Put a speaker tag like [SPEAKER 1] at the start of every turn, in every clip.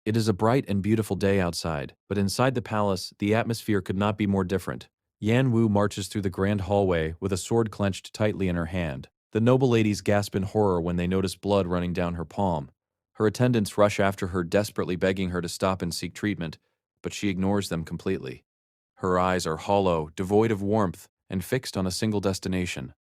[SPEAKER 1] It is a bright and beautiful day outside, but inside the palace, the atmosphere could not be more different. Yan Wu marches through the grand hallway with a sword clenched tightly in her hand. The noble ladies gasp in horror when they notice blood running down her palm. Her attendants rush after her, desperately begging her to stop and seek treatment, but she ignores them completely. Her eyes are hollow, devoid of warmth, and fixed on a single destination.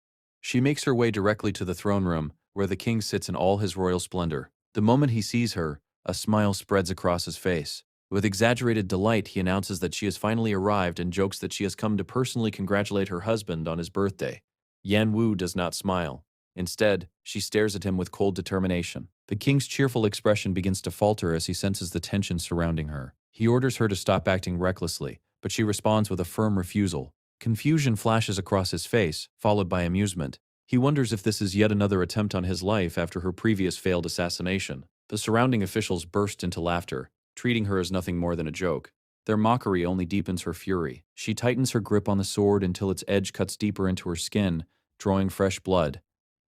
[SPEAKER 1] She makes her way directly to the throne room, where the king sits in all his royal splendor. The moment he sees her, a smile spreads across his face. With exaggerated delight, he announces that she has finally arrived and jokes that she has come to personally congratulate her husband on his birthday. Yan Wu does not smile. Instead, she stares at him with cold determination. The king's cheerful expression begins to falter as he senses the tension surrounding her. He orders her to stop acting recklessly, but she responds with a firm refusal. Confusion flashes across his face, followed by amusement. He wonders if this is yet another attempt on his life after her previous failed assassination. The surrounding officials burst into laughter, treating her as nothing more than a joke. Their mockery only deepens her fury. She tightens her grip on the sword until its edge cuts deeper into her skin, drawing fresh blood.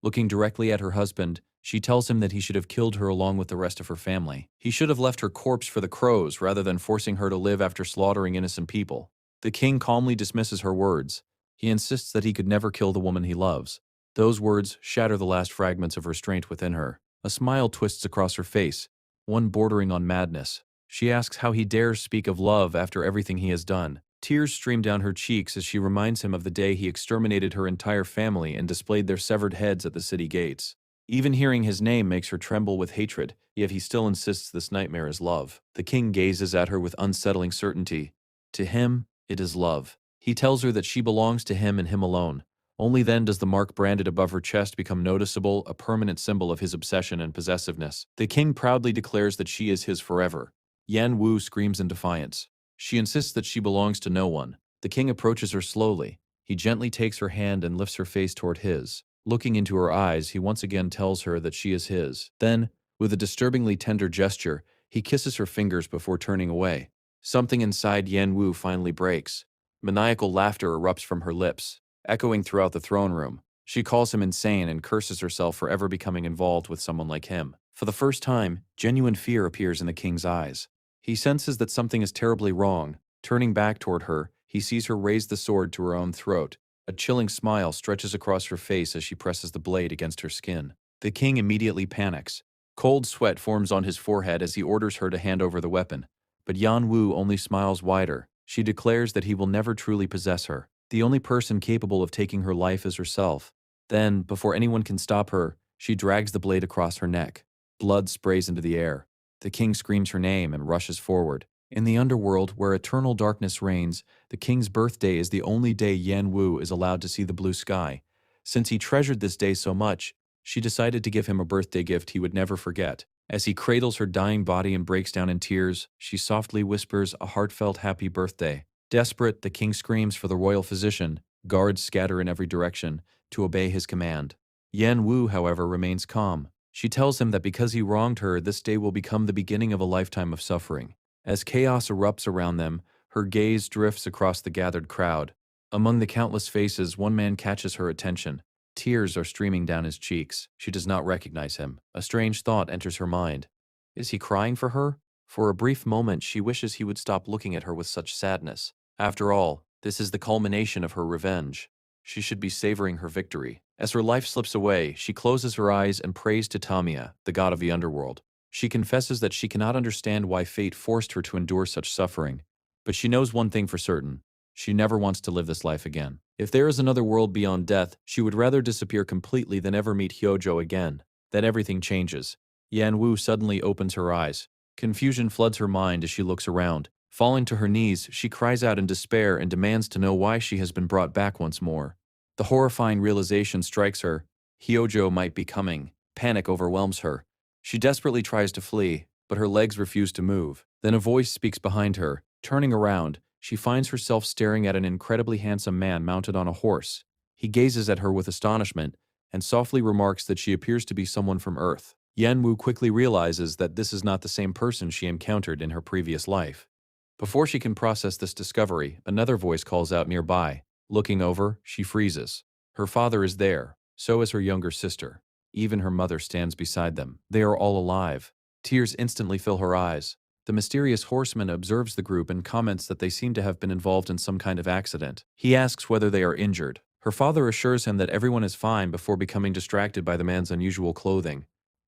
[SPEAKER 1] Looking directly at her husband, she tells him that he should have killed her along with the rest of her family. He should have left her corpse for the crows rather than forcing her to live after slaughtering innocent people. The king calmly dismisses her words. He insists that he could never kill the woman he loves. Those words shatter the last fragments of restraint within her. A smile twists across her face, one bordering on madness. She asks how he dares speak of love after everything he has done. Tears stream down her cheeks as she reminds him of the day he exterminated her entire family and displayed their severed heads at the city gates. Even hearing his name makes her tremble with hatred, yet he still insists this nightmare is love. The king gazes at her with unsettling certainty. To him, it is love. He tells her that she belongs to him and him alone. Only then does the mark branded above her chest become noticeable, a permanent symbol of his obsession and possessiveness. The king proudly declares that she is his forever. Yan Wu screams in defiance. She insists that she belongs to no one. The king approaches her slowly. He gently takes her hand and lifts her face toward his. Looking into her eyes, he once again tells her that she is his. Then, with a disturbingly tender gesture, he kisses her fingers before turning away. Something inside Yan Wu finally breaks. Maniacal laughter erupts from her lips, echoing throughout the throne room. She calls him insane and curses herself for ever becoming involved with someone like him. For the first time, genuine fear appears in the king's eyes. He senses that something is terribly wrong. Turning back toward her, he sees her raise the sword to her own throat. A chilling smile stretches across her face as she presses the blade against her skin. The king immediately panics. Cold sweat forms on his forehead as he orders her to hand over the weapon. But Yan Wu only smiles wider. She declares that he will never truly possess her. The only person capable of taking her life is herself. Then, before anyone can stop her, she drags the blade across her neck. Blood sprays into the air. The king screams her name and rushes forward. In the underworld, where eternal darkness reigns, the king's birthday is the only day Yan Wu is allowed to see the blue sky. Since he treasured this day so much, she decided to give him a birthday gift he would never forget. As he cradles her dying body and breaks down in tears, she softly whispers a heartfelt happy birthday. Desperate, the king screams for the royal physician. Guards scatter in every direction to obey his command. Yan Wu, however, remains calm. She tells him that because he wronged her, this day will become the beginning of a lifetime of suffering. As chaos erupts around them, her gaze drifts across the gathered crowd. Among the countless faces, one man catches her attention. Tears are streaming down his cheeks. She does not recognize him. A strange thought enters her mind. Is he crying for her? For a brief moment, she wishes he would stop looking at her with such sadness. After all, this is the culmination of her revenge. She should be savoring her victory. As her life slips away, she closes her eyes and prays to Tamiya, the god of the underworld. She confesses that she cannot understand why fate forced her to endure such suffering. But she knows one thing for certain. She never wants to live this life again. If there is another world beyond death, she would rather disappear completely than ever meet Hyojo again. Then everything changes. Yan Wu suddenly opens her eyes. Confusion floods her mind as she looks around. Falling to her knees, she cries out in despair and demands to know why she has been brought back once more. The horrifying realization strikes her. Hyojo might be coming. Panic overwhelms her. She desperately tries to flee, but her legs refuse to move. Then a voice speaks behind her. Turning around, she finds herself staring at an incredibly handsome man mounted on a horse. He gazes at her with astonishment and softly remarks that she appears to be someone from Earth. Yan Wu quickly realizes that this is not the same person she encountered in her previous life. Before she can process this discovery, another voice calls out nearby. Looking over, she freezes. Her father is there, so is her younger sister. Even her mother stands beside them. They are all alive. Tears instantly fill her eyes. The mysterious horseman observes the group and comments that they seem to have been involved in some kind of accident. He asks whether they are injured. Her father assures him that everyone is fine before becoming distracted by the man's unusual clothing.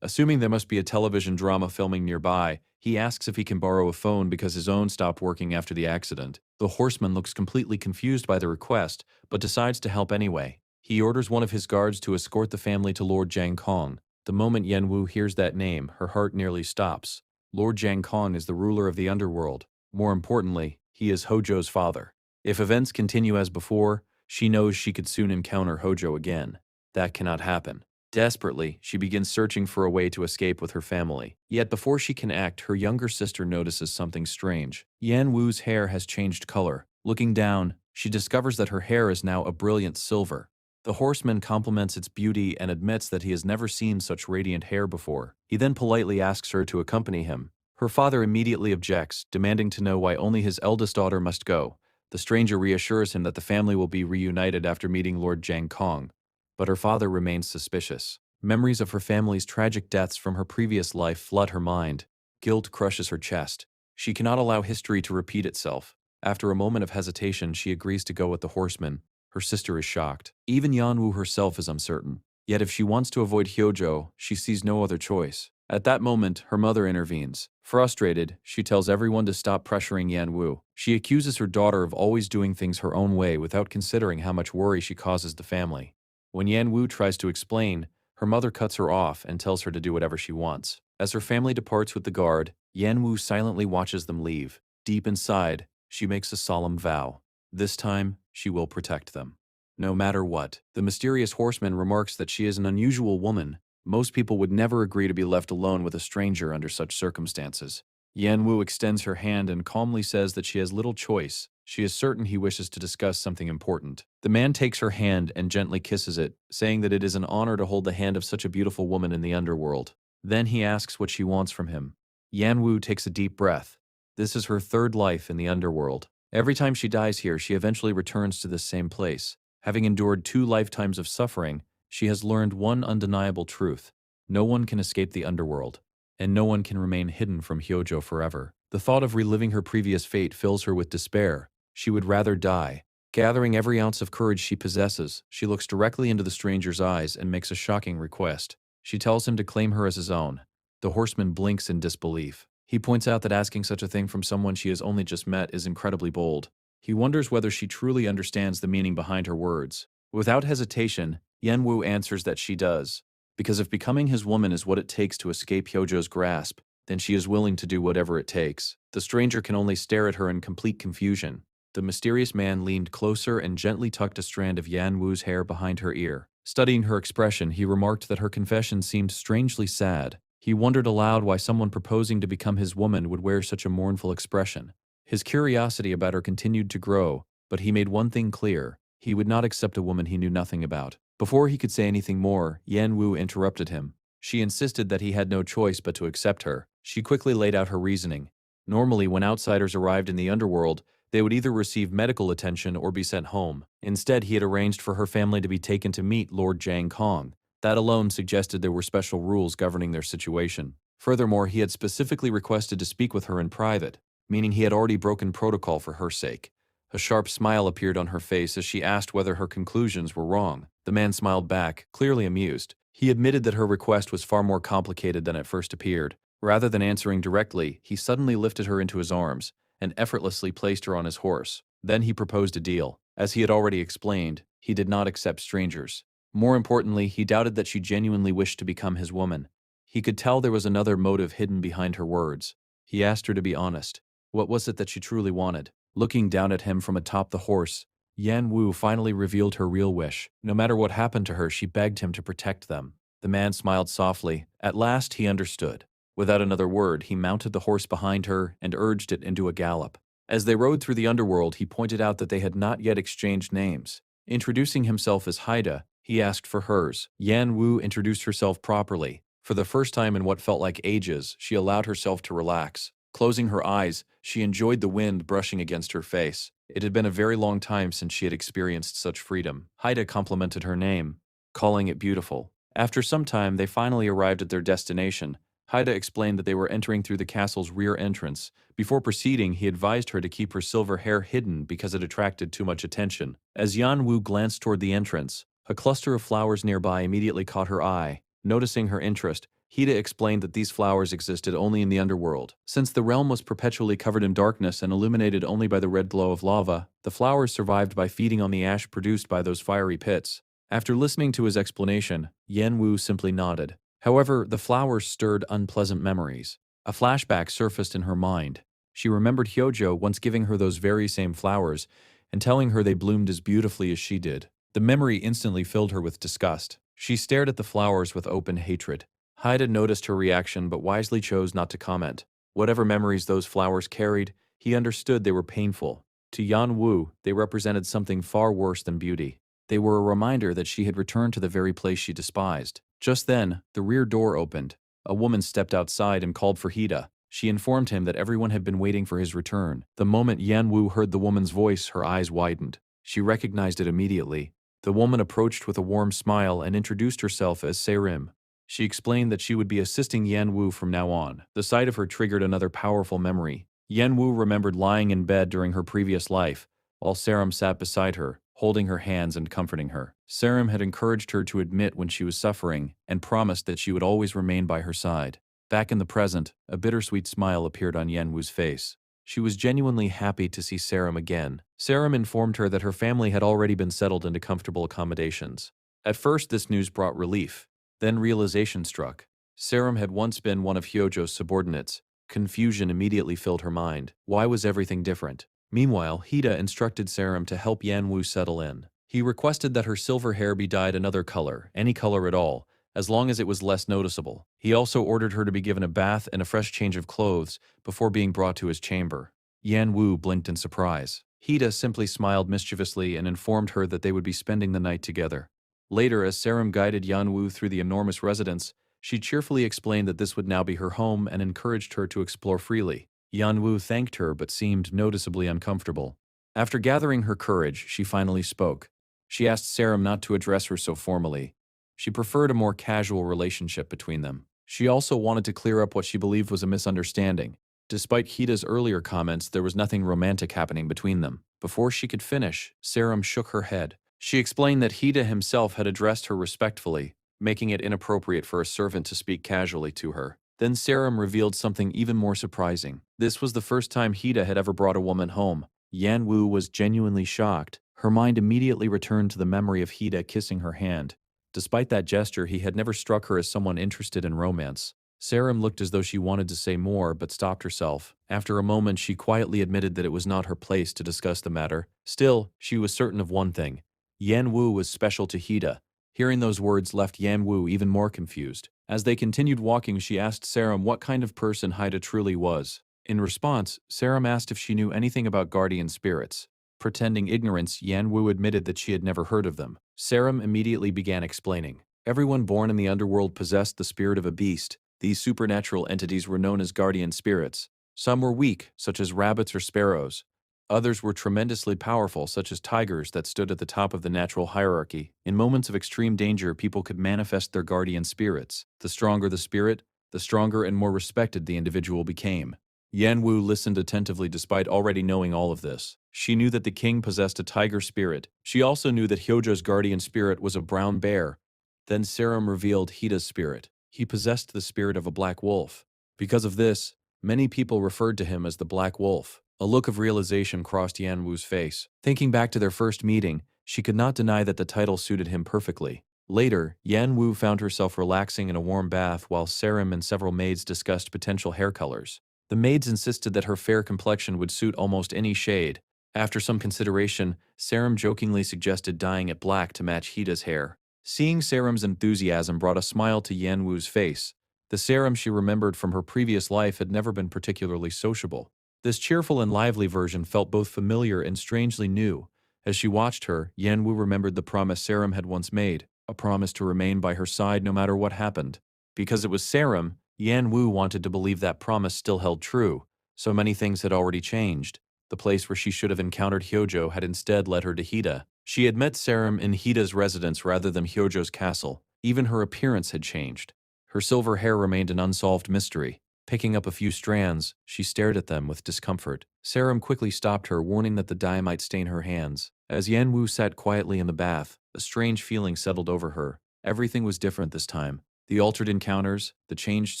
[SPEAKER 1] Assuming there must be a television drama filming nearby, he asks if he can borrow a phone because his own stopped working after the accident. The horseman looks completely confused by the request, but decides to help anyway. He orders one of his guards to escort the family to Lord Jang Kong. The moment Yen Wu hears that name, her heart nearly stops. Lord Jang Kong is the ruler of the underworld. More importantly, he is Hojo's father. If events continue as before, she knows she could soon encounter Hojo again. That cannot happen. Desperately, she begins searching for a way to escape with her family. Yet before she can act, her younger sister notices something strange. Yan Wu's hair has changed color. Looking down, she discovers that her hair is now a brilliant silver. The horseman compliments its beauty and admits that he has never seen such radiant hair before. He then politely asks her to accompany him. Her father immediately objects, demanding to know why only his eldest daughter must go. The stranger reassures him that the family will be reunited after meeting Lord Jang Kong. But her father remains suspicious. Memories of her family's tragic deaths from her previous life flood her mind. Guilt crushes her chest. She cannot allow history to repeat itself. After a moment of hesitation, she agrees to go with the horseman. Her sister is shocked. Even Yanwu herself is uncertain. Yet if she wants to avoid Hyojo, she sees no other choice. At that moment, her mother intervenes. Frustrated, she tells everyone to stop pressuring Yanwu. She accuses her daughter of always doing things her own way without considering how much worry she causes the family. When Yan Wu tries to explain, her mother cuts her off and tells her to do whatever she wants. As her family departs with the guard, Yan Wu silently watches them leave. Deep inside, she makes a solemn vow. This time, she will protect them. No matter what. The mysterious horseman remarks that she is an unusual woman. Most people would never agree to be left alone with a stranger under such circumstances. Yan Wu extends her hand and calmly says that she has little choice. She is certain he wishes to discuss something important. The man takes her hand and gently kisses it, saying that it is an honor to hold the hand of such a beautiful woman in the underworld. Then he asks what she wants from him. Yan Wu takes a deep breath. This is her third life in the underworld. Every time she dies here, she eventually returns to this same place. Having endured 2 lifetimes of suffering, she has learned one undeniable truth. No one can escape the underworld, and no one can remain hidden from Hyojo forever. The thought of reliving her previous fate fills her with despair. She would rather die. Gathering every ounce of courage she possesses, she looks directly into the stranger's eyes and makes a shocking request. She tells him to claim her as his own. The horseman blinks in disbelief. He points out that asking such a thing from someone she has only just met is incredibly bold. He wonders whether she truly understands the meaning behind her words. Without hesitation, Yen Wu answers that she does. Because if becoming his woman is what it takes to escape Hyojo's grasp, then she is willing to do whatever it takes. The stranger can only stare at her in complete confusion. The mysterious man leaned closer and gently tucked a strand of Yan Wu's hair behind her ear. Studying her expression, he remarked that her confession seemed strangely sad. He wondered aloud why someone proposing to become his woman would wear such a mournful expression. His curiosity about her continued to grow, but he made one thing clear. He would not accept a woman he knew nothing about. Before he could say anything more, Yan Wu interrupted him. She insisted that he had no choice but to accept her. She quickly laid out her reasoning. Normally, when outsiders arrived in the underworld, they would either receive medical attention or be sent home. Instead, he had arranged for her family to be taken to meet Lord Jang Kong. That alone suggested there were special rules governing their situation. Furthermore, he had specifically requested to speak with her in private, meaning he had already broken protocol for her sake. A sharp smile appeared on her face as she asked whether her conclusions were wrong. The man smiled back, clearly amused. He admitted that her request was far more complicated than it first appeared. Rather than answering directly, he suddenly lifted her into his arms and effortlessly placed her on his horse. Then he proposed a deal. As he had already explained, he did not accept strangers. More importantly, he doubted that she genuinely wished to become his woman. He could tell there was another motive hidden behind her words. He asked her to be honest. What was it that she truly wanted? Looking down at him from atop the horse, Yan Wu finally revealed her real wish. No matter what happened to her, she begged him to protect them. The man smiled softly. At last, he understood. Without another word, he mounted the horse behind her and urged it into a gallop. As they rode through the underworld, he pointed out that they had not yet exchanged names. Introducing himself as Haida, he asked for hers. Yan Wu introduced herself properly. For the first time in what felt like ages, she allowed herself to relax. Closing her eyes, she enjoyed the wind brushing against her face. It had been a very long time since she had experienced such freedom. Haida complimented her name, calling it beautiful. After some time, they finally arrived at their destination, Haida explained that they were entering through the castle's rear entrance. Before proceeding, he advised her to keep her silver hair hidden because it attracted too much attention. As Yan Wu glanced toward the entrance, a cluster of flowers nearby immediately caught her eye. Noticing her interest, Haida explained that these flowers existed only in the underworld. Since the realm was perpetually covered in darkness and illuminated only by the red glow of lava, the flowers survived by feeding on the ash produced by those fiery pits. After listening to his explanation, Yan Wu simply nodded. However, the flowers stirred unpleasant memories. A flashback surfaced in her mind. She remembered Hyojo once giving her those very same flowers and telling her they bloomed as beautifully as she did. The memory instantly filled her with disgust. She stared at the flowers with open hatred. Haida noticed her reaction but wisely chose not to comment. Whatever memories those flowers carried, he understood they were painful. To Yan Wu, they represented something far worse than beauty. They were a reminder that she had returned to the very place she despised. Just then, the rear door opened. A woman stepped outside and called for Haida. She informed him that everyone had been waiting for his return. The moment Yan Wu heard the woman's voice, her eyes widened. She recognized it immediately. The woman approached with a warm smile and introduced herself as Serim. She explained that she would be assisting Yan Wu from now on. The sight of her triggered another powerful memory. Yan Wu remembered lying in bed during her previous life, while Serim sat beside her, holding her hands and comforting her. Serim had encouraged her to admit when she was suffering and promised that she would always remain by her side. Back in the present, a bittersweet smile appeared on Yan Wu's face. She was genuinely happy to see Serim again. Serim informed her that her family had already been settled into comfortable accommodations. At first, this news brought relief. Then realization struck. Serim had once been one of Hyojo's subordinates. Confusion immediately filled her mind. Why was everything different? Meanwhile, Haida instructed Serim to help Yan Wu settle in. He requested that her silver hair be dyed another color, any color at all, as long as it was less noticeable. He also ordered her to be given a bath and a fresh change of clothes before being brought to his chamber. Yan Wu blinked in surprise. Haida simply smiled mischievously and informed her that they would be spending the night together. Later, as Serim guided Yan Wu through the enormous residence, she cheerfully explained that this would now be her home and encouraged her to explore freely. Yan Wu thanked her but seemed noticeably uncomfortable. After gathering her courage, she finally spoke. She asked Serim not to address her so formally. She preferred a more casual relationship between them. She also wanted to clear up what she believed was a misunderstanding. Despite Haida's earlier comments, there was nothing romantic happening between them. Before she could finish, Serim shook her head. She explained that Haida himself had addressed her respectfully, making it inappropriate for a servant to speak casually to her. Then Serim revealed something even more surprising. This was the first time Haida had ever brought a woman home. Yan Wu was genuinely shocked. Her mind immediately returned to the memory of Haida kissing her hand. Despite that gesture, he had never struck her as someone interested in romance. Serim looked as though she wanted to say more, but stopped herself. After a moment, she quietly admitted that it was not her place to discuss the matter. Still, she was certain of one thing. Yan Wu was special to Haida. Hearing those words left Yan Wu even more confused. As they continued walking, she asked Serim what kind of person Haida truly was. In response, Serim asked if she knew anything about guardian spirits. Pretending ignorance, Yan Wu admitted that she had never heard of them. Serim immediately began explaining. Everyone born in the underworld possessed the spirit of a beast. These supernatural entities were known as guardian spirits. Some were weak, such as rabbits or sparrows. Others were tremendously powerful, such as tigers that stood at the top of the natural hierarchy. In moments of extreme danger, people could manifest their guardian spirits. The stronger the spirit, the stronger and more respected the individual became. Yan Wu listened attentively despite already knowing all of this. She knew that the king possessed a tiger spirit. She also knew that Hyojo's guardian spirit was a brown bear. Then Serim revealed Haida's spirit. He possessed the spirit of a black wolf. Because of this, many people referred to him as the Black Wolf. A look of realization crossed Yan Wu's face. Thinking back to their first meeting, she could not deny that the title suited him perfectly. Later, Yan Wu found herself relaxing in a warm bath while Serim and several maids discussed potential hair colors. The maids insisted that her fair complexion would suit almost any shade. After some consideration, Serim jokingly suggested dyeing it black to match Haida's hair. Seeing Serim's enthusiasm brought a smile to Yan Wu's face. The Serim she remembered from her previous life had never been particularly sociable. This cheerful and lively version felt both familiar and strangely new. As she watched her, Yan Wu remembered the promise Serim had once made, a promise to remain by her side no matter what happened. Because it was Serim, Yan Wu wanted to believe that promise still held true. So many things had already changed. The place where she should have encountered Hyojo had instead led her to Haida. She had met Serim in Haida's residence rather than Hyojo's castle. Even her appearance had changed. Her silver hair remained an unsolved mystery. Picking up a few strands, she stared at them with discomfort. Sarum quickly stopped her, warning that the dye might stain her hands. As Yan Wu sat quietly in the bath, a strange feeling settled over her. Everything was different this time. The altered encounters, the changed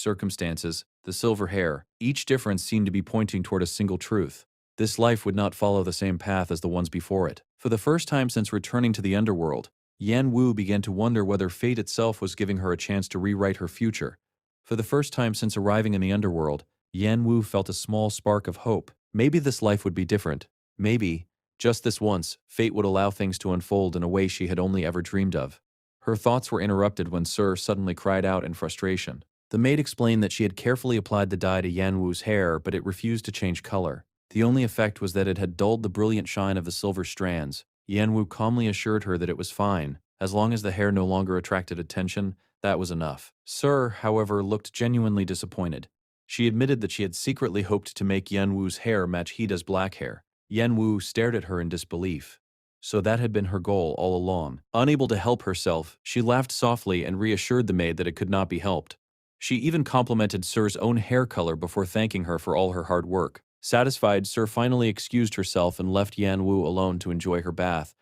[SPEAKER 1] circumstances, the silver hair, each difference seemed to be pointing toward a single truth. This life would not follow the same path as the ones before it. For the first time since returning to the underworld, Yan Wu began to wonder whether fate itself was giving her a chance to rewrite her future. For the first time since arriving in the underworld, Yan Wu felt a small spark of hope. Maybe this life would be different. Maybe, just this once, fate would allow things to unfold in a way she had only ever dreamed of. Her thoughts were interrupted when Sir suddenly cried out in frustration. The maid explained that she had carefully applied the dye to Yan Wu's hair, but it refused to change color. The only effect was that it had dulled the brilliant shine of the silver strands. Yan Wu calmly assured her that it was fine. As long as the hair no longer attracted attention, that was enough. Sir, however, looked genuinely disappointed. She admitted that she had secretly hoped to make Yan Wu's hair match Hida's black hair. Yan Wu stared at her in disbelief. So that had been her goal all along. Unable to help herself, she laughed softly and reassured the maid that it could not be helped. She even complimented Sir's own hair color before thanking her for all her hard work. Satisfied, Sir finally excused herself and left Yan Wu alone to enjoy her bath.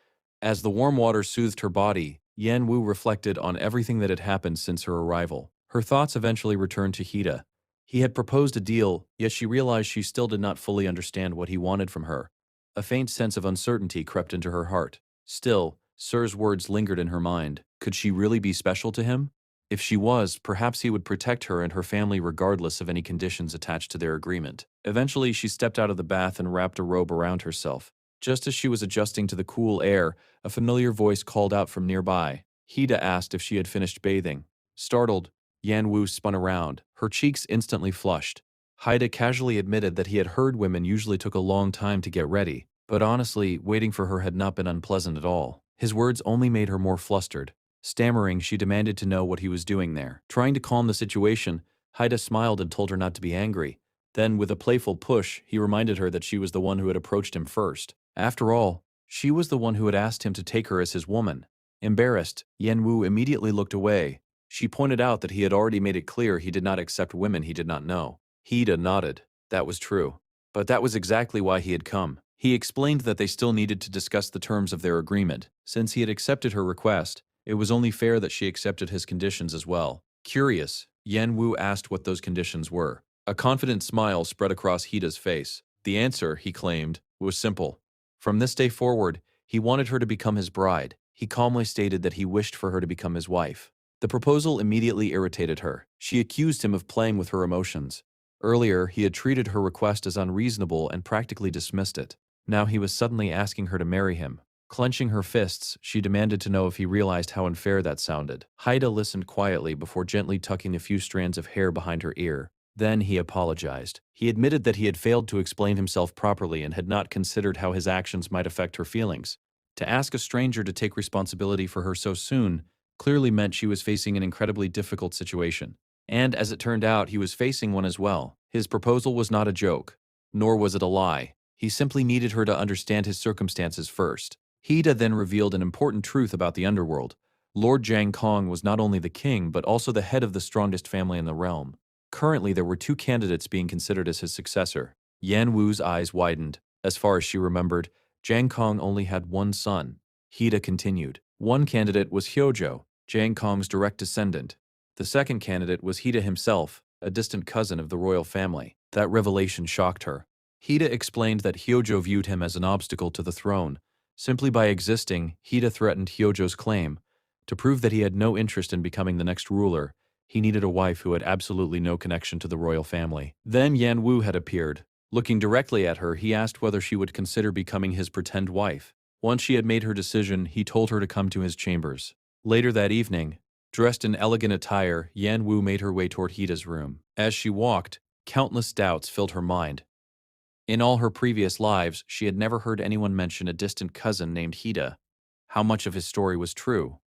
[SPEAKER 1] As the warm water soothed her body, Yan Wu reflected on everything that had happened since her arrival. Her thoughts eventually returned to Hida. He had proposed a deal, yet she realized she still did not fully understand what he wanted from her. A faint sense of uncertainty crept into her heart. Still, Sir's words lingered in her mind. Could she really be special to him? If she was, perhaps he would protect her and her family regardless of any conditions attached to their agreement. Eventually, she stepped out of the bath and wrapped a robe around herself. Just as she was adjusting to the cool air, a familiar voice called out from nearby. Hida asked if she had finished bathing. Startled, Yan Wu spun around. Her cheeks instantly flushed. Hida casually admitted that he had heard women usually took a long time to get ready, but honestly, waiting for her had not been unpleasant at all. His words only made her more flustered. Stammering, she demanded to know what he was doing there. Trying to calm the situation, Hida smiled and told her not to be angry. Then, with a playful push, he reminded her that she was the one who had approached him first. After all, she was the one who had asked him to take her as his woman. Embarrassed, Yan Wu immediately looked away. She pointed out that he had already made it clear he did not accept women he did not know. Hida nodded. That was true. But that was exactly why he had come. He explained that they still needed to discuss the terms of their agreement. Since he had accepted her request, it was only fair that she accepted his conditions as well. Curious, Yan Wu asked what those conditions were. A confident smile spread across Hida's face. The answer, he claimed, was simple. From this day forward, he wanted her to become his bride. He calmly stated that he wished for her to become his wife. The proposal immediately irritated her. She accused him of playing with her emotions. Earlier, he had treated her request as unreasonable and practically dismissed it. Now he was suddenly asking her to marry him. Clenching her fists, she demanded to know if he realized how unfair that sounded. Hida listened quietly before gently tucking a few strands of hair behind her ear. Then he apologized. He admitted that he had failed to explain himself properly and had not considered how his actions might affect her feelings. To ask a stranger to take responsibility for her so soon clearly meant she was facing an incredibly difficult situation. And as it turned out, he was facing one as well. His proposal was not a joke, nor was it a lie. He simply needed her to understand his circumstances first. Hida then revealed an important truth about the underworld. Lord Jiang Kong was not only the king, but also the head of the strongest family in the realm. Currently, there were two candidates being considered as his successor. Yan Wu's eyes widened. As far as she remembered, Jiang Kong only had one son. Hida continued. One candidate was Hyojo, Jiang Kong's direct descendant. The second candidate was Hida himself, a distant cousin of the royal family. That revelation shocked her. Hida explained that Hyojo viewed him as an obstacle to the throne. Simply by existing, Hida threatened Hyojo's claim. To prove that he had no interest in becoming the next ruler, he needed a wife who had absolutely no connection to the royal family. Then Yan Wu had appeared. Looking directly at her, he asked whether she would consider becoming his pretend wife. Once she had made her decision, he told her to come to his chambers. Later that evening, dressed in elegant attire, Yan Wu made her way toward Hida's room. As she walked, countless doubts filled her mind. In all her previous lives, she had never heard anyone mention a distant cousin named Hida. How much of his story was true?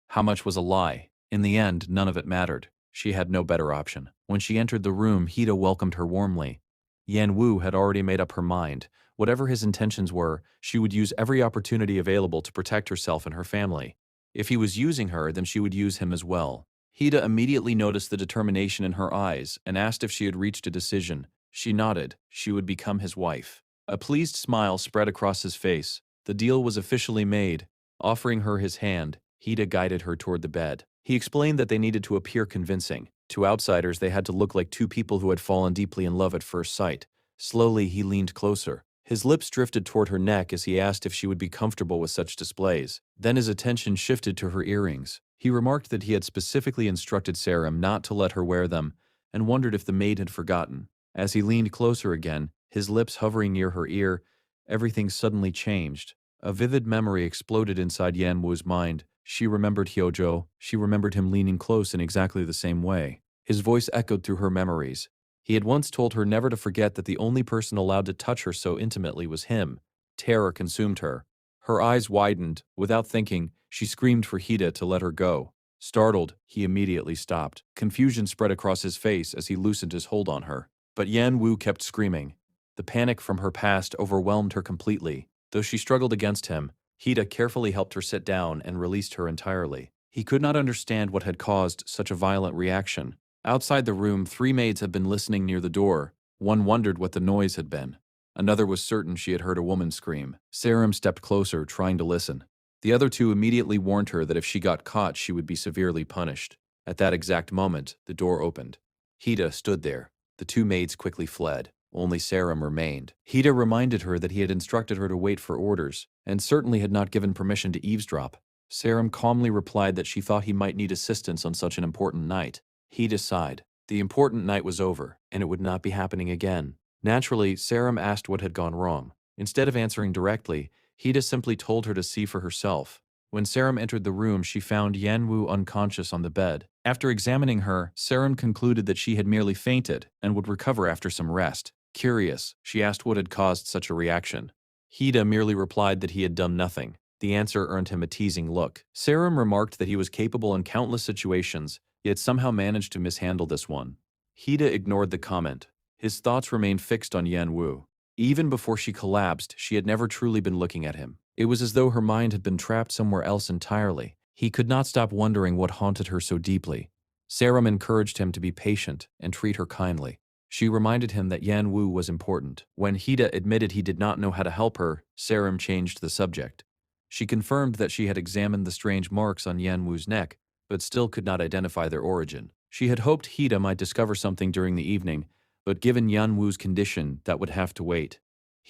[SPEAKER 1] How much was a lie? In the end, none of it mattered. She had no better option. When she entered the room, Hida welcomed her warmly. Yan Wu had already made up her mind. Whatever his intentions were, she would use every opportunity available to protect herself and her family. If he was using her, then she would use him as well. Hida immediately noticed the determination in her eyes and asked if she had reached a decision. She nodded. She would become his wife. A pleased smile spread across his face. The deal was officially made. Offering her his hand, Hida guided her toward the bed. He explained that they needed to appear convincing. To outsiders, they had to look like two people who had fallen deeply in love at first sight. Slowly, he leaned closer. His lips drifted toward her neck as he asked if she would be comfortable with such displays. Then his attention shifted to her earrings. He remarked that he had specifically instructed Saram not to let her wear them, and wondered if the maid had forgotten. As he leaned closer again, his lips hovering near her ear, everything suddenly changed. A vivid memory exploded inside Yan Wu's mind. She remembered Hyojo. She remembered him leaning close in exactly the same way. His voice echoed through her memories. He had once told her never to forget that the only person allowed to touch her so intimately was him. Terror consumed her. Her eyes widened. Without thinking, she screamed for Hida to let her go. Startled, he immediately stopped. Confusion spread across his face as he loosened his hold on her. But Yan Wu kept screaming. The panic from her past overwhelmed her completely. Though she struggled against him, Hida carefully helped her sit down and released her entirely. He could not understand what had caused such a violent reaction. Outside the room, 3 maids had been listening near the door. One wondered what the noise had been. Another was certain she had heard a woman scream. Saram stepped closer, trying to listen. The other 2 immediately warned her that if she got caught, she would be severely punished. At that exact moment, the door opened. Hida stood there. The 2 maids quickly fled. Only Saram remained. Hida reminded her that he had instructed her to wait for orders, and certainly had not given permission to eavesdrop. Saram calmly replied that she thought he might need assistance on such an important night. Hida sighed. The important night was over, and it would not be happening again. Naturally, Saram asked what had gone wrong. Instead of answering directly, Hida simply told her to see for herself. When Saram entered the room, she found Yan Wu unconscious on the bed. After examining her, Saram concluded that she had merely fainted and would recover after some rest. Curious, she asked what had caused such a reaction. Hida merely replied that he had done nothing. The answer earned him a teasing look. Saram remarked that he was capable in countless situations, yet somehow managed to mishandle this one. Hida ignored the comment. His thoughts remained fixed on Yan Wu. Even before she collapsed, she had never truly been looking at him. It was as though her mind had been trapped somewhere else entirely. He could not stop wondering what haunted her so deeply. Saram encouraged him to be patient and treat her kindly. She reminded him that Yan Wu was important. When Hida admitted he did not know how to help her, Saram changed the subject. She confirmed that she had examined the strange marks on Yan Wu's neck, but still could not identify their origin. She had hoped Hida might discover something during the evening, but given Yan Wu's condition, that would have to wait.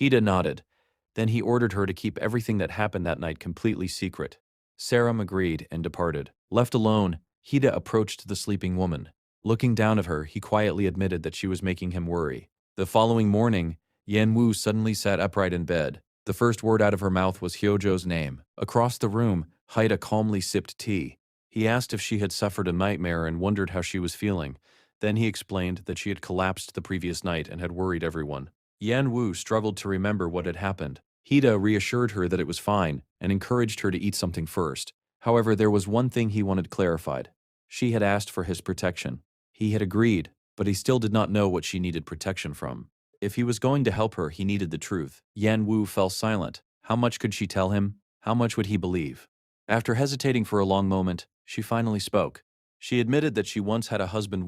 [SPEAKER 1] Hida nodded. Then he ordered her to keep everything that happened that night completely secret. Saram agreed and departed. Left alone, Hida approached the sleeping woman. Looking down at her, he quietly admitted that she was making him worry. The following morning, Yan Wu suddenly sat upright in bed. The first word out of her mouth was Hyojo's name. Across the room, Hida calmly sipped tea. He asked if she had suffered a nightmare and wondered how she was feeling. Then he explained that she had collapsed the previous night and had worried everyone. Yan Wu struggled to remember what had happened. Hida reassured her that it was fine and encouraged her to eat something first. However, there was one thing he wanted clarified. She had asked for his protection. He had agreed, but he still did not know what she needed protection from. If he was going to help her, he needed the truth. Yan Wu fell silent. How much could she tell him? How much would he believe? After hesitating for a long moment, she finally spoke. She admitted that she once had a husband.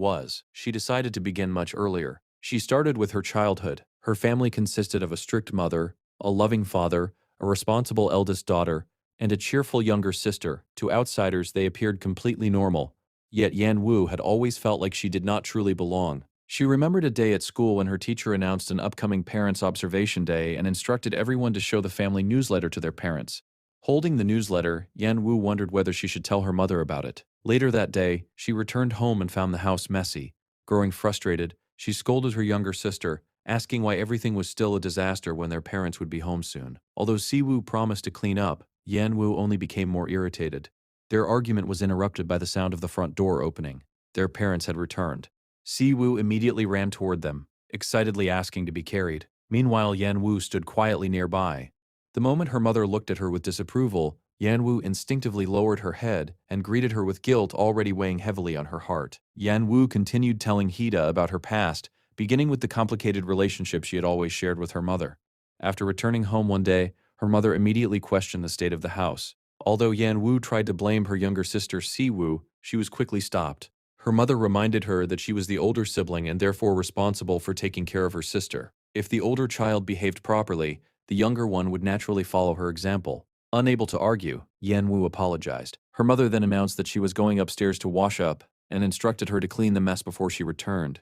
[SPEAKER 1] She decided to begin much earlier. She started with her childhood. Her family consisted of a strict mother, a loving father, a responsible eldest daughter, and a cheerful younger sister. To outsiders, they appeared completely normal. Yet Yan Wu had always felt like she did not truly belong. She remembered a day at school when her teacher announced an upcoming Parents' Observation Day and instructed everyone to show the family newsletter to their parents. Holding the newsletter, Yan Wu wondered whether she should tell her mother about it. Later that day, she returned home and found the house messy. Growing frustrated, she scolded her younger sister, asking why everything was still a disaster when their parents would be home soon. Although Siwu promised to clean up, Yan Wu only became more irritated. Their argument was interrupted by the sound of the front door opening. Their parents had returned. Siwu immediately ran toward them, excitedly asking to be carried. Meanwhile, Yan Wu stood quietly nearby. The moment her mother looked at her with disapproval, Yan Wu instinctively lowered her head and greeted her with guilt already weighing heavily on her heart. Yan Wu continued telling Hida about her past, beginning with the complicated relationship she had always shared with her mother. After returning home one day, her mother immediately questioned the state of the house. Although Yan Wu tried to blame her younger sister Siwu, she was quickly stopped. Her mother reminded her that she was the older sibling and therefore responsible for taking care of her sister. If the older child behaved properly, the younger one would naturally follow her example. Unable to argue, Yan Wu apologized. Her mother then announced that she was going upstairs to wash up and instructed her to clean the mess before she returned.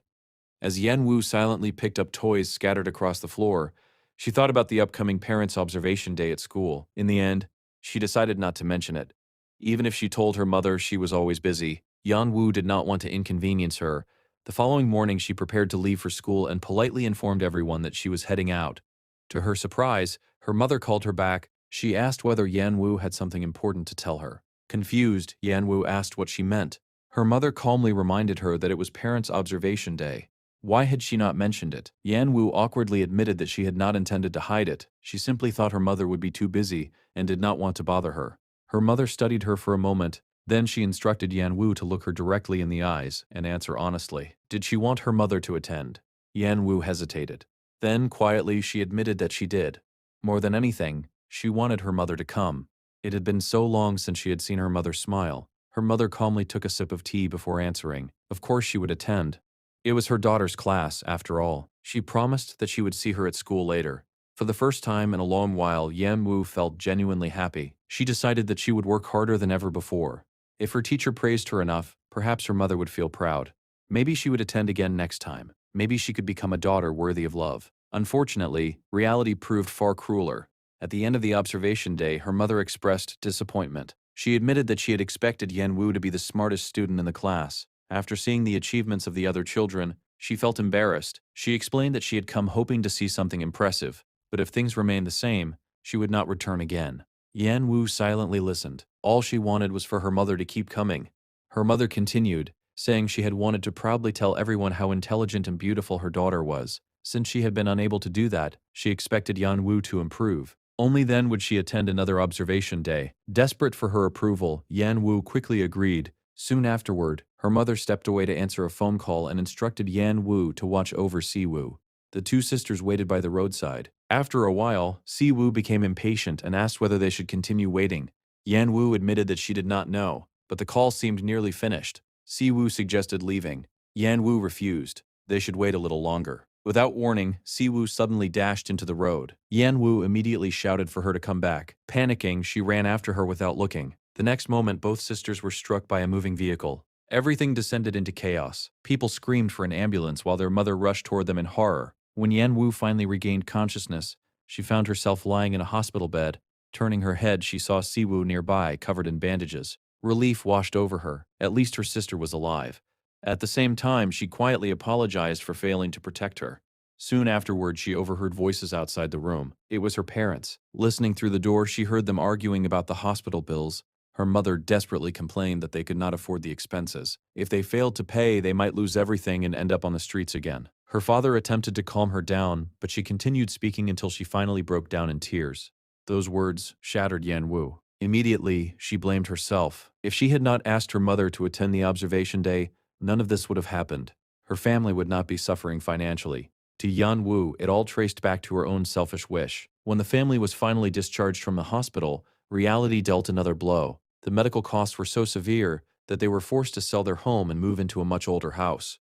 [SPEAKER 1] As Yan Wu silently picked up toys scattered across the floor, she thought about the upcoming parents' observation day at school. In the end, she decided not to mention it. Even if she told her mother she was always busy, Yan Wu did not want to inconvenience her. The following morning, she prepared to leave for school and politely informed everyone that she was heading out. To her surprise, her mother called her back. She asked whether Yan Wu had something important to tell her. Confused, Yan Wu asked what she meant. Her mother calmly reminded her that it was parents' observation day. Why had she not mentioned it? Yan Wu awkwardly admitted that she had not intended to hide it. She simply thought her mother would be too busy and did not want to bother her. Her mother studied her for a moment. Then she instructed Yan Wu to look her directly in the eyes and answer honestly. Did she want her mother to attend? Yan Wu hesitated. Then, quietly, she admitted that she did. More than anything, she wanted her mother to come. It had been so long since she had seen her mother smile. Her mother calmly took a sip of tea before answering. Of course she would attend. It was her daughter's class, after all. She promised that she would see her at school later. For the first time in a long while, Yan Wu felt genuinely happy. She decided that she would work harder than ever before. If her teacher praised her enough, perhaps her mother would feel proud. Maybe she would attend again next time. Maybe she could become a daughter worthy of love. Unfortunately, reality proved far crueler. At the end of the observation day, her mother expressed disappointment. She admitted that she had expected Yan Wu to be the smartest student in the class. After seeing the achievements of the other children, she felt embarrassed. She explained that she had come hoping to see something impressive, but if things remained the same, she would not return again. Yan Wu silently listened. All she wanted was for her mother to keep coming. Her mother continued, saying she had wanted to proudly tell everyone how intelligent and beautiful her daughter was. Since she had been unable to do that, she expected Yan Wu to improve. Only then would she attend another observation day. Desperate for her approval, Yan Wu quickly agreed. Soon afterward, her mother stepped away to answer a phone call and instructed Yan Wu to watch over Si Wu. The two sisters waited by the roadside. After a while, Si Wu became impatient and asked whether they should continue waiting. Yan Wu admitted that she did not know, but the call seemed nearly finished. Si Wu suggested leaving. Yan Wu refused. They should wait a little longer. Without warning, Si Wu suddenly dashed into the road. Yan Wu immediately shouted for her to come back. Panicking, she ran after her without looking. The next moment, both sisters were struck by a moving vehicle. Everything descended into chaos. People screamed for an ambulance while their mother rushed toward them in horror. When Yan Wu finally regained consciousness, she found herself lying in a hospital bed. Turning her head, she saw Si Wu nearby, covered in bandages. Relief washed over her. At least her sister was alive. At the same time, she quietly apologized for failing to protect her. Soon afterward, she overheard voices outside the room. It was her parents. Listening through the door, she heard them arguing about the hospital bills. Her mother desperately complained that they could not afford the expenses. If they failed to pay, they might lose everything and end up on the streets again. Her father attempted to calm her down, but she continued speaking until she finally broke down in tears. Those words shattered Yan Wu. Immediately, she blamed herself. If she had not asked her mother to attend the observation day, none of this would have happened. Her family would not be suffering financially. To Yan Wu, it all traced back to her own selfish wish. When the family was finally discharged from the hospital, reality dealt another blow. The medical costs were so severe that they were forced to sell their home and move into a much older house.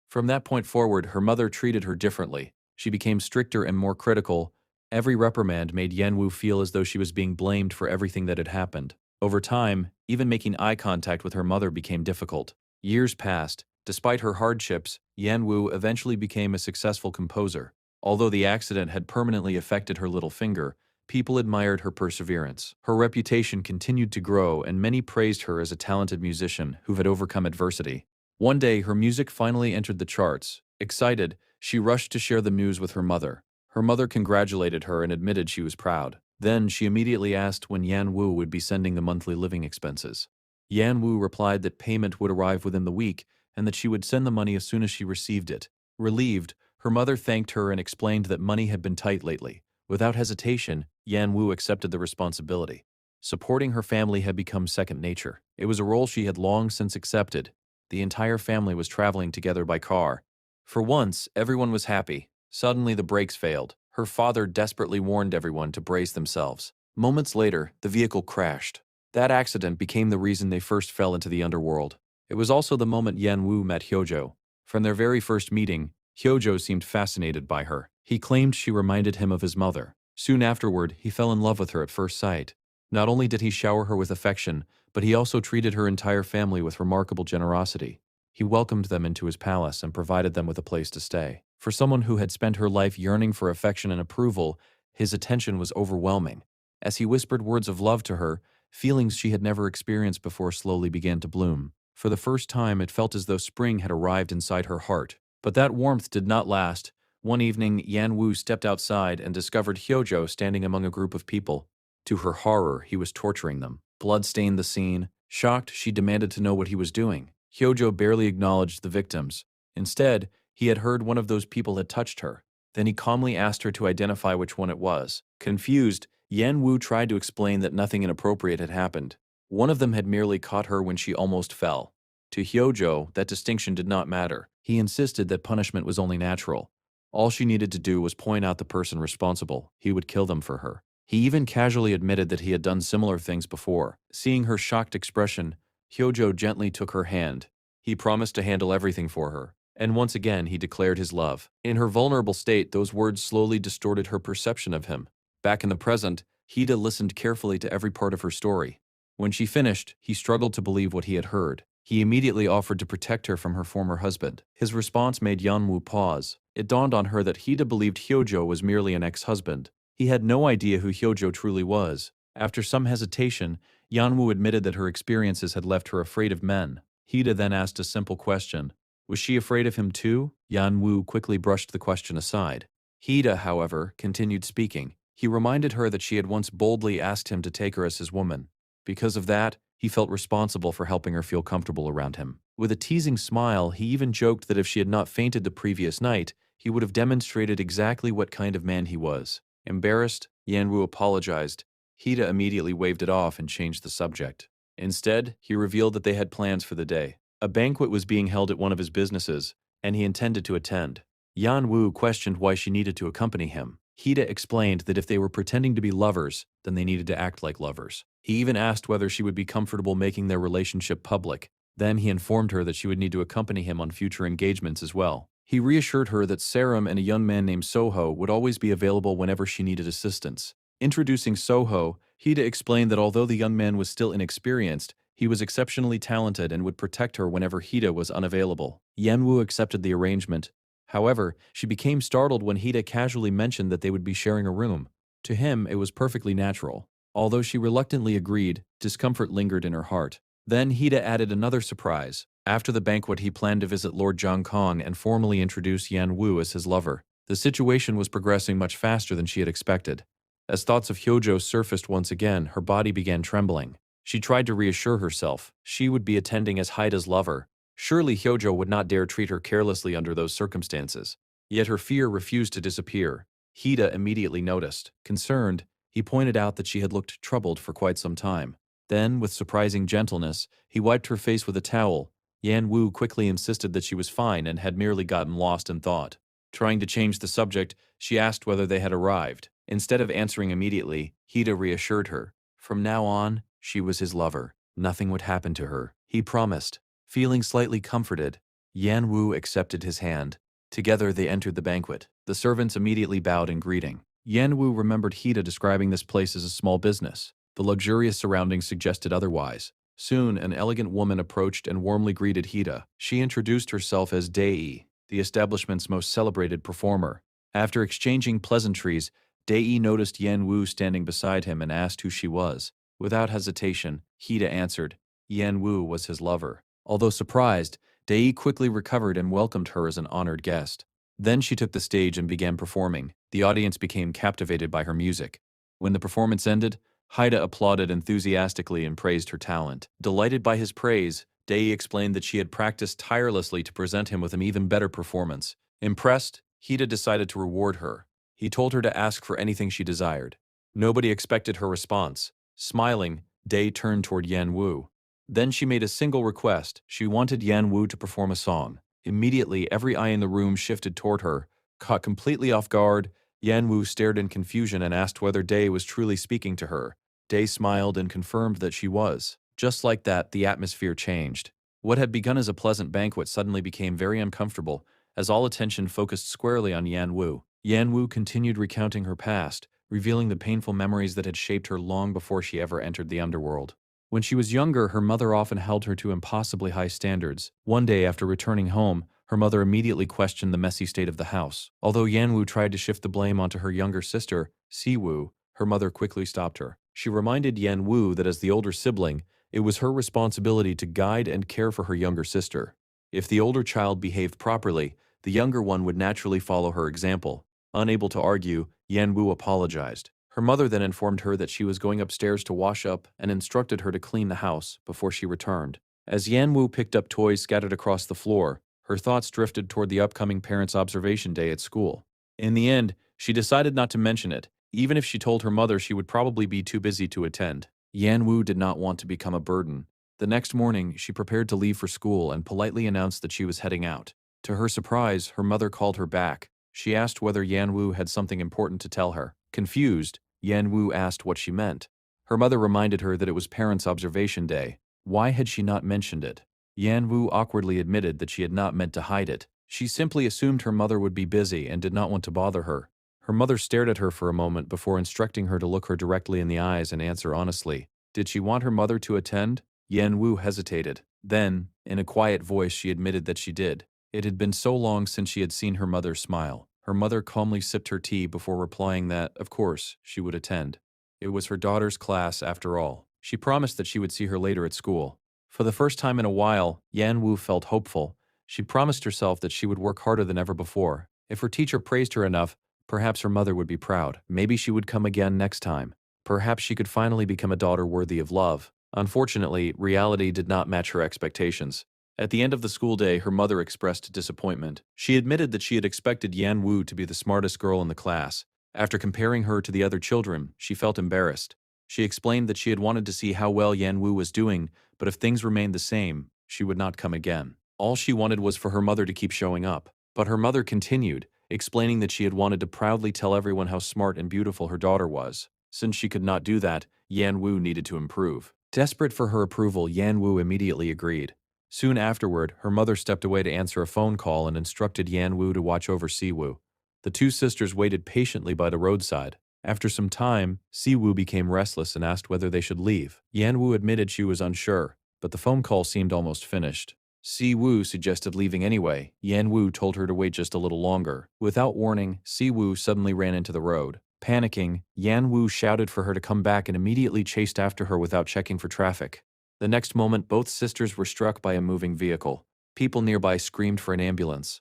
[SPEAKER 1] From that point forward, her mother treated her differently. She became stricter and more critical. Every reprimand made Yan Wu feel as though she was being blamed for everything that had happened. Over time, even making eye contact with her mother became difficult. Years passed. Despite her hardships, Yan Wu eventually became a successful composer. Although the accident had permanently affected her little finger, people admired her perseverance. Her reputation continued to grow, and many praised her as a talented musician who had overcome adversity. One day, her music finally entered the charts. Excited, she rushed to share the news with her mother. Her mother congratulated her and admitted she was proud. Then, she immediately asked when Yan Wu would be sending the monthly living expenses. Yan Wu replied that payment would arrive within the week and that she would send the money as soon as she received it. Relieved, her mother thanked her and explained that money had been tight lately. Without hesitation, Yan Wu accepted the responsibility. Supporting her family had become second nature. It was a role she had long since accepted. The entire family was traveling together by car. For once, everyone was happy. Suddenly, the brakes failed. Her father desperately warned everyone to brace themselves. Moments later, the vehicle crashed. That accident became the reason they first fell into the underworld. It was also the moment Yan Wu met Hyojo. From their very first meeting, Hyojo seemed fascinated by her. He claimed she reminded him of his mother. Soon afterward, he fell in love with her at first sight. Not only did he shower her with affection, but he also treated her entire family with remarkable generosity. He welcomed them into his palace and provided them with a place to stay. For someone who had spent her life yearning for affection and approval, his attention was overwhelming. As he whispered words of love to her, feelings she had never experienced before slowly began to bloom. For the first time, it felt as though spring had arrived inside her heart. But that warmth did not last. One evening, Yan Wu stepped outside and discovered Hyojo standing among a group of people. To her horror, he was torturing them. Blood stained the scene. Shocked, she demanded to know what he was doing. Hyojo barely acknowledged the victims. Instead, he had heard one of those people had touched her. Then he calmly asked her to identify which one it was. Confused, Yan Wu tried to explain that nothing inappropriate had happened. One of them had merely caught her when she almost fell. To Hyojo, that distinction did not matter. He insisted that punishment was only natural. All she needed to do was point out the person responsible. He would kill them for her. He even casually admitted that he had done similar things before. Seeing her shocked expression, Hyojo gently took her hand. He promised to handle everything for her. And once again, he declared his love. In her vulnerable state, those words slowly distorted her perception of him. Back in the present, Hida listened carefully to every part of her story. When she finished, he struggled to believe what he had heard. He immediately offered to protect her from her former husband. His response made Yanwu pause. It dawned on her that Hida believed Hyojo was merely an ex-husband. He had no idea who Hyojo truly was. After some hesitation, Yanwu admitted that her experiences had left her afraid of men. Hida then asked a simple question. Was she afraid of him too? Yanwu quickly brushed the question aside. Hida, however, continued speaking. He reminded her that she had once boldly asked him to take her as his woman. Because of that, he felt responsible for helping her feel comfortable around him. With a teasing smile, he even joked that if she had not fainted the previous night, he would have demonstrated exactly what kind of man he was. Embarrassed, Yanwu apologized. Hida immediately waved it off and changed the subject. Instead, he revealed that they had plans for the day. A banquet was being held at one of his businesses, and he intended to attend. Yanwu questioned why she needed to accompany him. Hida explained that if they were pretending to be lovers, then they needed to act like lovers. He even asked whether she would be comfortable making their relationship public. Then he informed her that she would need to accompany him on future engagements as well. He reassured her that Sarum and a young man named Soho would always be available whenever she needed assistance. Introducing Soho, Hida explained that although the young man was still inexperienced, he was exceptionally talented and would protect her whenever Hida was unavailable. Yanwu accepted the arrangement. However, she became startled when Hida casually mentioned that they would be sharing a room. To him, it was perfectly natural. Although she reluctantly agreed, discomfort lingered in her heart. Then Hida added another surprise. After the banquet, he planned to visit Lord Zhang Kong and formally introduce Yan Wu as his lover. The situation was progressing much faster than she had expected. As thoughts of Hyojo surfaced once again, her body began trembling. She tried to reassure herself. She would be attending as Hida's lover. Surely Hyojo would not dare treat her carelessly under those circumstances. Yet her fear refused to disappear. Hida immediately noticed. Concerned, he pointed out that she had looked troubled for quite some time. Then, with surprising gentleness, he wiped her face with a towel. Yan Wu quickly insisted that she was fine and had merely gotten lost in thought. Trying to change the subject, she asked whether they had arrived. Instead of answering immediately, Hida reassured her. From now on, she was his lover. Nothing would happen to her. He promised. Feeling slightly comforted, Yan Wu accepted his hand. Together they entered the banquet. The servants immediately bowed in greeting. Yan Wu remembered Hida describing this place as a small business. The luxurious surroundings suggested otherwise. Soon, an elegant woman approached and warmly greeted Hida. She introduced herself as Dei, the establishment's most celebrated performer. After exchanging pleasantries, Dei noticed Yan Wu standing beside him and asked who she was. Without hesitation, Hida answered. Yan Wu was his lover. Although surprised, Dei quickly recovered and welcomed her as an honored guest. Then she took the stage and began performing. The audience became captivated by her music. When the performance ended, Hida applauded enthusiastically and praised her talent. Delighted by his praise, Dei explained that she had practiced tirelessly to present him with an even better performance. Impressed, Hida decided to reward her. He told her to ask for anything she desired. Nobody expected her response. Smiling, Dei turned toward Yan Wu. Then she made a single request. She wanted Yan Wu to perform a song. Immediately, every eye in the room shifted toward her. Caught completely off guard, Yan Wu stared in confusion and asked whether Dei was truly speaking to her. Dei smiled and confirmed that she was. Just like that, the atmosphere changed. What had begun as a pleasant banquet suddenly became very uncomfortable, as all attention focused squarely on Yan Wu. Yan Wu continued recounting her past, revealing the painful memories that had shaped her long before she ever entered the underworld. When she was younger, her mother often held her to impossibly high standards. One day, after returning home, her mother immediately questioned the messy state of the house. Although Yan Wu tried to shift the blame onto her younger sister, Si Wu, her mother quickly stopped her. She reminded Yan Wu that as the older sibling, it was her responsibility to guide and care for her younger sister. If the older child behaved properly, the younger one would naturally follow her example. Unable to argue, Yan Wu apologized. Her mother then informed her that she was going upstairs to wash up and instructed her to clean the house before she returned. As Yan Wu picked up toys scattered across the floor, her thoughts drifted toward the upcoming parents' observation day at school. In the end, she decided not to mention it. Even if she told her mother, she would probably be too busy to attend. Yan Wu did not want to become a burden. The next morning, she prepared to leave for school and politely announced that she was heading out. To her surprise, her mother called her back. She asked whether Yan Wu had something important to tell her. Confused, Yan Wu asked what she meant. Her mother reminded her that it was parents' observation day. Why had she not mentioned it? Yan Wu awkwardly admitted that she had not meant to hide it. She simply assumed her mother would be busy and did not want to bother her. Her mother stared at her for a moment before instructing her to look her directly in the eyes and answer honestly. Did she want her mother to attend? Yan Wu hesitated. Then, in a quiet voice, she admitted that she did. It had been so long since she had seen her mother smile. Her mother calmly sipped her tea before replying that, of course, she would attend. It was her daughter's class, after all. She promised that she would see her later at school. For the first time in a while, Yan Wu felt hopeful. She promised herself that she would work harder than ever before. If her teacher praised her enough, perhaps her mother would be proud. Maybe she would come again next time. Perhaps she could finally become a daughter worthy of love. Unfortunately, reality did not match her expectations. At the end of the school day, her mother expressed disappointment. She admitted that she had expected Yan Wu to be the smartest girl in the class. After comparing her to the other children, she felt embarrassed. She explained that she had wanted to see how well Yan Wu was doing, but if things remained the same, she would not come again. All she wanted was for her mother to keep showing up. But her mother continued, explaining that she had wanted to proudly tell everyone how smart and beautiful her daughter was. Since she could not do that, Yan Wu needed to improve. Desperate for her approval, Yan Wu immediately agreed. Soon afterward, her mother stepped away to answer a phone call and instructed Yan Wu to watch over Si Wu. The two sisters waited patiently by the roadside. After some time, Si Wu became restless and asked whether they should leave. Yan Wu admitted she was unsure, but the phone call seemed almost finished. Si Wu suggested leaving anyway. Yan Wu told her to wait just a little longer. Without warning, Si Wu suddenly ran into the road. Panicking, Yan Wu shouted for her to come back and immediately chased after her without checking for traffic. The next moment, both sisters were struck by a moving vehicle. People nearby screamed for an ambulance.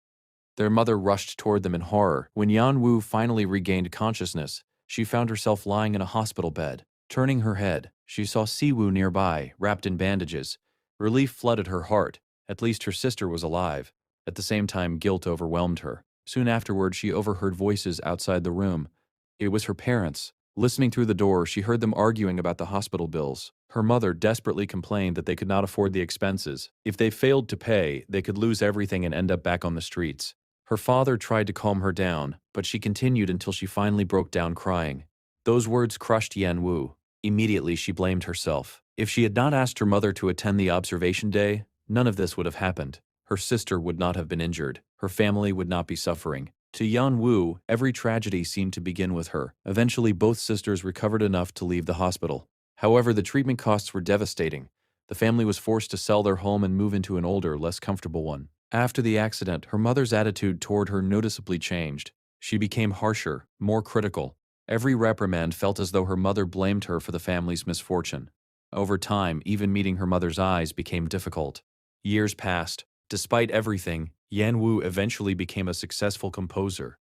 [SPEAKER 1] Their mother rushed toward them in horror. When Yan Wu finally regained consciousness, she found herself lying in a hospital bed. Turning her head, she saw Si Wu nearby, wrapped in bandages. Relief flooded her heart. At least her sister was alive. At the same time, guilt overwhelmed her. Soon afterward, she overheard voices outside the room. It was her parents. Listening through the door, she heard them arguing about the hospital bills. Her mother desperately complained that they could not afford the expenses. If they failed to pay, they could lose everything and end up back on the streets. Her father tried to calm her down, but she continued until she finally broke down crying. Those words crushed Yan Wu. Immediately, she blamed herself. If she had not asked her mother to attend the observation day, none of this would have happened. Her sister would not have been injured. Her family would not be suffering. To Yan Wu, every tragedy seemed to begin with her. Eventually, both sisters recovered enough to leave the hospital. However, the treatment costs were devastating. The family was forced to sell their home and move into an older, less comfortable one. After the accident, her mother's attitude toward her noticeably changed. She became harsher, more critical. Every reprimand felt as though her mother blamed her for the family's misfortune. Over time, even meeting her mother's eyes became difficult. Years passed. Despite everything, Yan Wu eventually became a successful composer.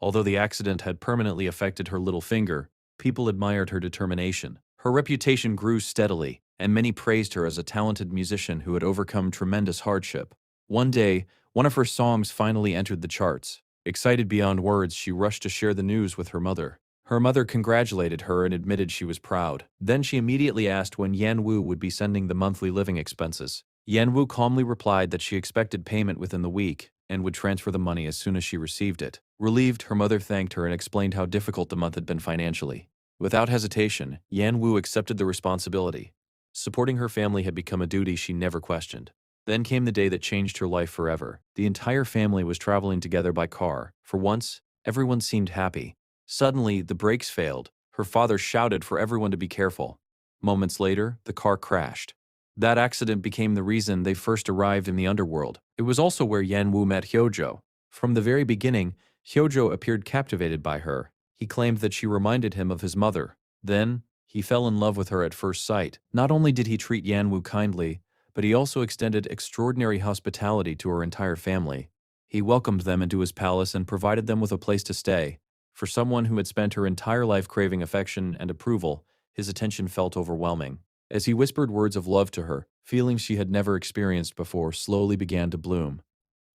[SPEAKER 1] Although the accident had permanently affected her little finger, people admired her determination. Her reputation grew steadily, and many praised her as a talented musician who had overcome tremendous hardship. One day, one of her songs finally entered the charts. Excited beyond words, she rushed to share the news with her mother. Her mother congratulated her and admitted she was proud. Then she immediately asked when Yan Wu would be sending the monthly living expenses. Yan Wu calmly replied that she expected payment within the week and would transfer the money as soon as she received it. Relieved, her mother thanked her and explained how difficult the month had been financially. Without hesitation, Yan Wu accepted the responsibility. Supporting her family had become a duty she never questioned. Then came the day that changed her life forever. The entire family was traveling together by car. For once, everyone seemed happy. Suddenly, the brakes failed. Her father shouted for everyone to be careful. Moments later, the car crashed. That accident became the reason they first arrived in the underworld. It was also where Yanwu met Hyojo. From the very beginning, Hyojo appeared captivated by her. He claimed that she reminded him of his mother. Then, he fell in love with her at first sight. Not only did he treat Yanwu kindly, but he also extended extraordinary hospitality to her entire family. He welcomed them into his palace and provided them with a place to stay. For someone who had spent her entire life craving affection and approval, his attention felt overwhelming. As he whispered words of love to her, feelings she had never experienced before slowly began to bloom.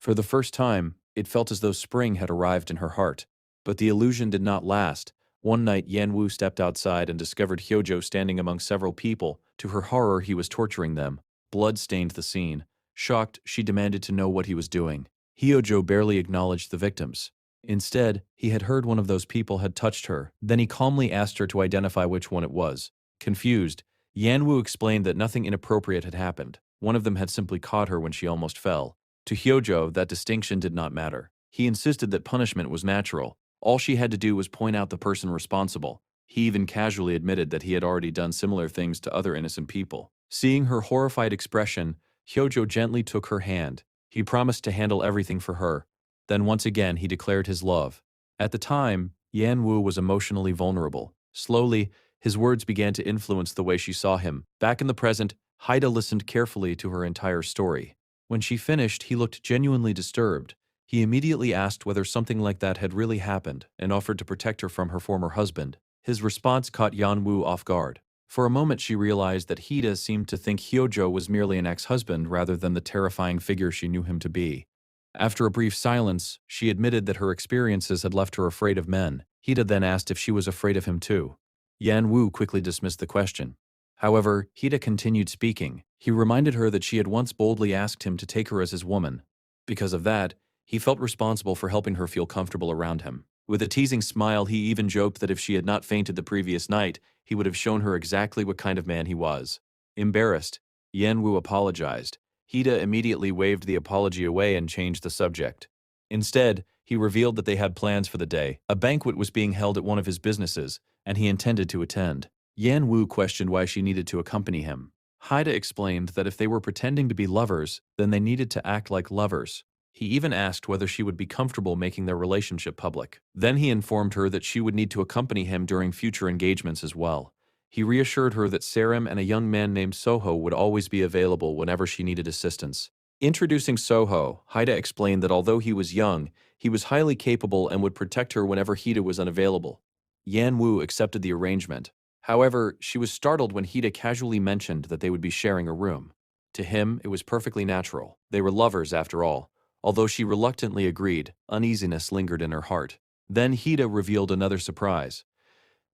[SPEAKER 1] For the first time, it felt as though spring had arrived in her heart. But the illusion did not last. One night, Yanwu stepped outside and discovered Hyojo standing among several people. To her horror, he was torturing them. Blood stained the scene. Shocked, she demanded to know what he was doing. Hyojo barely acknowledged the victims. Instead, he had heard one of those people had touched her. Then he calmly asked her to identify which one it was. Confused, Yanwu explained that nothing inappropriate had happened. One of them had simply caught her when she almost fell. To Hyojo, that distinction did not matter. He insisted that punishment was natural. All she had to do was point out the person responsible. He even casually admitted that he had already done similar things to other innocent people. Seeing her horrified expression, Hyojo gently took her hand. He promised to handle everything for her. Then once again he declared his love. At the time, Yanwu was emotionally vulnerable. Slowly, his words began to influence the way she saw him. Back in the present, Haida listened carefully to her entire story. When she finished, he looked genuinely disturbed. He immediately asked whether something like that had really happened and offered to protect her from her former husband. His response caught Yanwu off guard. For a moment she realized that Haida seemed to think Hyojo was merely an ex-husband rather than the terrifying figure she knew him to be. After a brief silence, she admitted that her experiences had left her afraid of men. Haida then asked if she was afraid of him too. Yanwu quickly dismissed the question. However, Haida continued speaking. He reminded her that she had once boldly asked him to take her as his woman. Because of that, he felt responsible for helping her feel comfortable around him. With a teasing smile, he even joked that if she had not fainted the previous night, he would have shown her exactly what kind of man he was. Embarrassed, Yanwu apologized. Haida immediately waved the apology away and changed the subject. Instead, he revealed that they had plans for the day. A banquet was being held at one of his businesses, and he intended to attend. Yanwu questioned why she needed to accompany him. Haida explained that if they were pretending to be lovers, then they needed to act like lovers. He even asked whether she would be comfortable making their relationship public. Then he informed her that she would need to accompany him during future engagements as well. He reassured her that Sarim and a young man named Soho would always be available whenever she needed assistance. Introducing Soho, Haida explained that although he was young, he was highly capable and would protect her whenever Haida was unavailable. Yanwu accepted the arrangement. However, she was startled when Haida casually mentioned that they would be sharing a room. To him, it was perfectly natural. They were lovers, after all. Although she reluctantly agreed, uneasiness lingered in her heart. Then Haida revealed another surprise.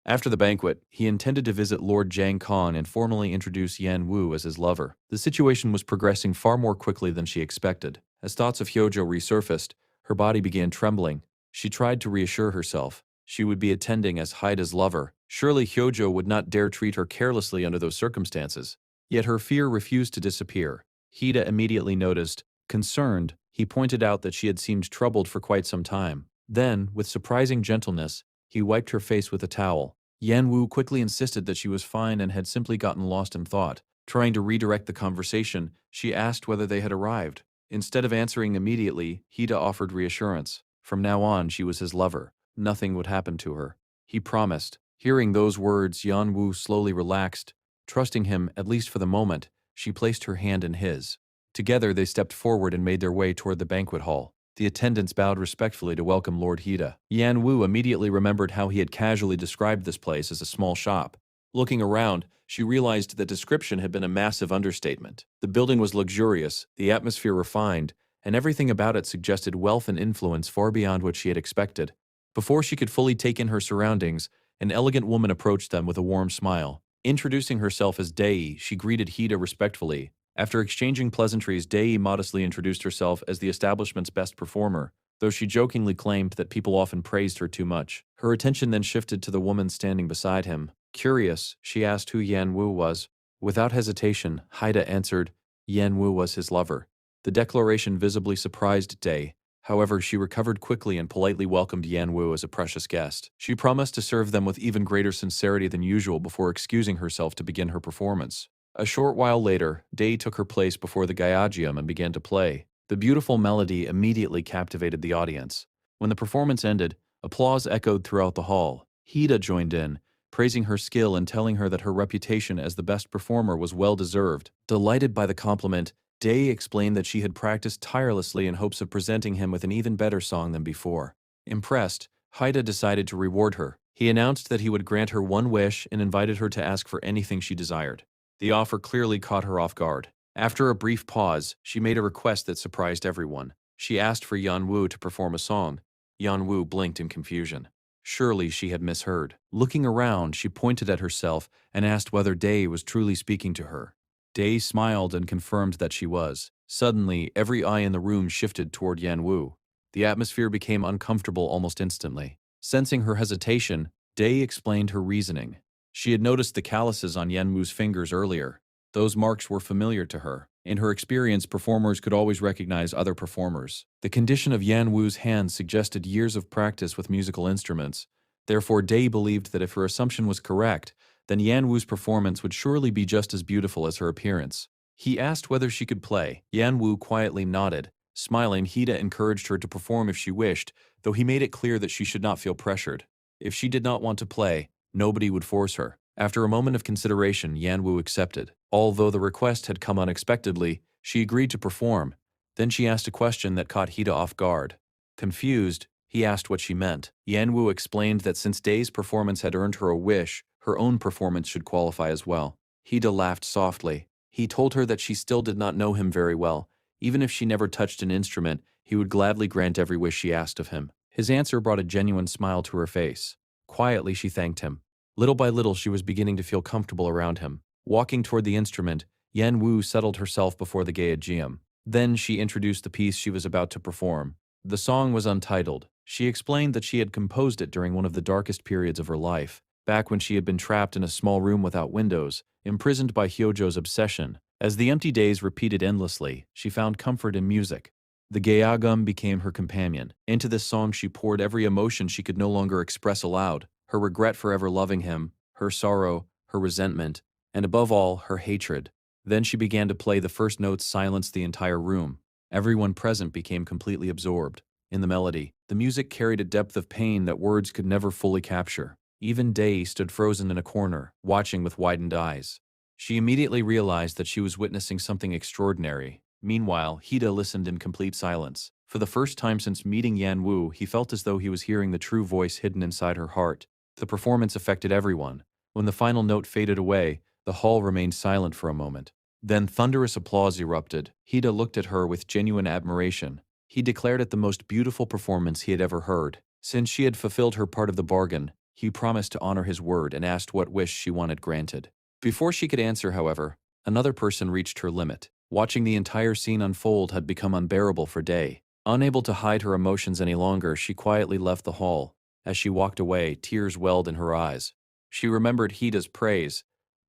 [SPEAKER 1] After the banquet, he intended to visit Lord Jang Khan and formally introduce Yanwu as his lover. The situation was progressing far more quickly than she expected. As thoughts of Hyojo resurfaced, her body began trembling. She tried to reassure herself. She would be attending as Haida's lover. Surely Hyojo would not dare treat her carelessly under those circumstances. Yet her fear refused to disappear. Haida immediately noticed. Concerned, he pointed out that she had seemed troubled for quite some time. Then, with surprising gentleness, he wiped her face with a towel. Yanwu quickly insisted that she was fine and had simply gotten lost in thought. Trying to redirect the conversation, she asked whether they had arrived. Instead of answering immediately, Haida offered reassurance. From now on, she was his lover. Nothing would happen to her. He promised. Hearing those words, Yanwu slowly relaxed. Trusting him, at least for the moment, she placed her hand in his. Together, they stepped forward and made their way toward the banquet hall. The attendants bowed respectfully to welcome Lord Haida. Yanwu immediately remembered how he had casually described this place as a small shop. Looking around, she realized that description had been a massive understatement. The building was luxurious, the atmosphere refined, and everything about it suggested wealth and influence far beyond what she had expected. Before she could fully take in her surroundings, an elegant woman approached them with a warm smile. Introducing herself as Dei, she greeted Haida respectfully. After exchanging pleasantries, Dei modestly introduced herself as the establishment's best performer, though she jokingly claimed that people often praised her too much. Her attention then shifted to the woman standing beside him. Curious, she asked who Yanwu was. Without hesitation, Haida answered, Yan Wu was his lover. The declaration visibly surprised Day. However, she recovered quickly and politely welcomed Yan Wu as a precious guest. She promised to serve them with even greater sincerity than usual before excusing herself to begin her performance. A short while later, Day took her place before the Gaiagium and began to play. The beautiful melody immediately captivated the audience. When the performance ended, applause echoed throughout the hall. Hida joined in, praising her skill and telling her that her reputation as the best performer was well-deserved. Delighted by the compliment, Day explained that she had practiced tirelessly in hopes of presenting him with an even better song than before. Impressed, Haida decided to reward her. He announced that he would grant her one wish and invited her to ask for anything she desired. The offer clearly caught her off guard. After a brief pause, she made a request that surprised everyone. She asked for Yan Wu to perform a song. Yan Wu blinked in confusion. Surely she had misheard. Looking around, she pointed at herself and asked whether Day was truly speaking to her. Day smiled and confirmed that she was. Suddenly, every eye in the room shifted toward Yan Wu. The atmosphere became uncomfortable almost instantly. Sensing her hesitation, Day explained her reasoning. She had noticed the calluses on Yan Wu's fingers earlier. Those marks were familiar to her. In her experience, performers could always recognize other performers. The condition of Yan Wu's hands suggested years of practice with musical instruments. Therefore, Day believed that if her assumption was correct, then Yan Wu's performance would surely be just as beautiful as her appearance. He asked whether she could play. Yan Wu quietly nodded. Smiling, Hida encouraged her to perform if she wished, though he made it clear that she should not feel pressured. If she did not want to play, nobody would force her. After a moment of consideration, Yan Wu accepted. Although the request had come unexpectedly, she agreed to perform. Then she asked a question that caught Hida off guard. Confused, he asked what she meant. Yan Wu explained that since Day's performance had earned her a wish, her own performance should qualify as well. Hida laughed softly. He told her that she still did not know him very well. Even if she never touched an instrument, he would gladly grant every wish she asked of him. His answer brought a genuine smile to her face. Quietly, she thanked him. Little by little, she was beginning to feel comfortable around him. Walking toward the instrument, Yan Wu settled herself before the Gaiagium. Then she introduced the piece she was about to perform. The song was untitled. She explained that she had composed it during one of the darkest periods of her life, back when she had been trapped in a small room without windows, imprisoned by Hyojo's obsession. As the empty days repeated endlessly, she found comfort in music. The Gaiagum became her companion. Into this song she poured every emotion she could no longer express aloud, her regret for ever loving him, her sorrow, her resentment, and above all, her hatred. Then she began to play. The first notes silenced the entire room. Everyone present became completely absorbed. In the melody, the music carried a depth of pain that words could never fully capture. Even Day stood frozen in a corner, watching with widened eyes. She immediately realized that she was witnessing something extraordinary. Meanwhile, Hida listened in complete silence. For the first time since meeting Yan Wu, he felt as though he was hearing the true voice hidden inside her heart. The performance affected everyone. When the final note faded away, the hall remained silent for a moment. Then thunderous applause erupted. Hida looked at her with genuine admiration. He declared it the most beautiful performance he had ever heard. Since she had fulfilled her part of the bargain, he promised to honor his word and asked what wish she wanted granted. Before she could answer, however, another person reached her limit. Watching the entire scene unfold had become unbearable for Day. Unable to hide her emotions any longer, she quietly left the hall. As she walked away, tears welled in her eyes. She remembered Hida's praise,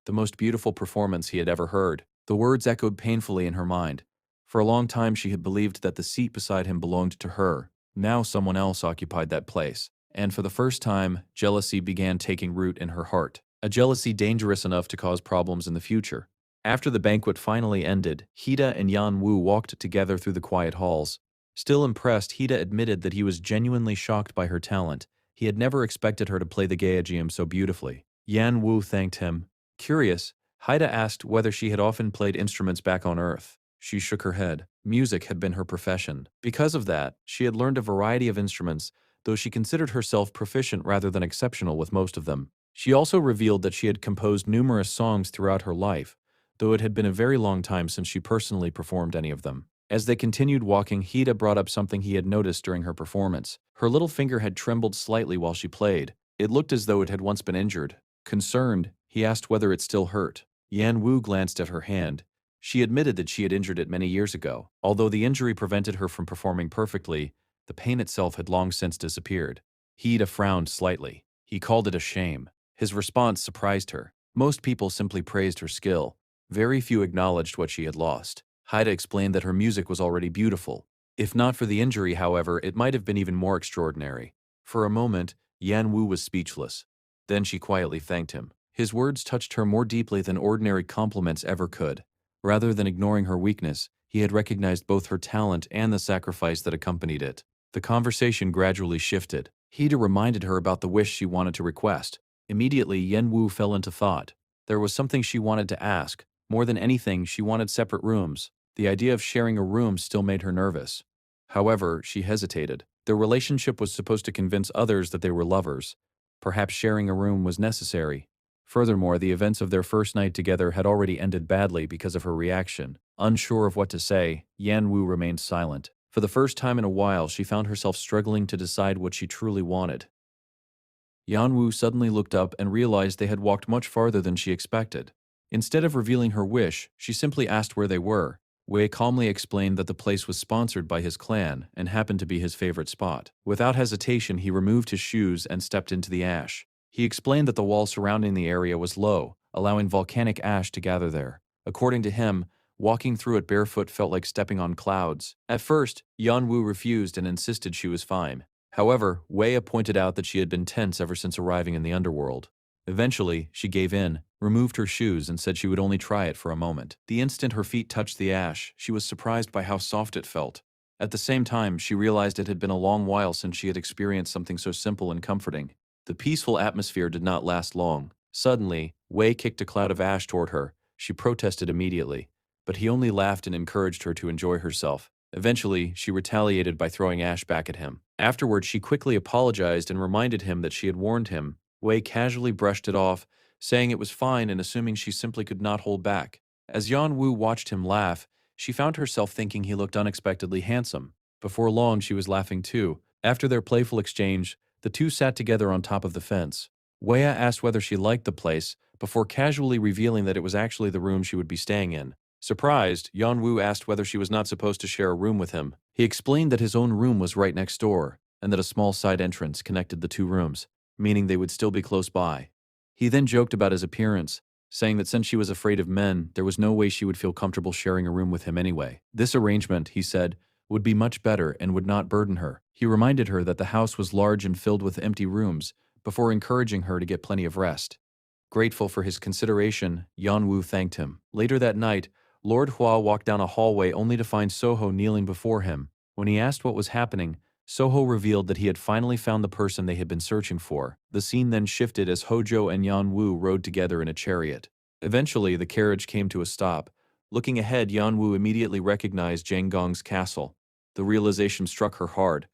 [SPEAKER 1] the most beautiful performance he had ever heard. The words echoed painfully in her mind. For a long time she had believed that the seat beside him belonged to her. Now someone else occupied that place. And for the first time, jealousy began taking root in her heart. A jealousy dangerous enough to cause problems in the future. After the banquet finally ended, Hida and Yan Wu walked together through the quiet halls. Still impressed, Hida admitted that he was genuinely shocked by her talent. He had never expected her to play the Gaiagium so beautifully. Yan Wu thanked him. Curious, Haida asked whether she had often played instruments back on Earth. She shook her head. Music had been her profession. Because of that, she had learned a variety of instruments, though she considered herself proficient rather than exceptional with most of them. She also revealed that she had composed numerous songs throughout her life, though it had been a very long time since she personally performed any of them. As they continued walking, Hida brought up something he had noticed during her performance. Her little finger had trembled slightly while she played. It looked as though it had once been injured. Concerned, he asked whether it still hurt. Yan Wu glanced at her hand. She admitted that she had injured it many years ago. Although the injury prevented her from performing perfectly, the pain itself had long since disappeared. Hida frowned slightly. He called it a shame. His response surprised her. Most people simply praised her skill. Very few acknowledged what she had lost. Haida explained that her music was already beautiful. If not for the injury, however, it might have been even more extraordinary. For a moment, Yan Wu was speechless. Then she quietly thanked him. His words touched her more deeply than ordinary compliments ever could. Rather than ignoring her weakness, he had recognized both her talent and the sacrifice that accompanied it. The conversation gradually shifted. Haida reminded her about the wish she wanted to request. Immediately, Yan Wu fell into thought. There was something she wanted to ask. More than anything, she wanted separate rooms. The idea of sharing a room still made her nervous. However, she hesitated. Their relationship was supposed to convince others that they were lovers. Perhaps sharing a room was necessary. Furthermore, the events of their first night together had already ended badly because of her reaction. Unsure of what to say, Yan Wu remained silent. For the first time in a while, she found herself struggling to decide what she truly wanted. Yan Wu suddenly looked up and realized they had walked much farther than she expected. Instead of revealing her wish, she simply asked where they were. Wei calmly explained that the place was sponsored by his clan and happened to be his favorite spot. Without hesitation, he removed his shoes and stepped into the ash. He explained that the wall surrounding the area was low, allowing volcanic ash to gather there. According to him, walking through it barefoot felt like stepping on clouds. At first, Yan Wu refused and insisted she was fine. However, Wei pointed out that she had been tense ever since arriving in the underworld. Eventually, she gave in, removed her shoes, and said she would only try it for a moment. The instant her feet touched the ash, she was surprised by how soft it felt. At the same time, she realized it had been a long while since she had experienced something so simple and comforting. The peaceful atmosphere did not last long. Suddenly, Wei kicked a cloud of ash toward her. She protested immediately, but he only laughed and encouraged her to enjoy herself. Eventually, she retaliated by throwing ash back at him. Afterward, she quickly apologized and reminded him that she had warned him. Wei casually brushed it off, saying it was fine and assuming she simply could not hold back. As Yan Wu watched him laugh, she found herself thinking he looked unexpectedly handsome. Before long, she was laughing too. After their playful exchange, the two sat together on top of the fence. Wei asked whether she liked the place, before casually revealing that it was actually the room she would be staying in. Surprised, Yan Wu asked whether she was not supposed to share a room with him. He explained that his own room was right next door, and that a small side entrance connected the two rooms, meaning they would still be close by. He then joked about his appearance, saying that since she was afraid of men, there was no way she would feel comfortable sharing a room with him anyway. This arrangement, he said, would be much better and would not burden her. He reminded her that the house was large and filled with empty rooms, before encouraging her to get plenty of rest. Grateful for his consideration, Yan Wu thanked him. Later that night, Lord Hua walked down a hallway only to find Soho kneeling before him. When he asked what was happening, Soho revealed that he had finally found the person they had been searching for. The scene then shifted as Hojo and Yan Wu rode together in a chariot. Eventually, the carriage came to a stop. Looking ahead, Yan Wu immediately recognized Zhang Gong's castle. The realization struck her hard.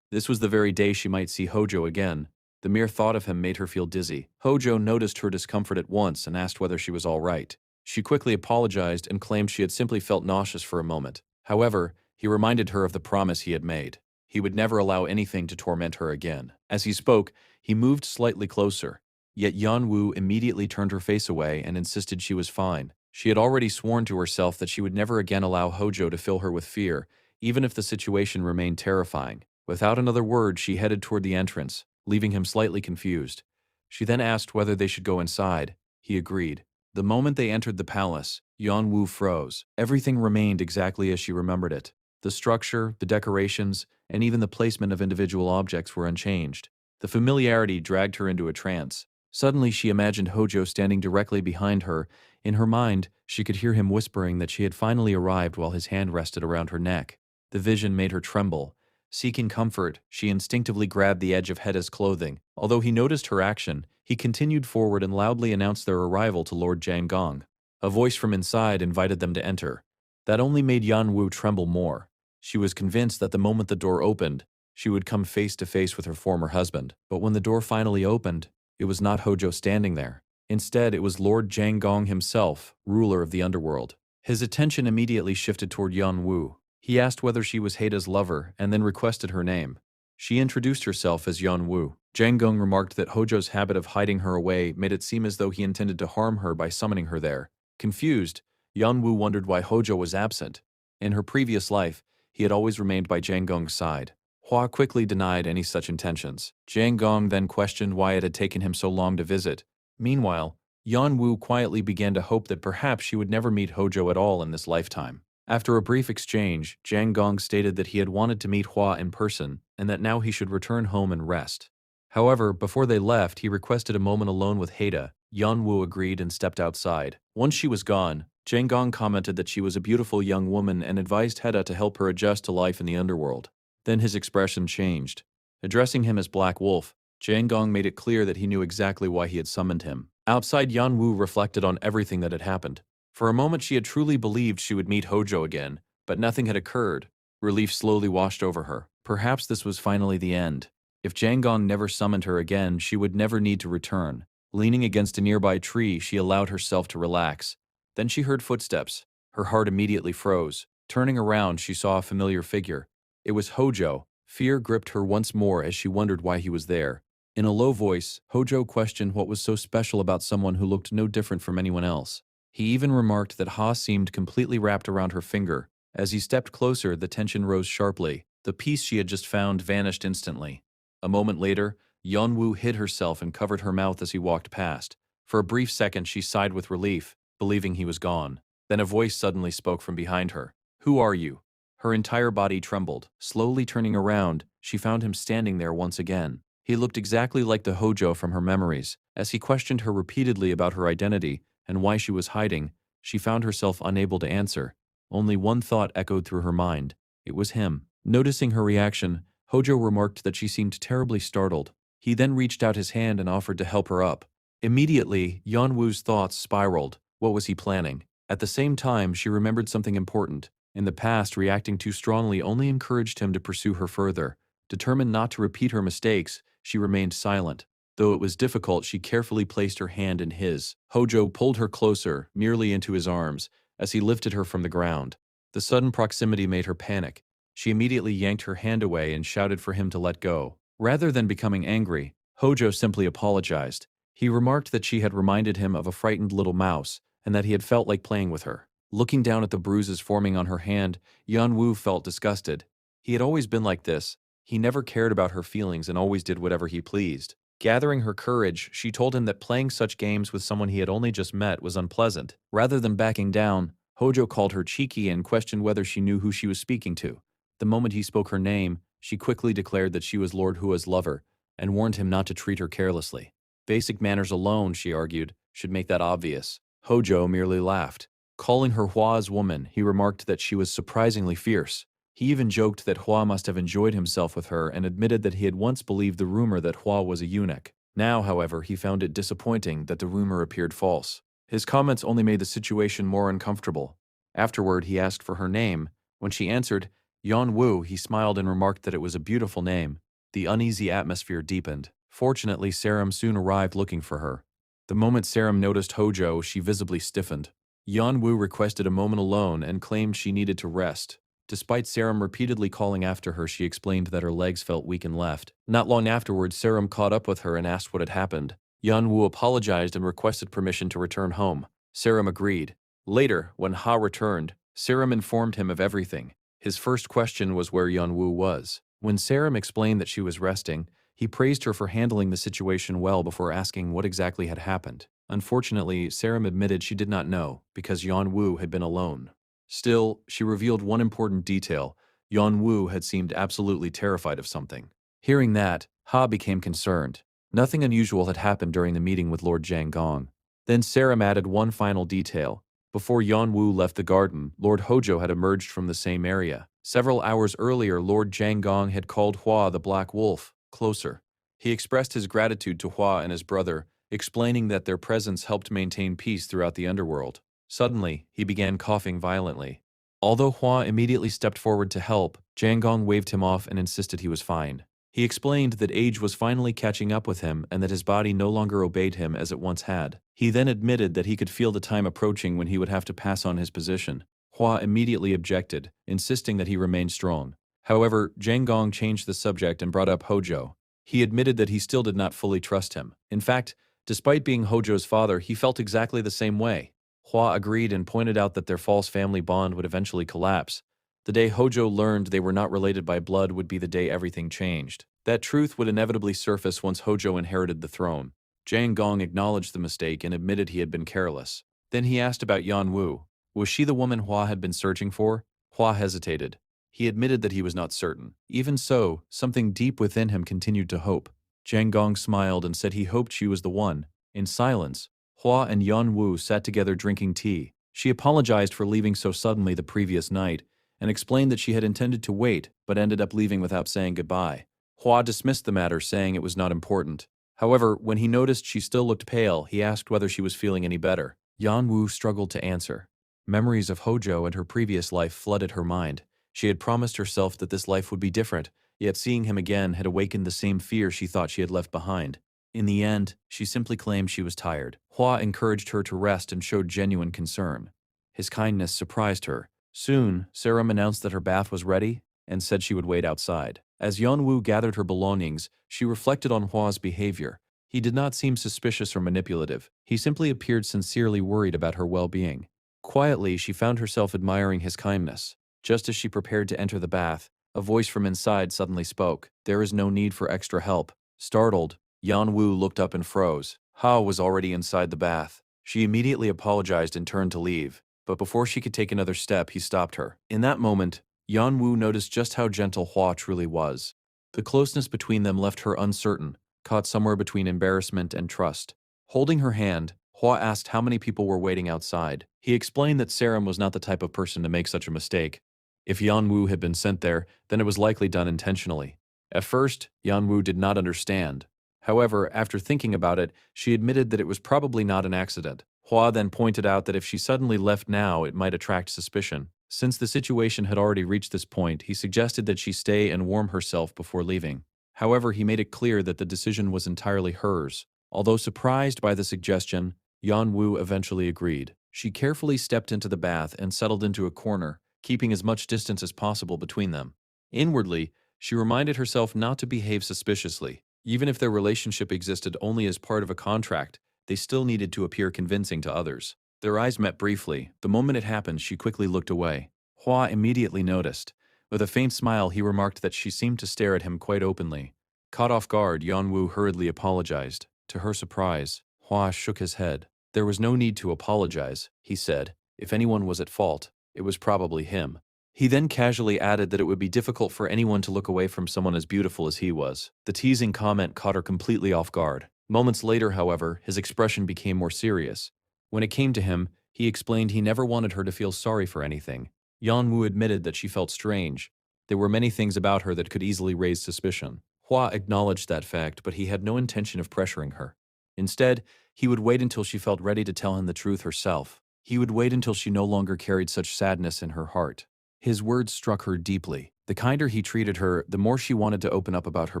[SPEAKER 1] This was the very day she might see Hojo again. The mere thought of him made her feel dizzy. Hojo noticed her discomfort at once and asked whether she was all right. She quickly apologized and claimed she had simply felt nauseous for a moment. However, he reminded her of the promise he had made. He would never allow anything to torment her again. As he spoke, he moved slightly closer. Yet Yan Wu immediately turned her face away and insisted she was fine. She had already sworn to herself that she would never again allow Hojo to fill her with fear, even if the situation remained terrifying. Without another word, she headed toward the entrance, leaving him slightly confused. She then asked whether they should go inside. He agreed. The moment they entered the palace, Yan Wu froze. Everything remained exactly as she remembered it. The structure, the decorations, and even the placement of individual objects were unchanged. The familiarity dragged her into a trance. Suddenly, she imagined Hojo standing directly behind her. In her mind, she could hear him whispering that she had finally arrived while his hand rested around her neck. The vision made her tremble. Seeking comfort, she instinctively grabbed the edge of Heda's clothing. Although he noticed her action, he continued forward and loudly announced their arrival to Lord Jiangong. A voice from inside invited them to enter. That only made Yan Wu tremble more. She was convinced that the moment the door opened, she would come face to face with her former husband. But when the door finally opened, it was not Hojo standing there. Instead, it was Lord Jiangong himself, ruler of the underworld. His attention immediately shifted toward Yan Wu. He asked whether she was Heida's lover and then requested her name. She introduced herself as Yan Wu. Jiangong remarked that Hojo's habit of hiding her away made it seem as though he intended to harm her by summoning her there. Confused, Yan Wu wondered why Hojo was absent. In her previous life, he had always remained by Jiangong's side. Hua quickly denied any such intentions. Jiangong then questioned why it had taken him so long to visit. Meanwhile, Yanwu quietly began to hope that perhaps she would never meet Hojo at all in this lifetime. After a brief exchange, Jiang Gong stated that he had wanted to meet Hua in person and that now he should return home and rest. However, before they left, he requested a moment alone with Haida. Yanwu agreed and stepped outside. Once she was gone, Jiang Gong commented that she was a beautiful young woman and advised Haida to help her adjust to life in the underworld. Then his expression changed. Addressing him as Black Wolf, Jiang Gong made it clear that he knew exactly why he had summoned him. Outside, Yanwu reflected on everything that had happened. For a moment she had truly believed she would meet Hojo again, but nothing had occurred. Relief slowly washed over her. Perhaps this was finally the end. If Jiang Gong never summoned her again, she would never need to return. Leaning against a nearby tree, she allowed herself to relax. Then she heard footsteps. Her heart immediately froze. Turning around, she saw a familiar figure. It was Hojo. Fear gripped her once more as she wondered why he was there. In a low voice, Hojo questioned what was so special about someone who looked no different from anyone else. He even remarked that Ha seemed completely wrapped around her finger. As he stepped closer, the tension rose sharply. The piece she had just found vanished instantly. A moment later, Yanwu hid herself and covered her mouth as he walked past. For a brief second, she sighed with relief, believing he was gone. Then a voice suddenly spoke from behind her. "Who are you?" Her entire body trembled. Slowly turning around, she found him standing there once again. He looked exactly like the Hojo from her memories. As he questioned her repeatedly about her identity and why she was hiding, she found herself unable to answer. Only one thought echoed through her mind. It was him. Noticing her reaction, Hojo remarked that she seemed terribly startled. He then reached out his hand and offered to help her up. Immediately, Yanwu's thoughts spiraled. What was he planning? At the same time, she remembered something important. In the past, reacting too strongly only encouraged him to pursue her further. Determined not to repeat her mistakes, she remained silent. Though it was difficult, she carefully placed her hand in his. Hojo pulled her closer, nearly into his arms, as he lifted her from the ground. The sudden proximity made her panic. She immediately yanked her hand away and shouted for him to let go. Rather than becoming angry, Hojo simply apologized. He remarked that she had reminded him of a frightened little mouse, and that he had felt like playing with her. Looking down at the bruises forming on her hand, Yanwu felt disgusted. He had always been like this. He never cared about her feelings and always did whatever he pleased. Gathering her courage, she told him that playing such games with someone he had only just met was unpleasant. Rather than backing down, Hojo called her cheeky and questioned whether she knew who she was speaking to. The moment he spoke her name, she quickly declared that she was Lord Hua's lover and warned him not to treat her carelessly. Basic manners alone, she argued, should make that obvious. Hojo merely laughed. Calling her Hua's woman, he remarked that she was surprisingly fierce. He even joked that Hua must have enjoyed himself with her and admitted that he had once believed the rumor that Hua was a eunuch. Now, however, he found it disappointing that the rumor appeared false. His comments only made the situation more uncomfortable. Afterward, he asked for her name. When she answered, Yanwu, he smiled and remarked that it was a beautiful name. The uneasy atmosphere deepened. Fortunately, Sarum soon arrived looking for her. The moment Sarum noticed Hojo, she visibly stiffened. Yanwu requested a moment alone and claimed she needed to rest. Despite Sarum repeatedly calling after her, she explained that her legs felt weak and left. Not long afterwards, Sarum caught up with her and asked what had happened. Yanwu apologized and requested permission to return home. Sarum agreed. Later, when Ha returned, Sarum informed him of everything. His first question was where Yanwu was. When Sarum explained that she was resting, he praised her for handling the situation well before asking what exactly had happened. Unfortunately, Sarum admitted she did not know, because Yanwu had been alone. Still, she revealed one important detail. Yanwu had seemed absolutely terrified of something. Hearing that, Ha became concerned. Nothing unusual had happened during the meeting with Lord Jiang Gong. Then Sarum added one final detail. Before Yanwu left the garden, Lord Hojo had emerged from the same area. Several hours earlier, Lord Jiang Gong had called Hua the Black Wolf closer. He expressed his gratitude to Hua and his brother, explaining that their presence helped maintain peace throughout the underworld. Suddenly, he began coughing violently. Although Hua immediately stepped forward to help, Jiang Gong waved him off and insisted he was fine. He explained that age was finally catching up with him and that his body no longer obeyed him as it once had. He then admitted that he could feel the time approaching when he would have to pass on his position. Hua immediately objected, insisting that he remain strong. However, Jiang Gong changed the subject and brought up Hojo. He admitted that he still did not fully trust him. In fact, despite being Hojo's father, he felt exactly the same way. Hua agreed and pointed out that their false family bond would eventually collapse. The day Hojo learned they were not related by blood would be the day everything changed. That truth would inevitably surface once Hojo inherited the throne. Jiang Gong acknowledged the mistake and admitted he had been careless. Then he asked about Yan Wu. Was she the woman Hua had been searching for? Hua hesitated. He admitted that he was not certain. Even so, something deep within him continued to hope. Jiang Gong smiled and said he hoped she was the one. In silence, Hua and Yan Wu sat together drinking tea. She apologized for leaving so suddenly the previous night, and explained that she had intended to wait but ended up leaving without saying goodbye. Hua dismissed the matter, saying it was not important. However, when he noticed she still looked pale, he asked whether she was feeling any better. Yan Wu struggled to answer. Memories of Hojo and her previous life flooded her mind. She had promised herself that this life would be different, yet seeing him again had awakened the same fear she thought she had left behind. In the end, she simply claimed she was tired. Hua encouraged her to rest and showed genuine concern. His kindness surprised her. Soon, Saram announced that her bath was ready and said she would wait outside. As Yeonwoo gathered her belongings, she reflected on Hwa's behavior. He did not seem suspicious or manipulative. He simply appeared sincerely worried about her well-being. Quietly, she found herself admiring his kindness. Just as she prepared to enter the bath, a voice from inside suddenly spoke. "There is no need for extra help." Startled, Yeonwoo looked up and froze. Ha was already inside the bath. She immediately apologized and turned to leave. But before she could take another step, he stopped her. In that moment, Yeonwoo noticed just how gentle Hwa truly was. The closeness between them left her uncertain, caught somewhere between embarrassment and trust. Holding her hand, Hwa asked how many people were waiting outside. He explained that Saram was not the type of person to make such a mistake. If Yeonwoo had been sent there, then it was likely done intentionally. At first, Yeonwoo did not understand. However, after thinking about it, she admitted that it was probably not an accident. Hwa then pointed out that if she suddenly left now, it might attract suspicion. Since the situation had already reached this point, he suggested that she stay and warm herself before leaving. However, he made it clear that the decision was entirely hers. Although surprised by the suggestion, Yeonwoo eventually agreed. She carefully stepped into the bath and settled into a corner, keeping as much distance as possible between them. Inwardly, she reminded herself not to behave suspiciously. Even if their relationship existed only as part of a contract, they still needed to appear convincing to others. Their eyes met briefly. The moment it happened, she quickly looked away. Hwa immediately noticed. With a faint smile, he remarked that she seemed to stare at him quite openly. Caught off guard, Yeonwoo hurriedly apologized. To her surprise, Hwa shook his head. There was no need to apologize, he said. If anyone was at fault, it was probably him. He then casually added that it would be difficult for anyone to look away from someone as beautiful as he was. The teasing comment caught her completely off guard. Moments later, however, his expression became more serious. When it came to him, he explained he never wanted her to feel sorry for anything. Yeonwoo admitted that she felt strange. There were many things about her that could easily raise suspicion. Hwa acknowledged that fact, but he had no intention of pressuring her. Instead, he would wait until she felt ready to tell him the truth herself. He would wait until she no longer carried such sadness in her heart. His words struck her deeply. The kinder he treated her, the more she wanted to open up about her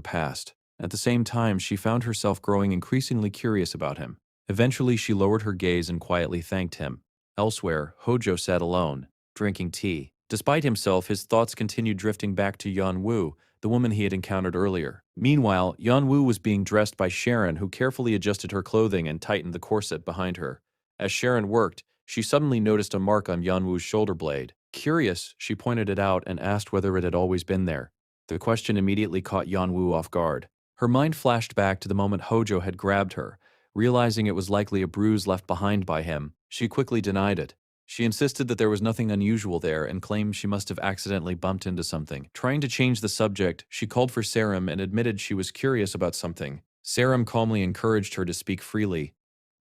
[SPEAKER 1] past. At the same time, she found herself growing increasingly curious about him. Eventually, she lowered her gaze and quietly thanked him. Elsewhere, Hojo sat alone, drinking tea. Despite himself, his thoughts continued drifting back to Yeonwoo, the woman he had encountered earlier. Meanwhile, Yeonwoo was being dressed by Sharon, who carefully adjusted her clothing and tightened the corset behind her. As Sharon worked, she suddenly noticed a mark on Yeonwoo's shoulder blade. Curious, she pointed it out and asked whether it had always been there. The question immediately caught Yeonwoo off guard. Her mind flashed back to the moment Hojo had grabbed her. Realizing it was likely a bruise left behind by him, she quickly denied it. She insisted that there was nothing unusual there and claimed she must have accidentally bumped into something. Trying to change the subject, she called for Saram and admitted she was curious about something. Saram calmly encouraged her to speak freely.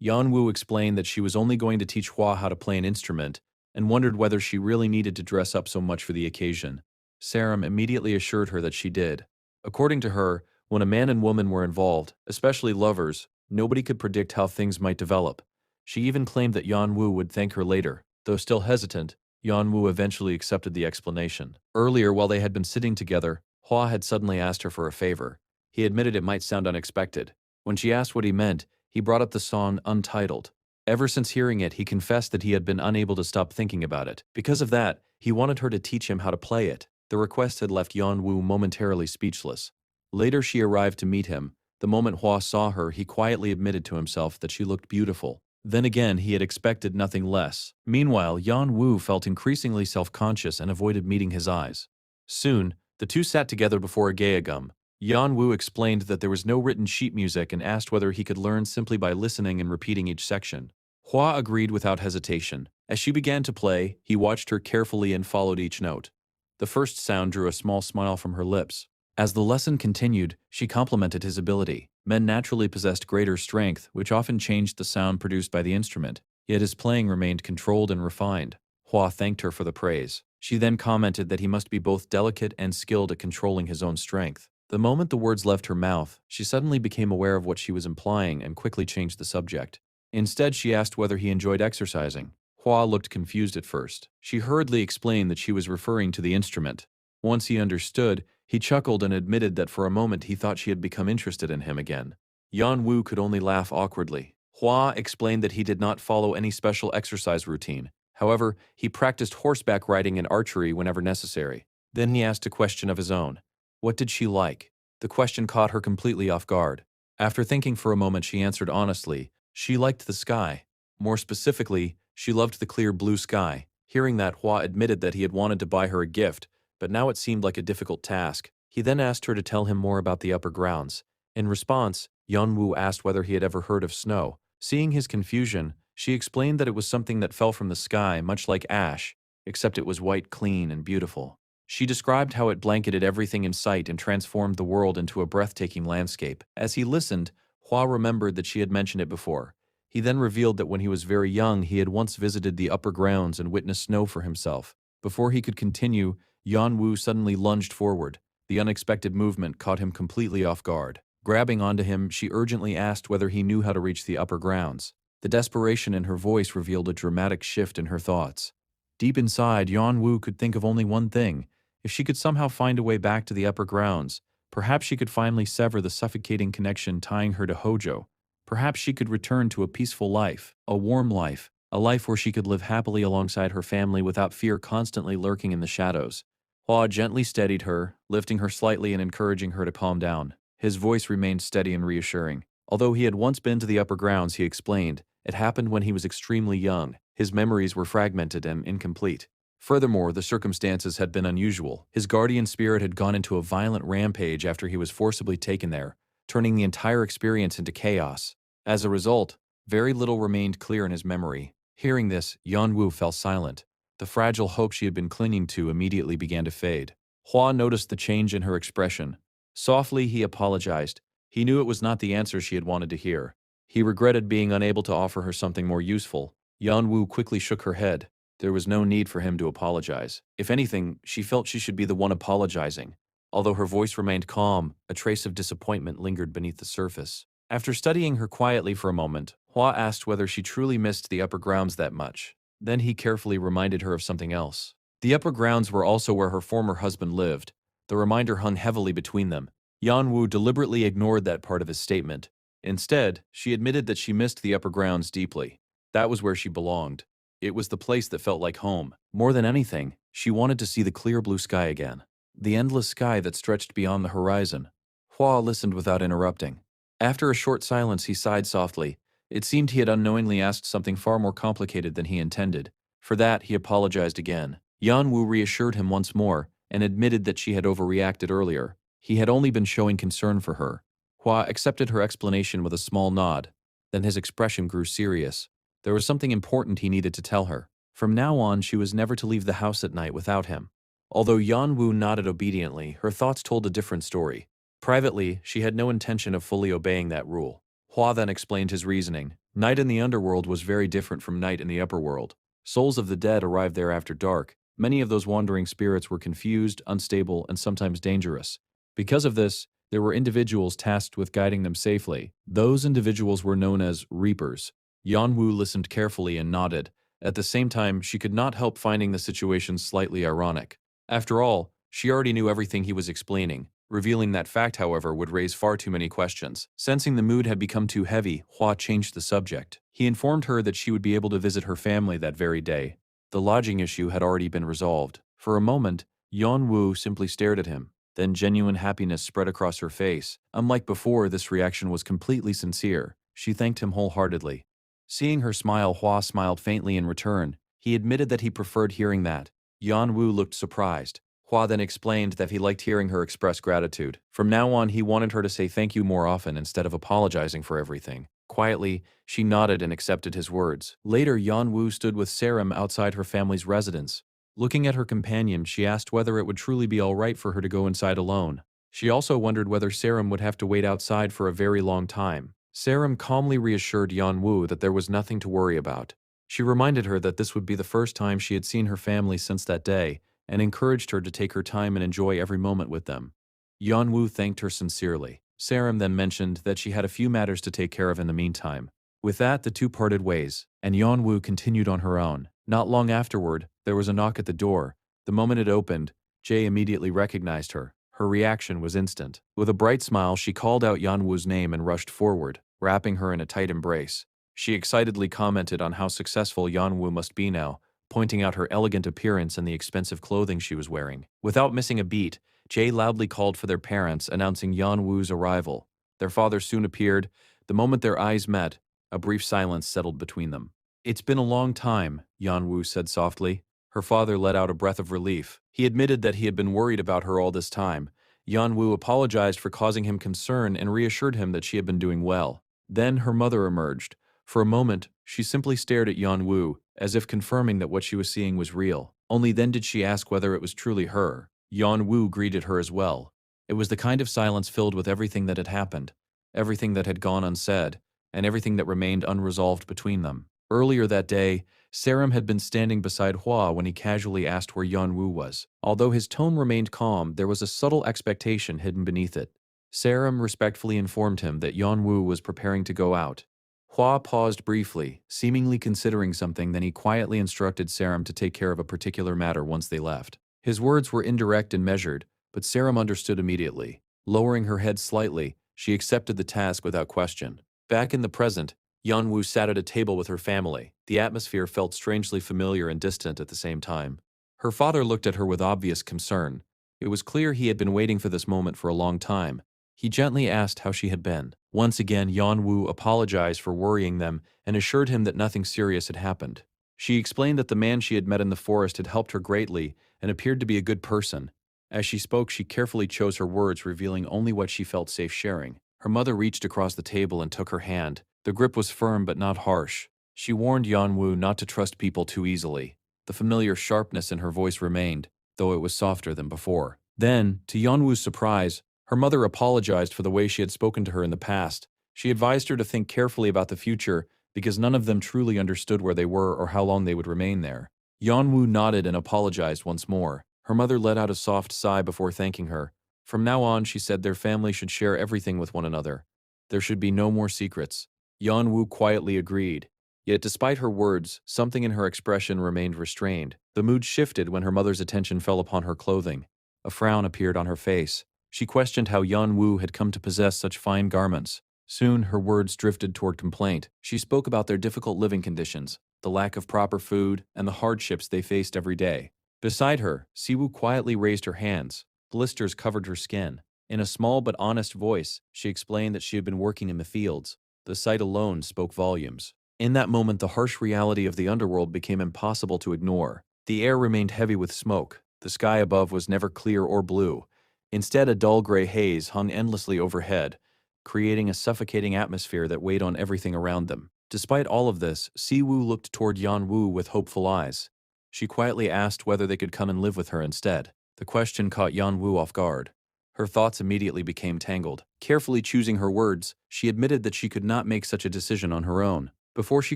[SPEAKER 1] Yeonwoo explained that she was only going to teach Hwa how to play an instrument, and wondered whether she really needed to dress up so much for the occasion. Saram immediately assured her that she did. According to her, when a man and woman were involved, especially lovers, nobody could predict how things might develop. She even claimed that Yeonwoo would thank her later. Though still hesitant, Yeonwoo eventually accepted the explanation. Earlier, while they had been sitting together, Hwa had suddenly asked her for a favor. He admitted it might sound unexpected. When she asked what he meant, he brought up the song Untitled. Ever since hearing it, he confessed that he had been unable to stop thinking about it. Because of that, he wanted her to teach him how to play it. The request had left Yeonwoo momentarily speechless. Later, she arrived to meet him. The moment Hwa saw her, he quietly admitted to himself that she looked beautiful. Then again, he had expected nothing less. Meanwhile, Yeonwoo felt increasingly self-conscious and avoided meeting his eyes. Soon, the two sat together before a geogum. Yan Wu explained that there was no written sheet music and asked whether he could learn simply by listening and repeating each section. Hua agreed without hesitation. As she began to play, he watched her carefully and followed each note. The first sound drew a small smile from her lips. As the lesson continued, she complimented his ability. Men naturally possessed greater strength, which often changed the sound produced by the instrument, yet his playing remained controlled and refined. Hua thanked her for the praise. She then commented that he must be both delicate and skilled at controlling his own strength. The moment the words left her mouth, she suddenly became aware of what she was implying and quickly changed the subject. Instead, she asked whether he enjoyed exercising. Hua looked confused at first. She hurriedly explained that she was referring to the instrument. Once he understood, he chuckled and admitted that for a moment he thought she had become interested in him again. Yan Wu could only laugh awkwardly. Hua explained that he did not follow any special exercise routine. However, he practiced horseback riding and archery whenever necessary. Then he asked a question of his own. What did she like? The question caught her completely off guard. After thinking for a moment, she answered honestly, she liked the sky. More specifically, she loved the clear blue sky. Hearing that, Hua admitted that he had wanted to buy her a gift, but now it seemed like a difficult task. He then asked her to tell him more about the upper grounds. In response, Yanwu asked whether he had ever heard of snow. Seeing his confusion, she explained that it was something that fell from the sky, much like ash, except it was white, clean, and beautiful. She described how it blanketed everything in sight and transformed the world into a breathtaking landscape. As he listened, Hua remembered that she had mentioned it before. He then revealed that when he was very young, he had once visited the upper grounds and witnessed snow for himself. Before he could continue, Yan Wu suddenly lunged forward. The unexpected movement caught him completely off guard. Grabbing onto him, she urgently asked whether he knew how to reach the upper grounds. The desperation in her voice revealed a dramatic shift in her thoughts. Deep inside, Yan Wu could think of only one thing. If she could somehow find a way back to the upper grounds, perhaps she could finally sever the suffocating connection tying her to Hojo. Perhaps she could return to a peaceful life, a warm life, a life where she could live happily alongside her family without fear constantly lurking in the shadows. Hua gently steadied her, lifting her slightly and encouraging her to calm down. His voice remained steady and reassuring. Although he had once been to the upper grounds, he explained, it happened when he was extremely young. His memories were fragmented and incomplete. Furthermore, the circumstances had been unusual. His guardian spirit had gone into a violent rampage after he was forcibly taken there, turning the entire experience into chaos. As a result, very little remained clear in his memory. Hearing this, Yan Wu fell silent. The fragile hope she had been clinging to immediately began to fade. Hua noticed the change in her expression. Softly, he apologized. He knew it was not the answer she had wanted to hear. He regretted being unable to offer her something more useful. Yan Wu quickly shook her head. There was no need for him to apologize. If anything, she felt she should be the one apologizing. Although her voice remained calm, a trace of disappointment lingered beneath the surface. After studying her quietly for a moment, Hua asked whether she truly missed the upper grounds that much. Then he carefully reminded her of something else. The upper grounds were also where her former husband lived. The reminder hung heavily between them. Yan Wu deliberately ignored that part of his statement. Instead, she admitted that she missed the upper grounds deeply. That was where she belonged. It was the place that felt like home. More than anything, she wanted to see the clear blue sky again. The endless sky that stretched beyond the horizon. Hua listened without interrupting. After a short silence, he sighed softly. It seemed he had unknowingly asked something far more complicated than he intended. For that, he apologized again. Yan Wu reassured him once more and admitted that she had overreacted earlier. He had only been showing concern for her. Hua accepted her explanation with a small nod. Then his expression grew serious. There was something important he needed to tell her. From now on, she was never to leave the house at night without him. Although Yan Wu nodded obediently, her thoughts told a different story. Privately, she had no intention of fully obeying that rule. Hua then explained his reasoning. Night in the underworld was very different from night in the upper world. Souls of the dead arrived there after dark. Many of those wandering spirits were confused, unstable, and sometimes dangerous. Because of this, there were individuals tasked with guiding them safely. Those individuals were known as reapers. Yan Wu listened carefully and nodded. At the same time, she could not help finding the situation slightly ironic. After all, she already knew everything he was explaining. Revealing that fact, however, would raise far too many questions. Sensing the mood had become too heavy, Hua changed the subject. He informed her that she would be able to visit her family that very day. The lodging issue had already been resolved. For a moment, Yan Wu simply stared at him. Then genuine happiness spread across her face. Unlike before, this reaction was completely sincere. She thanked him wholeheartedly. Seeing her smile, Hua smiled faintly in return. He admitted that he preferred hearing that. Yan Wu looked surprised. Hua then explained that he liked hearing her express gratitude. From now on, he wanted her to say thank you more often instead of apologizing for everything. Quietly, she nodded and accepted his words. Later, Yan Wu stood with Saram outside her family's residence. Looking at her companion, she asked whether it would truly be all right for her to go inside alone. She also wondered whether Saram would have to wait outside for a very long time. Saram calmly reassured Yan Wu that there was nothing to worry about. She reminded her that this would be the first time she had seen her family since that day, and encouraged her to take her time and enjoy every moment with them. Yan Wu thanked her sincerely. Saram then mentioned that she had a few matters to take care of in the meantime. With that, the two parted ways, and Yan Wu continued on her own. Not long afterward, there was a knock at the door. The moment it opened, Jay immediately recognized her. Her reaction was instant. With a bright smile, she called out Yan Wu's name and rushed forward, wrapping her in a tight embrace. She excitedly commented on how successful Yan Wu must be now, pointing out her elegant appearance and the expensive clothing she was wearing. Without missing a beat, Jay loudly called for their parents, announcing Yan Wu's arrival. Their father soon appeared. The moment their eyes met, a brief silence settled between them. "It's been a long time," Yan Wu said softly. Her father let out a breath of relief. He admitted that he had been worried about her all this time. Yan Wu apologized for causing him concern and reassured him that she had been doing well. Then her mother emerged. For a moment, she simply stared at Yan Wu, as if confirming that what she was seeing was real. Only then did she ask whether it was truly her. Yan Wu greeted her as well. It was the kind of silence filled with everything that had happened, everything that had gone unsaid, and everything that remained unresolved between them. Earlier that day, Saram had been standing beside Hua when he casually asked where Yan Wu was. Although his tone remained calm, there was a subtle expectation hidden beneath it. Saram respectfully informed him that Yan Wu was preparing to go out. Hua paused briefly, seemingly considering something, then he quietly instructed Saram to take care of a particular matter once they left. His words were indirect and measured, but Saram understood immediately. Lowering her head slightly, she accepted the task without question. Back in the present, Yan Wu sat at a table with her family. The atmosphere felt strangely familiar and distant at the same time. Her father looked at her with obvious concern. It was clear he had been waiting for this moment for a long time. He gently asked how she had been. Once again, Yan Wu apologized for worrying them and assured him that nothing serious had happened. She explained that the man she had met in the forest had helped her greatly and appeared to be a good person. As she spoke, she carefully chose her words, revealing only what she felt safe sharing. Her mother reached across the table and took her hand. The grip was firm but not harsh. She warned Yan Wu not to trust people too easily. The familiar sharpness in her voice remained, though it was softer than before. Then, to Yan Wu's surprise, her mother apologized for the way she had spoken to her in the past. She advised her to think carefully about the future because none of them truly understood where they were or how long they would remain there. Yan Wu nodded and apologized once more. Her mother let out a soft sigh before thanking her. From now on, she said, their family should share everything with one another. There should be no more secrets. Yan Wu quietly agreed. Yet despite her words, something in her expression remained restrained. The mood shifted when her mother's attention fell upon her clothing. A frown appeared on her face. She questioned how Yan Wu had come to possess such fine garments. Soon, her words drifted toward complaint. She spoke about their difficult living conditions, the lack of proper food, and the hardships they faced every day. Beside her, Siwu quietly raised her hands. Blisters covered her skin. In a small but honest voice, she explained that she had been working in the fields. The sight alone spoke volumes. In that moment, the harsh reality of the underworld became impossible to ignore. The air remained heavy with smoke. The sky above was never clear or blue. Instead, a dull gray haze hung endlessly overhead, creating a suffocating atmosphere that weighed on everything around them. Despite all of this, Siwu looked toward Yan Wu with hopeful eyes. She quietly asked whether they could come and live with her instead. The question caught Yan Wu off guard. Her thoughts immediately became tangled. Carefully choosing her words, she admitted that she could not make such a decision on her own. Before she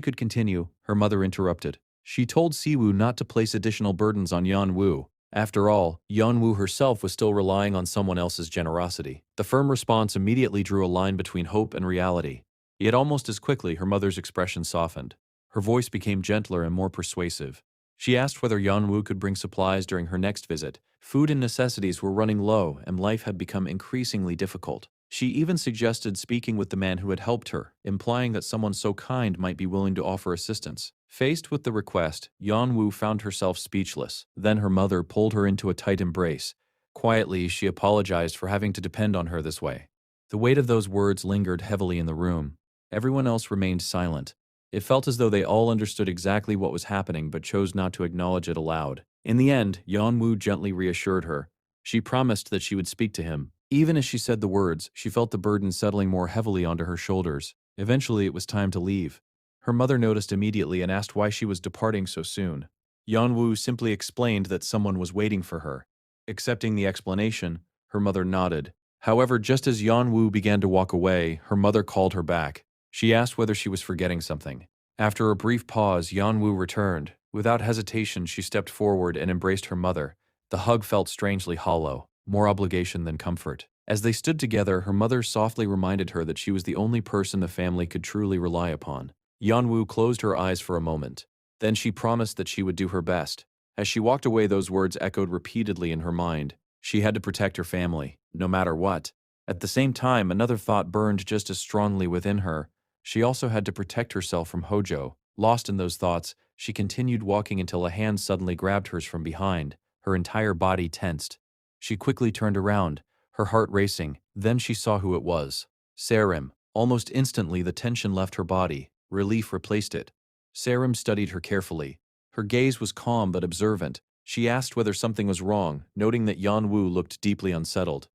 [SPEAKER 1] could continue, her mother interrupted. She told Siwu not to place additional burdens on Yan Wu. After all, Yan Wu herself was still relying on someone else's generosity. The firm response immediately drew a line between hope and reality. Yet almost as quickly, her mother's expression softened. Her voice became gentler and more persuasive. She asked whether Yan Wu could bring supplies during her next visit. Food and necessities were running low, and life had become increasingly difficult. She even suggested speaking with the man who had helped her, implying that someone so kind might be willing to offer assistance. Faced with the request, Yan Wu found herself speechless. Then her mother pulled her into a tight embrace. Quietly, she apologized for having to depend on her this way. The weight of those words lingered heavily in the room. Everyone else remained silent. It felt as though they all understood exactly what was happening but chose not to acknowledge it aloud. In the end, Yanwu gently reassured her. She promised that she would speak to him. Even as she said the words, she felt the burden settling more heavily onto her shoulders. Eventually, it was time to leave. Her mother noticed immediately and asked why she was departing so soon. Yanwu simply explained that someone was waiting for her. Accepting the explanation, her mother nodded. However, just as Yanwu began to walk away, her mother called her back. She asked whether she was forgetting something. After a brief pause, Yanwu returned. Without hesitation, she stepped forward and embraced her mother. The hug felt strangely hollow, more obligation than comfort. As they stood together, her mother softly reminded her that she was the only person the family could truly rely upon. Yanwu closed her eyes for a moment. Then she promised that she would do her best. As she walked away, those words echoed repeatedly in her mind. She had to protect her family, no matter what. At the same time, another thought burned just as strongly within her. She also had to protect herself from Hojo. Lost in those thoughts, she continued walking until a hand suddenly grabbed hers from behind. Her entire body tensed. She quickly turned around, her heart racing. Then she saw who it was. Sarim. Almost instantly, the tension left her body. Relief replaced it. Sarim studied her carefully. Her gaze was calm but observant. She asked whether something was wrong, noting that Yanwu looked deeply unsettled.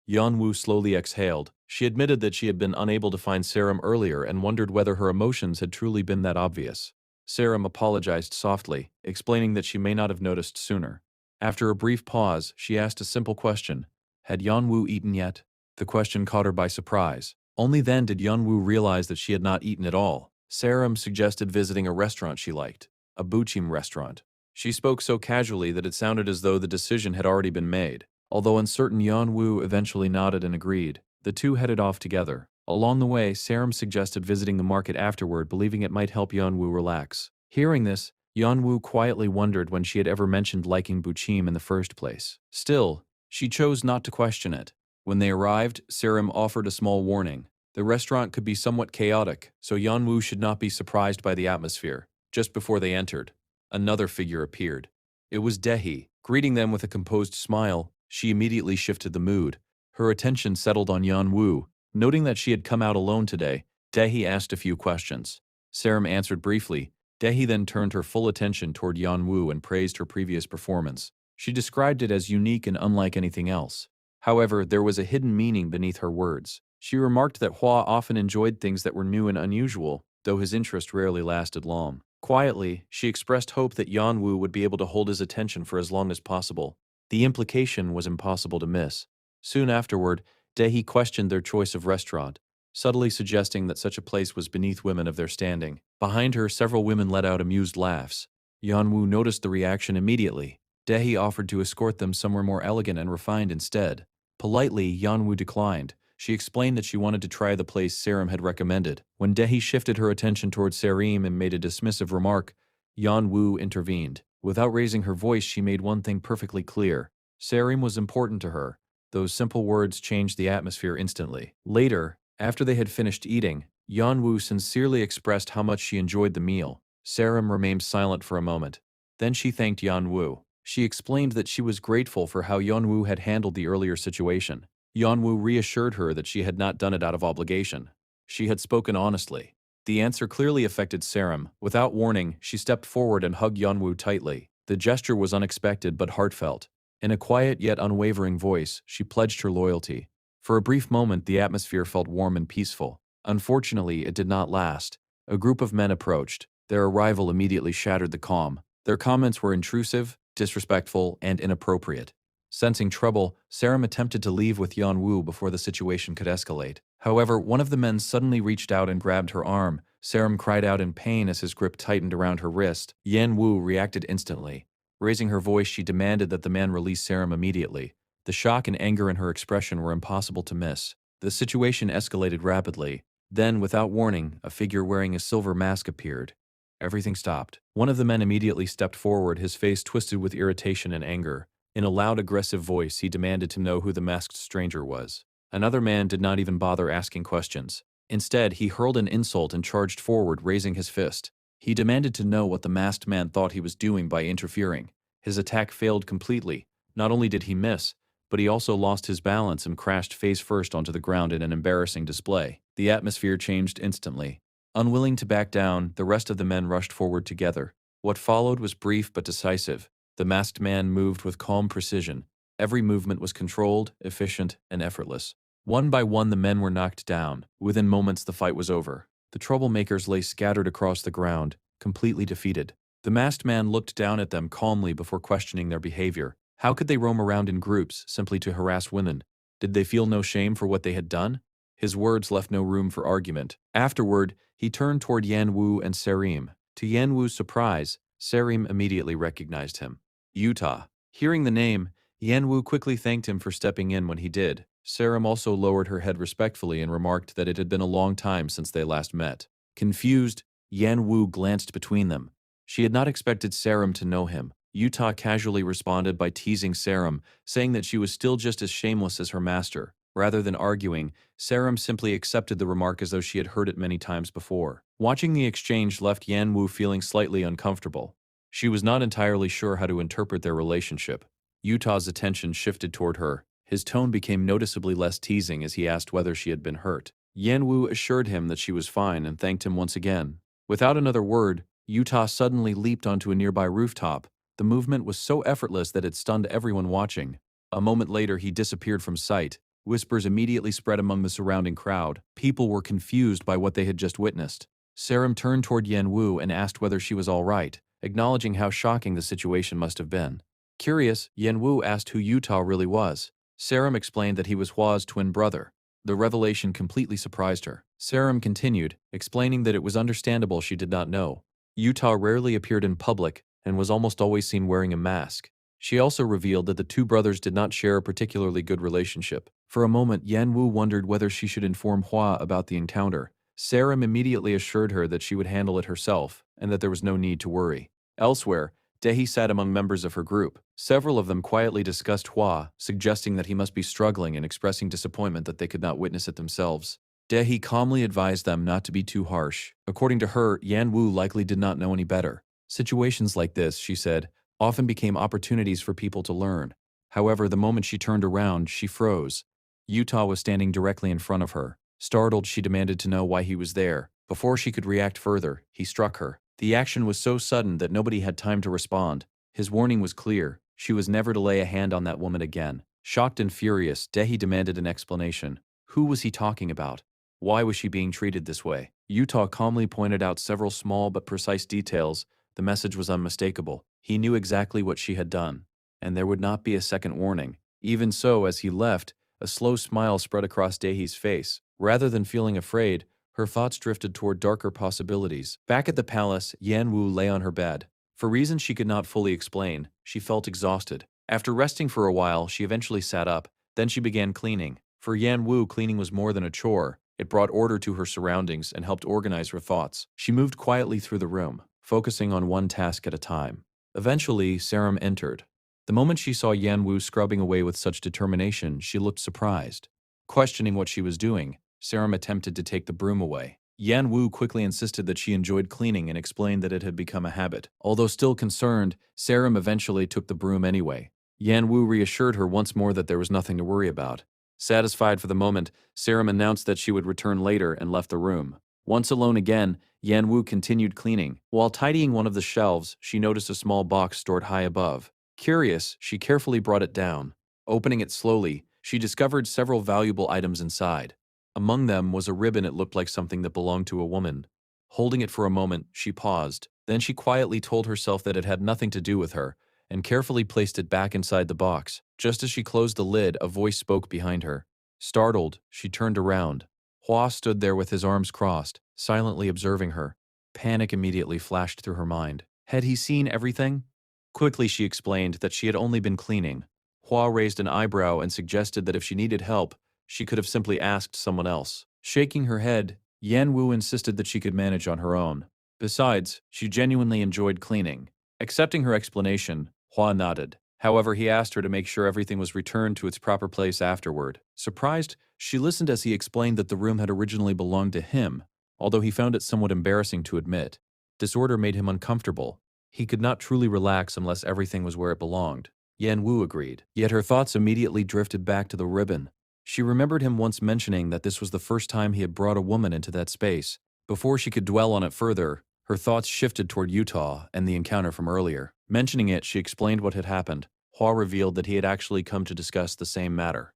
[SPEAKER 1] Yanwu slowly exhaled. She admitted that she had been unable to find Sarim earlier and wondered whether her emotions had truly been that obvious. Sarim apologized softly, explaining that she may not have noticed sooner. After a brief pause, she asked a simple question. Had Yanwu eaten yet? The question caught her by surprise. Only then did Yanwu realize that she had not eaten at all. Sarim suggested visiting a restaurant she liked, a buchim restaurant. She spoke so casually that it sounded as though the decision had already been made. Although uncertain, Yanwu eventually nodded and agreed. The two headed off together. Along the way, Sarim suggested visiting the market afterward, believing it might help Yanwu relax. Hearing this, Yanwu quietly wondered when she had ever mentioned liking buchim in the first place. Still, she chose not to question it. When they arrived, Sarim offered a small warning. The restaurant could be somewhat chaotic, so Yanwu should not be surprised by the atmosphere. Just before they entered, another figure appeared. It was Dehi. Greeting them with a composed smile, she immediately shifted the mood. Her attention settled on Yanwu. Noting that she had come out alone today, Dehi asked a few questions. Sarim answered briefly. Dehi then turned her full attention toward Yanwu and praised her previous performance. She described it as unique and unlike anything else. However, there was a hidden meaning beneath her words. She remarked that Hua often enjoyed things that were new and unusual, though his interest rarely lasted long. Quietly, she expressed hope that Yanwu would be able to hold his attention for as long as possible. The implication was impossible to miss. Soon afterward, Dehi questioned their choice of restaurant, subtly suggesting that such a place was beneath women of their standing. Behind her, several women let out amused laughs. Yanwu noticed the reaction immediately. Dehi offered to escort them somewhere more elegant and refined instead. Politely, Yanwu declined. She explained that she wanted to try the place Sarim had recommended. When Dehi shifted her attention towards Sarim and made a dismissive remark, Yanwu intervened. Without raising her voice, she made one thing perfectly clear. Sarim was important to her. Those simple words changed the atmosphere instantly. Later, after they had finished eating, Yanwu sincerely expressed how much she enjoyed the meal. Sarim remained silent for a moment. Then she thanked Yanwu. She explained that she was grateful for how Yanwu had handled the earlier situation. Yanwu reassured her that she had not done it out of obligation. She had spoken honestly. The answer clearly affected Sarim. Without warning, she stepped forward and hugged Yanwu tightly. The gesture was unexpected but heartfelt. In a quiet yet unwavering voice, she pledged her loyalty. For a brief moment, the atmosphere felt warm and peaceful. Unfortunately, it did not last. A group of men approached. Their arrival immediately shattered the calm. Their comments were intrusive, disrespectful, and inappropriate. Sensing trouble, Sarim attempted to leave with Yanwu before the situation could escalate. However, one of the men suddenly reached out and grabbed her arm. Sarim cried out in pain as his grip tightened around her wrist. Yanwu reacted instantly. Raising her voice, she demanded that the man release Sarim immediately. The shock and anger in her expression were impossible to miss. The situation escalated rapidly. Then, without warning, a figure wearing a silver mask appeared. Everything stopped. One of the men immediately stepped forward, his face twisted with irritation and anger. In a loud, aggressive voice, he demanded to know who the masked stranger was. Another man did not even bother asking questions. Instead, he hurled an insult and charged forward, raising his fist. He demanded to know what the masked man thought he was doing by interfering. His attack failed completely. Not only did he miss, but he also lost his balance and crashed face first onto the ground in an embarrassing display. The atmosphere changed instantly. Unwilling to back down, the rest of the men rushed forward together. What followed was brief but decisive. The masked man moved with calm precision. Every movement was controlled, efficient, and effortless. One by one, the men were knocked down. Within moments, the fight was over. The troublemakers lay scattered across the ground, completely defeated. The masked man looked down at them calmly before questioning their behavior. How could they roam around in groups simply to harass women? Did they feel no shame for what they had done? His words left no room for argument. Afterward, he turned toward Yan Wu and Serim. To Yan Wu's surprise, Serim immediately recognized him. Utah. Hearing the name, Yan Wu quickly thanked him for stepping in when he did. Serim also lowered her head respectfully and remarked that it had been a long time since they last met. Confused, Yan Wu glanced between them. She had not expected Serim to know him. Utah casually responded by teasing Serim, saying that she was still just as shameless as her master. Rather than arguing, Serim simply accepted the remark as though she had heard it many times before. Watching the exchange left Yan Wu feeling slightly uncomfortable. She was not entirely sure how to interpret their relationship. Utah's attention shifted toward her. His tone became noticeably less teasing as he asked whether she had been hurt. Yan Wu assured him that she was fine and thanked him once again. Without another word, Utah suddenly leaped onto a nearby rooftop. The movement was so effortless that it stunned everyone watching. A moment later, he disappeared from sight. Whispers immediately spread among the surrounding crowd. People were confused by what they had just witnessed. Serim turned toward Yan Wu and asked whether she was all right, acknowledging how shocking the situation must have been. Curious, Yan Wu asked who Utah really was. Serim explained that he was Hua's twin brother. The revelation completely surprised her. Serim continued, explaining that it was understandable she did not know. Utah rarely appeared in public and was almost always seen wearing a mask. She also revealed that the two brothers did not share a particularly good relationship. For a moment, Yan Wu wondered whether she should inform Hua about the encounter. Serim immediately assured her that she would handle it herself and that there was no need to worry. Elsewhere, Dehi sat among members of her group. Several of them quietly discussed Hua, suggesting that he must be struggling and expressing disappointment that they could not witness it themselves. Dehi calmly advised them not to be too harsh. According to her, Yan Wu likely did not know any better. Situations like this, she said, often became opportunities for people to learn. However, the moment she turned around, she froze. Utah was standing directly in front of her. Startled, she demanded to know why he was there. Before she could react further, he struck her. The action was so sudden that nobody had time to respond. His warning was clear. She was never to lay a hand on that woman again. Shocked and furious, Dehi demanded an explanation. Who was he talking about? Why was she being treated this way? Utah calmly pointed out several small but precise details. The message was unmistakable. He knew exactly what she had done, and there would not be a second warning. Even so, as he left, a slow smile spread across Dehi's face. Rather than feeling afraid, her thoughts drifted toward darker possibilities. Back at the palace, Yan Wu lay on her bed. For reasons she could not fully explain, she felt exhausted. After resting for a while, she eventually sat up. Then she began cleaning. For Yan Wu, cleaning was more than a chore. It brought order to her surroundings and helped organize her thoughts. She moved quietly through the room, focusing on one task at a time. Eventually, Serim entered. The moment she saw Yan Wu scrubbing away with such determination, she looked surprised. Questioning what she was doing, Serim attempted to take the broom away. Yan Wu quickly insisted that she enjoyed cleaning and explained that it had become a habit. Although still concerned, Serim eventually took the broom anyway. Yan Wu reassured her once more that there was nothing to worry about. Satisfied for the moment, Serim announced that she would return later and left the room. Once alone again, Yan Wu continued cleaning. While tidying one of the shelves, she noticed a small box stored high above. Curious, she carefully brought it down. Opening it slowly, she discovered several valuable items inside. Among them was a ribbon it looked like something that belonged to a woman. Holding it for a moment, she paused. Then she quietly told herself that it had nothing to do with her, and carefully placed it back inside the box. Just as she closed the lid, a voice spoke behind her. Startled, she turned around. Hua stood there with his arms crossed, silently observing her. Panic immediately flashed through her mind. Had he seen everything? Quickly she explained that she had only been cleaning. Hua raised an eyebrow and suggested that if she needed help, she could have simply asked someone else. Shaking her head, Yan Wu insisted that she could manage on her own. Besides, she genuinely enjoyed cleaning. Accepting her explanation, Hua nodded. However, he asked her to make sure everything was returned to its proper place afterward. Surprised, she listened as he explained that the room had originally belonged to him, although he found it somewhat embarrassing to admit. Disorder made him uncomfortable. He could not truly relax unless everything was where it belonged. Yan Wu agreed, yet her thoughts immediately drifted back to the ribbon. She remembered him once mentioning that this was the first time he had brought a woman into that space. Before she could dwell on it further, her thoughts shifted toward Utah and the encounter from earlier. Mentioning it, she explained what had happened. Hua revealed that he had actually come to discuss the same matter.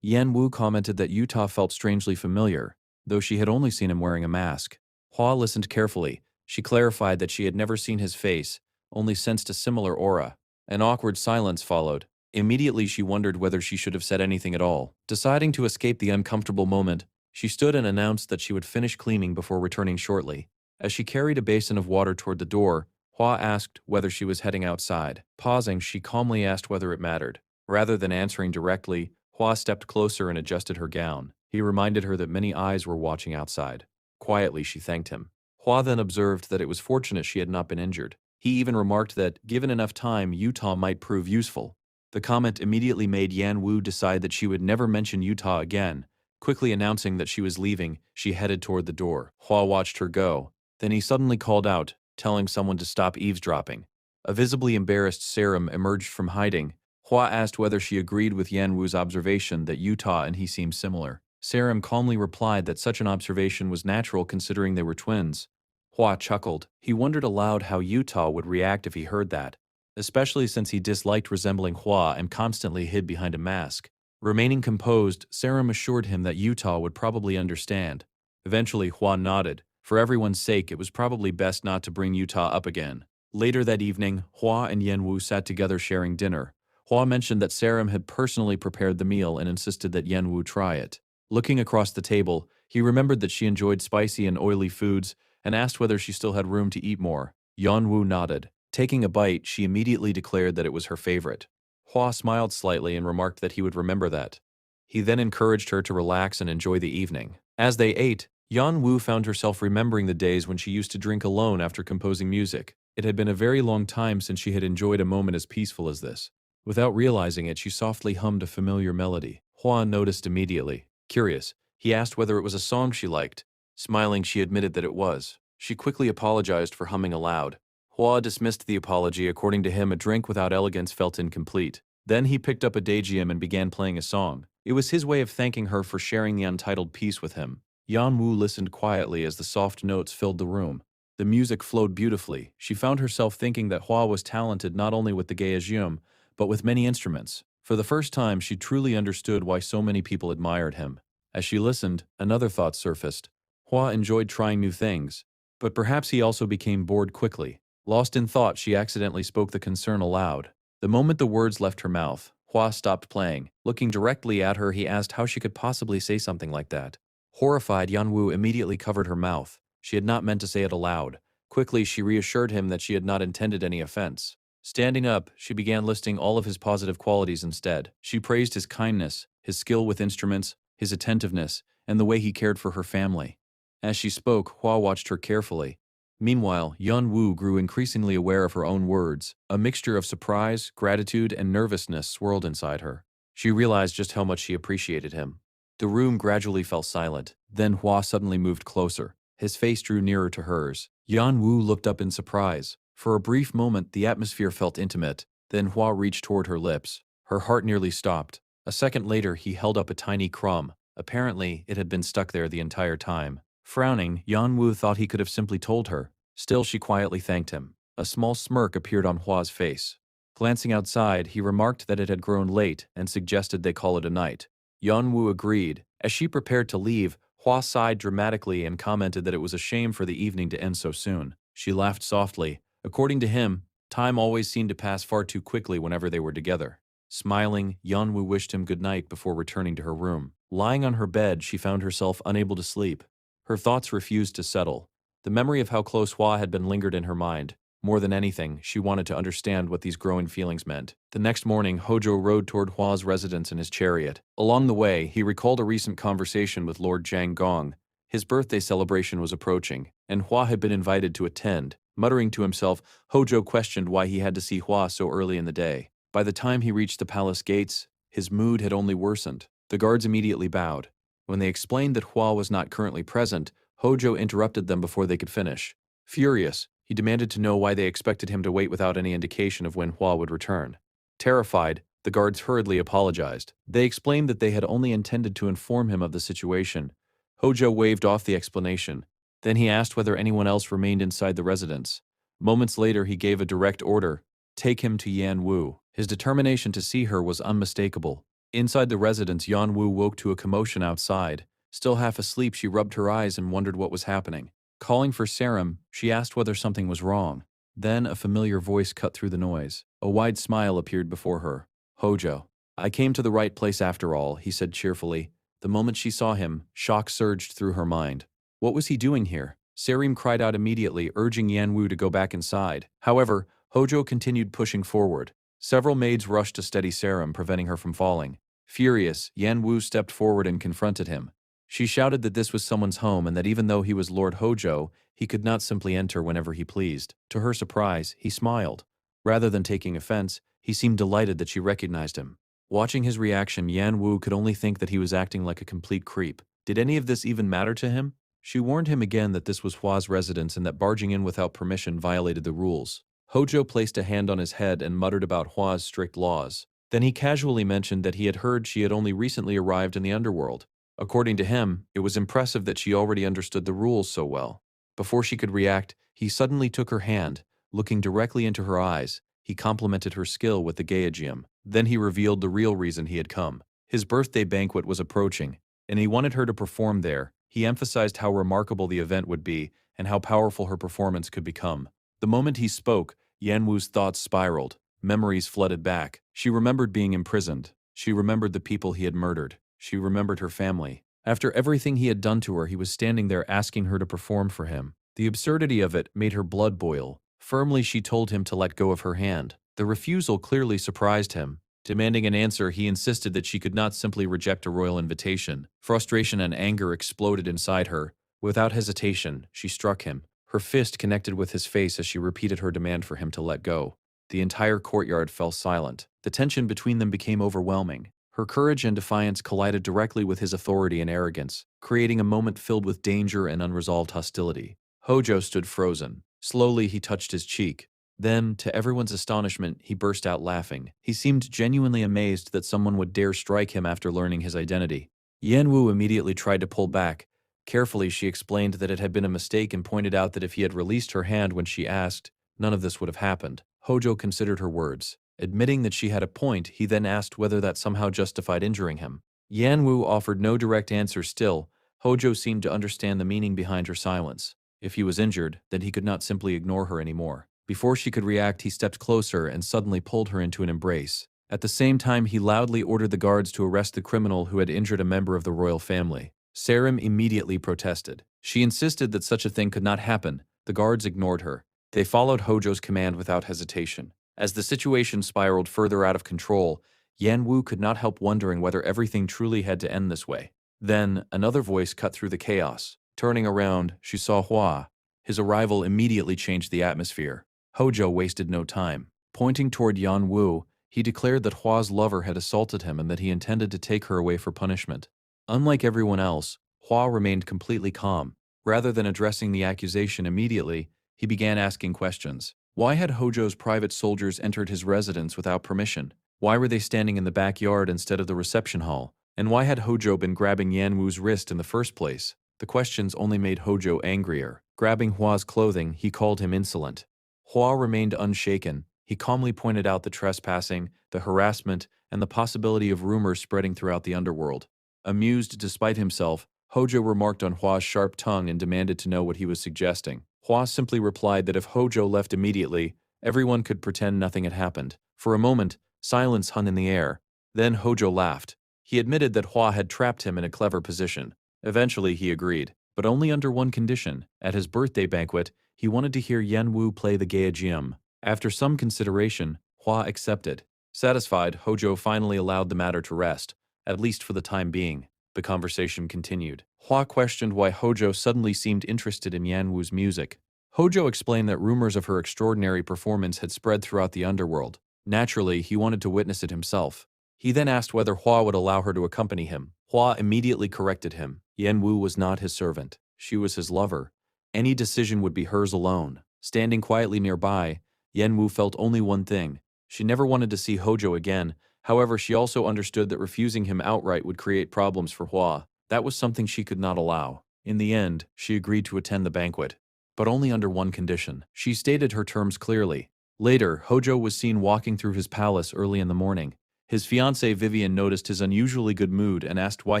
[SPEAKER 1] Yan Wu commented that Utah felt strangely familiar, though she had only seen him wearing a mask. Hua listened carefully. She clarified that she had never seen his face, only sensed a similar aura. An awkward silence followed. Immediately she wondered whether she should have said anything at all. Deciding to escape the uncomfortable moment, she stood and announced that she would finish cleaning before returning shortly. As she carried a basin of water toward the door, Hua asked whether she was heading outside. Pausing, she calmly asked whether it mattered. Rather than answering directly, Hua stepped closer and adjusted her gown. He reminded her that many eyes were watching outside. Quietly, she thanked him. Hua then observed that it was fortunate she had not been injured. He even remarked that, given enough time, Utah might prove useful. The comment immediately made Yan Wu decide that she would never mention Utah again. Quickly announcing that she was leaving, she headed toward the door. Hua watched her go. Then he suddenly called out, telling someone to stop eavesdropping. A visibly embarrassed Sarum emerged from hiding. Hua asked whether she agreed with Yan Wu's observation that Utah and he seemed similar. Sarum calmly replied that such an observation was natural considering they were twins. Hua chuckled. He wondered aloud how Utah would react if he heard that, especially since he disliked resembling Hua and constantly hid behind a mask. Remaining composed, Sarum assured him that Utah would probably understand. Eventually, Hua nodded. For everyone's sake, it was probably best not to bring Utah up again. Later that evening, Hua and Yan Wu sat together sharing dinner. Hua mentioned that Sarum had personally prepared the meal and insisted that Yan Wu try it. Looking across the table, he remembered that she enjoyed spicy and oily foods and asked whether she still had room to eat more. Yan Wu nodded. Taking a bite, she immediately declared that it was her favorite. Hua smiled slightly and remarked that he would remember that. He then encouraged her to relax and enjoy the evening. As they ate, Yan Wu found herself remembering the days when she used to drink alone after composing music. It had been a very long time since she had enjoyed a moment as peaceful as this. Without realizing it, she softly hummed a familiar melody. Hua noticed immediately. Curious, he asked whether it was a song she liked. Smiling, she admitted that it was. She quickly apologized for humming aloud. Hua dismissed the apology. According to him, a drink without elegance felt incomplete. Then he picked up a daegeum and began playing a song. It was his way of thanking her for sharing the untitled piece with him. Yan Wu listened quietly as the soft notes filled the room. The music flowed beautifully. She found herself thinking that Hua was talented not only with the daegeum, but with many instruments. For the first time, she truly understood why so many people admired him. As she listened, another thought surfaced. Hua enjoyed trying new things, but perhaps he also became bored quickly. Lost in thought, she accidentally spoke the concern aloud. The moment the words left her mouth, Hua stopped playing. Looking directly at her, he asked how she could possibly say something like that. Horrified, Yan Wu immediately covered her mouth. She had not meant to say it aloud. Quickly, she reassured him that she had not intended any offense. Standing up, she began listing all of his positive qualities instead. She praised his kindness, his skill with instruments, his attentiveness, and the way he cared for her family. As she spoke, Hua watched her carefully. Meanwhile, Yan Wu grew increasingly aware of her own words. A mixture of surprise, gratitude, and nervousness swirled inside her. She realized just how much she appreciated him. The room gradually fell silent. Then Hua suddenly moved closer. His face drew nearer to hers. Yan Wu looked up in surprise. For a brief moment, the atmosphere felt intimate. Then Hua reached toward her lips. Her heart nearly stopped. A second later, he held up a tiny crumb. Apparently, it had been stuck there the entire time. Frowning, Yan Wu thought he could have simply told her. Still, she quietly thanked him. A small smirk appeared on Hua's face. Glancing outside, he remarked that it had grown late and suggested they call it a night. Yan Wu agreed. As she prepared to leave, Hua sighed dramatically and commented that it was a shame for the evening to end so soon. She laughed softly. According to him, time always seemed to pass far too quickly whenever they were together. Smiling, Yan Wu wished him good night before returning to her room. Lying on her bed, she found herself unable to sleep. Her thoughts refused to settle. The memory of how close Hua had been lingered in her mind. More than anything, she wanted to understand what these growing feelings meant. The next morning, Hojo rode toward Hua's residence in his chariot. Along the way, he recalled a recent conversation with Lord Zhang Gong. His birthday celebration was approaching, and Hua had been invited to attend. Muttering to himself, Hojo questioned why he had to see Hua so early in the day. By the time he reached the palace gates, his mood had only worsened. The guards immediately bowed. When they explained that Hua was not currently present, Hojo interrupted them before they could finish. Furious, he demanded to know why they expected him to wait without any indication of when Hua would return. Terrified, the guards hurriedly apologized. They explained that they had only intended to inform him of the situation. Hojo waved off the explanation. Then he asked whether anyone else remained inside the residence. Moments later he gave a direct order, "Take him to Yan Wu." His determination to see her was unmistakable. Inside the residence, Yan Wu woke to a commotion outside. Still half asleep, she rubbed her eyes and wondered what was happening. Calling for Sarum, she asked whether something was wrong. Then a familiar voice cut through the noise. A wide smile appeared before her. "Hojo. I came to the right place after all," he said cheerfully. The moment she saw him, shock surged through her mind. What was he doing here? Sarim cried out immediately, urging Yan Wu to go back inside. However, Hojo continued pushing forward. Several maids rushed to steady Sarim, preventing her from falling. Furious, Yan Wu stepped forward and confronted him. She shouted that this was someone's home and that even though he was Lord Hojo, he could not simply enter whenever he pleased. To her surprise, he smiled. Rather than taking offense, he seemed delighted that she recognized him. Watching his reaction, Yan Wu could only think that he was acting like a complete creep. Did any of this even matter to him? She warned him again that this was Hua's residence and that barging in without permission violated the rules. Hojo placed a hand on his head and muttered about Hua's strict laws. Then he casually mentioned that he had heard she had only recently arrived in the underworld. According to him, it was impressive that she already understood the rules so well. Before she could react, he suddenly took her hand. Looking directly into her eyes, he complimented her skill with the Gaiagium. Then he revealed the real reason he had come. His birthday banquet was approaching, and he wanted her to perform there. He emphasized how remarkable the event would be and how powerful her performance could become. The moment he spoke, Yan Wu's thoughts spiraled. Memories flooded back. She remembered being imprisoned. She remembered the people he had murdered. She remembered her family. After everything he had done to her, he was standing there asking her to perform for him. The absurdity of it made her blood boil. Firmly, she told him to let go of her hand. The refusal clearly surprised him. Demanding an answer, he insisted that she could not simply reject a royal invitation. Frustration and anger exploded inside her. Without hesitation, she struck him. Her fist connected with his face as she repeated her demand for him to let go. The entire courtyard fell silent. The tension between them became overwhelming. Her courage and defiance collided directly with his authority and arrogance, creating a moment filled with danger and unresolved hostility. Hojo stood frozen. Slowly, he touched his cheek. Then, to everyone's astonishment, he burst out laughing. He seemed genuinely amazed that someone would dare strike him after learning his identity. Yan Wu immediately tried to pull back. Carefully, she explained that it had been a mistake and pointed out that if he had released her hand when she asked, none of this would have happened. Hojo considered her words. Admitting that she had a point, he then asked whether that somehow justified injuring him. Yan Wu offered no direct answer still. Hojo seemed to understand the meaning behind her silence. If he was injured, then he could not simply ignore her anymore. Before she could react, he stepped closer and suddenly pulled her into an embrace. At the same time, he loudly ordered the guards to arrest the criminal who had injured a member of the royal family. Sarim immediately protested. She insisted that such a thing could not happen. The guards ignored her. They followed Hojo's command without hesitation. As the situation spiraled further out of control, Yan Wu could not help wondering whether everything truly had to end this way. Then, another voice cut through the chaos. Turning around, she saw Hua. His arrival immediately changed the atmosphere. Hojo wasted no time. Pointing toward Yan Wu, he declared that Hua's lover had assaulted him and that he intended to take her away for punishment. Unlike everyone else, Hua remained completely calm. Rather than addressing the accusation immediately, he began asking questions. Why had Hojo's private soldiers entered his residence without permission? Why were they standing in the backyard instead of the reception hall? And why had Hojo been grabbing Yan Wu's wrist in the first place? The questions only made Hojo angrier. Grabbing Hua's clothing, he called him insolent. Hua remained unshaken. He calmly pointed out the trespassing, the harassment, and the possibility of rumors spreading throughout the underworld. Amused despite himself, Hojo remarked on Hua's sharp tongue and demanded to know what he was suggesting. Hua simply replied that if Hojo left immediately, everyone could pretend nothing had happened. For a moment, silence hung in the air. Then Hojo laughed. He admitted that Hua had trapped him in a clever position. Eventually, he agreed, but only under one condition. At his birthday banquet, he wanted to hear Yan Wu play the Gaiagium. After some consideration, Hua accepted. Satisfied, Hojo finally allowed the matter to rest, at least for the time being. The conversation continued. Hua questioned why Hojo suddenly seemed interested in Yan Wu's music. Hojo explained that rumors of her extraordinary performance had spread throughout the underworld. Naturally, he wanted to witness it himself. He then asked whether Hua would allow her to accompany him. Hua immediately corrected him. Yan Wu was not his servant. She was his lover. Any decision would be hers alone. Standing quietly nearby, Yan Wu felt only one thing. She never wanted to see Hojo again. However, she also understood that refusing him outright would create problems for Hua. That was something she could not allow. In the end, she agreed to attend the banquet. but only under one condition. She stated her terms clearly. Later, Hojo was seen walking through his palace early in the morning. His fiancée Vivian noticed his unusually good mood and asked why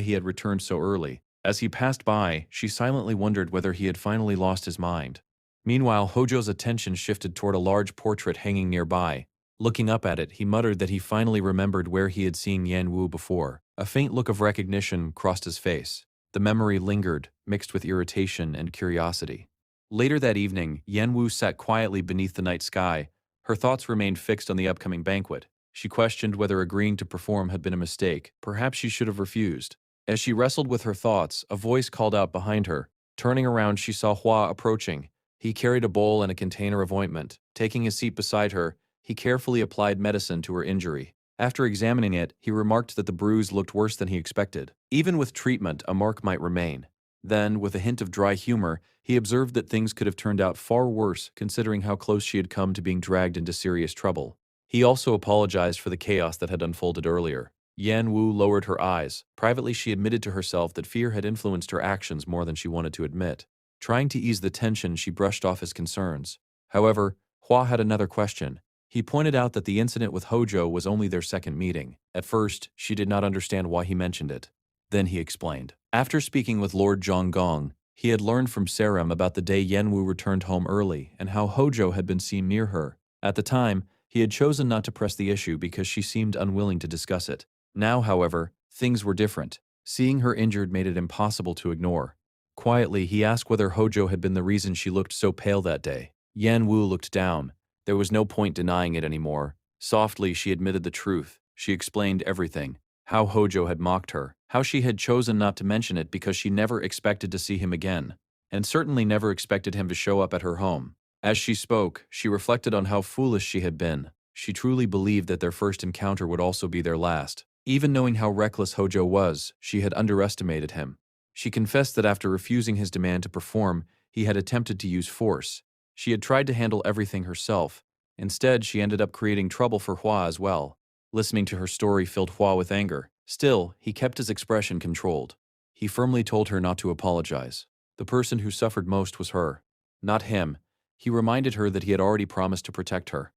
[SPEAKER 1] he had returned so early. As he passed by, she silently wondered whether he had finally lost his mind. Meanwhile, Hojo's attention shifted toward a large portrait hanging nearby. Looking up at it, he muttered that he finally remembered where he had seen Yan Wu before. A faint look of recognition crossed his face. The memory lingered, mixed with irritation and curiosity. Later that evening, Yan Wu sat quietly beneath the night sky. Her thoughts remained fixed on the upcoming banquet. She questioned whether agreeing to perform had been a mistake. Perhaps she should have refused. As she wrestled with her thoughts, a voice called out behind her. Turning around, she saw Hua approaching. He carried a bowl and a container of ointment. Taking his seat beside her, he carefully applied medicine to her injury. After examining it, he remarked that the bruise looked worse than he expected. Even with treatment, a mark might remain. Then, with a hint of dry humor, he observed that things could have turned out far worse considering how close she had come to being dragged into serious trouble. He also apologized for the chaos that had unfolded earlier. Yan Wu lowered her eyes. Privately, she admitted to herself that fear had influenced her actions more than she wanted to admit. Trying to ease the tension, she brushed off his concerns. However, Hua had another question. He pointed out that the incident with Hojo was only their second meeting. At first, she did not understand why he mentioned it. Then he explained. After speaking with Lord Zhonggong, he had learned from Saram about the day Yan Wu returned home early and how Hojo had been seen near her. At the time, he had chosen not to press the issue because she seemed unwilling to discuss it. Now, however, things were different. Seeing her injured made it impossible to ignore. Quietly, he asked whether Hojo had been the reason she looked so pale that day. Yan Wu looked down. There was no point denying it anymore. Softly, she admitted the truth. She explained everything. How Hojo had mocked her. How she had chosen not to mention it because she never expected to see him again. And certainly never expected him to show up at her home. As she spoke, she reflected on how foolish she had been. She truly believed that their first encounter would also be their last. Even knowing how reckless Hojo was, she had underestimated him. She confessed that after refusing his demand to perform, he had attempted to use force. She had tried to handle everything herself. Instead, she ended up creating trouble for Hua as well. Listening to her story filled Hua with anger. Still, he kept his expression controlled. He firmly told her not to apologize. The person who suffered most was her, not him. He reminded her that he had already promised to protect her.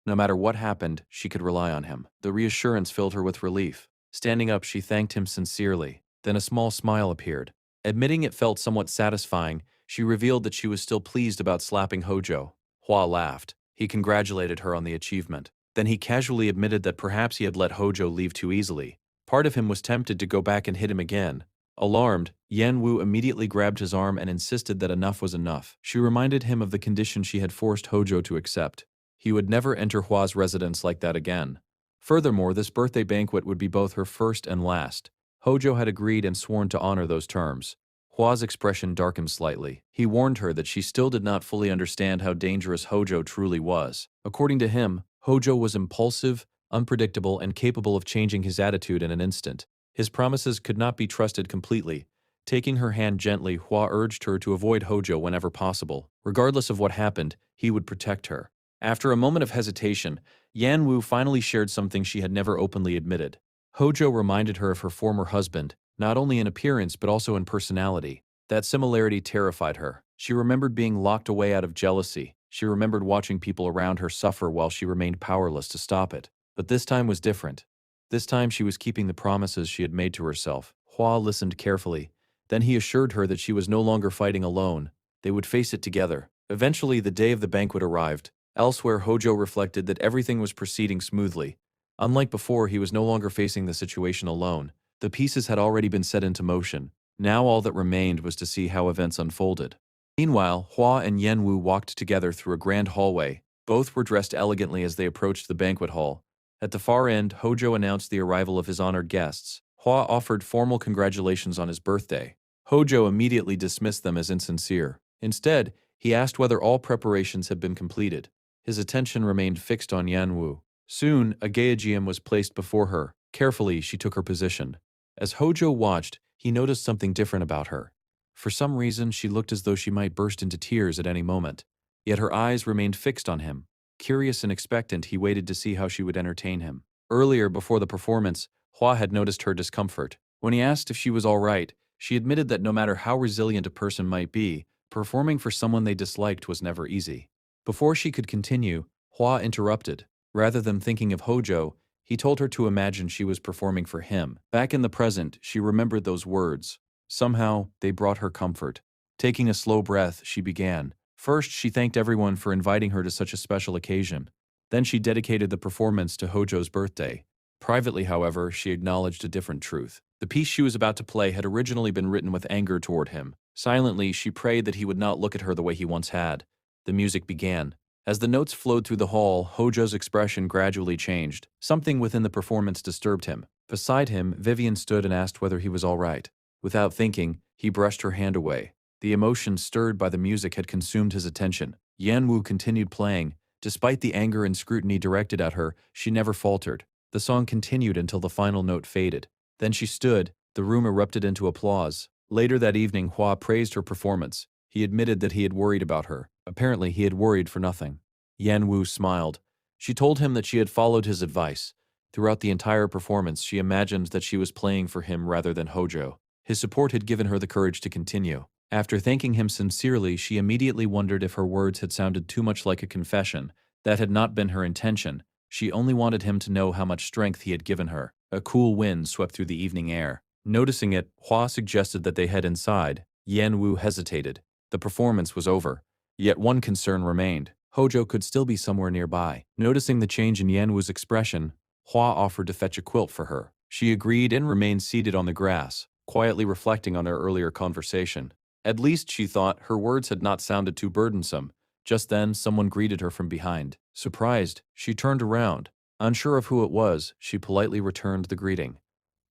[SPEAKER 1] No matter what happened, she could rely on him. The reassurance filled her with relief. Standing up, she thanked him sincerely. Then a small smile appeared. Admitting it felt somewhat satisfying, she revealed that she was still pleased about slapping Hojo. Hua laughed. He congratulated her on the achievement. Then he casually admitted that perhaps he had let Hojo leave too easily. Part of him was tempted to go back and hit him again. Alarmed, Yan Wu immediately grabbed his arm and insisted that enough was enough. She reminded him of the condition she had forced Hojo to accept. He would never enter Hua's residence like that again. Furthermore, this birthday banquet would be both her first and last. Hojo had agreed and sworn to honor those terms. Hua's expression darkened slightly. He warned her that she still did not fully understand how dangerous Hojo truly was. According to him, Hojo was impulsive, unpredictable, and capable of changing his attitude in an instant. His promises could not be trusted completely. Taking her hand gently, Hua urged her to avoid Hojo whenever possible. Regardless of what happened, he would protect her. After a moment of hesitation, Yan Wu finally shared something she had never openly admitted. Hojo reminded her of her former husband, not only in appearance but also in personality. That similarity terrified her. She remembered being locked away out of jealousy. She remembered watching people around her suffer while she remained powerless to stop it. But this time was different. This time she was keeping the promises she had made to herself. Hua listened carefully. Then he assured her that she was no longer fighting alone. They would face it together. Eventually, the day of the banquet arrived. Elsewhere, Hojo reflected that everything was proceeding smoothly. Unlike before, he was no longer facing the situation alone. The pieces had already been set into motion. Now all that remained was to see how events unfolded. Meanwhile, Hua and Yan Wu walked together through a grand hallway. Both were dressed elegantly as they approached the banquet hall. At the far end, Hojo announced the arrival of his honored guests. Hua offered formal congratulations on his birthday. Hojo immediately dismissed them as insincere. Instead, he asked whether all preparations had been completed. His attention remained fixed on Yan Wu. Soon, a Gaijium was placed before her. Carefully, she took her position. As Hojo watched, he noticed something different about her. For some reason, she looked as though she might burst into tears at any moment. Yet her eyes remained fixed on him. Curious and expectant, he waited to see how she would entertain him. Earlier, before the performance, Hua had noticed her discomfort. When he asked if she was all right, she admitted that no matter how resilient a person might be, Performing for someone they disliked was never easy. Before she could continue, Hua interrupted. Rather than thinking of Hojo, he told her to imagine she was performing for him. Back in the present, she remembered those words. Somehow, they brought her comfort. Taking a slow breath, she began. First, she thanked everyone for inviting her to such a special occasion. Then she dedicated the performance to Hojo's birthday. Privately, however, she acknowledged a different truth. The piece she was about to play had originally been written with anger toward him. Silently, she prayed that he would not look at her the way he once had. The music began. As the notes flowed through the hall, Hojo's expression gradually changed. Something within the performance disturbed him. Beside him, Vivian stood and asked whether he was all right. Without thinking, he brushed her hand away. The emotion stirred by the music had consumed his attention. Yanwu continued playing. Despite the anger and scrutiny directed at her, she never faltered. The song continued until the final note faded. Then she stood. The room erupted into applause. Later that evening, Hua praised her performance. He admitted that he had worried about her. Apparently, he had worried for nothing. Yanwu smiled. She told him that she had followed his advice. Throughout the entire performance, she imagined that she was playing for him rather than Hojo. His support had given her the courage to continue. After thanking him sincerely, she immediately wondered if her words had sounded too much like a confession. That had not been her intention. She only wanted him to know how much strength he had given her. A cool wind swept through the evening air. Noticing it, Hua suggested that they head inside. Yanwu hesitated. The performance was over. Yet one concern remained. Hojo could still be somewhere nearby. Noticing the change in Yanwu's expression, Hua offered to fetch a quilt for her. She agreed and remained seated on the grass, quietly reflecting on their earlier conversation. At least, she thought, her words had not sounded too burdensome. Just then, someone greeted her from behind. Surprised, she turned around. Unsure of who it was, she politely returned the greeting.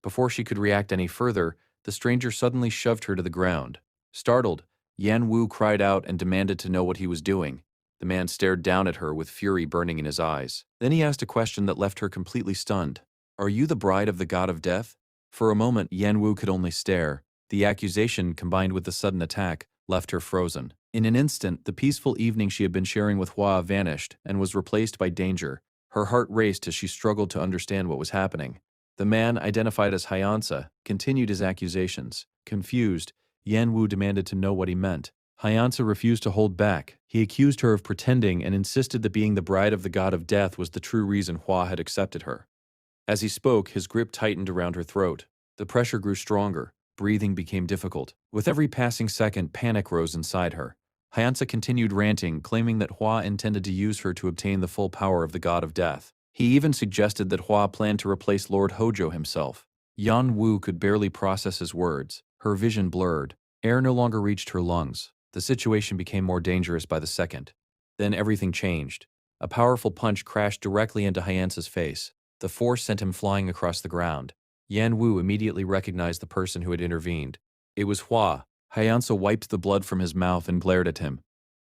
[SPEAKER 1] Before she could react any further, the stranger suddenly shoved her to the ground. Startled, Yanwu cried out and demanded to know what he was doing. The man stared down at her with fury burning in his eyes. Then he asked a question that left her completely stunned. "Are you the bride of the god of death?" For a moment, Yanwu could only stare. The accusation, combined with the sudden attack, left her frozen. In an instant, the peaceful evening she had been sharing with Hua vanished and was replaced by danger. Her heart raced as she struggled to understand what was happening. The man, identified as Hyansa, continued his accusations. Confused, Yanwu demanded to know what he meant. Hyansa refused to hold back. He accused her of pretending and insisted that being the bride of the god of death was the true reason Hua had accepted her. As he spoke, his grip tightened around her throat. The pressure grew stronger. Breathing became difficult. With every passing second, panic rose inside her. Hyansa continued ranting, claiming that Hua intended to use her to obtain the full power of the god of death. He even suggested that Hua planned to replace Lord Hojo himself. Yanwu could barely process his words. Her vision blurred. Air no longer reached her lungs. The situation became more dangerous by the second. Then everything changed. A powerful punch crashed directly into Hyansa's face. The force sent him flying across the ground. Yanwu immediately recognized the person who had intervened. It was Hua. Hyansa wiped the blood from his mouth and glared at him.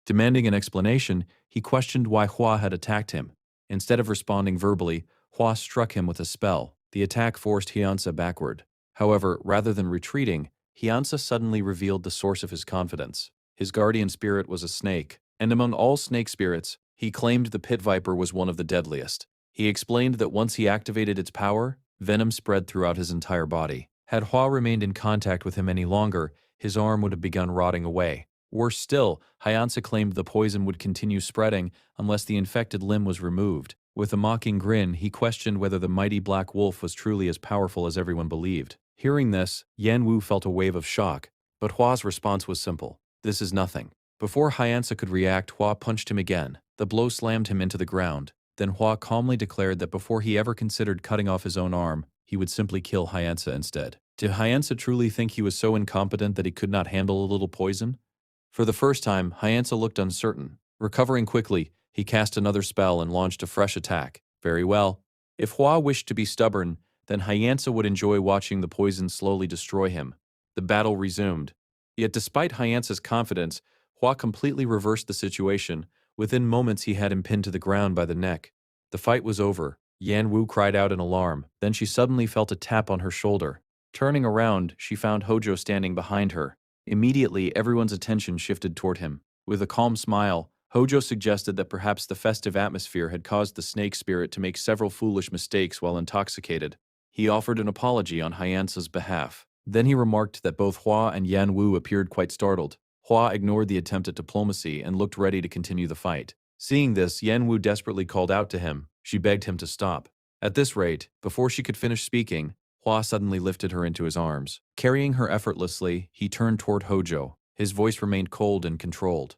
[SPEAKER 1] Demanding an explanation, he questioned why Hua had attacked him. Instead of responding verbally, Hua struck him with a spell. The attack forced Hyansa backward. However, rather than retreating, Hyansa suddenly revealed the source of his confidence. His guardian spirit was a snake, and among all snake spirits, he claimed the pit viper was one of the deadliest. He explained that once he activated its power, venom spread throughout his entire body. Had Hua remained in contact with him any longer, his arm would have begun rotting away. Worse still, Hyansa claimed the poison would continue spreading unless the infected limb was removed. With a mocking grin, he questioned whether the mighty black wolf was truly as powerful as everyone believed. Hearing this, Yanwu felt a wave of shock, but Hua's response was simple. "This is nothing." Before Hyansa could react, Hua punched him again. The blow slammed him into the ground. Then Hua calmly declared that before he ever considered cutting off his own arm, he would simply kill Hyansa instead. Did Hyansa truly think he was so incompetent that he could not handle a little poison? For the first time, Hyansa looked uncertain. Recovering quickly, he cast another spell and launched a fresh attack. Very well. If Hua wished to be stubborn, then Hyansa would enjoy watching the poison slowly destroy him. The battle resumed. Yet despite Hyansa's confidence, Hua completely reversed the situation. Within moments he had him pinned to the ground by the neck. The fight was over. Yanwu cried out in alarm. Then she suddenly felt a tap on her shoulder. Turning around, she found Hojo standing behind her. Immediately, everyone's attention shifted toward him. With a calm smile, Hojo suggested that perhaps the festive atmosphere had caused the snake spirit to make several foolish mistakes while intoxicated. He offered an apology on Hyansa's behalf. Then he remarked that both Hua and Yanwu appeared quite startled. Hua ignored the attempt at diplomacy and looked ready to continue the fight. Seeing this, Yan Wu desperately called out to him. She begged him to stop. At this rate, before she could finish speaking, Hua suddenly lifted her into his arms. Carrying her effortlessly, he turned toward Hojo. His voice remained cold and controlled.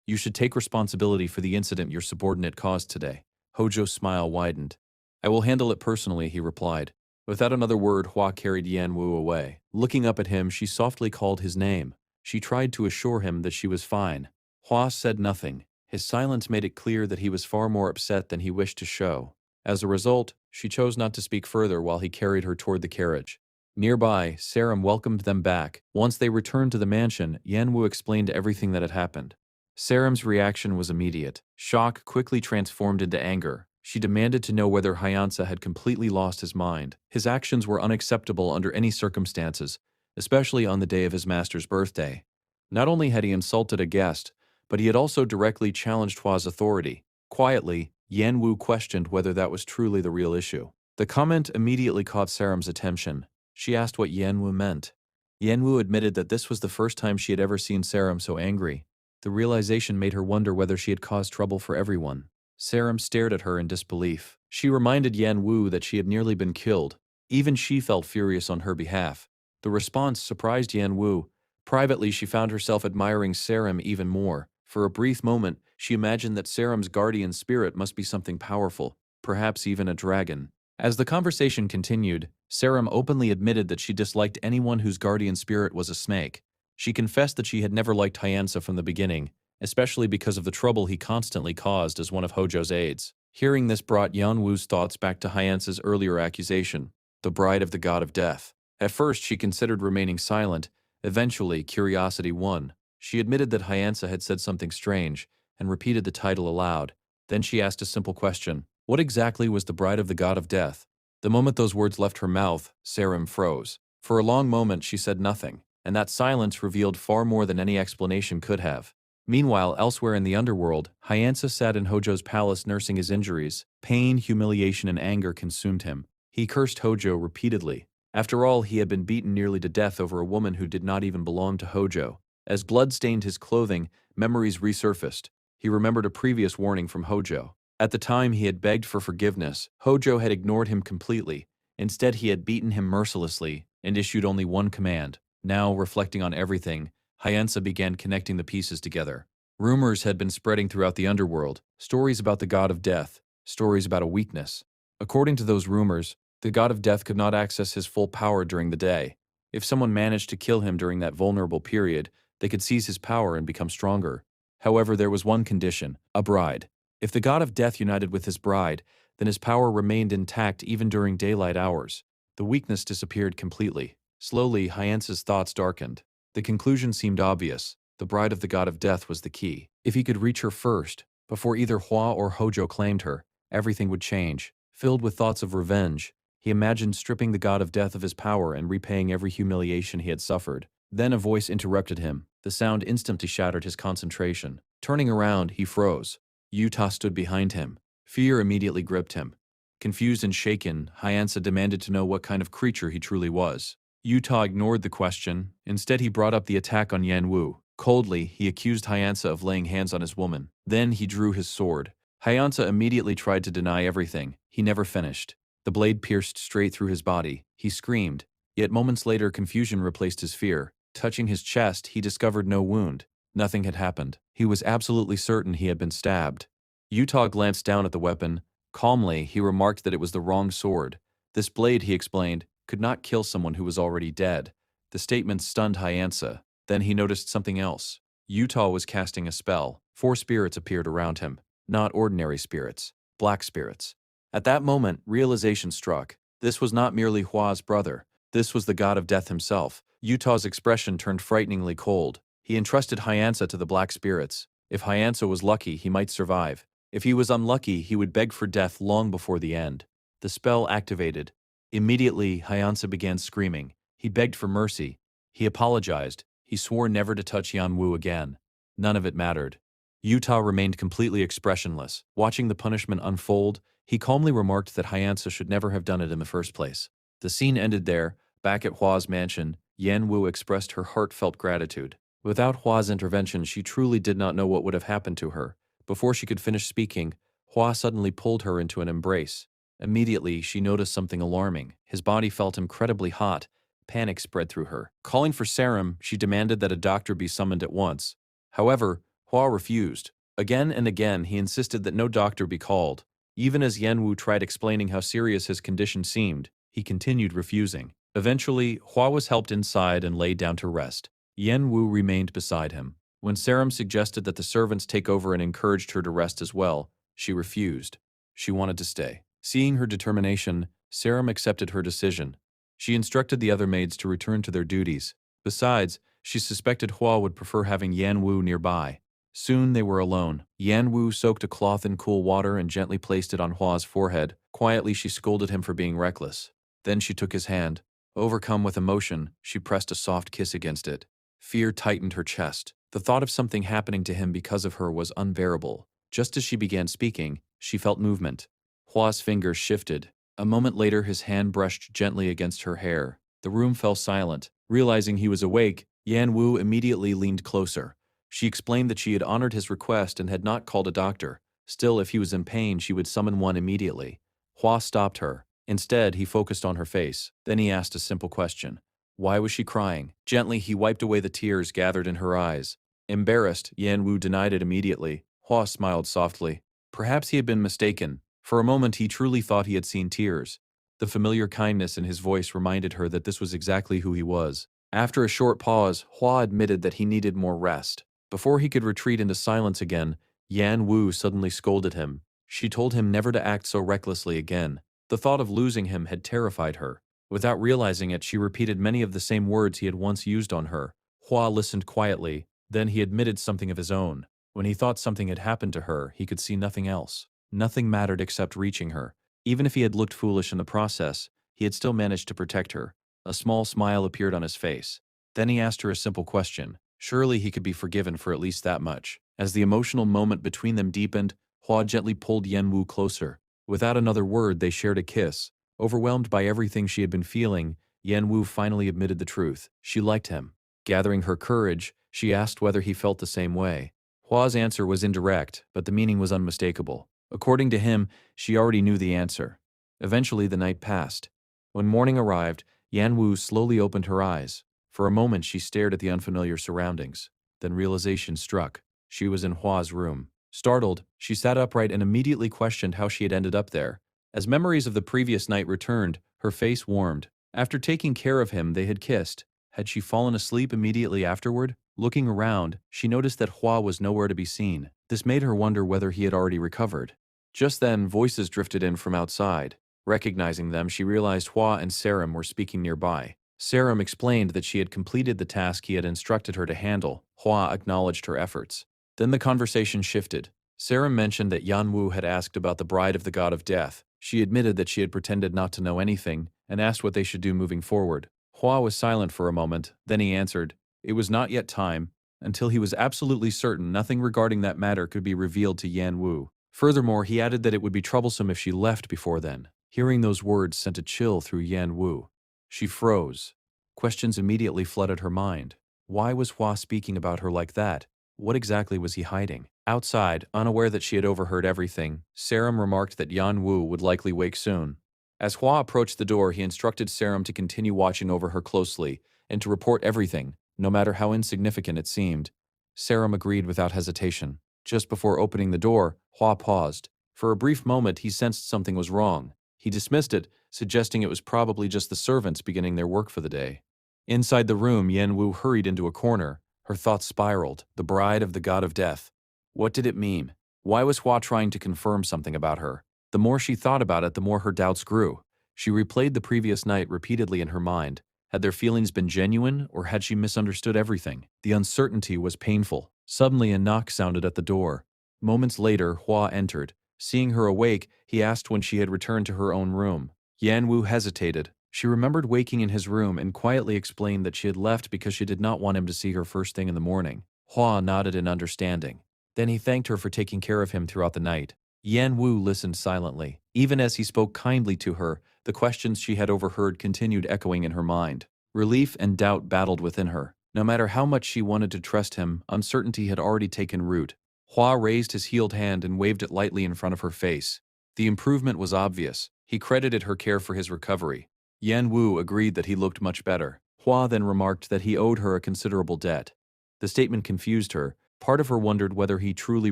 [SPEAKER 1] "You should take responsibility for the incident your subordinate caused today." Hojo's smile widened. "I will handle it personally," he replied. Without another word, Hua carried Yan Wu away. Looking up at him, she softly called his name. She tried to assure him that she was fine. Hua said nothing. His silence made it clear that he was far more upset than he wished to show. As a result, she chose not to speak further while he carried her toward the carriage. Nearby, Sarum welcomed them back. Once they returned to the mansion, Yan Wu explained everything that had happened. Sarum's reaction was immediate. Shock quickly transformed into anger. She demanded to know whether Hyansa had completely lost his mind. His actions were unacceptable under any circumstances, especially on the day of his master's birthday. Not only had he insulted a guest, but he had also directly challenged Hua's authority. Quietly, Yan Wu questioned whether that was truly the real issue. The comment immediately caught Sarum's attention. She asked what Yan Wu meant. Yan Wu admitted that this was the first time she had ever seen Sarum so angry. The realization made her wonder whether she had caused trouble for everyone. Sarum stared at her in disbelief. She reminded Yan Wu that she had nearly been killed. Even she felt furious on her behalf. The response surprised Yan Wu. Privately, she found herself admiring Sarum even more. For a brief moment, she imagined that Sarum's guardian spirit must be something powerful, perhaps even a dragon. As the conversation continued, Sarum openly admitted that she disliked anyone whose guardian spirit was a snake. She confessed that she had never liked Hyansa from the beginning, especially because of the trouble he constantly caused as one of Hojo's aides. Hearing this brought Yan Wu's thoughts back to Hyansa's earlier accusation, the bride of the god of death. At first, she considered remaining silent. Eventually, curiosity won. She admitted that Hyansa had said something strange and repeated the title aloud. Then she asked a simple question. What exactly was the bride of the god of death? The moment those words left her mouth, Sarum froze. For a long moment, she said nothing, and that silence revealed far more than any explanation could have. Meanwhile, elsewhere in the underworld, Hyansa sat in Hojo's palace nursing his injuries. Pain, humiliation, and anger consumed him. He cursed Hojo repeatedly. After all, he had been beaten nearly to death over a woman who did not even belong to Hojo. As blood stained his clothing, memories resurfaced. He remembered a previous warning from Hojo. At the time, he had begged for forgiveness. Hojo had ignored him completely. Instead, he had beaten him mercilessly and issued only one command. Now, reflecting on everything, Hyansa began connecting the pieces together. Rumors had been spreading throughout the underworld, stories about the god of death, stories about a weakness. According to those rumors, the god of death could not access his full power during the day. If someone managed to kill him during that vulnerable period, they could seize his power and become stronger. However, there was one condition: a bride. If the god of death united with his bride, then his power remained intact even during daylight hours. The weakness disappeared completely. Slowly, Hyansa's thoughts darkened. The conclusion seemed obvious. The bride of the god of death was the key. If he could reach her first, before either Hua or Hojo claimed her, everything would change. Filled with thoughts of revenge, he imagined stripping the god of death of his power and repaying every humiliation he had suffered. Then a voice interrupted him. The sound instantly shattered his concentration. Turning around, he froze. Yuta stood behind him. Fear immediately gripped him. Confused and shaken, Hyansa demanded to know what kind of creature he truly was. Yuta ignored the question. Instead, he brought up the attack on Yan Wu. Coldly, he accused Hyansa of laying hands on his woman. Then he drew his sword. Hyansa immediately tried to deny everything. He never finished. The blade pierced straight through his body. He screamed. Yet moments later, confusion replaced his fear. Touching his chest, he discovered no wound. Nothing had happened. He was absolutely certain he had been stabbed. Yuta glanced down at the weapon. Calmly, he remarked that it was the wrong sword. This blade, he explained, could not kill someone who was already dead. The statement stunned Hyansa. Then he noticed something else. Yuta was casting a spell. 4 spirits appeared around him. Not ordinary spirits. Black spirits. At that moment, realization struck. This was not merely Hua's brother. This was the god of death himself. Yuta's expression turned frighteningly cold. He entrusted Hyansa to the black spirits. If Hyansa was lucky, he might survive. If he was unlucky, he would beg for death long before the end. The spell activated. Immediately, Hyansa began screaming. He begged for mercy. He apologized. He swore never to touch Yan Wu again. None of it mattered. Yuta remained completely expressionless. Watching the punishment unfold, he calmly remarked that Hyansa should never have done it in the first place. The scene ended there. Back at Hua's mansion, Yan Wu expressed her heartfelt gratitude. Without Hua's intervention, she truly did not know what would have happened to her. Before she could finish speaking, Hua suddenly pulled her into an embrace. Immediately, she noticed something alarming. His body felt incredibly hot. Panic spread through her. Calling for serum, she demanded that a doctor be summoned at once. However, Hua refused. Again and again, he insisted that no doctor be called. Even as Yanwu tried explaining how serious his condition seemed, he continued refusing. Eventually, Hua was helped inside and laid down to rest. Yen Wu remained beside him. When Sarum suggested that the servants take over and encouraged her to rest as well, she refused. She wanted to stay. Seeing her determination, Sarum accepted her decision. She instructed the other maids to return to their duties. Besides, she suspected Hua would prefer having Yan Wu nearby. Soon they were alone. Yan Wu soaked a cloth in cool water and gently placed it on Hua's forehead. Quietly, she scolded him for being reckless. Then she took his hand. Overcome with emotion, she pressed a soft kiss against it. Fear tightened her chest. The thought of something happening to him because of her was unbearable. Just as she began speaking, she felt movement. Hua's fingers shifted. A moment later, his hand brushed gently against her hair. The room fell silent. Realizing he was awake, Yan Wu immediately leaned closer. She explained that she had honored his request and had not called a doctor. Still, if he was in pain, she would summon one immediately. Hua stopped her. Instead, he focused on her face. Then he asked a simple question. Why was she crying? Gently, he wiped away the tears gathered in her eyes. Embarrassed, Yan Wu denied it immediately. Hua smiled softly. Perhaps he had been mistaken. For a moment, he truly thought he had seen tears. The familiar kindness in his voice reminded her that this was exactly who he was. After a short pause, Hua admitted that he needed more rest. Before he could retreat into silence again, Yan Wu suddenly scolded him. She told him never to act so recklessly again. The thought of losing him had terrified her. Without realizing it, she repeated many of the same words he had once used on her. Hua listened quietly, then he admitted something of his own. When he thought something had happened to her, he could see nothing else. Nothing mattered except reaching her. Even if he had looked foolish in the process, he had still managed to protect her. A small smile appeared on his face. Then he asked her a simple question. Surely he could be forgiven for at least that much. As the emotional moment between them deepened, Hua gently pulled Yen Wu closer. Without another word, they shared a kiss. Overwhelmed by everything she had been feeling, Yan Wu finally admitted the truth. She liked him. Gathering her courage, she asked whether he felt the same way. Hua's answer was indirect, but the meaning was unmistakable. According to him, she already knew the answer. Eventually, the night passed. When morning arrived, Yan Wu slowly opened her eyes. For a moment, she stared at the unfamiliar surroundings. Then realization struck. She was in Hua's room. Startled, she sat upright and immediately questioned how she had ended up there. As memories of the previous night returned, her face warmed. After taking care of him, they had kissed. Had she fallen asleep immediately afterward? Looking around, she noticed that Hua was nowhere to be seen. This made her wonder whether he had already recovered. Just then, voices drifted in from outside. Recognizing them, she realized Hua and Sarum were speaking nearby. Sarum explained that she had completed the task he had instructed her to handle. Hua acknowledged her efforts. Then the conversation shifted. Sarum mentioned that Yan Wu had asked about the bride of the god of death. She admitted that she had pretended not to know anything and asked what they should do moving forward. Hua was silent for a moment, then he answered, it was not yet time. Until he was absolutely certain nothing regarding that matter could be revealed to Yan Wu. Furthermore, he added that it would be troublesome if she left before then. Hearing those words sent a chill through Yan Wu. She froze. Questions immediately flooded her mind. Why was Hua speaking about her like that? What exactly was he hiding? Outside, unaware that she had overheard everything, Sarum remarked that Yan Wu would likely wake soon. As Hua approached the door, he instructed Sarum to continue watching over her closely and to report everything, no matter how insignificant it seemed. Sarum agreed without hesitation. Just before opening the door, Hua paused. For a brief moment, he sensed something was wrong. He dismissed it, suggesting it was probably just the servants beginning their work for the day. Inside the room, Yan Wu hurried into a corner. Her thoughts spiraled. The bride of the god of death. What did it mean? Why was Hua trying to confirm something about her? The more she thought about it, the more her doubts grew. She replayed the previous night repeatedly in her mind. Had their feelings been genuine, or had she misunderstood everything? The uncertainty was painful. Suddenly, a knock sounded at the door. Moments later, Hua entered. Seeing her awake, he asked when she had returned to her own room. Yan Wu hesitated. She remembered waking in his room and quietly explained that she had left because she did not want him to see her first thing in the morning. Hua nodded in understanding. Then he thanked her for taking care of him throughout the night. Yan Wu listened silently. Even as he spoke kindly to her, the questions she had overheard continued echoing in her mind. Relief and doubt battled within her. No matter how much she wanted to trust him, uncertainty had already taken root. Hua raised his healed hand and waved it lightly in front of her face. The improvement was obvious. He credited her care for his recovery. Yan Wu agreed that he looked much better. Hua then remarked that he owed her a considerable debt. The statement confused her. Part of her wondered whether he truly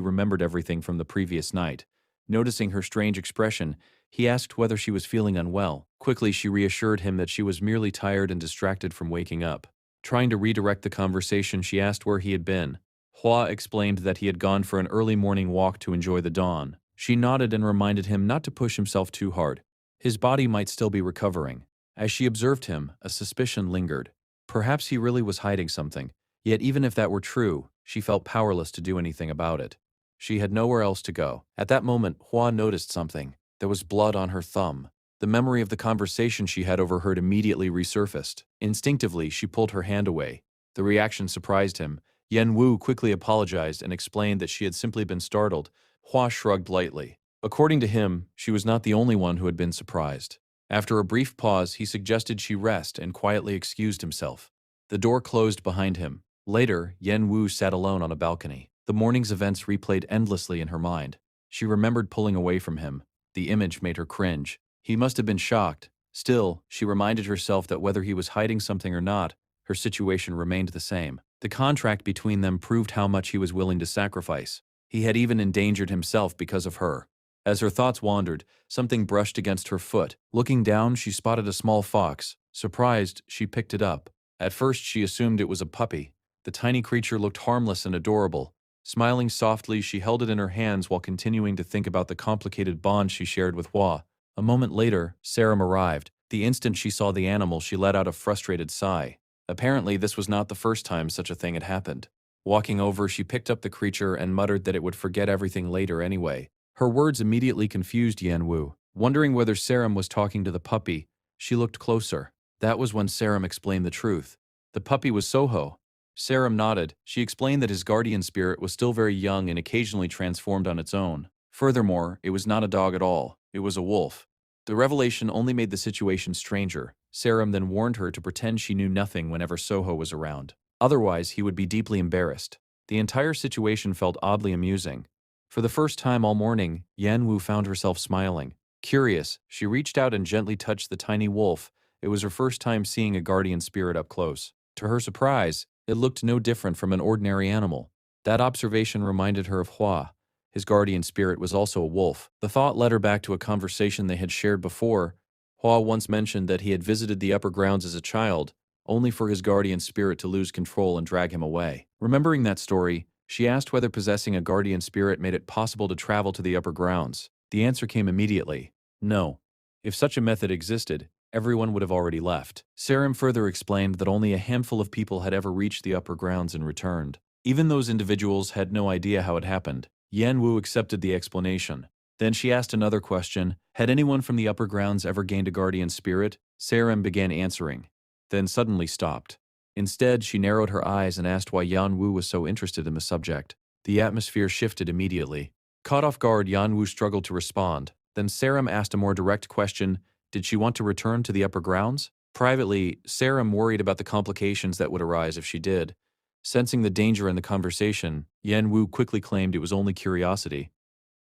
[SPEAKER 1] remembered everything from the previous night. Noticing her strange expression, he asked whether she was feeling unwell. Quickly, she reassured him that she was merely tired and distracted from waking up. Trying to redirect the conversation, she asked where he had been. Hua explained that he had gone for an early morning walk to enjoy the dawn. She nodded and reminded him not to push himself too hard. His body might still be recovering. As she observed him, a suspicion lingered. Perhaps he really was hiding something. Yet even if that were true, she felt powerless to do anything about it. She had nowhere else to go. At that moment, Hua noticed something. There was blood on her thumb. The memory of the conversation she had overheard immediately resurfaced. Instinctively, she pulled her hand away. The reaction surprised him. Yan Wu quickly apologized and explained that she had simply been startled. Hua shrugged lightly. According to him, she was not the only one who had been surprised. After a brief pause, he suggested she rest and quietly excused himself. The door closed behind him. Later, Yan Wu sat alone on a balcony. The morning's events replayed endlessly in her mind. She remembered pulling away from him. The image made her cringe. He must have been shocked. Still, she reminded herself that whether he was hiding something or not, her situation remained the same. The contract between them proved how much he was willing to sacrifice. He had even endangered himself because of her. As her thoughts wandered, something brushed against her foot. Looking down, she spotted a small fox. Surprised, she picked it up. At first, she assumed it was a puppy. The tiny creature looked harmless and adorable. Smiling softly, she held it in her hands while continuing to think about the complicated bond she shared with Hua. A moment later, Saram arrived. The instant she saw the animal, she let out a frustrated sigh. Apparently, this was not the first time such a thing had happened. Walking over, she picked up the creature and muttered that it would forget everything later anyway. Her words immediately confused Yan Wu. Wondering whether Saram was talking to the puppy, she looked closer. That was when Saram explained the truth. The puppy was Soho. Saram nodded. She explained that his guardian spirit was still very young and occasionally transformed on its own. Furthermore, it was not a dog at all. It was a wolf. The revelation only made the situation stranger. Saram then warned her to pretend she knew nothing whenever Soho was around. Otherwise, he would be deeply embarrassed. The entire situation felt oddly amusing. For the first time all morning, Yan Wu found herself smiling. Curious, she reached out and gently touched the tiny wolf. It was her first time seeing a guardian spirit up close. To her surprise, it looked no different from an ordinary animal. That observation reminded her of Hua. His guardian spirit was also a wolf. The thought led her back to a conversation they had shared before. Hua once mentioned that he had visited the upper grounds as a child, only for his guardian spirit to lose control and drag him away. Remembering that story, she asked whether possessing a guardian spirit made it possible to travel to the upper grounds. The answer came immediately. No. If such a method existed, everyone would have already left. Saram further explained that only a handful of people had ever reached the upper grounds and returned. Even those individuals had no idea how it happened. Yan Wu accepted the explanation. Then she asked another question. Had anyone from the upper grounds ever gained a guardian spirit? Saram began answering, then suddenly stopped. Instead, she narrowed her eyes and asked why Yan Wu was so interested in the subject. The atmosphere shifted immediately. Caught off guard, Yan Wu struggled to respond. Then Saram asked a more direct question. Did she want to return to the upper grounds? Privately, Saram worried about the complications that would arise if she did. Sensing the danger in the conversation, Yan Wu quickly claimed it was only curiosity.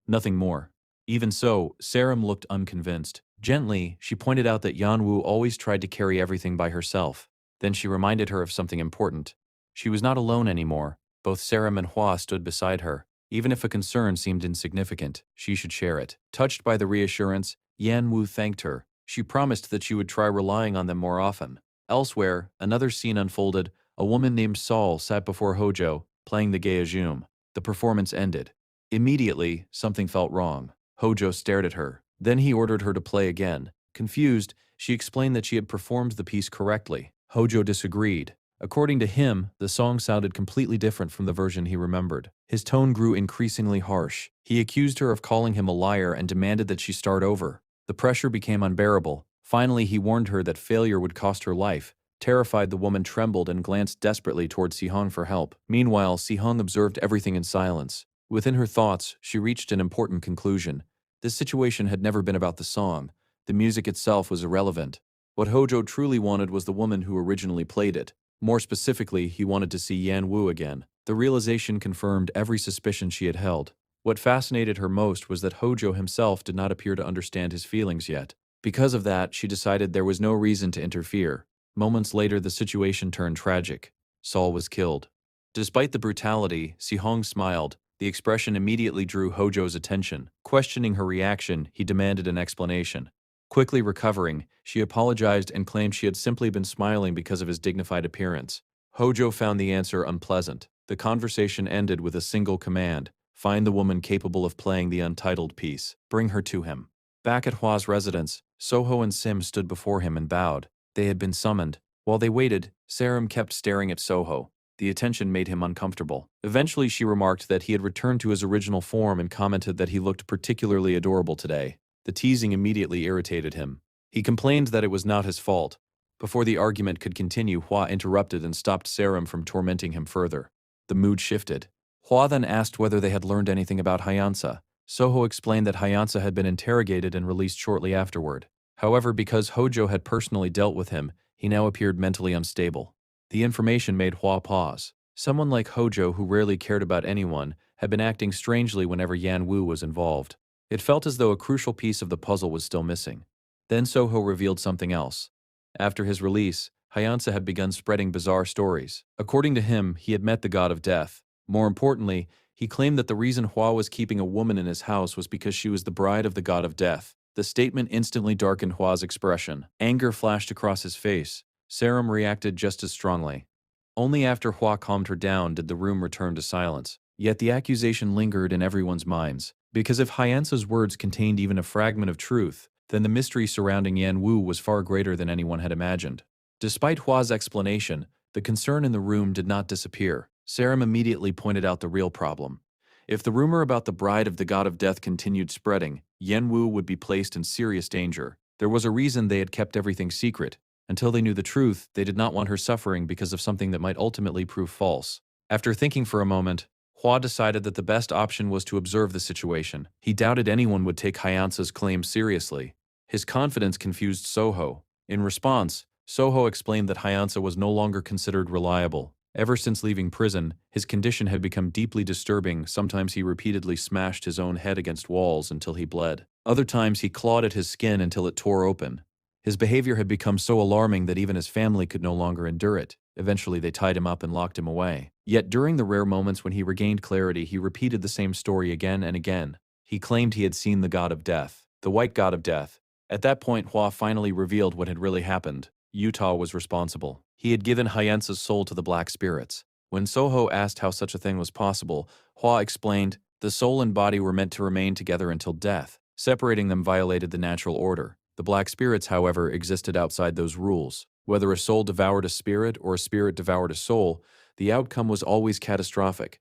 [SPEAKER 1] Nothing more. Even so, Saram looked unconvinced. Gently, she pointed out that Yan Wu always tried to carry everything by herself. Then she reminded her of something important. She was not alone anymore. Both Saram and Hua stood beside her. Even if a concern seemed insignificant, she should share it. Touched by the reassurance, Yan Wu thanked her. She promised that she would try relying on them more often. Elsewhere, another scene unfolded. A woman named Saul sat before Hojo, playing the Geijum. The performance ended. Immediately, something felt wrong. Hojo stared at her. Then he ordered her to play again. Confused, she explained that she had performed the piece correctly. Hojo disagreed. According to him, the song sounded completely different from the version he remembered. His tone grew increasingly harsh. He accused her of calling him a liar and demanded that she start over. The pressure became unbearable. Finally, he warned her that failure would cost her life. Terrified, the woman trembled and glanced desperately toward Sihong for help. Meanwhile, Sihong observed everything in silence. Within her thoughts, she reached an important conclusion. This situation had never been about the song. The music itself was irrelevant. What Hojo truly wanted was the woman who originally played it. More specifically, he wanted to see Yan Wu again. The realization confirmed every suspicion she had held. What fascinated her most was that Hojo himself did not appear to understand his feelings yet. Because of that, she decided there was no reason to interfere. Moments later, the situation turned tragic. Saul was killed. Despite the brutality, Si-hong smiled. The expression immediately drew Hojo's attention. Questioning her reaction, he demanded an explanation. Quickly recovering, she apologized and claimed she had simply been smiling because of his dignified appearance. Hojo found the answer unpleasant. The conversation ended with a single command: find the woman capable of playing the untitled piece. Bring her to him. Back at Hua's residence, Soho and Sim stood before him and bowed. They had been summoned. While they waited, Sarum kept staring at Soho. The attention made him uncomfortable. Eventually, she remarked that he had returned to his original form and commented that he looked particularly adorable today. The teasing immediately irritated him. He complained that it was not his fault. Before the argument could continue, Hua interrupted and stopped Sarum from tormenting him further. The mood shifted. Hua then asked whether they had learned anything about Hyansa. Soho explained that Hyansa had been interrogated and released shortly afterward. However, because Hojo had personally dealt with him, he now appeared mentally unstable. The information made Hua pause. Someone like Hojo, who rarely cared about anyone, had been acting strangely whenever Yan Wu was involved. It felt as though a crucial piece of the puzzle was still missing. Then Soho revealed something else. After his release, Hyansa had begun spreading bizarre stories. According to him, he had met the god of death. More importantly, he claimed that the reason Hua was keeping a woman in his house was because she was the bride of the god of death. The statement instantly darkened Hua's expression. Anger flashed across his face. Sarum reacted just as strongly. Only after Hua calmed her down did the room return to silence. Yet the accusation lingered in everyone's minds. Because if Hyansa's words contained even a fragment of truth, then the mystery surrounding Yan Wu was far greater than anyone had imagined. Despite Hua's explanation, the concern in the room did not disappear. Sarum immediately pointed out the real problem. If the rumor about the bride of the god of death continued spreading, Yan Wu would be placed in serious danger. There was a reason they had kept everything secret. Until they knew the truth, they did not want her suffering because of something that might ultimately prove false. After thinking for a moment, Hua decided that the best option was to observe the situation. He doubted anyone would take Hyansa's claim seriously. His confidence confused Soho. In response, Soho explained that Hyansa was no longer considered reliable. Ever since leaving prison, his condition had become deeply disturbing. Sometimes he repeatedly smashed his own head against walls until he bled. Other times he clawed at his skin until it tore open. His behavior had become so alarming that even his family could no longer endure it. Eventually, they tied him up and locked him away. Yet during the rare moments when he regained clarity, he repeated the same story again and again. He claimed he had seen the god of death, the white god of death. At that point, Hua finally revealed what had really happened. Utah was responsible. He had given Hyansa's soul to the black spirits. When Soho asked how such a thing was possible, Hua explained, the soul and body were meant to remain together until death. Separating them violated the natural order. The black spirits, however, existed outside those rules. Whether a soul devoured a spirit or a spirit devoured a soul, the outcome was always catastrophic.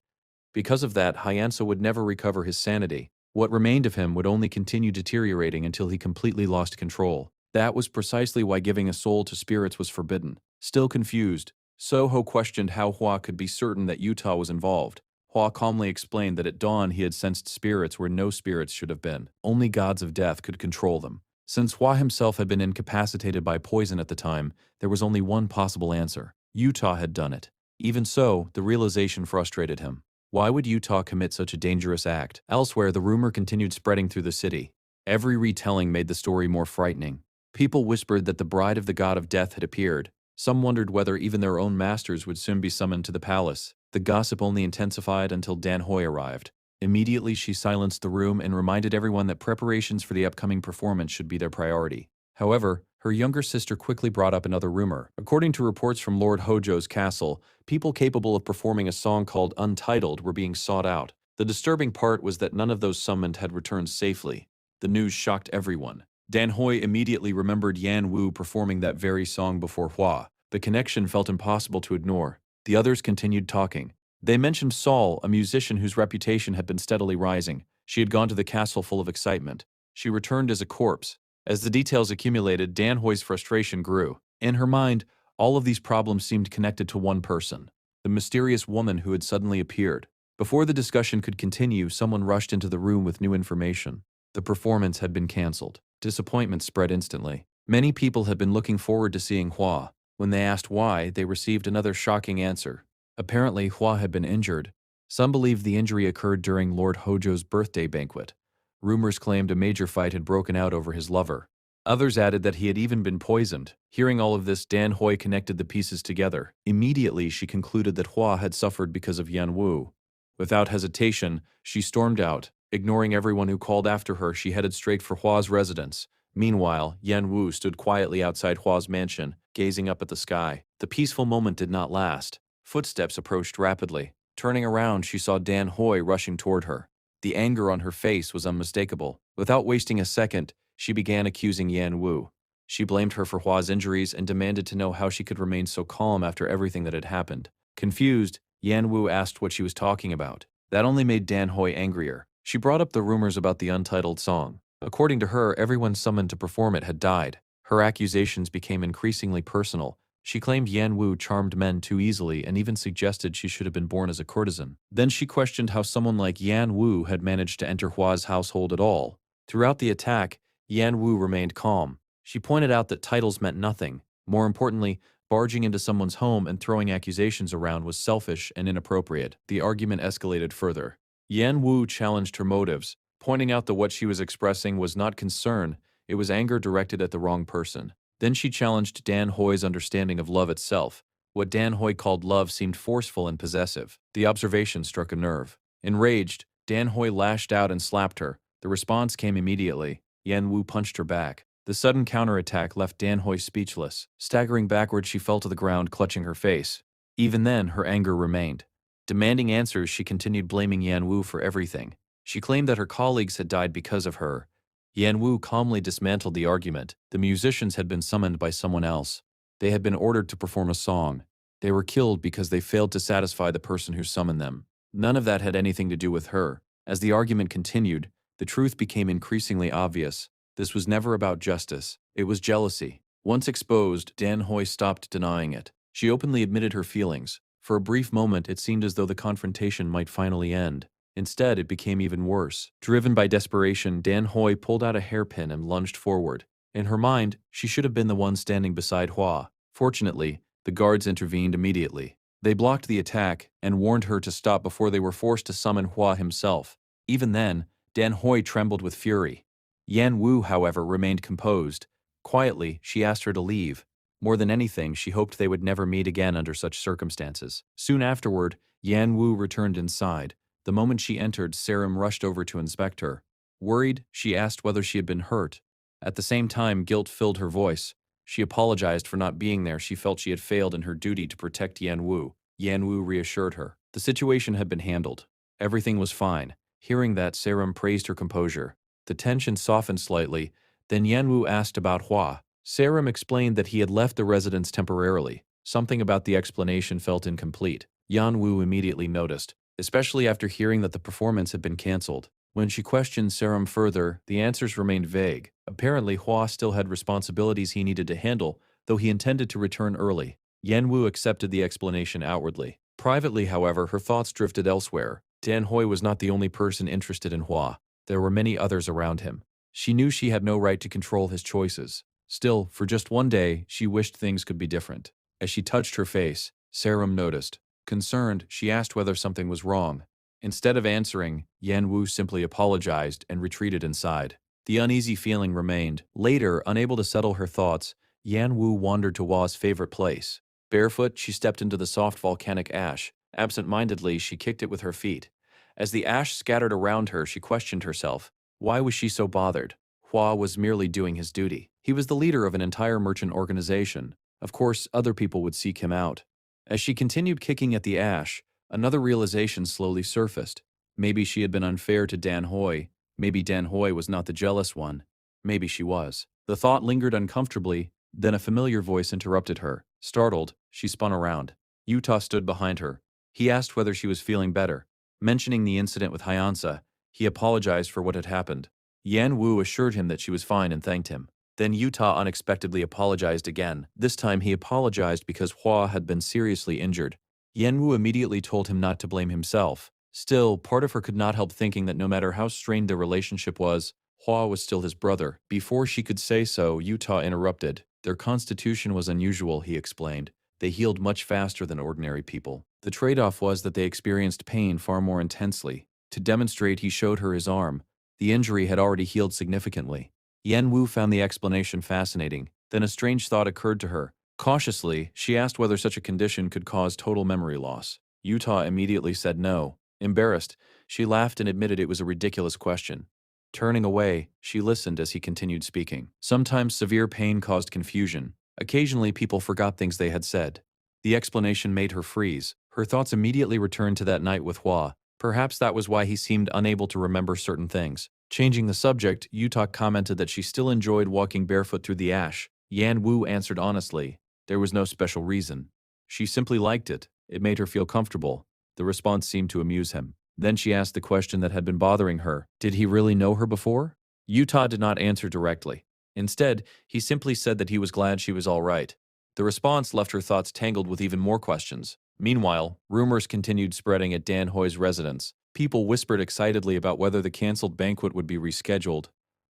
[SPEAKER 1] Because of that, Hyansa would never recover his sanity. What remained of him would only continue deteriorating until he completely lost control. That was precisely why giving a soul to spirits was forbidden. Still confused, Soho questioned how Hua could be certain that Utah was involved. Hua calmly explained that at dawn he had sensed spirits where no spirits should have been. Only gods of death could control them. Since Hua himself had been incapacitated by poison at the time, there was only one possible answer. Utah had done it. Even so, the realization frustrated him. Why would Utah commit such a dangerous act? Elsewhere, the rumor continued spreading through the city. Every retelling made the story more frightening. People whispered that the bride of the god of death had appeared. Some wondered whether even their own masters would soon be summoned to the palace. The gossip only intensified until Dan Hoi arrived. Immediately, she silenced the room and reminded everyone that preparations for the upcoming performance should be their priority. However, her younger sister quickly brought up another rumor. According to reports from Lord Hojo's castle, people capable of performing a song called Untitled were being sought out. The disturbing part was that none of those summoned had returned safely. The news shocked everyone. Dan Hoi immediately remembered Yan Wu performing that very song before Hua. The connection felt impossible to ignore. The others continued talking. They mentioned Saul, a musician whose reputation had been steadily rising. She had gone to the castle full of excitement. She returned as a corpse. As the details accumulated, Dan Hoi's frustration grew. In her mind, all of these problems seemed connected to one person, the mysterious woman who had suddenly appeared. Before the discussion could continue, someone rushed into the room with new information. The performance had been cancelled. Disappointment spread instantly. Many people had been looking forward to seeing Hua. When they asked why, they received another shocking answer. Apparently, Hua had been injured. Some believed the injury occurred during Lord Hojo's birthday banquet. Rumors claimed a major fight had broken out over his lover. Others added that he had even been poisoned. Hearing all of this, Dan Hui connected the pieces together. Immediately, she concluded that Hua had suffered because of Yan Wu. Without hesitation, she stormed out. Ignoring everyone who called after her, she headed straight for Hua's residence. Meanwhile, Yan Wu stood quietly outside Hua's mansion, gazing up at the sky. The peaceful moment did not last. Footsteps approached rapidly. Turning around, she saw Dan Hui rushing toward her. The anger on her face was unmistakable. Without wasting a second, she began accusing Yan Wu. She blamed her for Hua's injuries and demanded to know how she could remain so calm after everything that had happened. Confused, Yan Wu asked what she was talking about. That only made Dan Hui angrier. She brought up the rumors about the untitled song. According to her, everyone summoned to perform it had died. Her accusations became increasingly personal. She claimed Yan Wu charmed men too easily and even suggested she should have been born as a courtesan. Then she questioned how someone like Yan Wu had managed to enter Hua's household at all. Throughout the attack, Yan Wu remained calm. She pointed out that titles meant nothing. More importantly, barging into someone's home and throwing accusations around was selfish and inappropriate. The argument escalated further. Yan Wu challenged her motives, pointing out that what she was expressing was not concern, it was anger directed at the wrong person. Then she challenged Dan Hui's understanding of love itself. What Dan Hui called love seemed forceful and possessive. The observation struck a nerve. Enraged, Dan Hui lashed out and slapped her. The response came immediately. Yan Wu punched her back. The sudden counterattack left Dan Hui speechless. Staggering backward, she fell to the ground, clutching her face. Even then, her anger remained. Demanding answers, she continued blaming Yan Wu for everything. She claimed that her colleagues had died because of her. Yan Wu calmly dismantled the argument. The musicians had been summoned by someone else. They had been ordered to perform a song. They were killed because they failed to satisfy the person who summoned them. None of that had anything to do with her. As the argument continued, the truth became increasingly obvious. This was never about justice. It was jealousy. Once exposed, Dan Hui stopped denying it. She openly admitted her feelings. For a brief moment, it seemed as though the confrontation might finally end. Instead, it became even worse. Driven by desperation, Dan Hui pulled out a hairpin and lunged forward. In her mind, she should have been the one standing beside Hua. Fortunately, the guards intervened immediately. They blocked the attack and warned her to stop before they were forced to summon Hua himself. Even then, Dan Hui trembled with fury. Yan Wu, however, remained composed. Quietly, she asked her to leave. More than anything, she hoped they would never meet again under such circumstances. Soon afterward, Yan Wu returned inside. The moment she entered, Sarum rushed over to inspect her. Worried, she asked whether she had been hurt. At the same time, guilt filled her voice. She apologized for not being there. She felt she had failed in her duty to protect Yan Wu. Yan Wu reassured her. The situation had been handled. Everything was fine. Hearing that, Sarum praised her composure. The tension softened slightly. Then Yan Wu asked about Hua. Sarum explained that he had left the residence temporarily. Something about the explanation felt incomplete. Yan Wu immediately noticed, especially after hearing that the performance had been cancelled. When she questioned Sarum further, the answers remained vague. Apparently, Hua still had responsibilities he needed to handle, though he intended to return early. Yan Wu accepted the explanation outwardly. Privately, however, her thoughts drifted elsewhere. Dan Hui was not the only person interested in Hua. There were many others around him. She knew she had no right to control his choices. Still, for just one day, she wished things could be different. As she touched her face, Sarum noticed. Concerned, she asked whether something was wrong. Instead of answering, Yan Wu simply apologized and retreated inside. The uneasy feeling remained. Later, unable to settle her thoughts, Yan Wu wandered to Hua's favorite place. Barefoot, she stepped into the soft volcanic ash. Absent-mindedly, she kicked it with her feet. As the ash scattered around her, she questioned herself. Why was she so bothered? Hua was merely doing his duty. He was the leader of an entire merchant organization. Of course, other people would seek him out. As she continued kicking at the ash, another realization slowly surfaced. Maybe she had been unfair to Dan Hui. Maybe Dan Hui was not the jealous one. Maybe she was. The thought lingered uncomfortably, then a familiar voice interrupted her. Startled, she spun around. Yuta stood behind her. He asked whether she was feeling better. Mentioning the incident with Hyansa, he apologized for what had happened. Yan Wu assured him that she was fine and thanked him. Then Yuta unexpectedly apologized again. This time he apologized because Hua had been seriously injured. Yan Wu immediately told him not to blame himself. Still, part of her could not help thinking that no matter how strained their relationship was, Hua was still his brother. Before she could say so, Yuta interrupted. Their constitution was unusual, he explained. They healed much faster than ordinary people. The trade-off was that they experienced pain far more intensely. To demonstrate, he showed her his arm. The injury had already healed significantly. Yan Wu found the explanation fascinating. Then a strange thought occurred to her. Cautiously, she asked whether such a condition could cause total memory loss. Utah immediately said no. Embarrassed, she laughed and admitted it was a ridiculous question. Turning away, she listened as he continued speaking. Sometimes severe pain caused confusion. Occasionally, people forgot things they had said. The explanation made her freeze. Her thoughts immediately returned to that night with Hua. Perhaps that was why he seemed unable to remember certain things. Changing the subject, Utah commented that she still enjoyed walking barefoot through the ash. Yan Wu answered honestly. There was no special reason. She simply liked it. It made her feel comfortable. The response seemed to amuse him. Then she asked the question that had been bothering her. Did he really know her before? Utah did not answer directly. Instead, he simply said that he was glad she was all right. The response left her thoughts tangled with even more questions. Meanwhile, rumors continued spreading at Dan Hoi's residence. People whispered excitedly about whether the canceled banquet would be rescheduled.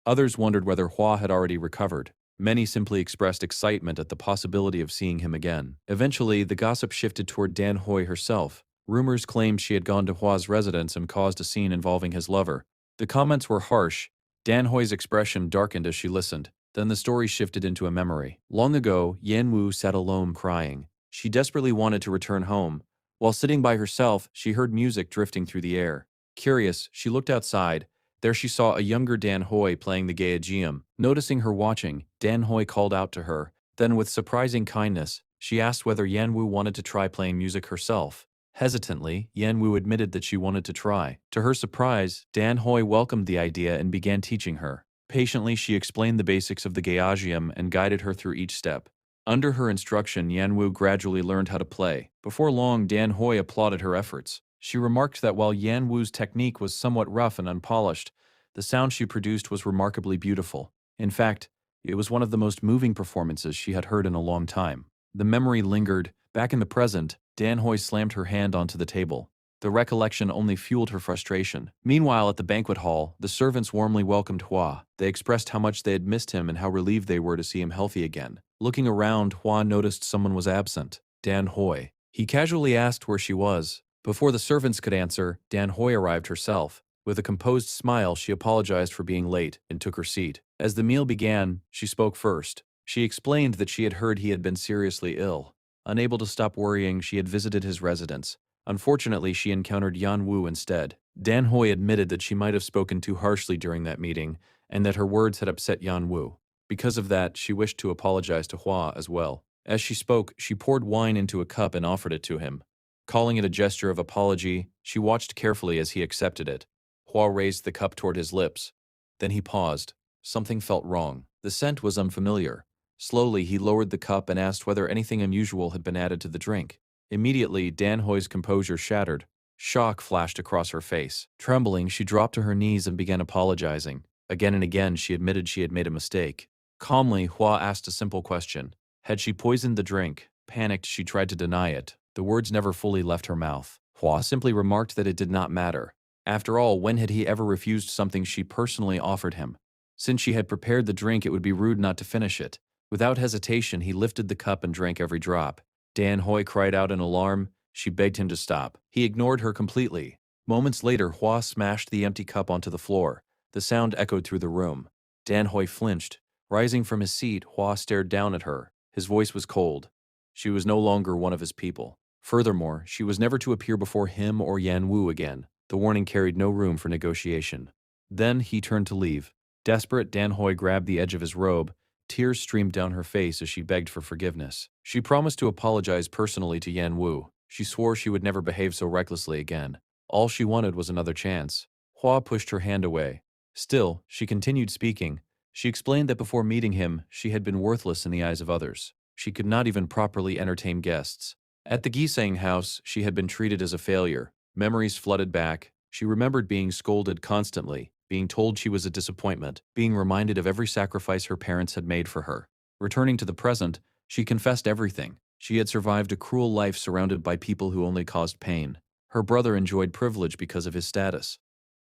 [SPEAKER 1] Others wondered whether Hua had already recovered. Many simply expressed excitement at the possibility of seeing him again. Eventually, the gossip shifted toward Dan Hoi herself. Rumors claimed she had gone to Hua's residence and caused a scene involving his lover. The comments were harsh. Dan Hoi's expression darkened as she listened. Then the story shifted into a memory. Long ago, Yan Wu sat alone crying. She desperately wanted to return home. While sitting by herself, she heard music drifting through the air. Curious, she looked outside. There she saw a younger Dan Hoi playing the Gaegeum. Noticing her watching, Dan Hoi called out to her. Then with surprising kindness, she asked whether Yan Wu wanted to try playing music herself. Hesitantly, Yan Wu admitted that she wanted to try. To her surprise, Dan Hoi welcomed the idea and began teaching her. Patiently, she explained the basics of the Gaegeum and guided her through each step. Under her instruction, Yan Wu gradually learned how to play. Before long, Dan Hoi applauded her efforts. She remarked that while Yan Wu's technique was somewhat rough and unpolished, the sound she produced was remarkably beautiful. In fact, it was one of the most moving performances she had heard in a long time. The memory lingered. Back in the present, Dan Hoi slammed her hand onto the table. The recollection only fueled her frustration. Meanwhile, at the banquet hall, the servants warmly welcomed Hua. They expressed how much they had missed him and how relieved they were to see him healthy again. Looking around, Hua noticed someone was absent. Dan Hoi. He casually asked where she was. Before the servants could answer, Dan Hoi arrived herself. With a composed smile, she apologized for being late and took her seat. As the meal began, she spoke first. She explained that she had heard he had been seriously ill. Unable to stop worrying, she had visited his residence. Unfortunately, she encountered Yan Wu instead. Dan Hoi admitted that she might have spoken too harshly during that meeting, and that her words had upset Yan Wu. Because of that, she wished to apologize to Hua as well. As she spoke, she poured wine into a cup and offered it to him. Calling it a gesture of apology, she watched carefully as he accepted it. Hua raised the cup toward his lips. Then he paused. Something felt wrong. The scent was unfamiliar. Slowly, he lowered the cup and asked whether anything unusual had been added to the drink. Immediately, Dan Hoi's composure shattered. Shock flashed across her face. Trembling, she dropped to her knees and began apologizing. Again and again, she admitted she had made a mistake. Calmly, Hua asked a simple question. Had she poisoned the drink? Panicked, she tried to deny it. The words never fully left her mouth. Hua simply remarked that it did not matter. After all, when had he ever refused something she personally offered him? Since she had prepared the drink, it would be rude not to finish it. Without hesitation, he lifted the cup and drank every drop. Dan Hoi cried out in alarm. She begged him to stop. He ignored her completely. Moments later, Hua smashed the empty cup onto the floor. The sound echoed through the room. Dan Hoi flinched. Rising from his seat, Hua stared down at her. His voice was cold. She was no longer one of his people. Furthermore, she was never to appear before him or Yan Wu again. The warning carried no room for negotiation. Then he turned to leave. Desperate, Dan Hoi grabbed the edge of his robe. Tears streamed down her face as she begged for forgiveness. She promised to apologize personally to Yan Wu. She swore she would never behave so recklessly again. All she wanted was another chance. Hua pushed her hand away. Still, she continued speaking. She explained that before meeting him, she had been worthless in the eyes of others. She could not even properly entertain guests. At the Gisang house, she had been treated as a failure. Memories flooded back. She remembered being scolded constantly, being told she was a disappointment, being reminded of every sacrifice her parents had made for her. Returning to the present, she confessed everything. She had survived a cruel life surrounded by people who only caused pain. Her brother enjoyed privilege because of his status.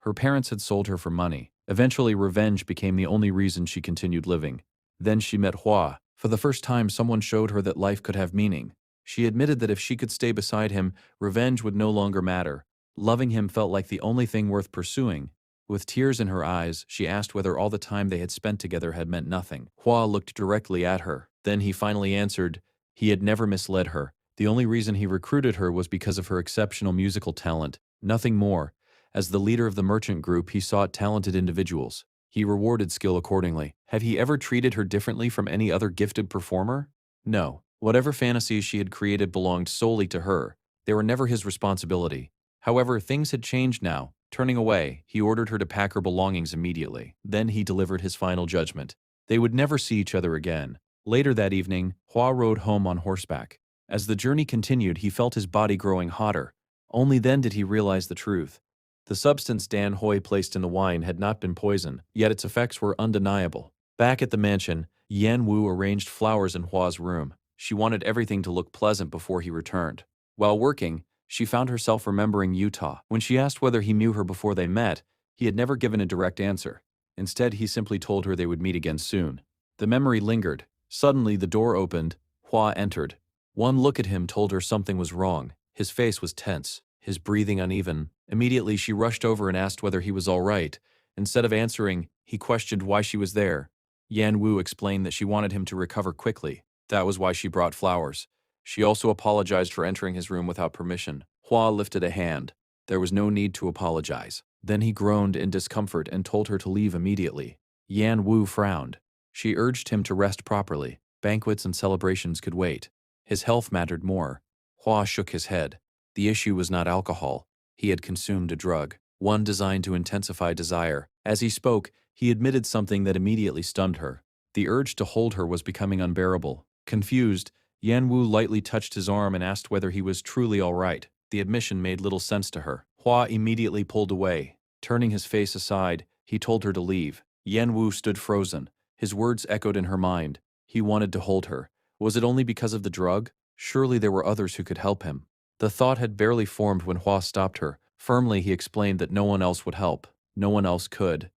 [SPEAKER 1] Her parents had sold her for money. Eventually, revenge became the only reason she continued living. Then she met Hua. For the first time, someone showed her that life could have meaning. She admitted that if she could stay beside him, revenge would no longer matter. Loving him felt like the only thing worth pursuing. With tears in her eyes, she asked whether all the time they had spent together had meant nothing. Hua looked directly at her. Then he finally answered. He had never misled her. The only reason he recruited her was because of her exceptional musical talent, nothing more. As the leader of the merchant group, he sought talented individuals. He rewarded skill accordingly. Had he ever treated her differently from any other gifted performer? No. Whatever fantasies she had created belonged solely to her. They were never his responsibility. However, things had changed now. Turning away, he ordered her to pack her belongings immediately. Then he delivered his final judgment. They would never see each other again. Later that evening, Hua rode home on horseback. As the journey continued, he felt his body growing hotter. Only then did he realize the truth. The substance Dan Hui placed in the wine had not been poison, yet its effects were undeniable. Back at the mansion, Yan Wu arranged flowers in Hua's room. She wanted everything to look pleasant before he returned. While working, she found herself remembering Utah. When she asked whether he knew her before they met, he had never given a direct answer. Instead, he simply told her they would meet again soon. The memory lingered. Suddenly, the door opened. Hua entered. One look at him told her something was wrong. His face was tense, his breathing uneven. Immediately, she rushed over and asked whether he was all right. Instead of answering, he questioned why she was there. Yan Wu explained that she wanted him to recover quickly. That was why she brought flowers. She also apologized for entering his room without permission. Hua lifted a hand. There was no need to apologize. Then he groaned in discomfort and told her to leave immediately. Yan Wu frowned. She urged him to rest properly. Banquets and celebrations could wait. His health mattered more. Hua shook his head. The issue was not alcohol. He had consumed a drug, one designed to intensify desire. As he spoke, he admitted something that immediately stunned her. The urge to hold her was becoming unbearable. Confused, Yan Wu lightly touched his arm and asked whether he was truly all right. The admission made little sense to her. Hua immediately pulled away. Turning his face aside, he told her to leave. Yan Wu stood frozen. His words echoed in her mind. He wanted to hold her. Was it only because of the drug? Surely there were others who could help him. The thought had barely formed when Hua stopped her. Firmly, he explained that no one else would help. No one else could.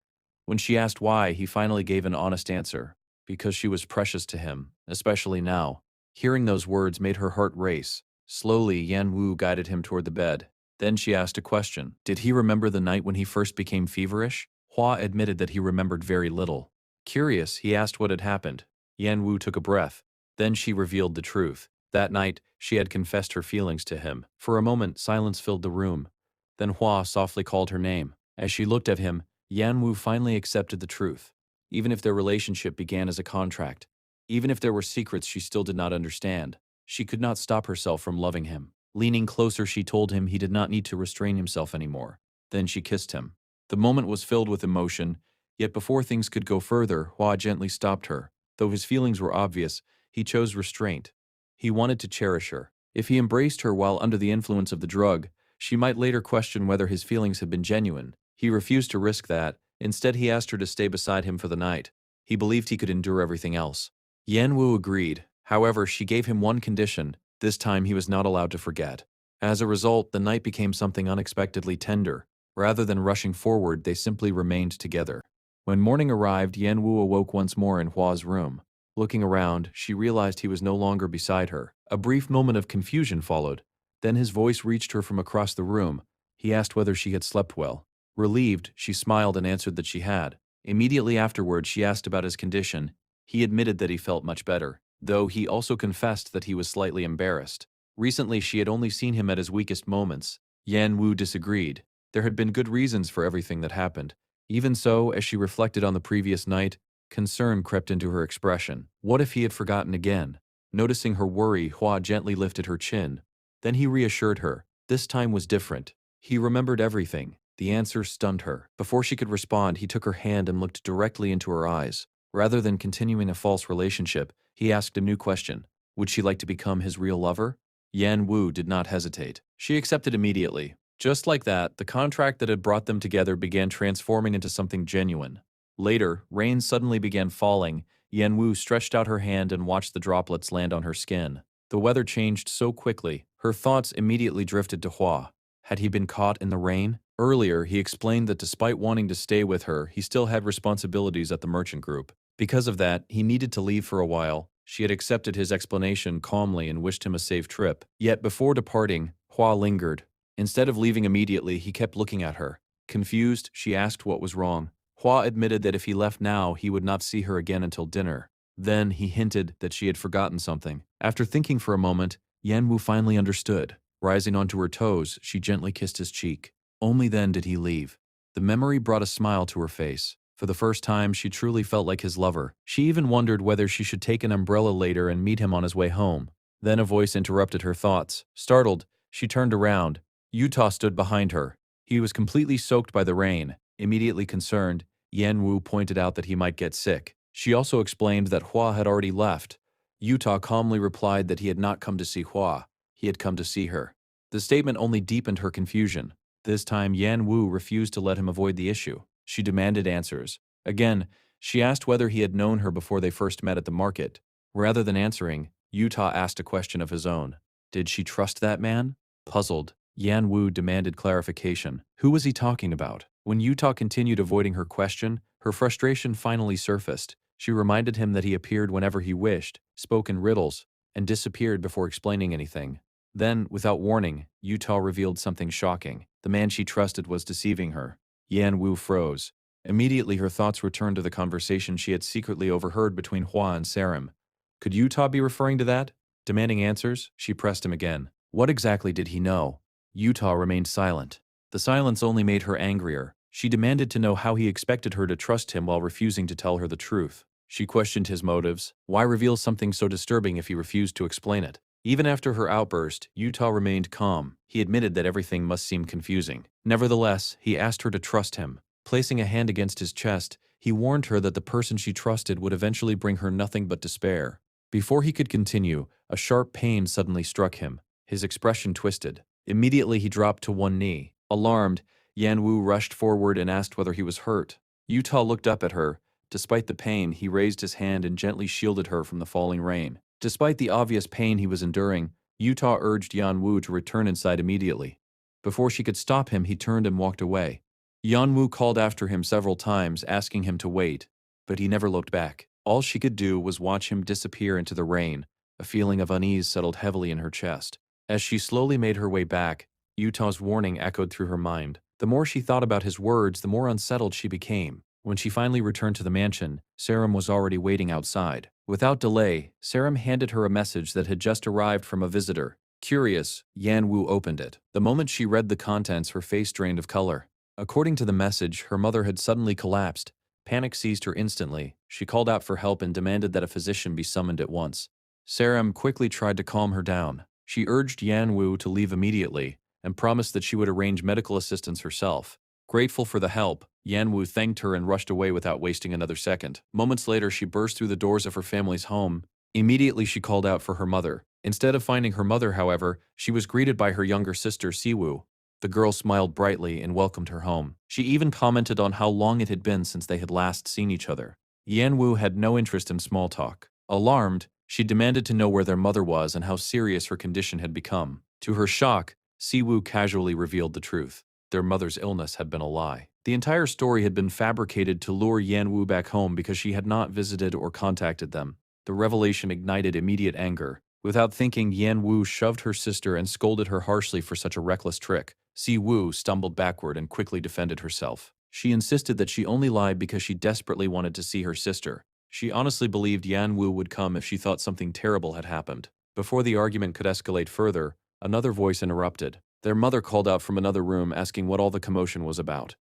[SPEAKER 1] When she asked why, he finally gave an honest answer. Because she was precious to him, especially now. Hearing those words made her heart race. Slowly, Yan Wu guided him toward the bed. Then she asked a question. Did he remember the night when he first became feverish? Hua admitted that he remembered very little. Curious, he asked what had happened. Yan Wu took a breath. Then she revealed the truth. That night, she had confessed her feelings to him. For a moment, silence filled the room. Then Hua softly called her name. As she looked at him, Yan Wu finally accepted the truth. Even if their relationship began as a contract, even if there were secrets she still did not understand, she could not stop herself from loving him. Leaning closer, she told him he did not need to restrain himself anymore. Then she kissed him. The moment was filled with emotion, yet before things could go further, Hua gently stopped her. Though his feelings were obvious, he chose restraint. He wanted to cherish her. If he embraced her while under the influence of the drug, she might later question whether his feelings had been genuine. He refused to risk that. Instead, he asked her to stay beside him for the night. He believed he could endure everything else. Yan Wu agreed. However, she gave him one condition. This time, he was not allowed to forget. As a result, the night became something unexpectedly tender. Rather than rushing forward, they simply remained together. When morning arrived, Yan Wu awoke once more in Hua's room. Looking around, she realized he was no longer beside her. A brief moment of confusion followed. Then his voice reached her from across the room. He asked whether she had slept well. Relieved, she smiled and answered that she had. Immediately afterward, she asked about his condition. He admitted that he felt much better, though he also confessed that he was slightly embarrassed. Recently, she had only seen him at his weakest moments. Yan Wu disagreed. There had been good reasons for everything that happened. Even so, as she reflected on the previous night, concern crept into her expression. What if he had forgotten again? Noticing her worry, Hua gently lifted her chin. Then he reassured her. This time was different. He remembered everything. The answer stunned her. Before she could respond, he took her hand and looked directly into her eyes. Rather than continuing a false relationship, he asked a new question. Would she like to become his real lover? Yan Wu did not hesitate. She accepted immediately. Just like that, the contract that had brought them together began transforming into something genuine. Later, rain suddenly began falling. Yan Wu stretched out her hand and watched the droplets land on her skin. The weather changed so quickly, her thoughts immediately drifted to Hua. Had he been caught in the rain? Earlier, he explained that despite wanting to stay with her, he still had responsibilities at the merchant group. Because of that, he needed to leave for a while. She had accepted his explanation calmly and wished him a safe trip. Yet before departing, Hua lingered. Instead of leaving immediately, he kept looking at her. Confused, she asked what was wrong. Hua admitted that if he left now, he would not see her again until dinner. Then he hinted that she had forgotten something. After thinking for a moment, Yanwu finally understood. Rising onto her toes, she gently kissed his cheek. Only then did he leave. The memory brought a smile to her face. For the first time, she truly felt like his lover. She even wondered whether she should take an umbrella later and meet him on his way home. Then a voice interrupted her thoughts. Startled, she turned around. Utah stood behind her. He was completely soaked by the rain. Immediately concerned, Yanwu pointed out that he might get sick. She also explained that Hua had already left. Utah calmly replied that he had not come to see Hua. He had come to see her. The statement only deepened her confusion. This time, Yanwu refused to let him avoid the issue. She demanded answers. Again, she asked whether he had known her before they first met at the market. Rather than answering, Utah asked a question of his own. Did she trust that man? Puzzled, Yanwu demanded clarification. Who was he talking about? When Utah continued avoiding her question, her frustration finally surfaced. She reminded him that he appeared whenever he wished, spoke in riddles, and disappeared before explaining anything. Then, without warning, Utah revealed something shocking. The man she trusted was deceiving her. Yanwu froze. Immediately her thoughts returned to the conversation she had secretly overheard between Hua and Sarim. Could Utah be referring to that? Demanding answers, she pressed him again. What exactly did he know? Utah remained silent. The silence only made her angrier. She demanded to know how he expected her to trust him while refusing to tell her the truth. She questioned his motives. Why reveal something so disturbing if he refused to explain it? Even after her outburst, Utah remained calm. He admitted that everything must seem confusing. Nevertheless, he asked her to trust him. Placing a hand against his chest, he warned her that the person she trusted would eventually bring her nothing but despair. Before he could continue, a sharp pain suddenly struck him. His expression twisted. Immediately he dropped to one knee. Alarmed, Yanwu rushed forward and asked whether he was hurt. Utah looked up at her. Despite the pain, he raised his hand and gently shielded her from the falling rain. Despite the obvious pain he was enduring, Utah urged Yanwu to return inside immediately. Before she could stop him, he turned and walked away. Yanwu called after him several times, asking him to wait, but he never looked back. All she could do was watch him disappear into the rain. A feeling of unease settled heavily in her chest. As she slowly made her way back, Utah's warning echoed through her mind. The more she thought about his words, the more unsettled she became. When she finally returned to the mansion, Sarim was already waiting outside. Without delay, Sarim handed her a message that had just arrived from a visitor. Curious, Yanwu opened it. The moment she read the contents, her face drained of color. According to the message, her mother had suddenly collapsed. Panic seized her instantly. She called out for help and demanded that a physician be summoned at once. Sarim quickly tried to calm her down. She urged Yanwu to leave immediately and promised that she would arrange medical assistance herself. Grateful for the help, Yanwu thanked her and rushed away without wasting another second. Moments later, she burst through the doors of her family's home. Immediately, she called out for her mother. Instead of finding her mother, however, she was greeted by her younger sister, Siwu. The girl smiled brightly and welcomed her home. She even commented on how long it had been since they had last seen each other. Yanwu had no interest in small talk. Alarmed, she demanded to know where their mother was and how serious her condition had become. To her shock, Siwu casually revealed the truth. Their mother's illness had been a lie. The entire story had been fabricated to lure Yanwu back home because she had not visited or contacted them. The revelation ignited immediate anger. Without thinking, Yanwu shoved her sister and scolded her harshly for such a reckless trick. Siwu stumbled backward and quickly defended herself. She insisted that she only lied because she desperately wanted to see her sister. She honestly believed Yanwu would come if she thought something terrible had happened. Before the argument could escalate further, another voice interrupted. Their mother called out from another room asking what all the commotion was about.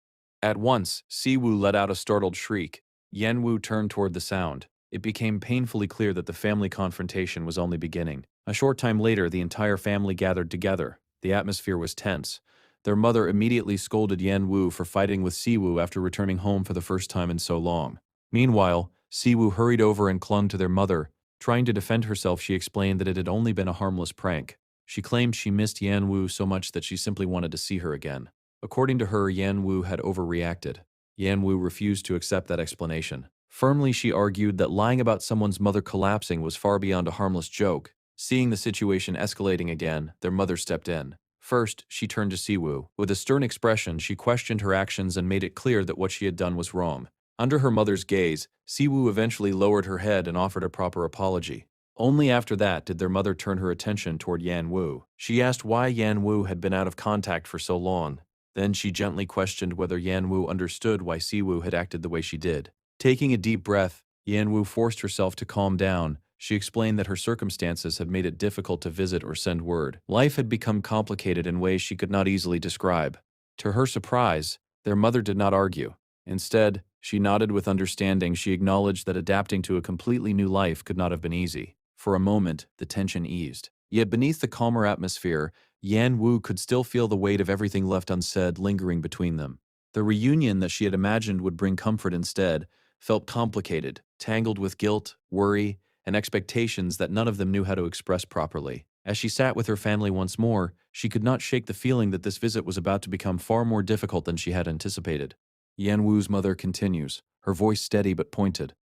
[SPEAKER 1] At once, Siwu let out a startled shriek. Yanwu turned toward the sound. It became painfully clear that the family confrontation was only beginning. A short time later, the entire family gathered together. The atmosphere was tense. Their mother immediately scolded Yanwu for fighting with Siwu after returning home for the first time in so long. Meanwhile, Siwu hurried over and clung to their mother. Trying to defend herself, she explained that it had only been a harmless prank. She claimed she missed Yanwu so much that she simply wanted to see her again. According to her, Yanwu had overreacted. Yanwu refused to accept that explanation. Firmly, she argued that lying about someone's mother collapsing was far beyond a harmless joke. Seeing the situation escalating again, their mother stepped in. First, she turned to Siwu. With a stern expression, she questioned her actions and made it clear that what she had done was wrong. Under her mother's gaze, Siwu eventually lowered her head and offered a proper apology. Only after that did their mother turn her attention toward Yan Wu. She asked why Yan Wu had been out of contact for so long. Then she gently questioned whether Yan Wu understood why Siwu had acted the way she did. Taking a deep breath, Yan Wu forced herself to calm down. She explained that her circumstances had made it difficult to visit or send word. Life had become complicated in ways she could not easily describe. To her surprise, their mother did not argue. Instead, she nodded with understanding. She acknowledged that adapting to a completely new life could not have been easy. For a moment, the tension eased. Yet beneath the calmer atmosphere, Yan Wu could still feel the weight of everything left unsaid lingering between them. The reunion that she had imagined would bring comfort instead felt complicated, tangled with guilt, worry, and expectations that none of them knew how to express properly. As she sat with her family once more, she could not shake the feeling that this visit was about to become far more difficult than she had anticipated. Yan Wu's mother continues, her voice steady but pointed.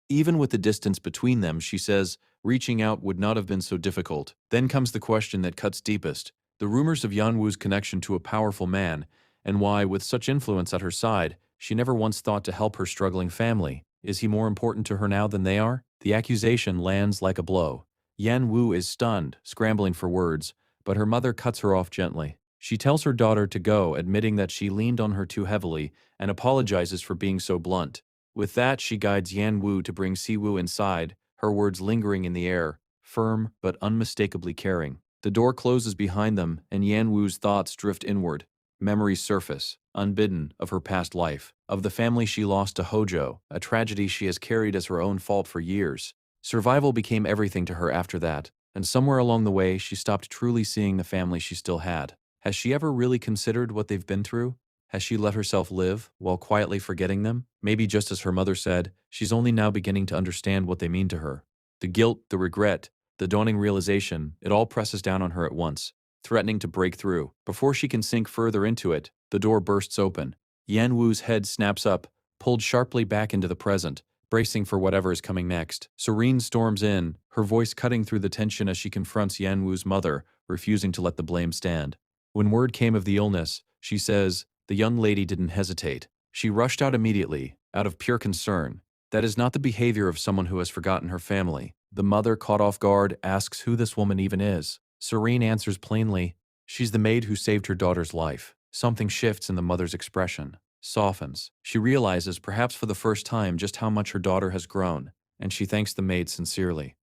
[SPEAKER 1] Even with the distance between them, she says, reaching out would not have been so difficult. Then comes the question that cuts deepest, the rumors of Yan Wu's connection to a powerful man, and why, with such influence at her side, she never once thought to help her struggling family. Is he more important to her now than they are? The accusation lands like a blow. Yan Wu is stunned, scrambling for words, but her mother cuts her off gently. She tells her daughter to go, admitting that she leaned on her too heavily, and apologizes for being so blunt. With that, she guides Yan Wu to bring Siwu inside, her words lingering in the air, firm but unmistakably caring. The door closes behind them, and Yan Wu's thoughts drift inward. Memories surface, unbidden, of her past life, of the family she lost to Hojo, a tragedy she has carried as her own fault for years. Survival became everything to her after that, and somewhere along the way she stopped truly seeing the family she still had. Has she ever really considered what they've been through? Has she let herself live, while quietly forgetting them? Maybe just as her mother said, she's only now beginning to understand what they mean to her. The guilt, the regret, the dawning realization, it all presses down on her at once, threatening to break through. Before she can sink further into it, the door bursts open. Yan Wu's head snaps up, pulled sharply back into the present, bracing for whatever is coming next. Serene storms in, her voice cutting through the tension as she confronts Yan Wu's mother, refusing to let the blame stand. When word came of the illness, she says, the young lady didn't hesitate. She rushed out immediately, out of pure concern. That is not the behavior of someone who has forgotten her family. The mother, caught off guard, asks who this woman even is. Serene answers plainly, she's the maid who saved her daughter's life. Something shifts in the mother's expression, softens. She realizes, perhaps for the first time, just how much her daughter has grown, and she thanks the maid sincerely.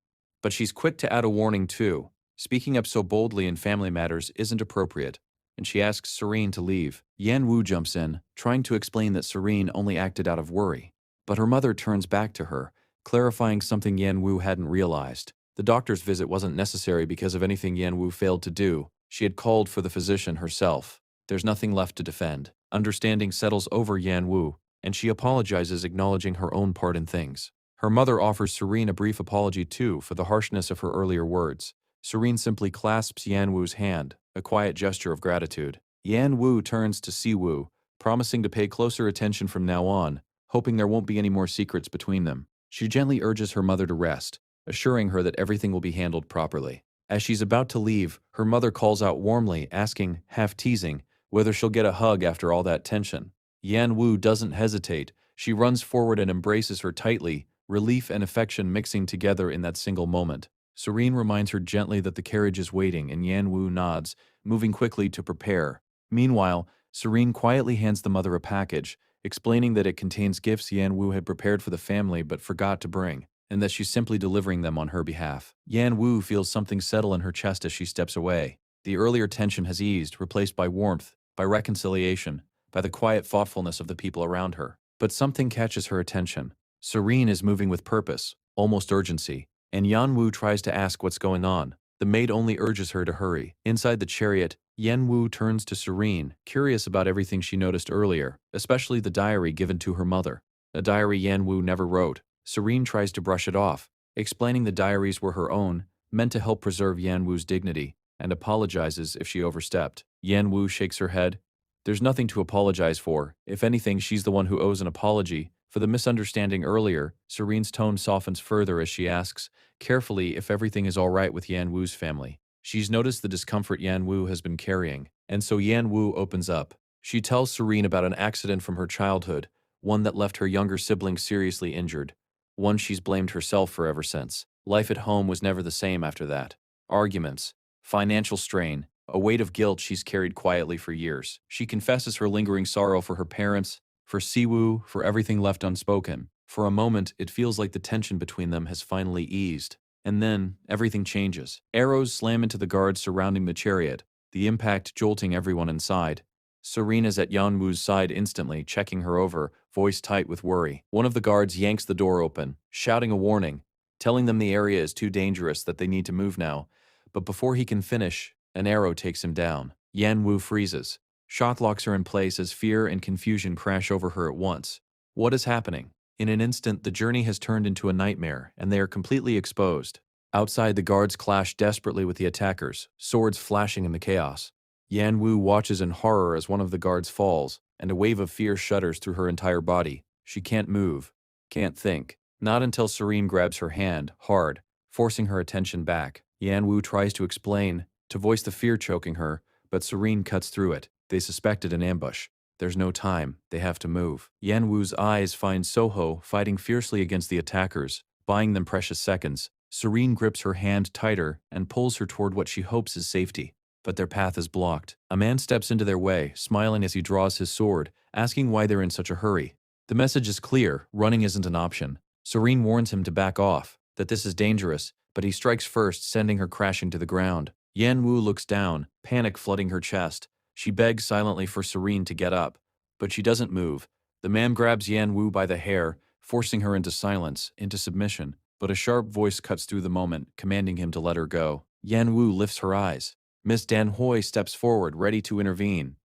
[SPEAKER 1] But she's quick to add a warning too. Speaking up so boldly in family matters isn't appropriate, and she asks Serene to leave. Yan Wu jumps in, trying to explain that Serene only acted out of worry. But her mother turns back to her, clarifying something Yan Wu hadn't realized. The doctor's visit wasn't necessary because of anything Yan Wu failed to do. She had called for the physician herself. There's nothing left to defend. Understanding settles over Yan Wu, and she apologizes, acknowledging her own part in things. Her mother offers Serene a brief apology too for the harshness of her earlier words. Serene simply clasps Yan Wu's hand, a quiet gesture of gratitude. Yan Wu turns to Siwu, promising to pay closer attention from now on, hoping there won't be any more secrets between them. She gently urges her mother to rest, assuring her that everything will be handled properly. As she's about to leave, her mother calls out warmly, asking, half teasing, whether she'll get a hug after all that tension. Yan Wu doesn't hesitate. She runs forward and embraces her tightly, relief and affection mixing together in that single moment. Serene reminds her gently that the carriage is waiting, and Yan Wu nods, moving quickly to prepare. Meanwhile, Serene quietly hands the mother a package, explaining that it contains gifts Yan Wu had prepared for the family but forgot to bring, and that she's simply delivering them on her behalf. Yan Wu feels something settle in her chest as she steps away. The earlier tension has eased, replaced by warmth, by reconciliation, by the quiet thoughtfulness of the people around her. But something catches her attention. Serene is moving with purpose, almost urgency, and Yan Wu tries to ask what's going on. The maid only urges her to hurry. Inside the chariot, Yan Wu turns to Serene, curious about everything she noticed earlier, especially the diary given to her mother. A diary Yan Wu never wrote. Serene tries to brush it off, explaining the diaries were her own, meant to help preserve Yan Wu's dignity, and apologizes if she overstepped. Yan Wu shakes her head. There's nothing to apologize for. If anything, she's the one who owes an apology. For the misunderstanding earlier, Serene's tone softens further as she asks, carefully, if everything is all right with Yan Wu's family. She's noticed the discomfort Yan Wu has been carrying, and so Yan Wu opens up. She tells Serene about an accident from her childhood, one that left her younger sibling seriously injured, one she's blamed herself for ever since. Life at home was never the same after that. Arguments, financial strain, a weight of guilt she's carried quietly for years. She confesses her lingering sorrow for her parents, for Siwoo, for everything left unspoken. For a moment, it feels like the tension between them has finally eased. And then, everything changes. Arrows slam into the guards surrounding the chariot, the impact jolting everyone inside. Serena's at Yanwu's side instantly, checking her over, voice tight with worry. One of the guards yanks the door open, shouting a warning, telling them the area is too dangerous that they need to move now. But before he can finish, an arrow takes him down. Yanwu freezes. Shock locks her in place as fear and confusion crash over her at once. What is happening? In an instant, the journey has turned into a nightmare, and they are completely exposed. Outside, the guards clash desperately with the attackers, swords flashing in the chaos. Yanwu watches in horror as one of the guards falls, and a wave of fear shudders through her entire body. She can't move, can't think. Not until Serene grabs her hand, hard, forcing her attention back. Yanwu tries to explain, to voice the fear choking her, but Serene cuts through it. They suspected an ambush. There's no time. They have to move. Yanwu's eyes find Soho fighting fiercely against the attackers, buying them precious seconds. Serene grips her hand tighter and pulls her toward what she hopes is safety. But their path is blocked. A man steps into their way, smiling as he draws his sword, asking why they're in such a hurry. The message is clear, running isn't an option. Serene warns him to back off, that this is dangerous, but he strikes first, sending her crashing to the ground. Yanwu looks down, panic flooding her chest. She begs silently for Serene to get up, but she doesn't move. The man grabs Yanwu by the hair, forcing her into silence, into submission, but a sharp voice cuts through the moment, commanding him to let her go. Yanwu lifts her eyes. Miss Danhoi steps forward, ready to intervene.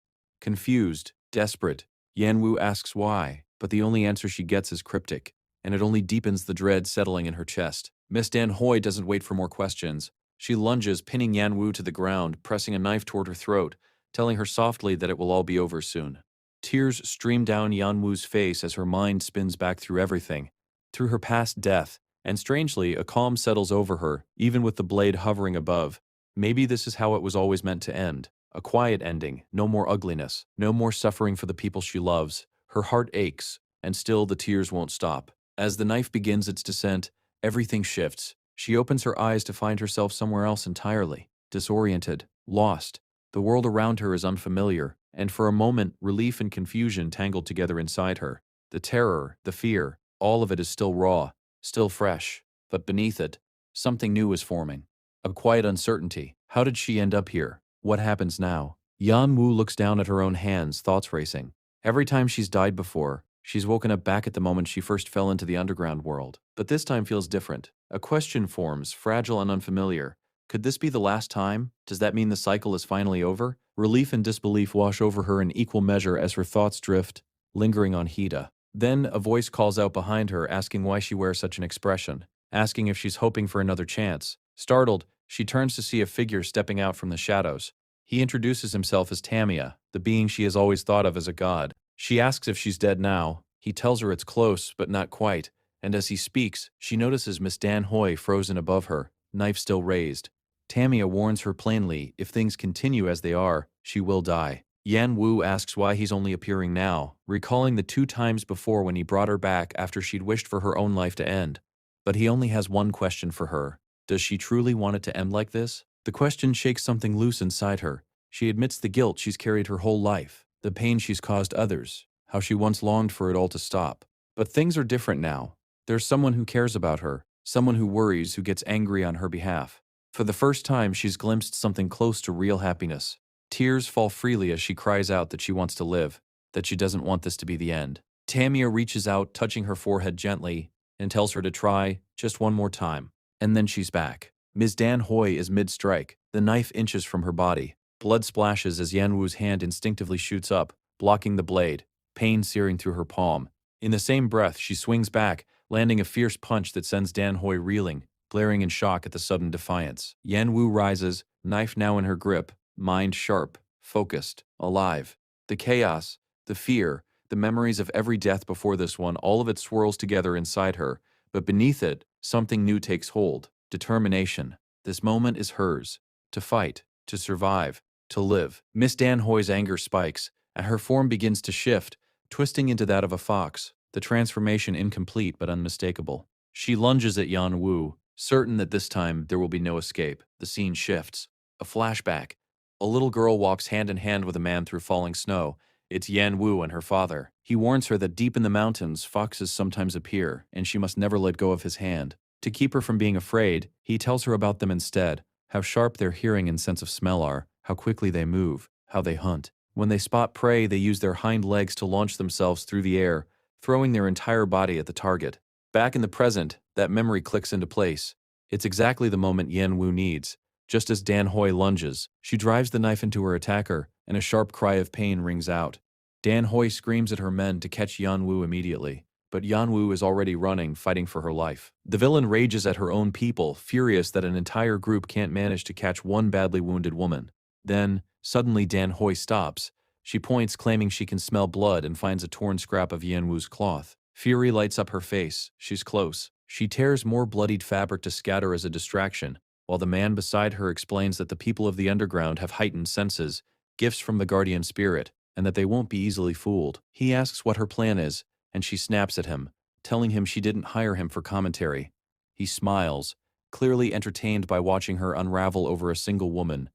[SPEAKER 1] Confused, desperate, Yanwu asks why, but the only answer she gets is cryptic, and it only deepens the dread settling in her chest. Miss Danhoi doesn't wait for more questions. She lunges, pinning Yanwu to the ground, pressing a knife toward her throat, telling her softly that it will all be over soon. Tears stream down Yanwu's face as her mind spins back through everything, through her past death, and strangely, a calm settles over her, even with the blade hovering above. Maybe this is how it was always meant to end. A quiet ending, no more ugliness, no more suffering for the people she loves. Her heart aches, and still the tears won't stop. As the knife begins its descent, everything shifts. She opens her eyes to find herself somewhere else entirely, disoriented, lost. The world around her is unfamiliar, and for a moment, relief and confusion tangled together inside her. The terror, the fear, all of it is still raw, still fresh, but beneath it, something new is forming. A quiet uncertainty. How did she end up here? What happens now? Yanwu looks down at her own hands, thoughts racing. Every time she's died before, she's woken up back at the moment she first fell into the underground world. But this time feels different. A question forms, fragile and unfamiliar. Could this be the last time? Does that mean the cycle is finally over? Relief and disbelief wash over her in equal measure as her thoughts drift, lingering on Hida. Then a voice calls out behind her, asking why she wears such an expression, asking if she's hoping for another chance. Startled, she turns to see a figure stepping out from the shadows. He introduces himself as Tamia, the being she has always thought of as a god. She asks if she's dead now. He tells her it's close, but not quite, and as he speaks, she notices Miss Danhoi frozen above her, knife still raised. Tamia warns her plainly, if things continue as they are, she will die. Yanwu asks why he's only appearing now, recalling the 2 times before when he brought her back after she'd wished for her own life to end. But he only has one question for her. Does she truly want it to end like this? The question shakes something loose inside her. She admits the guilt she's carried her whole life, the pain she's caused others, how she once longed for it all to stop. But things are different now. There's someone who cares about her, someone who worries, who gets angry on her behalf. For the first time, she's glimpsed something close to real happiness. Tears fall freely as she cries out that she wants to live, that she doesn't want this to be the end. Tamia reaches out, touching her forehead gently, and tells her to try just one more time. And then she's back. Ms. Danhoi is mid-strike, the knife inches from her body. Blood splashes as Yanwu's hand instinctively shoots up, blocking the blade, pain searing through her palm. In the same breath, she swings back, landing a fierce punch that sends Danhoi reeling, glaring in shock at the sudden defiance. Yanwu rises, knife now in her grip, mind sharp, focused, alive. The chaos, the fear, the memories of every death before this one, all of it swirls together inside her, but beneath it, something new takes hold. Determination. This moment is hers. To fight, to survive, to live. Miss Danhoi's anger spikes, and her form begins to shift, twisting into that of a fox, the transformation incomplete but unmistakable. She lunges at Yanwu, Certain that this time there will be no escape, the scene shifts. A flashback. A little girl walks hand in hand with a man through falling snow. It's Yan Wu and her father. He warns her that deep in the mountains, foxes sometimes appear, and she must never let go of his hand. To keep her from being afraid, he tells her about them instead, how sharp their hearing and sense of smell are, how quickly they move, how they hunt. When they spot prey, they use their hind legs to launch themselves through the air, throwing their entire body at the target. Back in the present, that memory clicks into place. It's exactly the moment Yan Wu needs. Just as Dan Hoi lunges, she drives the knife into her attacker, and a sharp cry of pain rings out. Dan Hoi screams at her men to catch Yan Wu immediately, but Yan Wu is already running, fighting for her life. The villain rages at her own people, furious that an entire group can't manage to catch one badly wounded woman. Then, suddenly Dan Hoi stops. She points, claiming she can smell blood, and finds a torn scrap of Yan Wu's cloth. Fury lights up her face. She's close. She tears more bloodied fabric to scatter as a distraction, while the man beside her explains that the people of the underground have heightened senses, gifts from the guardian spirit, and that they won't be easily fooled. He asks what her plan is, and she snaps at him, telling him she didn't hire him for commentary. He smiles, clearly entertained by watching her unravel over a single woman.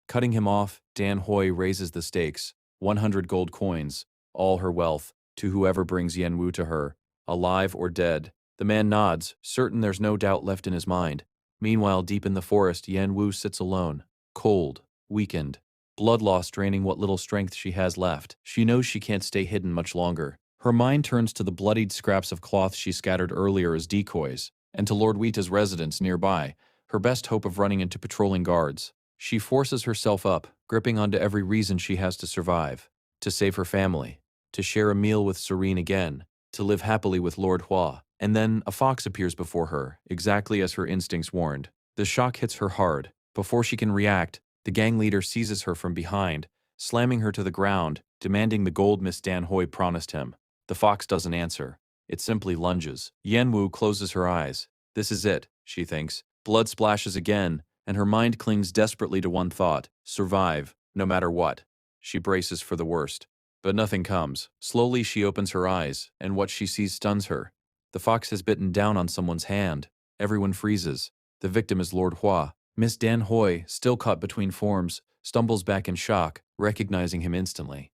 [SPEAKER 1] Cutting him off, Dan Hoi raises the stakes, 100 gold coins, all her wealth, to whoever brings Yan Wu to her, alive or dead. The man nods, certain there's no doubt left in his mind. Meanwhile, deep in the forest, Yan Wu sits alone, cold, weakened, blood loss draining what little strength she has left. She knows she can't stay hidden much longer. Her mind turns to the bloodied scraps of cloth she scattered earlier as decoys, and to Lord Wheata's residence nearby, her best hope of running into patrolling guards. She forces herself up, gripping onto every reason she has to survive, to save her family, to share a meal with Serene again, to live happily with Lord Hua. And then a fox appears before her, exactly as her instincts warned. The shock hits her hard. Before she can react, the gang leader seizes her from behind, slamming her to the ground, demanding the gold Miss Dan Hoi promised him. The fox doesn't answer. It simply lunges. Yan Wu closes her eyes. This is it, she thinks. Blood splashes again, and her mind clings desperately to one thought: survive, no matter what. She braces for the worst. But nothing comes. Slowly she opens her eyes, and what she sees stuns her. The fox has bitten down on someone's hand. Everyone freezes. The victim is Lord Hua. Miss Dan Hoi, still caught between forms, stumbles back in shock, recognizing him instantly.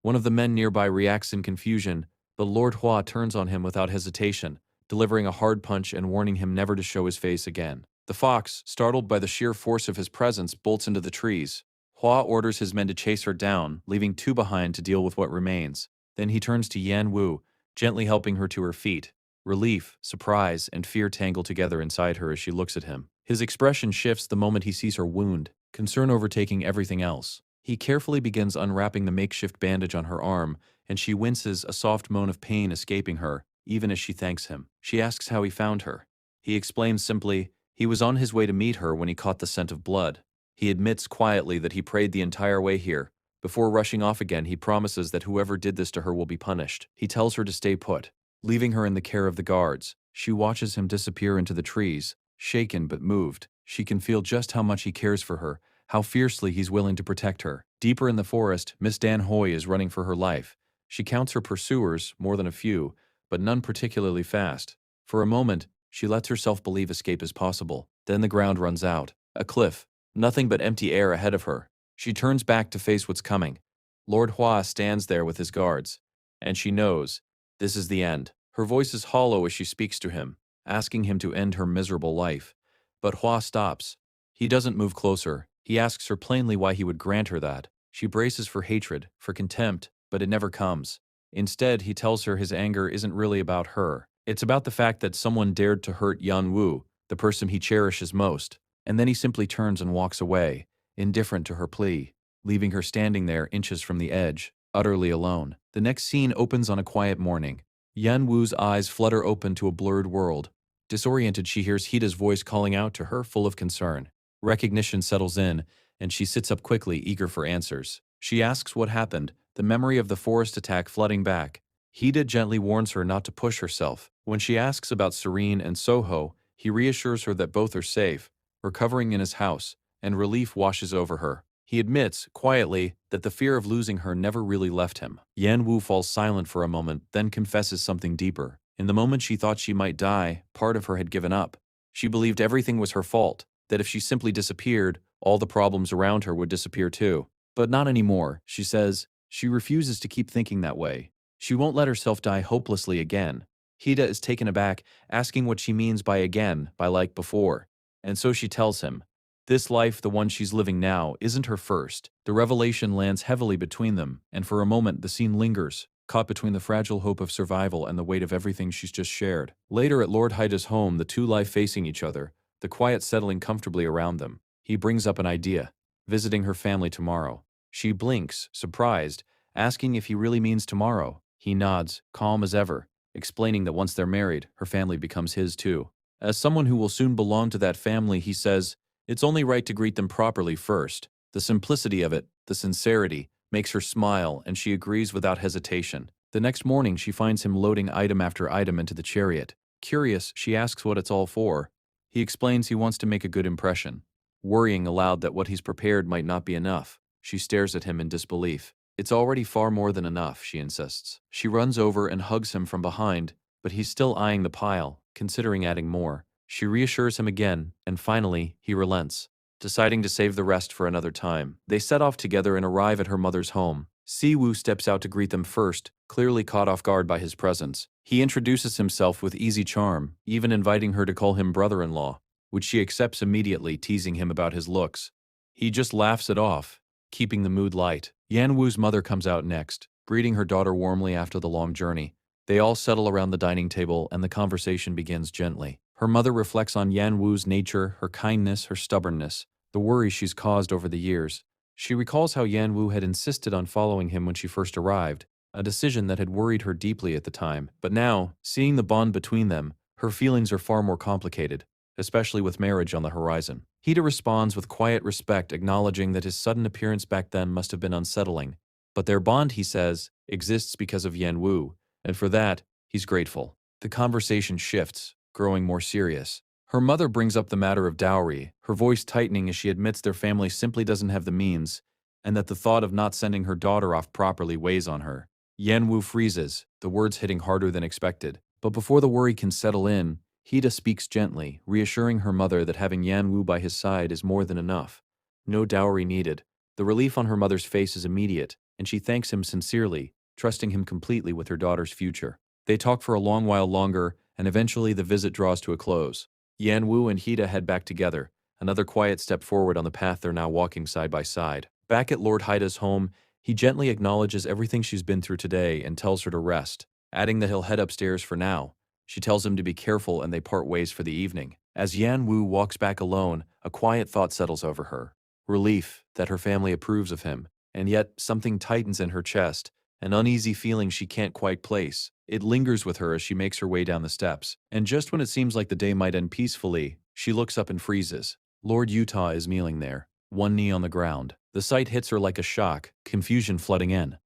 [SPEAKER 1] One of the men nearby reacts in confusion, but Lord Hua turns on him without hesitation, delivering a hard punch and warning him never to show his face again. The fox, startled by the sheer force of his presence, bolts into the trees. Hua orders his men to chase her down, leaving two behind to deal with what remains. Then he turns to Yan Wu, gently helping her to her feet. Relief, surprise, and fear tangle together inside her as she looks at him. His expression shifts the moment he sees her wound, concern overtaking everything else. He carefully begins unwrapping the makeshift bandage on her arm, and she winces, a soft moan of pain escaping her, even as she thanks him. She asks how he found her. He explains simply, he was on his way to meet her when he caught the scent of blood. He admits quietly that he prayed the entire way here. Before rushing off again, he promises that whoever did this to her will be punished. He tells her to stay put, leaving her in the care of the guards. She watches him disappear into the trees, shaken but moved. She can feel just how much he cares for her, how fiercely he's willing to protect her. Deeper in the forest, Miss Dan Hoi is running for her life. She counts her pursuers, more than a few, but none particularly fast. For a moment, she lets herself believe escape is possible. Then the ground runs out. A cliff. Nothing but empty air ahead of her. She turns back to face what's coming. Lord Hua stands there with his guards, and she knows this is the end. Her voice is hollow as she speaks to him, asking him to end her miserable life. But Hua stops. He doesn't move closer. He asks her plainly why he would grant her that. She braces for hatred, for contempt, but it never comes. Instead, he tells her his anger isn't really about her. It's about the fact that someone dared to hurt Yan Wu, the person he cherishes most. And then he simply turns and walks away, indifferent to her plea, leaving her standing there inches from the edge, utterly alone. The next scene opens on a quiet morning. Yan Wu's eyes flutter open to a blurred world. Disoriented, she hears Hita's voice calling out to her, full of concern. Recognition settles in, and she sits up quickly, eager for answers. She asks what happened, the memory of the forest attack flooding back. Hita gently warns her not to push herself. When she asks about Serene and Soho, he reassures her that both are safe, recovering in his house, and relief washes over her. He admits, quietly, that the fear of losing her never really left him. Yan Wu falls silent for a moment, then confesses something deeper. In the moment she thought she might die, part of her had given up. She believed everything was her fault, that if she simply disappeared, all the problems around her would disappear too. But not anymore, she says. She refuses to keep thinking that way. She won't let herself die hopelessly again. Hida is taken aback, asking what she means by again, by like before. And so she tells him, this life, the one she's living now, isn't her first. The revelation lands heavily between them, and for a moment the scene lingers, caught between the fragile hope of survival and the weight of everything she's just shared. Later at Lord Hyda's home, the two lie facing each other, the quiet settling comfortably around them. He brings up an idea, visiting her family tomorrow. She blinks, surprised, asking if he really means tomorrow. He nods, calm as ever, explaining that once they're married, her family becomes his too. As someone who will soon belong to that family, he says, it's only right to greet them properly first. The simplicity of it, the sincerity, makes her smile, and she agrees without hesitation. The next morning, she finds him loading item after item into the chariot. Curious, she asks what it's all for. He explains he wants to make a good impression, worrying aloud that what he's prepared might not be enough. She stares at him in disbelief. It's already far more than enough, she insists. She runs over and hugs him from behind, but he's still eyeing the pile, considering adding more. She reassures him again, and finally, he relents, deciding to save the rest for another time. They set off together and arrive at her mother's home. Siwoo steps out to greet them first, clearly caught off guard by his presence. He introduces himself with easy charm, even inviting her to call him brother-in-law, which she accepts immediately, teasing him about his looks. He just laughs it off, keeping the mood light. Yanwoo's mother comes out next, greeting her daughter warmly after the long journey. They all settle around the dining table and the conversation begins gently. Her mother reflects on Yanwoo's nature, her kindness, her stubbornness, the worry she's caused over the years. She recalls how Yanwoo had insisted on following him when she first arrived, a decision that had worried her deeply at the time. But now, seeing the bond between them, her feelings are far more complicated, especially with marriage on the horizon. Hida responds with quiet respect, acknowledging that his sudden appearance back then must have been unsettling. But their bond, he says, exists because of Yanwoo, and for that, he's grateful. The conversation shifts, growing more serious. Her mother brings up the matter of dowry, her voice tightening as she admits their family simply doesn't have the means, and that the thought of not sending her daughter off properly weighs on her. Yanwoo freezes, the words hitting harder than expected. But before the worry can settle in, Hida speaks gently, reassuring her mother that having Yanwoo by his side is more than enough. No dowry needed. The relief on her mother's face is immediate, and she thanks him sincerely, trusting him completely with her daughter's future. They talk for a long while longer, and eventually the visit draws to a close. Yanwoo and Hida head back together, another quiet step forward on the path they're now walking side by side. Back at Lord Hyda's home, he gently acknowledges everything she's been through today and tells her to rest, adding that he'll head upstairs for now. She tells him to be careful and they part ways for the evening. As Yanwoo walks back alone, a quiet thought settles over her. Relief that her family approves of him, and yet something tightens in her chest, an uneasy feeling she can't quite place. It lingers with her as she makes her way down the steps, and just when it seems like the day might end peacefully, she looks up and freezes. Lord Utah is kneeling there, one knee on the ground. The sight hits her like a shock, confusion flooding in.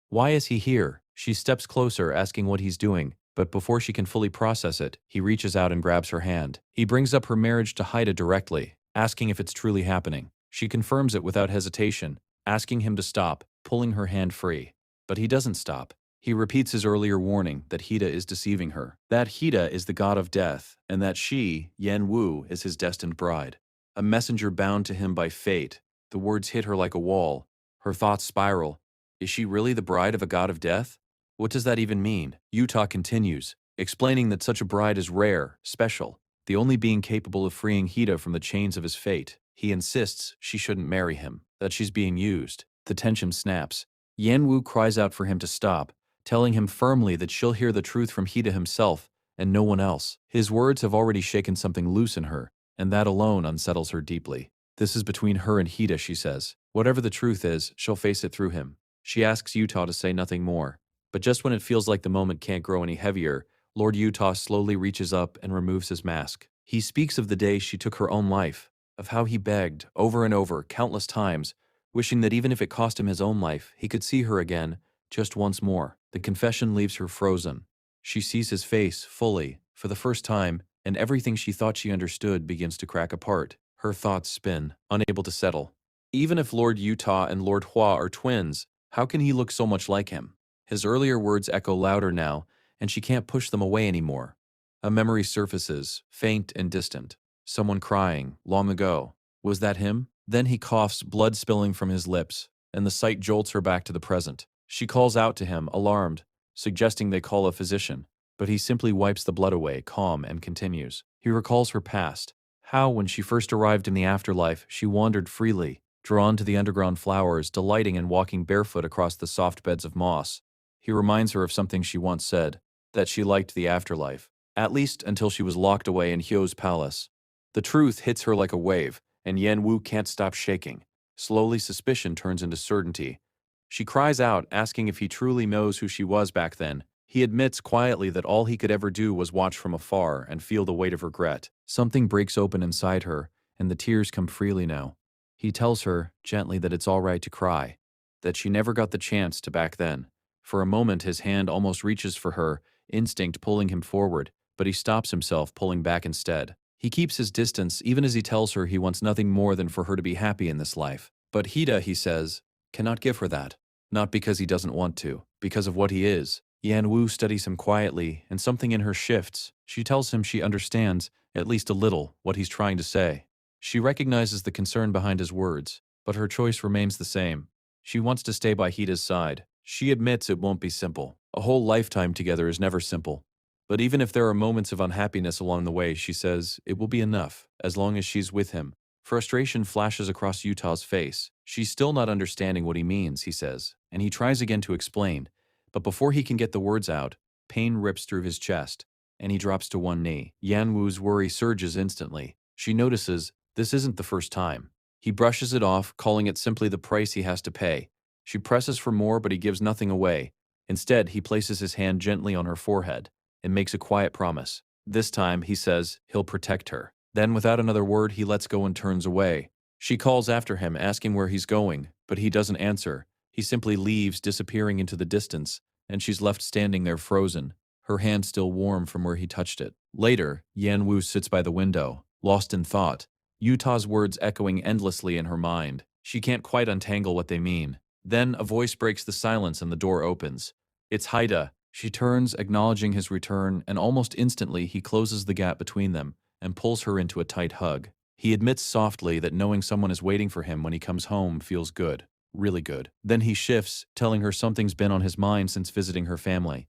[SPEAKER 1] Why is he here? She steps closer, asking what he's doing, but before she can fully process it, he reaches out and grabs her hand. He brings up her marriage to Hyda directly, asking if it's truly happening. She confirms it without hesitation, asking him to stop, pulling her hand free. But he doesn't stop. He repeats his earlier warning that Hida is deceiving her, that Hida is the god of death, and that she, Yanwoo, is his destined bride. A messenger bound to him by fate. The words hit her like a wall. Her thoughts spiral. Is she really the bride of a god of death? What does that even mean? Utah continues, explaining that such a bride is rare, special, the only being capable of freeing Hida from the chains of his fate. He insists she shouldn't marry him, that she's being used. The tension snaps. Yanwoo cries out for him to stop, telling him firmly that she'll hear the truth from Hida himself and no one else. His words have already shaken something loose in her, and that alone unsettles her deeply. This is between her and Hida, she says. Whatever the truth is, she'll face it through him. She asks Utah to say nothing more. But just when it feels like the moment can't grow any heavier, Lord Utah slowly reaches up and removes his mask. He speaks of the day she took her own life, of how he begged, over and over, countless times, wishing that even if it cost him his own life, he could see her again, just once more. The confession leaves her frozen. She sees his face, fully, for the first time, and everything she thought she understood begins to crack apart. Her thoughts spin, unable to settle. Even if Lord Utah and Lord Hua are twins, how can he look so much like him? His earlier words echo louder now, and she can't push them away anymore. A memory surfaces, faint and distant. Someone crying, long ago. Was that him? Then he coughs, blood spilling from his lips, and the sight jolts her back to the present. She calls out to him, alarmed, suggesting they call a physician, but he simply wipes the blood away, calm, and continues. He recalls her past, how, when she first arrived in the afterlife, she wandered freely, drawn to the underground flowers, delighting in walking barefoot across the soft beds of moss. He reminds her of something she once said, that she liked the afterlife, at least until she was locked away in Hyo's palace. The truth hits her like a wave, and Yen Wu can't stop shaking. Slowly, suspicion turns into certainty. She cries out, asking if he truly knows who she was back then. He admits quietly that all he could ever do was watch from afar and feel the weight of regret. Something breaks open inside her, and the tears come freely now. He tells her, gently, that it's all right to cry, that she never got the chance to back then. For a moment, his hand almost reaches for her, instinct pulling him forward, but he stops himself, pulling back instead. He keeps his distance, even as he tells her he wants nothing more than for her to be happy in this life. But Hida, he says, cannot give her that. Not because he doesn't want to, because of what he is. Yan Wu studies him quietly, and something in her shifts. She tells him she understands, at least a little, what he's trying to say. She recognizes the concern behind his words, but her choice remains the same. She wants to stay by Hida's side. She admits it won't be simple. A whole lifetime together is never simple. But even if there are moments of unhappiness along the way, she says, it will be enough, as long as she's with him. Frustration flashes across Utah's face. She's still not understanding what he means, he says, and he tries again to explain. But before he can get the words out, pain rips through his chest, and he drops to one knee. Yan Wu's worry surges instantly. She notices this isn't the first time. He brushes it off, calling it simply the price he has to pay. She presses for more, but he gives nothing away. Instead, he places his hand gently on her forehead and makes a quiet promise. This time, he says, he'll protect her. Then, without another word, he lets go and turns away. She calls after him, asking where he's going, but he doesn't answer. He simply leaves, disappearing into the distance, and she's left standing there frozen, her hand still warm from where he touched it. Later, Yan Wu sits by the window, lost in thought, Utah's words echoing endlessly in her mind. She can't quite untangle what they mean. Then a voice breaks the silence and the door opens. It's Haida. She turns, acknowledging his return, and almost instantly he closes the gap between them and pulls her into a tight hug. He admits softly that knowing someone is waiting for him when he comes home feels good. Really good. Then he shifts, telling her something's been on his mind since visiting her family.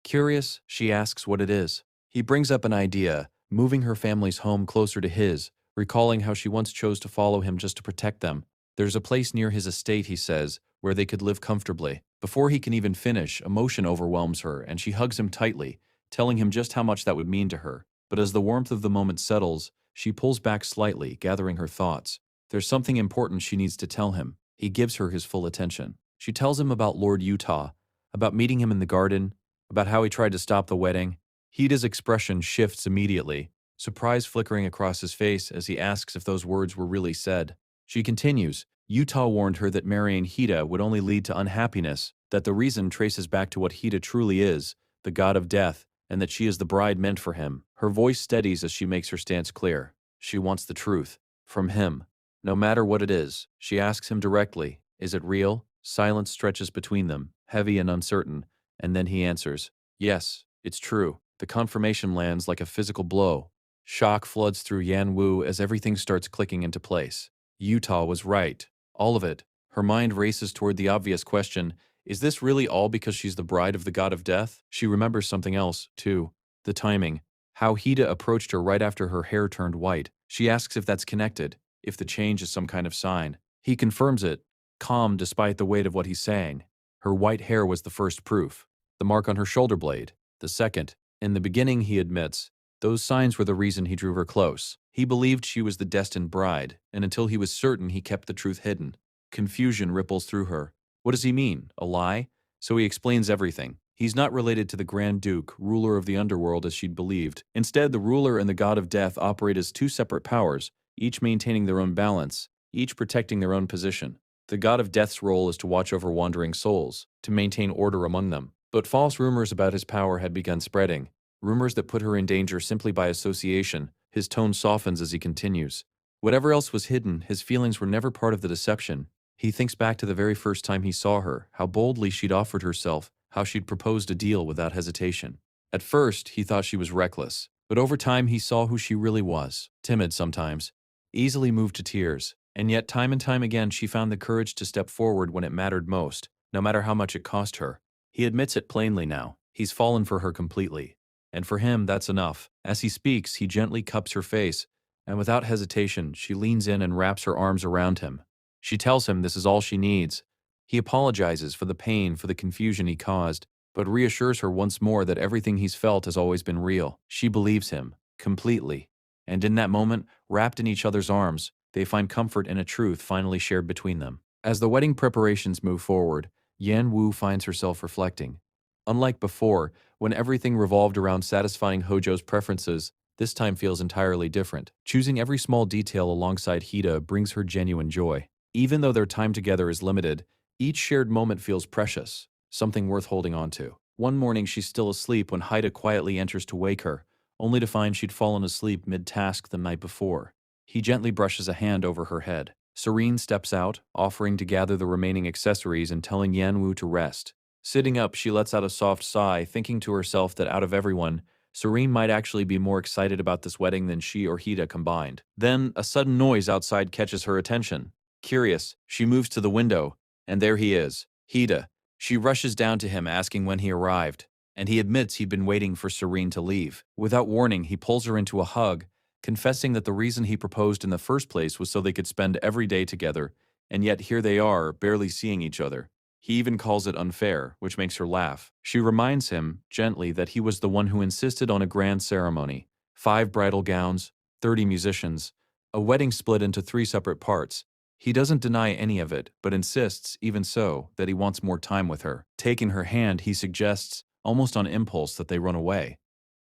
[SPEAKER 1] Curious, she asks what it is. He brings up an idea, moving her family's home closer to his, recalling how she once chose to follow him just to protect them. There's a place near his estate, he says, where they could live comfortably. Before he can even finish, emotion overwhelms her, and she hugs him tightly, telling him just how much that would mean to her. But as the warmth of the moment settles, she pulls back slightly, gathering her thoughts. There's something important she needs to tell him. He gives her his full attention. She tells him about Lord Utah, about meeting him in the garden, about how he tried to stop the wedding. Hida's expression shifts immediately, surprise flickering across his face as he asks if those words were really said. She continues, Utah warned her that marrying Hida would only lead to unhappiness, that the reason traces back to what Hida truly is, the god of death, and that she is the bride meant for him. Her voice steadies as she makes her stance clear. She wants the truth. From him. No matter what it is, she asks him directly, is it real? Silence stretches between them, heavy and uncertain, and then he answers, yes, it's true. The confirmation lands like a physical blow. Shock floods through Yan Wu as everything starts clicking into place. Utah was right. All of it. Her mind races toward the obvious question, is this really all because she's the bride of the god of death? She remembers something else, too. The timing. How Hida approached her right after her hair turned white. She asks if that's connected, if the change is some kind of sign. He confirms it, calm despite the weight of what he's saying. Her white hair was the first proof. The mark on her shoulder blade, the second. In the beginning, he admits, those signs were the reason he drew her close. He believed she was the destined bride, and until he was certain, he kept the truth hidden. Confusion ripples through her. What does he mean? A lie? So he explains everything. He's not related to the Grand Duke, ruler of the underworld as she'd believed. Instead, the ruler and the god of death operate as two separate powers, each maintaining their own balance, each protecting their own position. The god of death's role is to watch over wandering souls, to maintain order among them. But false rumors about his power had begun spreading, rumors that put her in danger simply by association. His tone softens as he continues. Whatever else was hidden, his feelings were never part of the deception. He thinks back to the very first time he saw her, how boldly she'd offered herself, how she'd proposed a deal without hesitation. At first, he thought she was reckless, But over time he saw who she really was, timid sometimes, easily moved to tears, and yet time and time again she found the courage to step forward when it mattered most, no matter how much it cost her. He admits it plainly now. He's fallen for her completely. And for him, that's enough. As he speaks, he gently cups her face, and without hesitation, she leans in and wraps her arms around him. She tells him this is all she needs. He apologizes for the pain, for the confusion he caused, but reassures her once more that everything he's felt has always been real. She believes him, completely. And in that moment, wrapped in each other's arms, they find comfort in a truth finally shared between them. As the wedding preparations move forward, Yan Wu finds herself reflecting. Unlike before, when everything revolved around satisfying Hojo's preferences, this time feels entirely different. Choosing every small detail alongside Hida brings her genuine joy. Even though their time together is limited, each shared moment feels precious, something worth holding on to. One morning she's still asleep when Haida quietly enters to wake her, only to find she'd fallen asleep mid-task the night before. He gently brushes a hand over her head. Serene steps out, offering to gather the remaining accessories and telling Yanwu to rest. Sitting up, she lets out a soft sigh, thinking to herself that out of everyone, Serene might actually be more excited about this wedding than she or Hida combined. Then, a sudden noise outside catches her attention. Curious, she moves to the window, and there he is, Hida. She rushes down to him asking when he arrived, and he admits he'd been waiting for Serene to leave. Without warning, he pulls her into a hug, confessing that the reason he proposed in the first place was so they could spend every day together, and yet here they are, barely seeing each other. He even calls it unfair, which makes her laugh. She reminds him, gently, that he was the one who insisted on a grand ceremony. 5 bridal gowns, 30 musicians, a wedding split into 3 separate parts. He doesn't deny any of it, but insists, even so, that he wants more time with her. Taking her hand, he suggests, almost on impulse, that they run away.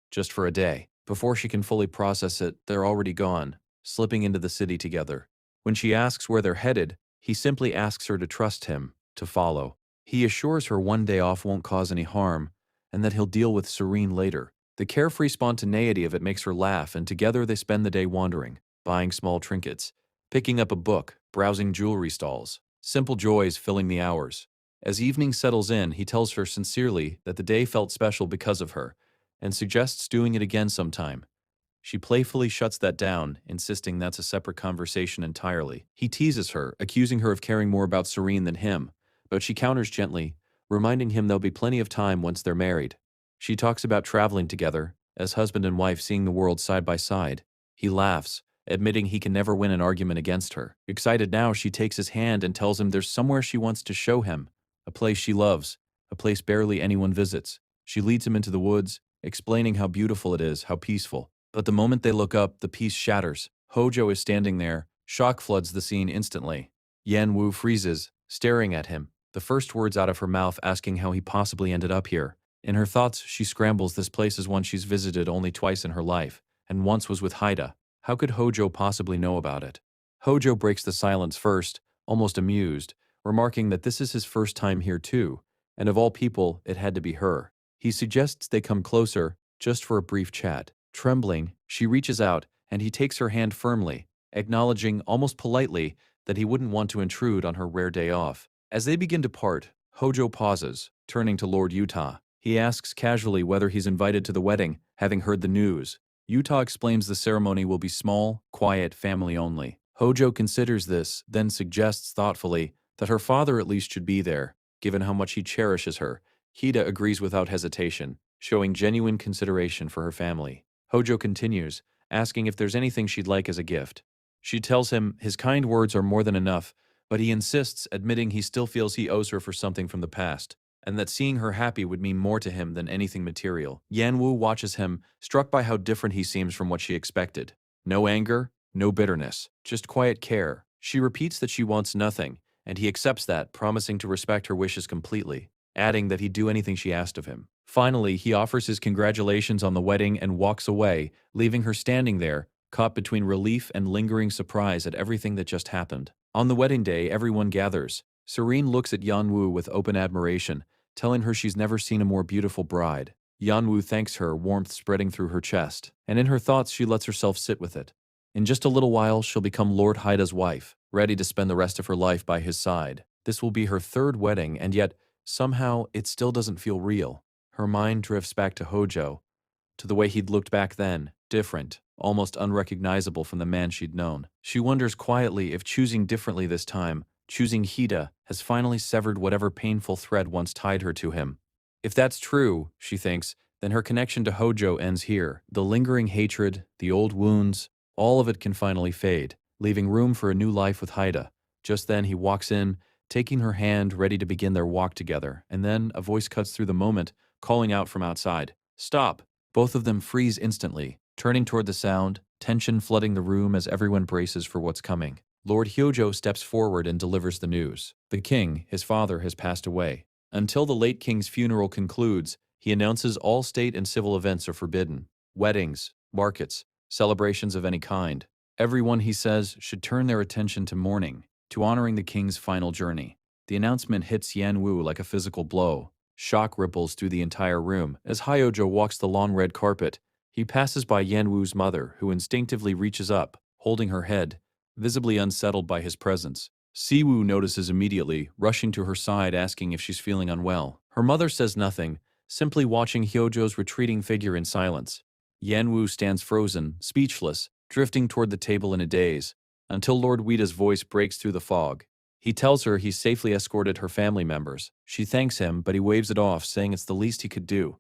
[SPEAKER 1] Just for a day. Before she can fully process it, they're already gone, slipping into the city together. When she asks where they're headed, he simply asks her to trust him, to follow. He assures her one day off won't cause any harm, and that he'll deal with Serene later. The carefree spontaneity of it makes her laugh, and together they spend the day wandering, buying small trinkets, picking up a book, browsing jewelry stalls. Simple joys filling the hours. As evening settles in, he tells her sincerely that the day felt special because of her, and suggests doing it again sometime. She playfully shuts that down, insisting that's a separate conversation entirely. He teases her, accusing her of caring more about Serene than him, but she counters gently, reminding him there'll be plenty of time once they're married. She talks about traveling together, as husband and wife seeing the world side by side. He laughs, admitting he can never win an argument against her. Excited now, she takes his hand and tells him there's somewhere she wants to show him, a place she loves, a place barely anyone visits. She leads him into the woods, explaining how beautiful it is, how peaceful. But the moment they look up, the peace shatters. Hojo is standing there. Shock floods the scene instantly. Yan Wu freezes, staring at him, the first words out of her mouth asking how he possibly ended up here. In her thoughts, she scrambles. This place is one she's visited only twice in her life, and once was with Haida. How could Hojo possibly know about it? Hojo breaks the silence first, almost amused, remarking that this is his first time here too, and of all people, it had to be her. He suggests they come closer, just for a brief chat. Trembling, she reaches out, and he takes her hand firmly, acknowledging almost politely that he wouldn't want to intrude on her rare day off. As they begin to part, Hojo pauses, turning to Lord Utah. He asks casually whether he's invited to the wedding, having heard the news. Utah explains the ceremony will be small, quiet, family only. Hojo considers this, then suggests thoughtfully that her father at least should be there, given how much he cherishes her. Hida agrees without hesitation, showing genuine consideration for her family. Hojo continues, asking if there's anything she'd like as a gift. She tells him his kind words are more than enough, but he insists, admitting he still feels he owes her for something from the past, and that seeing her happy would mean more to him than anything material. Yanwu watches him, struck by how different he seems from what she expected. No anger, no bitterness, just quiet care. She repeats that she wants nothing, and he accepts that, promising to respect her wishes completely, adding that he'd do anything she asked of him. Finally, he offers his congratulations on the wedding and walks away, leaving her standing there, caught between relief and lingering surprise at everything that just happened. On the wedding day, everyone gathers. Serene looks at Yanwu with open admiration, telling her she's never seen a more beautiful bride. Yanwu thanks her, warmth spreading through her chest, and in her thoughts she lets herself sit with it. In just a little while, she'll become Lord Haida's wife, ready to spend the rest of her life by his side. This will be her 3rd wedding, and yet, somehow, it still doesn't feel real. Her mind drifts back to Hojo, to the way he'd looked back then, different, almost unrecognizable from the man she'd known. She wonders quietly if choosing differently this time, choosing Hida, has finally severed whatever painful thread once tied her to him. If that's true, she thinks, then her connection to Hojo ends here. The lingering hatred, the old wounds, all of it can finally fade, leaving room for a new life with Haida. Just then he walks in, taking her hand, ready to begin their walk together, and then a voice cuts through the moment, calling out from outside. "Stop!" Both of them freeze instantly, turning toward the sound, tension flooding the room as everyone braces for what's coming. Lord Hyojo steps forward and delivers the news. The king, his father, has passed away. Until the late king's funeral concludes, he announces all state and civil events are forbidden. Weddings, markets, celebrations of any kind. Everyone, he says, should turn their attention to mourning, to honoring the king's final journey. The announcement hits Yan Wu like a physical blow. Shock ripples through the entire room. As Hyojo walks the long red carpet, he passes by Yan Wu's mother, who instinctively reaches up, holding her head, visibly unsettled by his presence. Siwoo notices immediately, rushing to her side asking if she's feeling unwell. Her mother says nothing, simply watching Hyojo's retreating figure in silence. Yan Wu stands frozen, speechless, drifting toward the table in a daze, until Lord Weeda's voice breaks through the fog. He tells her he's safely escorted her family members. She thanks him, but he waves it off, saying it's the least he could do.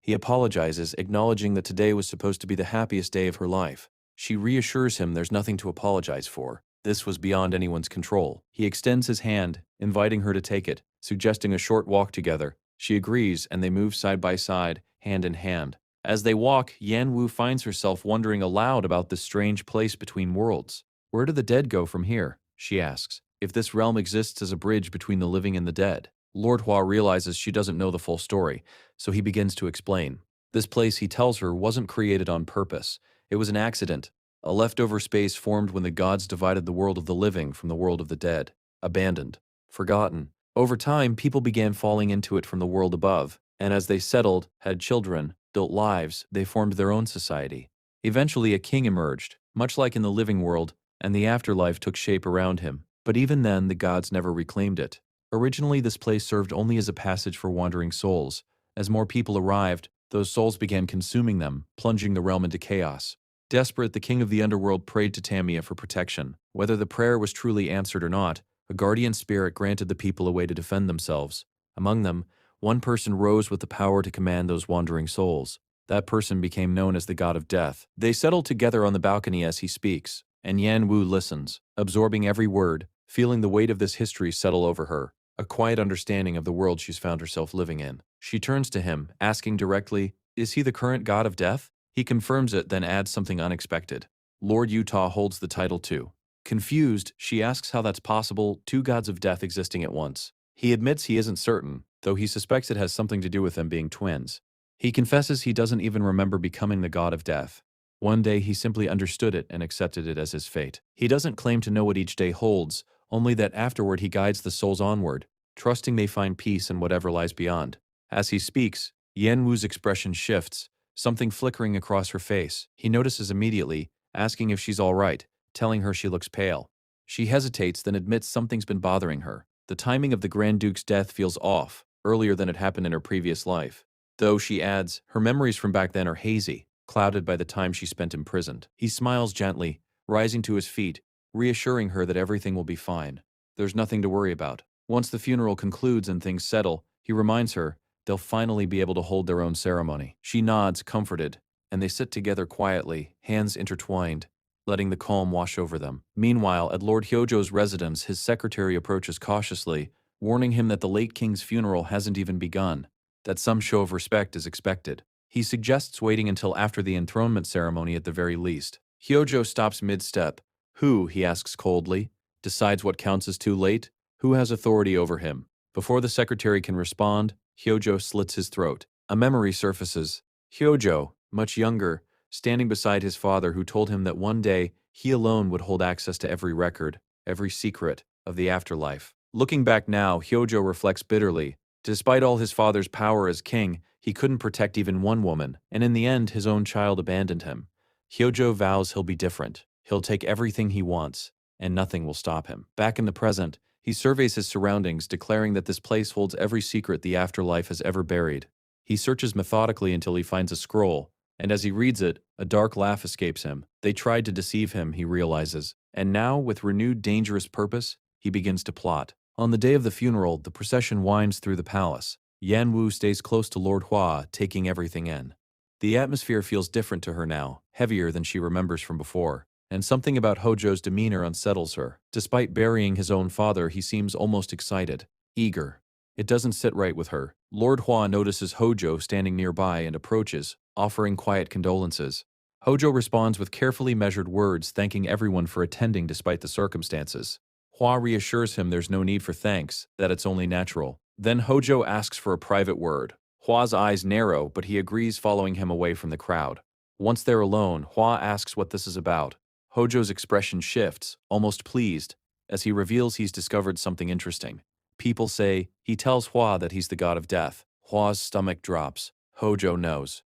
[SPEAKER 1] He apologizes, acknowledging that today was supposed to be the happiest day of her life. She reassures him there's nothing to apologize for. This was beyond anyone's control. He extends his hand, inviting her to take it, suggesting a short walk together. She agrees, and they move side by side, hand in hand. As they walk, Yan Wu finds herself wondering aloud about this strange place between worlds. Where do the dead go from here? She asks. If this realm exists as a bridge between the living and the dead. Lord Hua realizes she doesn't know the full story, so he begins to explain. This place, he tells her, wasn't created on purpose. It was an accident, a leftover space formed when the gods divided the world of the living from the world of the dead. Abandoned. Forgotten. Over time, people began falling into it from the world above, and as they settled, had children, built lives, they formed their own society. Eventually, a king emerged, much like in the living world, and the afterlife took shape around him. But even then, the gods never reclaimed it. Originally, this place served only as a passage for wandering souls. As more people arrived, those souls began consuming them, plunging the realm into chaos. Desperate, the king of the underworld prayed to Tamiya for protection. Whether the prayer was truly answered or not, a guardian spirit granted the people a way to defend themselves. Among them, one person rose with the power to command those wandering souls. That person became known as the god of death. They settle together on the balcony as he speaks, and Yan Wu listens, absorbing every word, feeling the weight of this history settle over her, a quiet understanding of the world she's found herself living in. She turns to him, asking directly, "Is he the current god of death?" He confirms it, then adds something unexpected. Lord Utah holds the title too. Confused, she asks how that's possible, two gods of death existing at once. He admits he isn't certain, though he suspects it has something to do with them being twins. He confesses he doesn't even remember becoming the god of death. One day he simply understood it and accepted it as his fate. He doesn't claim to know what each day holds, only that afterward he guides the souls onward, trusting they find peace in whatever lies beyond. As he speaks, Yan Wu's expression shifts, something flickering across her face. He notices immediately, asking if she's all right, telling her she looks pale. She hesitates, then admits something's been bothering her. The timing of the Grand Duke's death feels off, earlier than it happened in her previous life. Though, she adds, her memories from back then are hazy, clouded by the time she spent imprisoned. He smiles gently, rising to his feet, reassuring her that everything will be fine. There's nothing to worry about. Once the funeral concludes and things settle, he reminds her they'll finally be able to hold their own ceremony. She nods, comforted, and they sit together quietly, hands intertwined, letting the calm wash over them. Meanwhile, at Lord Hyojo's residence, his secretary approaches cautiously, warning him that the late king's funeral hasn't even begun, that some show of respect is expected. He suggests waiting until after the enthronement ceremony at the very least. Hyojo stops mid-step. Who, he asks coldly, decides what counts as too late? Who has authority over him? Before the secretary can respond, Hyojo slits his throat. A memory surfaces. Hyojo, much younger, standing beside his father, who told him that one day he alone would hold access to every record, every secret of the afterlife. Looking back now, Hyojo reflects bitterly. Despite all his father's power as king, he couldn't protect even one woman, and in the end his own child abandoned him. Hyojo vows he'll be different. He'll take everything he wants, and nothing will stop him. Back in the present, he surveys his surroundings, declaring that this place holds every secret the afterlife has ever buried. He searches methodically until he finds a scroll, And as he reads it, a dark laugh escapes him. They tried to deceive him, he realizes. And now, with renewed dangerous purpose, he begins to plot. On the day of the funeral, the procession winds through the palace. Yan Wu stays close to Lord Hua, taking everything in. The atmosphere feels different to her now, heavier than she remembers from before. And something about Hojo's demeanor unsettles her. Despite burying his own father, he seems almost excited, eager. It doesn't sit right with her. Lord Hua notices Hojo standing nearby and approaches, offering quiet condolences. Hojo responds with carefully measured words, thanking everyone for attending despite the circumstances. Hua reassures him there's no need for thanks, that it's only natural. Then Hojo asks for a private word. Hua's eyes narrow, but he agrees, following him away from the crowd. Once they're alone, Hua asks what this is about. Hojo's expression shifts, almost pleased, as he reveals he's discovered something interesting. People say, he tells Hua that he's the god of death. Hua's stomach drops. Hojo knows.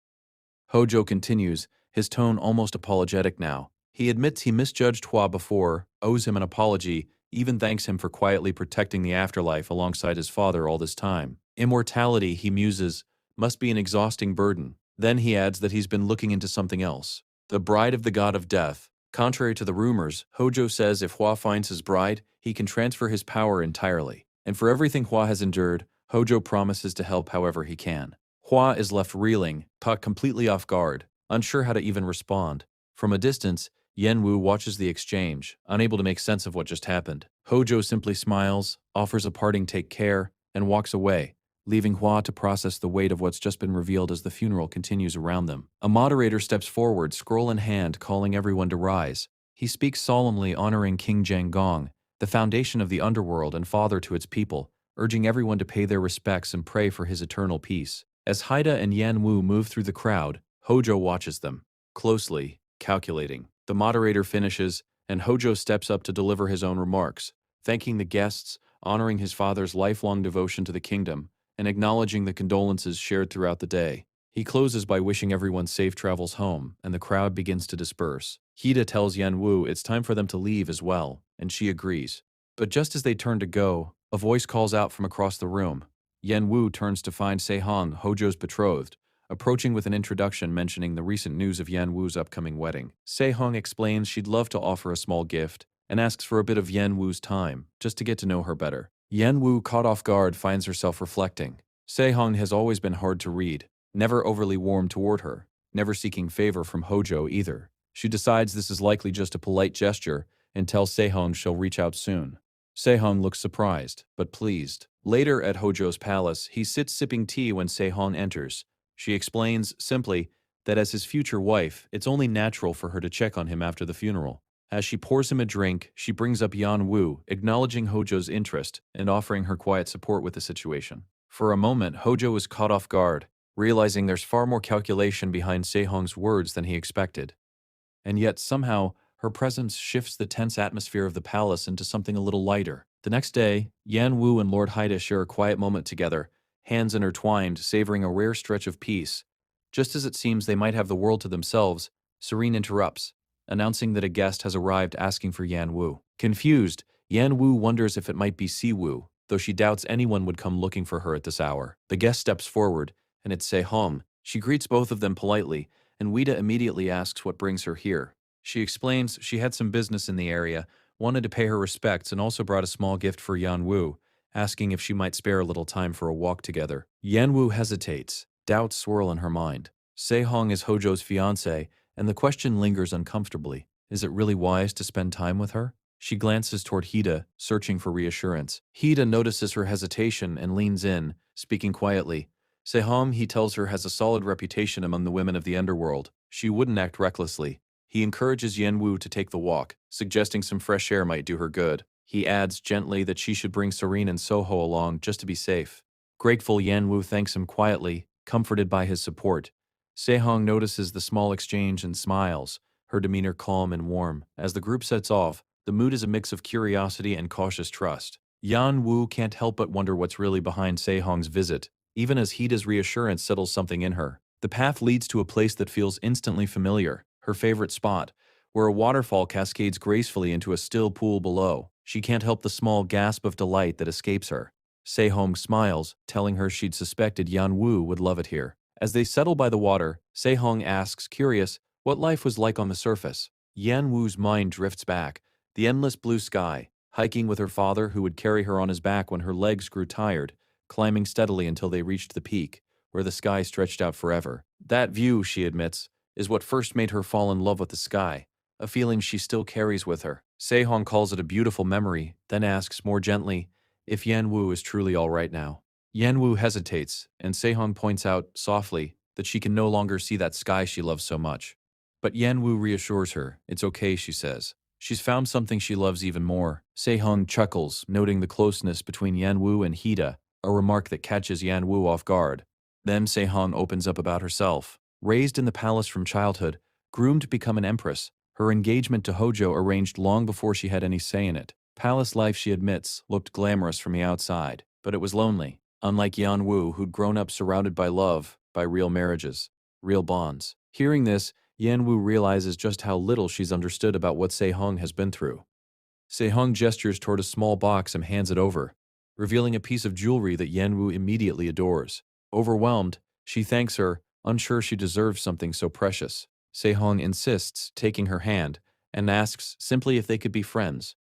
[SPEAKER 1] Hojo continues, his tone almost apologetic now. He admits he misjudged Hua before, owes him an apology, even thanks him for quietly protecting the afterlife alongside his father all this time. Immortality, he muses, must be an exhausting burden. Then he adds that he's been looking into something else. The bride of the god of death. Contrary to the rumors, Hojo says if Hua finds his bride, he can transfer his power entirely. And for everything Hua has endured, Hojo promises to help however he can. Hua is left reeling, caught completely off guard, unsure how to even respond. From a distance, Yen Wu watches the exchange, unable to make sense of what just happened. Hojo simply smiles, offers a parting take care, and walks away, leaving Hua to process the weight of what's just been revealed as the funeral continues around them. A moderator steps forward, scroll in hand, calling everyone to rise. He speaks solemnly, honoring King Zhang Gong, the foundation of the underworld and father to its people, urging everyone to pay their respects and pray for his eternal peace. As Haida and Yan Wu move through the crowd, Hojo watches them, closely, calculating. The moderator finishes, and Hojo steps up to deliver his own remarks, thanking the guests, honoring his father's lifelong devotion to the kingdom, and acknowledging the condolences shared throughout the day. He closes by wishing everyone safe travels home, and the crowd begins to disperse. Haida tells Yan Wu it's time for them to leave as well, and she agrees. But just as they turn to go, a voice calls out from across the room. Yan Wu turns to find Se-hong, Hojo's betrothed, approaching with an introduction mentioning the recent news of Yan Wu's upcoming wedding. Se-hong explains she'd love to offer a small gift and asks for a bit of Yan Wu's time, just to get to know her better. Yan Wu, caught off guard, finds herself reflecting. Se-hong has always been hard to read, never overly warm toward her, never seeking favor from Hojo either. She decides this is likely just a polite gesture and tells Se-hong she'll reach out soon. Se-hong looks surprised, but pleased. Later at Hojo's palace, he sits sipping tea when Se-hong enters. She explains, simply, that as his future wife, it's only natural for her to check on him after the funeral. As she pours him a drink, she brings up Yan Wu, acknowledging Hojo's interest and offering her quiet support with the situation. For a moment, Hojo is caught off guard, realizing there's far more calculation behind Se-hong's words than he expected. And yet, somehow, her presence shifts the tense atmosphere of the palace into something a little lighter. The next day, Yan Wu and Lord Haida share a quiet moment together, hands intertwined, savoring a rare stretch of peace. Just as it seems they might have the world to themselves, Serene interrupts, announcing that a guest has arrived asking for Yan Wu. Confused, Yan Wu wonders if it might be Si Wu, though she doubts anyone would come looking for her at this hour. The guest steps forward, and it's Se-hong. She greets both of them politely, and Wida immediately asks what brings her here. She explains she had some business in the area, wanted to pay her respects, and also brought a small gift for Yan Wu, asking if she might spare a little time for a walk together. Yan Wu hesitates. Doubts swirl in her mind. Se-hong is Hojo's fiancé, and the question lingers uncomfortably. Is it really wise to spend time with her? She glances toward Haida, searching for reassurance. Haida notices her hesitation and leans in, speaking quietly. Se-hong, he tells her, has a solid reputation among the women of the underworld. She wouldn't act recklessly. He encourages Yan Wu to take the walk, suggesting some fresh air might do her good. He adds gently that she should bring Serene and Soho along just to be safe. Grateful, Yan Wu thanks him quietly, comforted by his support. Se-hong notices the small exchange and smiles, her demeanor calm and warm. As the group sets off, the mood is a mix of curiosity and cautious trust. Yan Wu can't help but wonder what's really behind Se-hong's visit, even as Haida's reassurance settles something in her. The path leads to a place that feels instantly familiar, her favorite spot, where a waterfall cascades gracefully into a still pool below. She can't help the small gasp of delight that escapes her. Se-hong smiles, telling her she'd suspected Yan Wu would love it here. As they settle by the water, Se-hong asks, curious, what life was like on the surface. Yan Wu's mind drifts back. The endless blue sky, hiking with her father who would carry her on his back when her legs grew tired, climbing steadily until they reached the peak, where the sky stretched out forever. That view, she admits, is what first made her fall in love with the sky, a feeling she still carries with her. Se-hong calls it a beautiful memory, then asks more gently if Yan Wu is truly all right now. Yan Wu hesitates, and Se-hong points out, softly, that she can no longer see that sky she loves so much. But Yan Wu reassures her. It's okay, she says. She's found something she loves even more. Se-hong chuckles, noting the closeness between Yan Wu and Hida, a remark that catches Yan Wu off guard. Then Se-hong opens up about herself. Raised in the palace from childhood, groomed to become an empress, her engagement to Hojo arranged long before she had any say in it. Palace life, she admits, looked glamorous from the outside, but it was lonely. Unlike Yan Wu, who'd grown up surrounded by love, by real marriages, real bonds. Hearing this, Yan Wu realizes just how little she's understood about what Se-hong has been through. Se-hong gestures toward a small box and hands it over, revealing a piece of jewelry that Yan Wu immediately adores. Overwhelmed, she thanks her, unsure she deserves something so precious. Se-hong insists, taking her hand, and asks simply if they could be friends.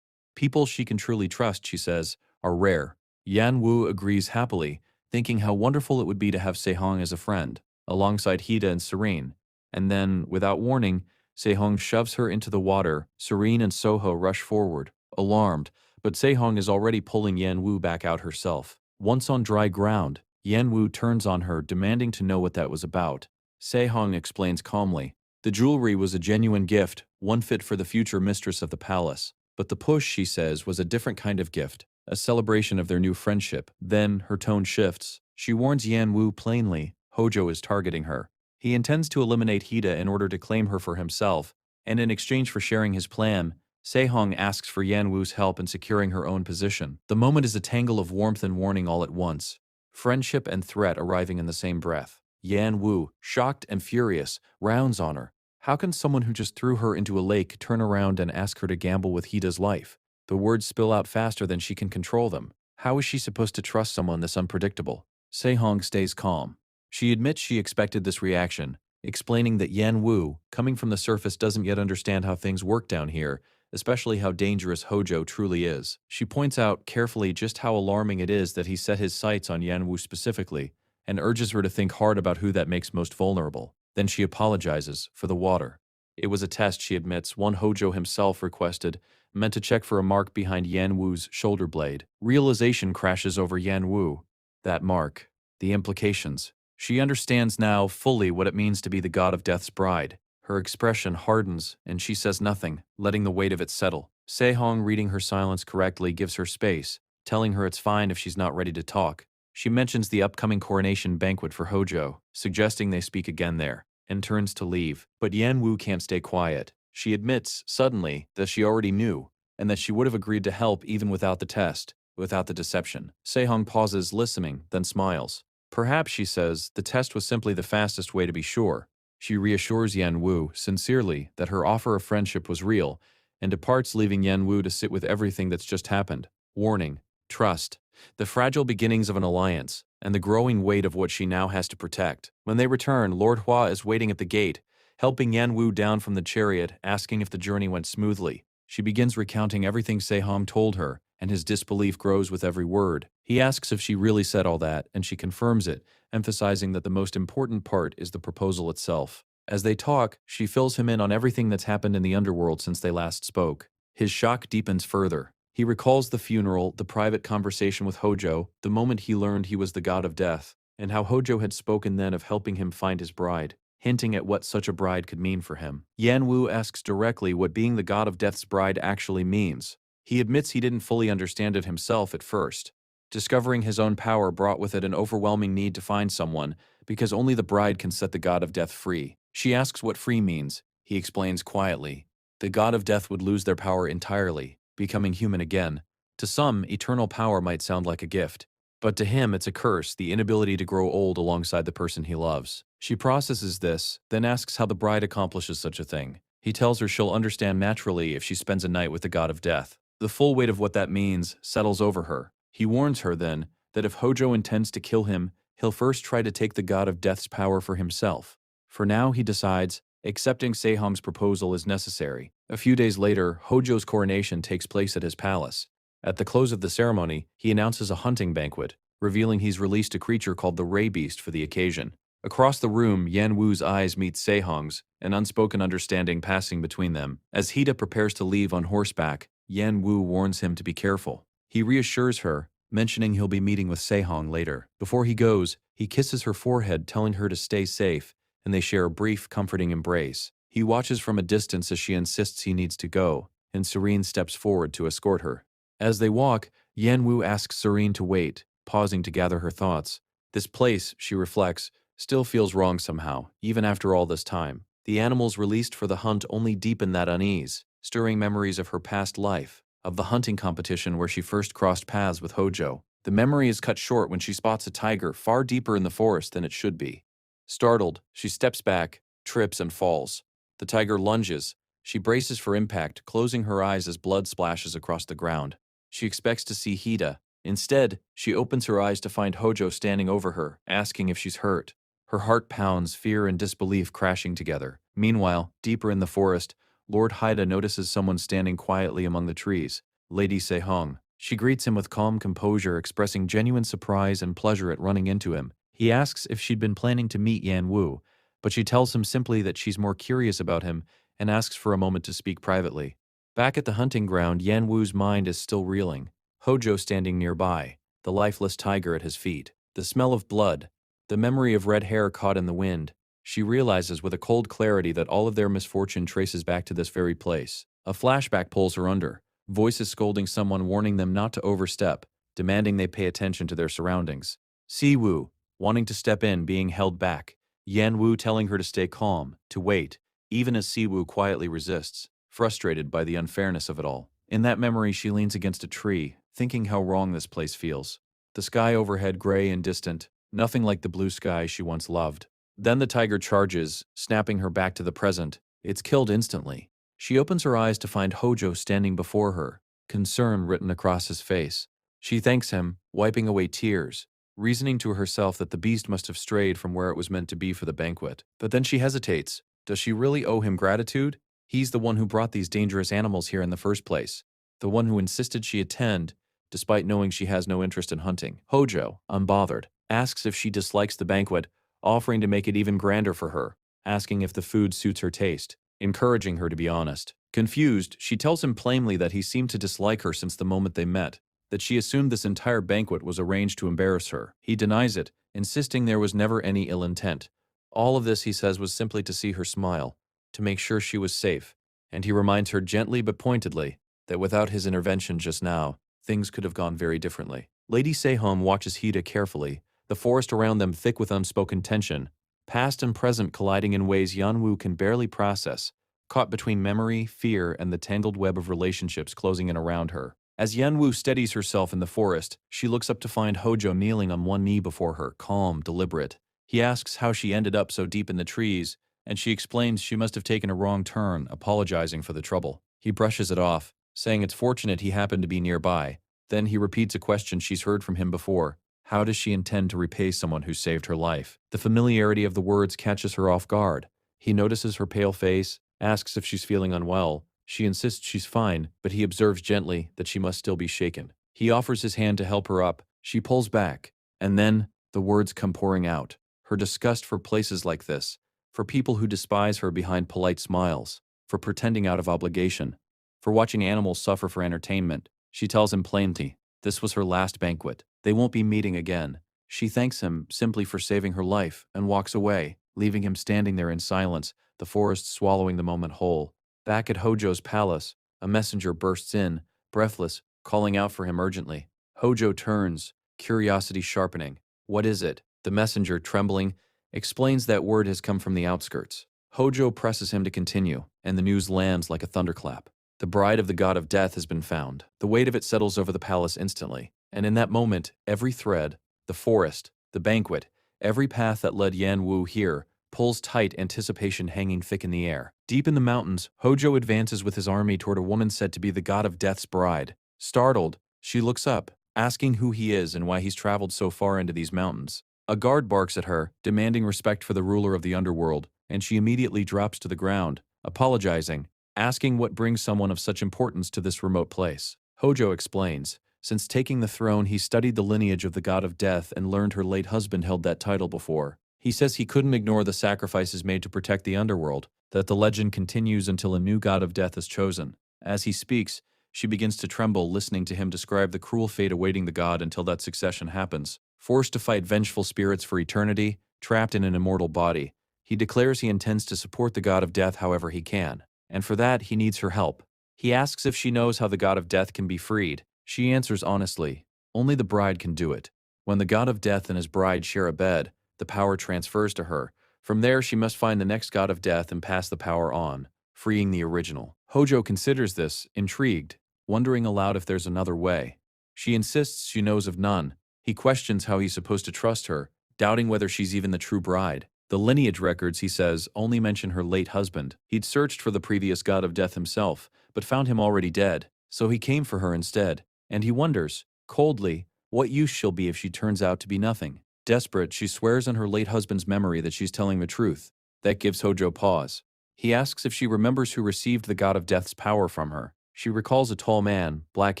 [SPEAKER 1] People she can truly trust, she says, are rare. Yan Wu agrees happily, thinking how wonderful it would be to have Se-hong as a friend, alongside Hida and Serene. And then, without warning, Se-hong shoves her into the water. Serene and Soho rush forward, alarmed, but Se-hong is already pulling Yan Wu back out herself. Once on dry ground, Yan Wu turns on her, demanding to know what that was about. Se-hong explains calmly. The jewelry was a genuine gift, one fit for the future mistress of the palace. But the push, she says, was a different kind of gift, a celebration of their new friendship. Then, her tone shifts. She warns Yan Wu plainly, Hojo is targeting her. He intends to eliminate Hida in order to claim her for himself, and in exchange for sharing his plan, Se-hong asks for Yan Wu's help in securing her own position. The moment is a tangle of warmth and warning all at once, friendship and threat arriving in the same breath. Yan Wu, shocked and furious, rounds on her. How can someone who just threw her into a lake turn around and ask her to gamble with Hida's life? The words spill out faster than she can control them. How is she supposed to trust someone this unpredictable? Se-hong stays calm. She admits she expected this reaction, explaining that Yan Wu, coming from the surface, doesn't yet understand how things work down here, especially how dangerous Hojo truly is. She points out carefully just how alarming it is that he set his sights on Yan Wu specifically, and urges her to think hard about who that makes most vulnerable. Then she apologizes for the water. It was a test, she admits, one Hojo himself requested, meant to check for a mark behind Yan Wu's shoulder blade. Realization crashes over Yan Wu. That mark. The implications. She understands now fully what it means to be the god of death's bride. Her expression hardens, and she says nothing, letting the weight of it settle. Se-hong, reading her silence correctly, gives her space, telling her it's fine if she's not ready to talk. She mentions the upcoming coronation banquet for Hojo, suggesting they speak again there, and turns to leave. But Yan Wu can't stay quiet. She admits, suddenly, that she already knew, and that she would have agreed to help even without the test, without the deception. Se-hong pauses, listening, then smiles. Perhaps, she says, the test was simply the fastest way to be sure. She reassures Yan Wu, sincerely, that her offer of friendship was real, and departs, leaving Yan Wu to sit with everything that's just happened. Warning, trust, the fragile beginnings of an alliance, and the growing weight of what she now has to protect. When they return, Lord Hua is waiting at the gate, helping Yan Wu down from the chariot, asking if the journey went smoothly. She begins recounting everything Se-hong told her, and his disbelief grows with every word. He asks if she really said all that, and she confirms it, emphasizing that the most important part is the proposal itself. As they talk, she fills him in on everything that's happened in the underworld since they last spoke. His shock deepens further. He recalls the funeral, the private conversation with Hojo, the moment he learned he was the god of death, and how Hojo had spoken then of helping him find his bride, hinting at what such a bride could mean for him. Yan Wu asks directly what being the god of death's bride actually means. He admits he didn't fully understand it himself at first. Discovering his own power brought with it an overwhelming need to find someone, because only the bride can set the god of death free. She asks what free means. He explains quietly. The god of death would lose their power entirely, becoming human again. To some, eternal power might sound like a gift, but to him it's a curse, the inability to grow old alongside the person he loves. She processes this, then asks how the bride accomplishes such a thing. He tells her she'll understand naturally if she spends a night with the god of death. The full weight of what that means settles over her. He warns her then that if Hojo intends to kill him, He'll first try to take the god of death's power for himself. For now, he decides, accepting Sehong's proposal is necessary. A few days later, Hojo's coronation takes place at his palace. At the close of the ceremony, he announces a hunting banquet, revealing he's released a creature called the Ray Beast for the occasion. Across the room, Yan Wu's eyes meet Sehong's, an unspoken understanding passing between them. As Hida prepares to leave on horseback, Yan Wu warns him to be careful. He reassures her, mentioning he'll be meeting with Sehong later. Before he goes, he kisses her forehead, telling her to stay safe, and they share a brief, comforting embrace. He watches from a distance as she insists he needs to go, and Serene steps forward to escort her. As they walk, Yan Wu asks Serene to wait, pausing to gather her thoughts. This place, she reflects, still feels wrong somehow, even after all this time. The animals released for the hunt only deepen that unease, stirring memories of her past life, of the hunting competition where she first crossed paths with Hojo. The memory is cut short when she spots a tiger far deeper in the forest than it should be. Startled, she steps back, trips, and falls. The tiger lunges. She braces for impact, closing her eyes as blood splashes across the ground. She expects to see Hida. Instead, she opens her eyes to find Hojo standing over her, asking if she's hurt. Her heart pounds, fear and disbelief crashing together. Meanwhile, deeper in the forest, Lord Haida notices someone standing quietly among the trees, Lady Sehong. She greets him with calm composure, expressing genuine surprise and pleasure at running into him. He asks if she'd been planning to meet Yan Wu, but she tells him simply that she's more curious about him and asks for a moment to speak privately. Back at the hunting ground, Yan Wu's mind is still reeling. Hojo standing nearby, the lifeless tiger at his feet, the smell of blood, the memory of red hair caught in the wind. She realizes with a cold clarity that all of their misfortune traces back to this very place. A flashback pulls her under, voices scolding someone, warning them not to overstep, demanding they pay attention to their surroundings. Siwu, wanting to step in, being held back. Yan Wu telling her to stay calm, to wait, even as Siwu quietly resists, frustrated by the unfairness of it all. In that memory, she leans against a tree, thinking how wrong this place feels. The sky overhead gray and distant, nothing like the blue sky she once loved. Then the tiger charges, snapping her back to the present. It's killed instantly. She opens her eyes to find Hojo standing before her, concern written across his face. She thanks him, wiping away tears, reasoning to herself that the beast must have strayed from where it was meant to be for the banquet. But then she hesitates. Does she really owe him gratitude? He's the one who brought these dangerous animals here in the first place, the one who insisted she attend, despite knowing she has no interest in hunting. Hojo, unbothered, asks if she dislikes the banquet, offering to make it even grander for her, asking if the food suits her taste, encouraging her to be honest. Confused, she tells him plainly that he seemed to dislike her since the moment they met, that she assumed this entire banquet was arranged to embarrass her. He denies it, insisting there was never any ill intent. All of this, he says, was simply to see her smile, to make sure she was safe, and he reminds her gently but pointedly that without his intervention just now, things could have gone very differently. Lady Sehong watches Hida carefully, the forest around them thick with unspoken tension, past and present colliding in ways Yan Wu can barely process, caught between memory, fear, and the tangled web of relationships closing in around her. As Yan Wu steadies herself in the forest, she looks up to find Hojo kneeling on one knee before her, calm, deliberate. He asks how she ended up so deep in the trees, and she explains she must have taken a wrong turn, apologizing for the trouble. He brushes it off, saying it's fortunate he happened to be nearby. Then he repeats a question she's heard from him before. How does she intend to repay someone who saved her life? The familiarity of the words catches her off guard. He notices her pale face, asks if she's feeling unwell. She insists she's fine, but he observes gently that she must still be shaken. He offers his hand to help her up. She pulls back, and then the words come pouring out. Her disgust for places like this, for people who despise her behind polite smiles, for pretending out of obligation, for watching animals suffer for entertainment. She tells him plainly, this was her last banquet. They won't be meeting again. She thanks him simply for saving her life and walks away, leaving him standing there in silence, the forest swallowing the moment whole. Back at Hojo's palace, a messenger bursts in, breathless, calling out for him urgently. Hojo turns, curiosity sharpening. What is it? The messenger, trembling, explains that word has come from the outskirts. Hojo presses him to continue, and the news lands like a thunderclap. The bride of the god of death has been found. The weight of it settles over the palace instantly, and in that moment, every thread, the forest, the banquet, every path that led Yan Wu here, pulls tight, anticipation hanging thick in the air. Deep in the mountains, Hojo advances with his army toward a woman said to be the god of death's bride. Startled, she looks up, asking who he is and why he's traveled so far into these mountains. A guard barks at her, demanding respect for the ruler of the underworld, and she immediately drops to the ground, apologizing, asking what brings someone of such importance to this remote place. Hojo explains, since taking the throne he studied the lineage of the god of death and learned her late husband held that title before. He says he couldn't ignore the sacrifices made to protect the underworld, that the legend continues until a new god of death is chosen. As he speaks, she begins to tremble listening to him describe the cruel fate awaiting the god until that succession happens. Forced to fight vengeful spirits for eternity, trapped in an immortal body, he declares he intends to support the god of death however he can, and for that he needs her help. He asks if she knows how the god of death can be freed. She answers honestly, only the bride can do it. When the god of death and his bride share a bed, the power transfers to her. From there she must find the next god of death and pass the power on, freeing the original. Hojo considers this, intrigued, wondering aloud if there's another way. She insists she knows of none. He questions how he's supposed to trust her, doubting whether she's even the true bride. The lineage records, he says, only mention her late husband. He'd searched for the previous god of death himself, but found him already dead, so he came for her instead. And he wonders, coldly, what use she'll be if she turns out to be nothing. Desperate, she swears on her late husband's memory that she's telling the truth. That gives Hojo pause. He asks if she remembers who received the god of death's power from her. She recalls a tall man, black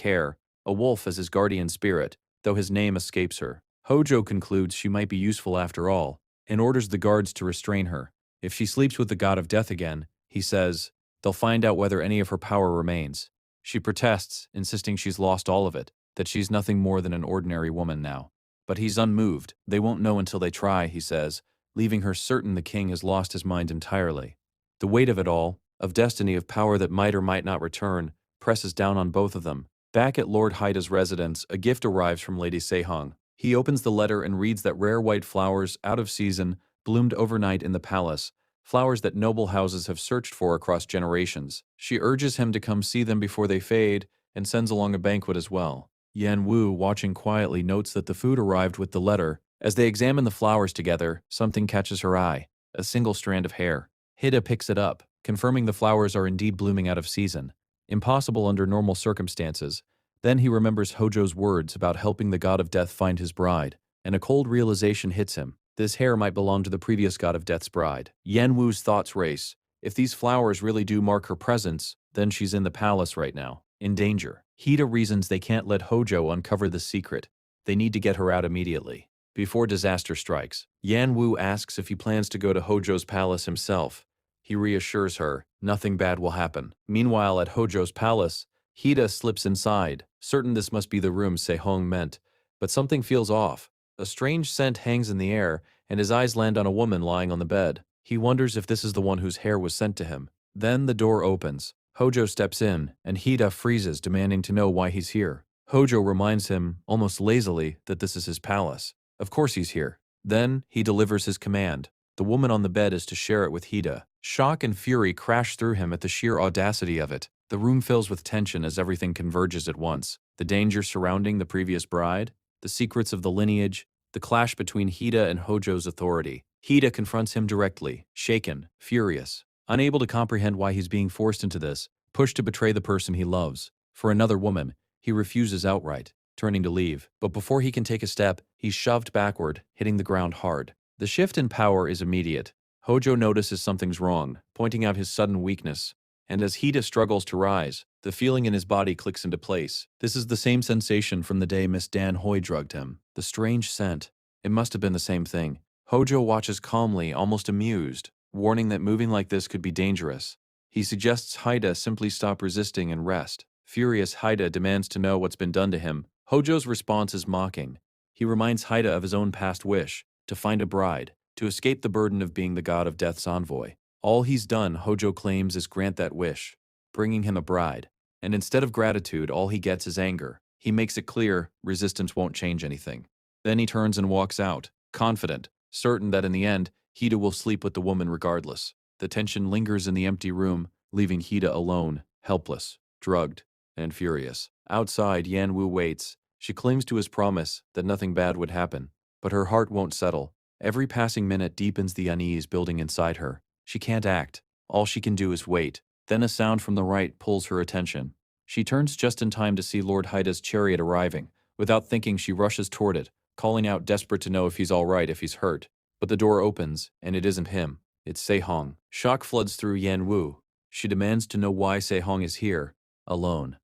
[SPEAKER 1] hair, a wolf as his guardian spirit, though his name escapes her. Hojo concludes she might be useful after all, and orders the guards to restrain her. If she sleeps with the god of death again, he says, they'll find out whether any of her power remains. She protests, insisting she's lost all of it, that she's nothing more than an ordinary woman now. But he's unmoved. They won't know until they try, he says, leaving her certain the king has lost his mind entirely. The weight of it all, of destiny, of power that might or might not return, presses down on both of them. Back at Lord Haida's residence, a gift arrives from Lady Sehong. He opens the letter and reads that rare white flowers, out of season, bloomed overnight in the palace, flowers that noble houses have searched for across generations. She urges him to come see them before they fade, and sends along a banquet as well. Yan Wu, watching quietly, notes that the food arrived with the letter. As they examine the flowers together, something catches her eye, a single strand of hair. Hida picks it up, confirming the flowers are indeed blooming out of season. Impossible under normal circumstances. Then he remembers Hojo's words about helping the god of death find his bride, and a cold realization hits him. This hair might belong to the previous god of death's bride. Yan Wu's thoughts race. If these flowers really do mark her presence, then she's in the palace right now, in danger. Hida reasons they can't let Hojo uncover the secret. They need to get her out immediately, before disaster strikes. Yan Wu asks if he plans to go to Hojo's palace himself. He reassures her, nothing bad will happen. Meanwhile, at Hojo's palace, Hida slips inside, certain this must be the room Sehong meant. But something feels off. A strange scent hangs in the air, and his eyes land on a woman lying on the bed. He wonders if this is the one whose hair was sent to him. Then the door opens. Hojo steps in, and Hida freezes, demanding to know why he's here. Hojo reminds him, almost lazily, that this is his palace. Of course he's here. Then, he delivers his command. The woman on the bed is to share it with Hida. Shock and fury crash through him at the sheer audacity of it. The room fills with tension as everything converges at once. The danger surrounding the previous bride, the secrets of the lineage, the clash between Hida and Hojo's authority. Hida confronts him directly, shaken, furious, unable to comprehend why he's being forced into this, pushed to betray the person he loves. For another woman, he refuses outright, turning to leave. But before he can take a step, he's shoved backward, hitting the ground hard. The shift in power is immediate. Hojo notices something's wrong, pointing out his sudden weakness. And as Hida struggles to rise, the feeling in his body clicks into place. This is the same sensation from the day Miss Dan Hoi drugged him. The strange scent. It must have been the same thing. Hojo watches calmly, almost amused, warning that moving like this could be dangerous. He suggests Hida simply stop resisting and rest. Furious, Hida demands to know what's been done to him. Hojo's response is mocking. He reminds Hida of his own past wish, to find a bride, to escape the burden of being the god of death's envoy. All he's done, Hojo claims, is grant that wish, bringing him a bride. And instead of gratitude, all he gets is anger. He makes it clear resistance won't change anything. Then he turns and walks out, confident, certain that in the end, Hida will sleep with the woman regardless. The tension lingers in the empty room, leaving Hida alone, helpless, drugged, and furious. Outside, Yan Wu waits. She clings to his promise that nothing bad would happen, but her heart won't settle. Every passing minute deepens the unease building inside her. She can't act. All she can do is wait. Then a sound from the right pulls her attention. She turns just in time to see Lord Haida's chariot arriving. Without thinking, she rushes toward it, calling out desperate to know if he's alright, if he's hurt. But the door opens, and it isn't him. It's Se-hong. Shock floods through Yan Wu. She demands to know why Se-hong is here, alone.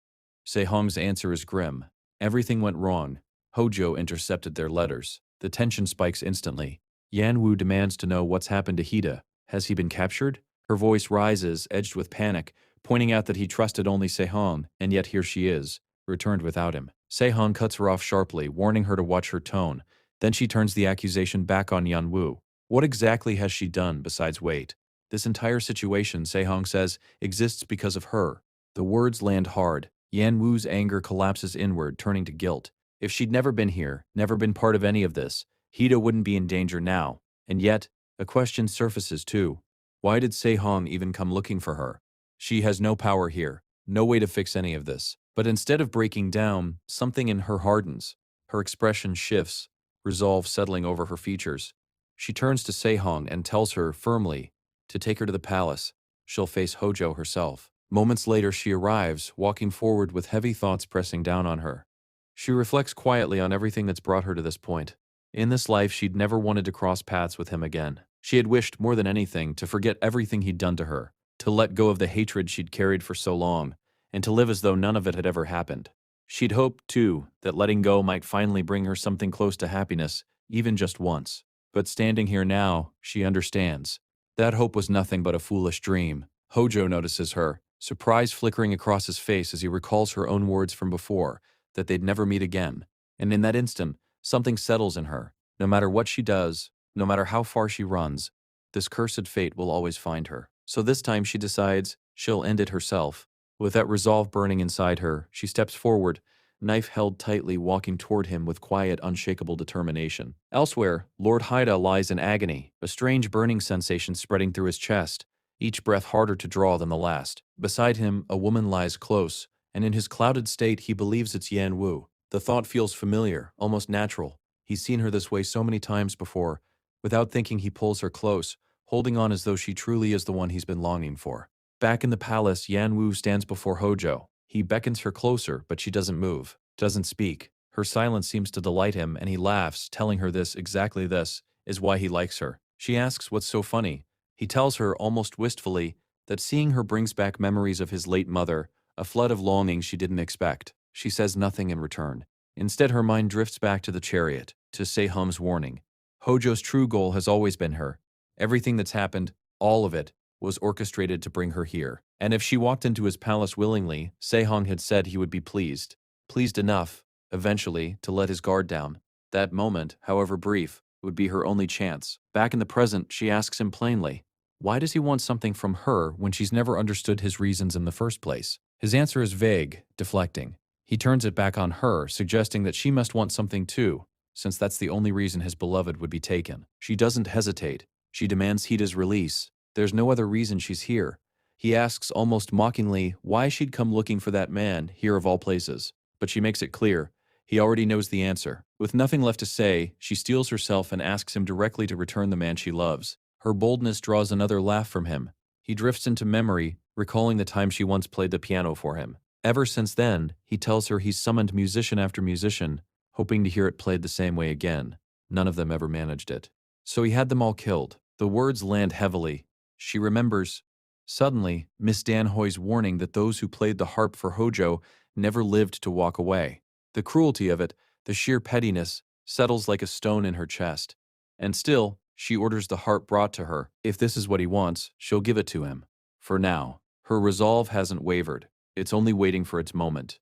[SPEAKER 1] Se-hong's answer is grim. Everything went wrong. Hojo intercepted their letters. The tension spikes instantly. Yan Wu demands to know what's happened to Hida. Has he been captured? Her voice rises, edged with panic, pointing out that he trusted only Se-hong, and yet here she is, returned without him. Se-hong cuts her off sharply, warning her to watch her tone. Then she turns the accusation back on Yan Wu. What exactly has she done besides wait? This entire situation, Se-hong says, exists because of her. The words land hard. Yan Wu's anger collapses inward, turning to guilt. If she'd never been here, never been part of any of this, Hida wouldn't be in danger now. And yet, a question surfaces too. Why did Se-hong even come looking for her? She has no power here, no way to fix any of this. But instead of breaking down, something in her hardens. Her expression shifts, resolve settling over her features. She turns to Se-hong and tells her firmly to take her to the palace. She'll face Hojo herself. Moments later, she arrives, walking forward with heavy thoughts pressing down on her. She reflects quietly on everything that's brought her to this point. In this life, she'd never wanted to cross paths with him again. She had wished more than anything to forget everything he'd done to her, to let go of the hatred she'd carried for so long, and to live as though none of it had ever happened. She'd hoped, too, that letting go might finally bring her something close to happiness, even just once. But standing here now, she understands. That hope was nothing but a foolish dream. Hojo notices her, surprise flickering across his face as he recalls her own words from before, that they'd never meet again. And in that instant, something settles in her. No matter what she does, no matter how far she runs, this cursed fate will always find her. So this time she decides she'll end it herself. With that resolve burning inside her, she steps forward, knife held tightly, walking toward him with quiet, unshakable determination. Elsewhere, Lord Haida lies in agony, a strange burning sensation spreading through his chest, each breath harder to draw than the last. Beside him, a woman lies close, and in his clouded state he believes it's Yan Wu. The thought feels familiar, almost natural. He's seen her this way so many times before. Without thinking, he pulls her close, holding on as though she truly is the one he's been longing for. Back in the palace, Yan Wu stands before Hojo. He beckons her closer, but she doesn't move, doesn't speak. Her silence seems to delight him, and he laughs, telling her exactly this, is why he likes her. She asks what's so funny. He tells her, almost wistfully, that seeing her brings back memories of his late mother, a flood of longing she didn't expect. She says nothing in return. Instead, her mind drifts back to the chariot, to Se-hong's warning. Hojo's true goal has always been her. Everything that's happened, all of it, was orchestrated to bring her here. And if she walked into his palace willingly, Se-hong had said he would be pleased. Pleased enough, eventually, to let his guard down. That moment, however brief, would be her only chance. Back in the present, she asks him plainly, why does he want something from her when she's never understood his reasons in the first place? His answer is vague, deflecting. He turns it back on her, suggesting that she must want something too, since that's the only reason his beloved would be taken. She doesn't hesitate. She demands Hida's release. There's no other reason she's here. He asks almost mockingly why she'd come looking for that man, here of all places. But she makes it clear. He already knows the answer. With nothing left to say, she steels herself and asks him directly to return the man she loves. Her boldness draws another laugh from him. He drifts into memory, recalling the time she once played the piano for him. Ever since then, he tells her he's summoned musician after musician, hoping to hear it played the same way again. None of them ever managed it. So he had them all killed. The words land heavily. She remembers. Suddenly, Miss Danhoy's warning that those who played the harp for Hojo never lived to walk away. The cruelty of it, the sheer pettiness, settles like a stone in her chest. And still, she orders the harp brought to her. If this is what he wants, she'll give it to him. For now, her resolve hasn't wavered. It's only waiting for its moment.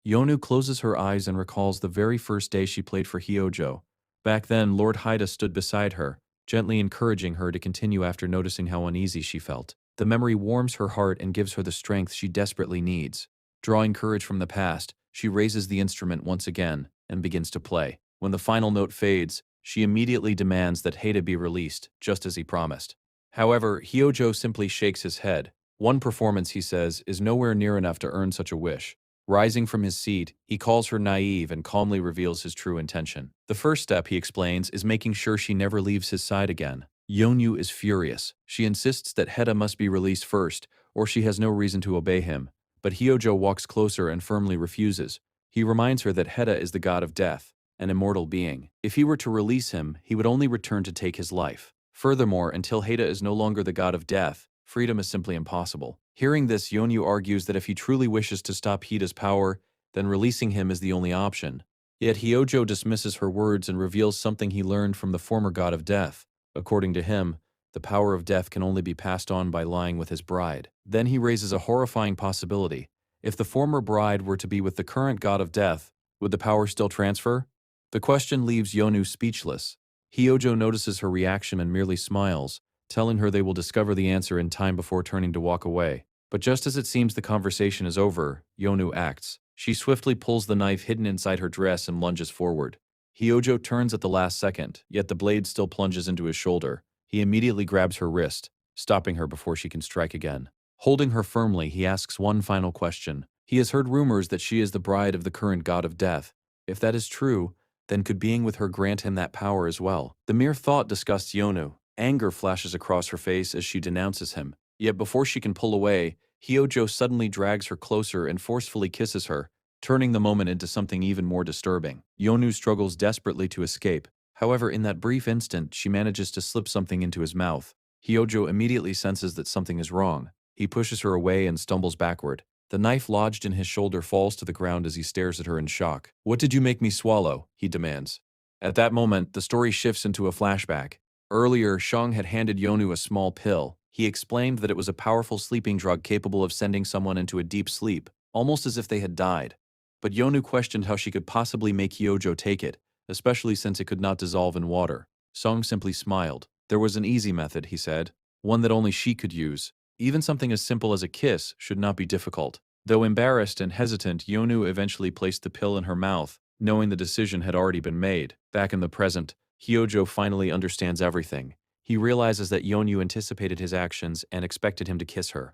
[SPEAKER 1] Yonu closes her eyes and recalls the very first day she played for Hyojo. Back then, Lord Haida stood beside her, gently encouraging her to continue after noticing how uneasy she felt. The memory warms her heart and gives her the strength she desperately needs. Drawing courage from the past, she raises the instrument once again and begins to play. When the final note fades, she immediately demands that Haida be released, just as he promised. However, Hyojo simply shakes his head. One performance, he says, is nowhere near enough to earn such a wish. Rising from his seat, he calls her naive and calmly reveals his true intention. The first step, he explains, is making sure she never leaves his side again. Yonyu is furious. She insists that Haida must be released first, or she has no reason to obey him. But Hyojo walks closer and firmly refuses. He reminds her that Heda is the god of death, an immortal being. If he were to release him, he would only return to take his life. Furthermore, until Heda is no longer the god of death, freedom is simply impossible. Hearing this, Yonyu argues that if he truly wishes to stop Heda's power, then releasing him is the only option. Yet Hyojo dismisses her words and reveals something he learned from the former god of death. According to him, the power of death can only be passed on by lying with his bride. Then he raises a horrifying possibility. If the former bride were to be with the current god of death, would the power still transfer? The question leaves Yonu speechless. Hyojo notices her reaction and merely smiles, telling her they will discover the answer in time before turning to walk away. But just as it seems the conversation is over, Yonu acts. She swiftly pulls the knife hidden inside her dress and lunges forward. Hyojo turns at the last second, yet the blade still plunges into his shoulder. He immediately grabs her wrist, stopping her before she can strike again. Holding her firmly, he asks one final question. He has heard rumors that she is the bride of the current god of death. If that is true, then could being with her grant him that power as well? The mere thought disgusts Yonu. Anger flashes across her face as she denounces him. Yet before she can pull away, Hyojo suddenly drags her closer and forcefully kisses her, turning the moment into something even more disturbing. Yonu struggles desperately to escape. However, in that brief instant, she manages to slip something into his mouth. Hyojo immediately senses that something is wrong. He pushes her away and stumbles backward. The knife lodged in his shoulder falls to the ground as he stares at her in shock. "What did you make me swallow?" he demands. At that moment, the story shifts into a flashback. Earlier, Shang had handed Yonu a small pill. He explained that it was a powerful sleeping drug capable of sending someone into a deep sleep, almost as if they had died. But Yonu questioned how she could possibly make Hyojo take it, especially since it could not dissolve in water. Song simply smiled. There was an easy method, he said, one that only she could use. Even something as simple as a kiss should not be difficult. Though embarrassed and hesitant, Yonu eventually placed the pill in her mouth, knowing the decision had already been made. Back in the present, Hyojo finally understands everything. He realizes that Yonu anticipated his actions and expected him to kiss her.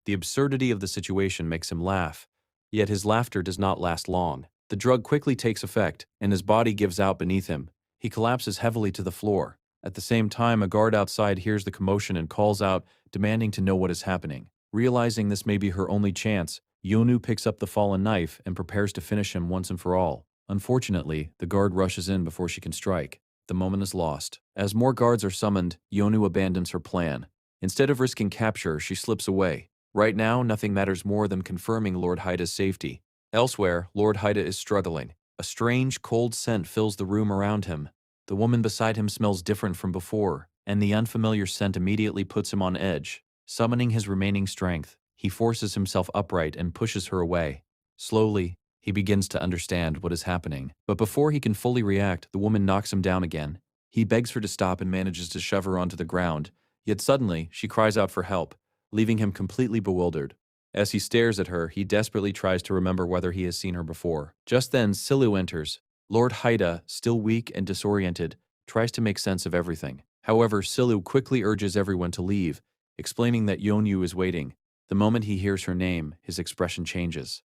[SPEAKER 1] The absurdity of the situation makes him laugh, yet his laughter does not last long. The drug quickly takes effect, and his body gives out beneath him. He collapses heavily to the floor. At the same time, a guard outside hears the commotion and calls out, demanding to know what is happening. Realizing this may be her only chance, Yonu picks up the fallen knife and prepares to finish him once and for all. Unfortunately, the guard rushes in before she can strike. The moment is lost. As more guards are summoned, Yonu abandons her plan. Instead of risking capture, she slips away. Right now, nothing matters more than confirming Lord Haida's safety. Elsewhere, Lord Haida is struggling. A strange, cold scent fills the room around him. The woman beside him smells different from before, and the unfamiliar scent immediately puts him on edge. Summoning his remaining strength, he forces himself upright and pushes her away. Slowly, he begins to understand what is happening. But before he can fully react, the woman knocks him down again. He begs her to stop and manages to shove her onto the ground. Yet suddenly, she cries out for help, leaving him completely bewildered. As he stares at her, he desperately tries to remember whether he has seen her before. Just then, Silu enters. Lord Haida, still weak and disoriented, tries to make sense of everything. However, Silu quickly urges everyone to leave, explaining that Yonyu is waiting. The moment he hears her name, his expression changes.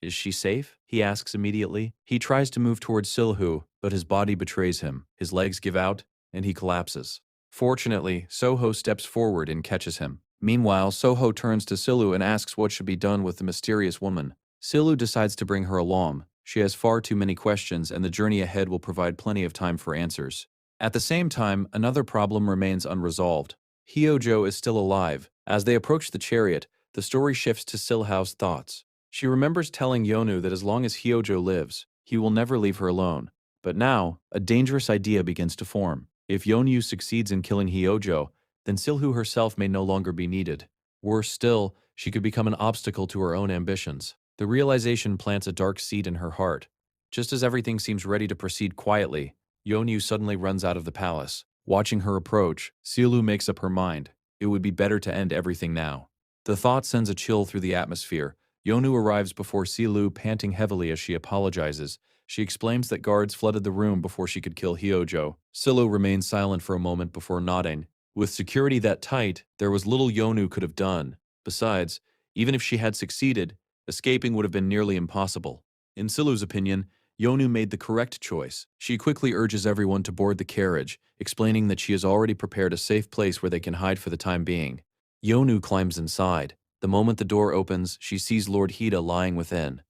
[SPEAKER 1] "Is she safe?" he asks immediately. He tries to move towards Silhu, but his body betrays him. His legs give out, and he collapses. Fortunately, Soho steps forward and catches him. Meanwhile, Soho turns to Silu and asks what should be done with the mysterious woman. Silu decides to bring her along. She has far too many questions, and the journey ahead will provide plenty of time for answers. At the same time, another problem remains unresolved. Hyojo is still alive. As they approach the chariot, the story shifts to Silhao's thoughts. She remembers telling Yonu that as long as Hyojo lives, he will never leave her alone. But now, a dangerous idea begins to form. If Yonyu succeeds in killing Hyojo, then Silhu herself may no longer be needed. Worse still, she could become an obstacle to her own ambitions. The realization plants a dark seed in her heart. Just as everything seems ready to proceed quietly, Yonyu suddenly runs out of the palace. Watching her approach, Silhu makes up her mind. It would be better to end everything now. The thought sends a chill through the atmosphere. Yonu arrives before Silhu, panting heavily as she apologizes. She explains that guards flooded the room before she could kill Hyojo. Silhu remains silent for a moment before nodding. With security that tight, there was little Yonu could have done. Besides, even if she had succeeded, escaping would have been nearly impossible. In Silhu's opinion, Yonu made the correct choice. She quickly urges everyone to board the carriage, explaining that she has already prepared a safe place where they can hide for the time being. Yonu climbs inside. The moment the door opens, she sees Lord Hida lying within.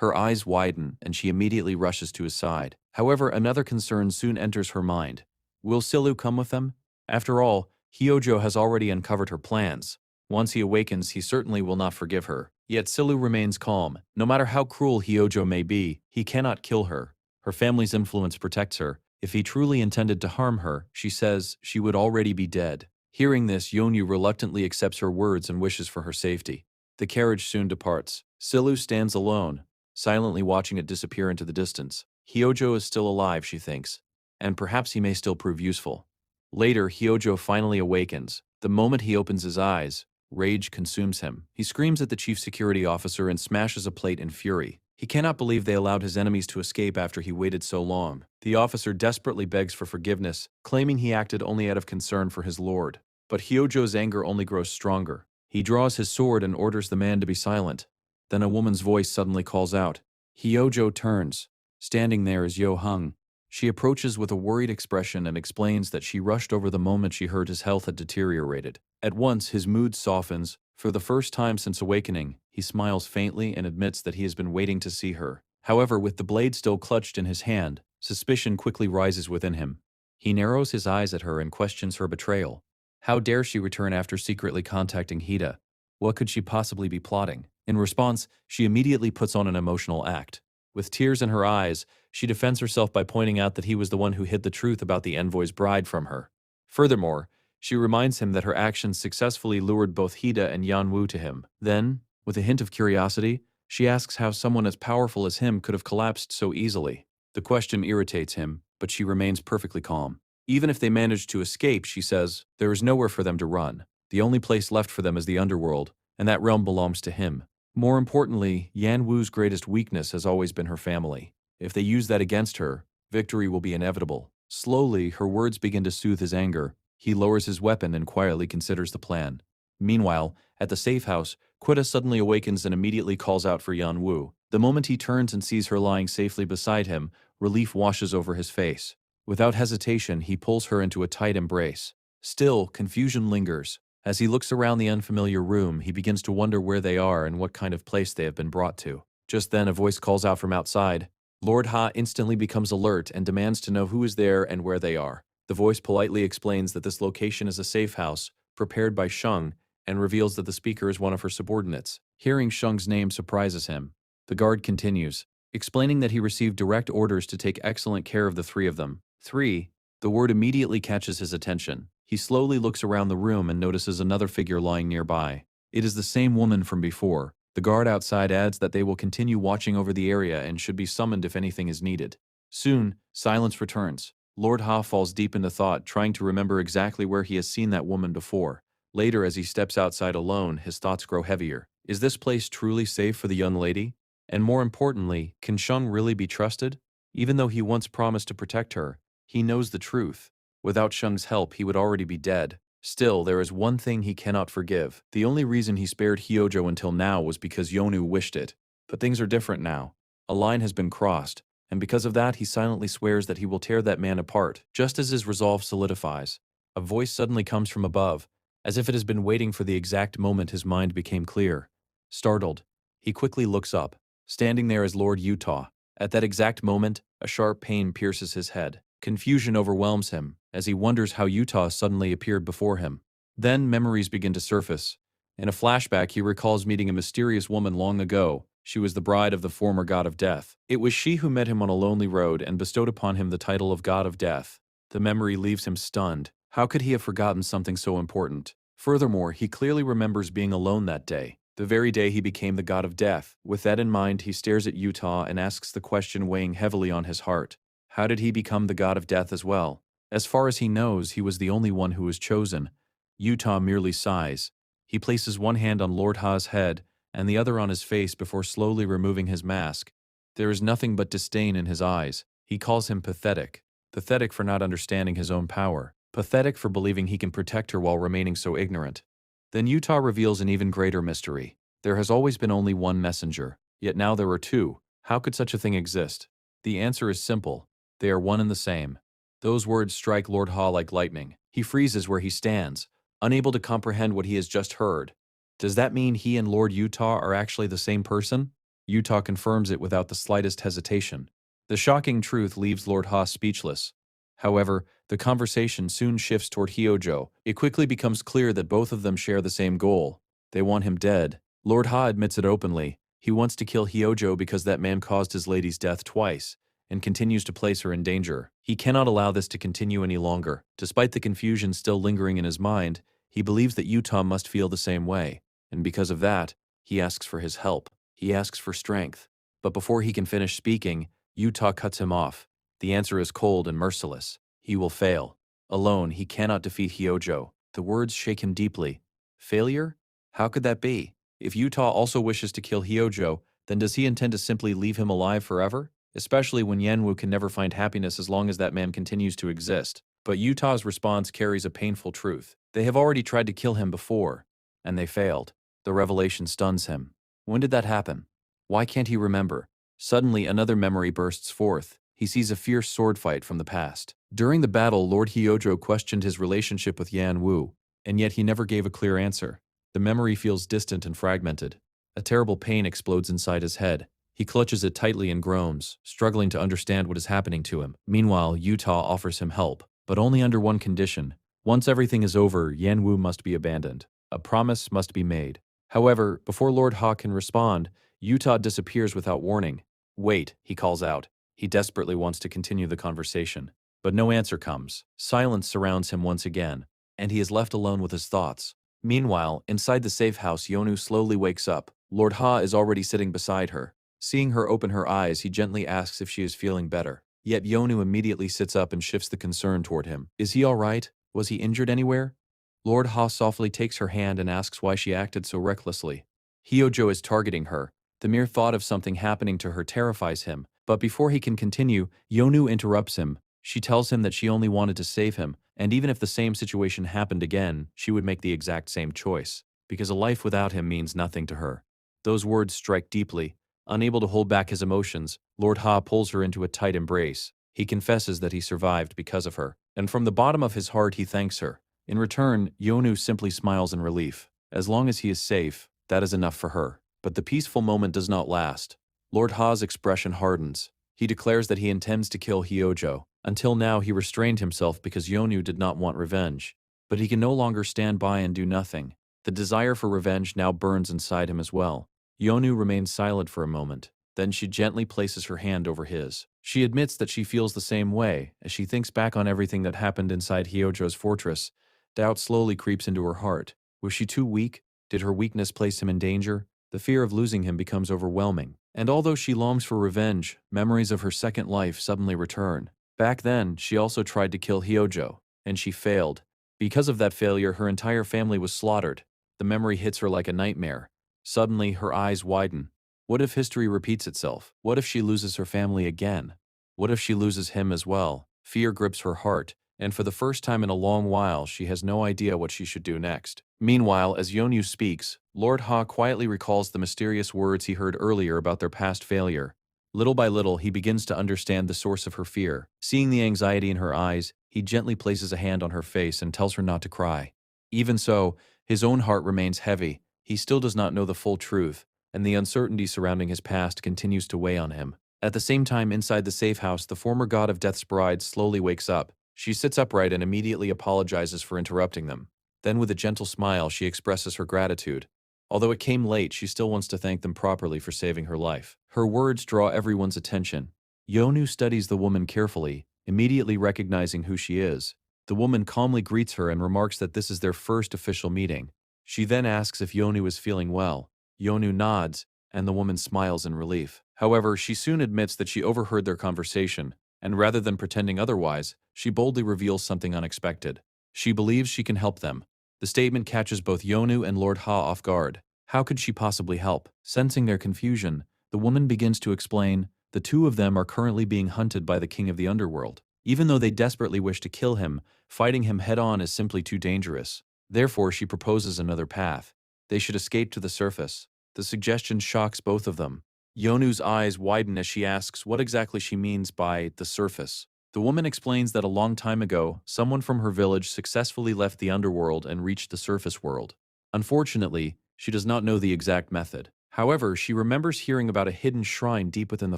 [SPEAKER 1] Her eyes widen, and she immediately rushes to his side. However, another concern soon enters her mind. Will Silu come with them? After all, Hyojo has already uncovered her plans. Once he awakens, he certainly will not forgive her. Yet Silu remains calm. No matter how cruel Hyojo may be, he cannot kill her. Her family's influence protects her. If he truly intended to harm her, she says she would already be dead. Hearing this, Yonyu reluctantly accepts her words and wishes for her safety. The carriage soon departs. Silu stands alone, silently watching it disappear into the distance. Hyojo is still alive, she thinks, and perhaps he may still prove useful. Later, Hyojo finally awakens. The moment he opens his eyes, rage consumes him. He screams at the chief security officer and smashes a plate in fury. He cannot believe they allowed his enemies to escape after he waited so long. The officer desperately begs for forgiveness, claiming he acted only out of concern for his lord. But Hyojo's anger only grows stronger. He draws his sword and orders the man to be silent. Then a woman's voice suddenly calls out. Hyojo turns. Standing there is Yo Hung. She approaches with a worried expression and explains that she rushed over the moment she heard his health had deteriorated. At once, his mood softens. For the first time since awakening, he smiles faintly and admits that he has been waiting to see her. However, with the blade still clutched in his hand, suspicion quickly rises within him. He narrows his eyes at her and questions her betrayal. How dare she return after secretly contacting Hida? What could she possibly be plotting? In response, she immediately puts on an emotional act. With tears in her eyes, she defends herself by pointing out that he was the one who hid the truth about the envoy's bride from her. Furthermore, she reminds him that her actions successfully lured both Hida and Yanwu to him. Then, with a hint of curiosity, she asks how someone as powerful as him could have collapsed so easily. The question irritates him, but she remains perfectly calm. Even if they manage to escape, she says, there is nowhere for them to run. The only place left for them is the underworld, and that realm belongs to him. More importantly, Yanwu's greatest weakness has always been her family. If they use that against her, victory will be inevitable. Slowly, her words begin to soothe his anger. He lowers his weapon and quietly considers the plan. Meanwhile, at the safe house, Quita suddenly awakens and immediately calls out for Yanwu. The moment he turns and sees her lying safely beside him, relief washes over his face. Without hesitation, he pulls her into a tight embrace. Still, confusion lingers. As he looks around the unfamiliar room, he begins to wonder where they are and what kind of place they have been brought to. Just then, a voice calls out from outside. Lord Ha instantly becomes alert and demands to know who is there and where they are. The voice politely explains that this location is a safe house, prepared by Sheng, and reveals that the speaker is one of her subordinates. Hearing Sheng's name surprises him. The guard continues, explaining that he received direct orders to take excellent care of the three of them. The word immediately catches his attention. He slowly looks around the room and notices another figure lying nearby. It is the same woman from before. The guard outside adds that they will continue watching over the area and should be summoned if anything is needed. Soon, silence returns. Lord Ha falls deep into thought, trying to remember exactly where he has seen that woman before. Later, as he steps outside alone, his thoughts grow heavier. Is this place truly safe for the young lady? And more importantly, can Sheng really be trusted? Even though he once promised to protect her, he knows the truth. Without Sheng's help, he would already be dead. Still, there is one thing he cannot forgive. The only reason he spared Hyojo until now was because Yonu wished it. But things are different now. A line has been crossed, and because of that, he silently swears that he will tear that man apart. Just as his resolve solidifies, a voice suddenly comes from above, as if it has been waiting for the exact moment his mind became clear. Startled, he quickly looks up. Standing there is Lord Utah. At that exact moment, a sharp pain pierces his head. Confusion overwhelms him, as he wonders how Utah suddenly appeared before him. Then memories begin to surface. In a flashback, he recalls meeting a mysterious woman long ago. She was the bride of the former god of death. It was she who met him on a lonely road and bestowed upon him the title of god of death. The memory leaves him stunned. How could he have forgotten something so important? Furthermore, he clearly remembers being alone that day, the very day he became the god of death. With that in mind, he stares at Utah and asks the question weighing heavily on his heart. How did he become the god of death as well? As far as he knows, he was the only one who was chosen. Utah merely sighs. He places one hand on Lord Ha's head and the other on his face before slowly removing his mask. There is nothing but disdain in his eyes. He calls him pathetic. Pathetic for not understanding his own power. Pathetic for believing he can protect her while remaining so ignorant. Then Utah reveals an even greater mystery. There has always been only one messenger, yet now there are two. How could such a thing exist? The answer is simple. They are one and the same. Those words strike Lord Ha like lightning. He freezes where he stands, unable to comprehend what he has just heard. Does that mean he and Lord Utah are actually the same person? Utah confirms it without the slightest hesitation. The shocking truth leaves Lord Ha speechless. However, the conversation soon shifts toward Hyojo. It quickly becomes clear that both of them share the same goal. They want him dead. Lord Ha admits it openly. He wants to kill Hyojo because that man caused his lady's death twice, and continues to place her in danger. He cannot allow this to continue any longer. Despite the confusion still lingering in his mind, he believes that Utah must feel the same way, and because of that, he asks for his help. He asks for strength. But before he can finish speaking, Utah cuts him off. The answer is cold and merciless. He will fail. Alone, he cannot defeat Hyojo. The words shake him deeply. Failure? How could that be? If Utah also wishes to kill Hyojo, then does he intend to simply leave him alive forever? Especially when Yanwu can never find happiness as long as that man continues to exist. But Utah's response carries a painful truth. They have already tried to kill him before, and they failed. The revelation stuns him. When did that happen? Why can't he remember? Suddenly, another memory bursts forth. He sees a fierce sword fight from the past. During the battle, Lord Hyojo questioned his relationship with Yan Wu, and yet he never gave a clear answer. The memory feels distant and fragmented. A terrible pain explodes inside his head. He clutches it tightly and groans, struggling to understand what is happening to him. Meanwhile, Utah offers him help, but only under one condition. Once everything is over, Yan Wu must be abandoned. A promise must be made. However, before Lord Ha can respond, Utah disappears without warning. Wait, he calls out. He desperately wants to continue the conversation. But no answer comes. Silence surrounds him once again, and he is left alone with his thoughts. Meanwhile, inside the safe house, Yonu slowly wakes up. Lord Ha is already sitting beside her. Seeing her open her eyes, he gently asks if she is feeling better. Yet Yonu immediately sits up and shifts the concern toward him. Is he all right? Was he injured anywhere? Lord Ha softly takes her hand and asks why she acted so recklessly. Hyojo is targeting her. The mere thought of something happening to her terrifies him. But before he can continue, Yonu interrupts him. She tells him that she only wanted to save him, and even if the same situation happened again, she would make the exact same choice, because a life without him means nothing to her. Those words strike deeply. Unable to hold back his emotions, Lord Ha pulls her into a tight embrace. He confesses that he survived because of her, and from the bottom of his heart he thanks her. In return, Yonu simply smiles in relief. As long as he is safe, that is enough for her. But the peaceful moment does not last. Lord Ha's expression hardens. He declares that he intends to kill Hyojo. Until now, he restrained himself because Yonu did not want revenge. But he can no longer stand by and do nothing. The desire for revenge now burns inside him as well. Yonu remains silent for a moment. Then she gently places her hand over his. She admits that she feels the same way. As she thinks back on everything that happened inside Hyojo's fortress, doubt slowly creeps into her heart. Was she too weak? Did her weakness place him in danger? The fear of losing him becomes overwhelming. And although she longs for revenge, memories of her second life suddenly return. Back then, she also tried to kill Hyojo, and she failed. Because of that failure, her entire family was slaughtered. The memory hits her like a nightmare. Suddenly, her eyes widen. What if history repeats itself? What if she loses her family again? What if she loses him as well? Fear grips her heart, and for the first time in a long while, she has no idea what she should do next. Meanwhile, as Yonyu speaks, Lord Ha quietly recalls the mysterious words he heard earlier about their past failure. Little by little, he begins to understand the source of her fear. Seeing the anxiety in her eyes, he gently places a hand on her face and tells her not to cry. Even so, his own heart remains heavy. He still does not know the full truth, and the uncertainty surrounding his past continues to weigh on him. At the same time, inside the safe house, the former god of Death's bride slowly wakes up. She sits upright and immediately apologizes for interrupting them. Then with a gentle smile, she expresses her gratitude. Although it came late, she still wants to thank them properly for saving her life. Her words draw everyone's attention. Yonu studies the woman carefully, immediately recognizing who she is. The woman calmly greets her and remarks that this is their first official meeting. She then asks if Yonu is feeling well. Yonu nods, and the woman smiles in relief. However, she soon admits that she overheard their conversation, and rather than pretending otherwise, she boldly reveals something unexpected. She believes she can help them. The statement catches both Yonu and Lord Ha off guard. How could she possibly help? Sensing their confusion, the woman begins to explain, the two of them are currently being hunted by the king of the underworld. Even though they desperately wish to kill him, fighting him head-on is simply too dangerous. Therefore, she proposes another path. They should escape to the surface. The suggestion shocks both of them. Yonu's eyes widen as she asks what exactly she means by the surface. The woman explains that a long time ago, someone from her village successfully left the underworld and reached the surface world. Unfortunately, she does not know the exact method. However, she remembers hearing about a hidden shrine deep within the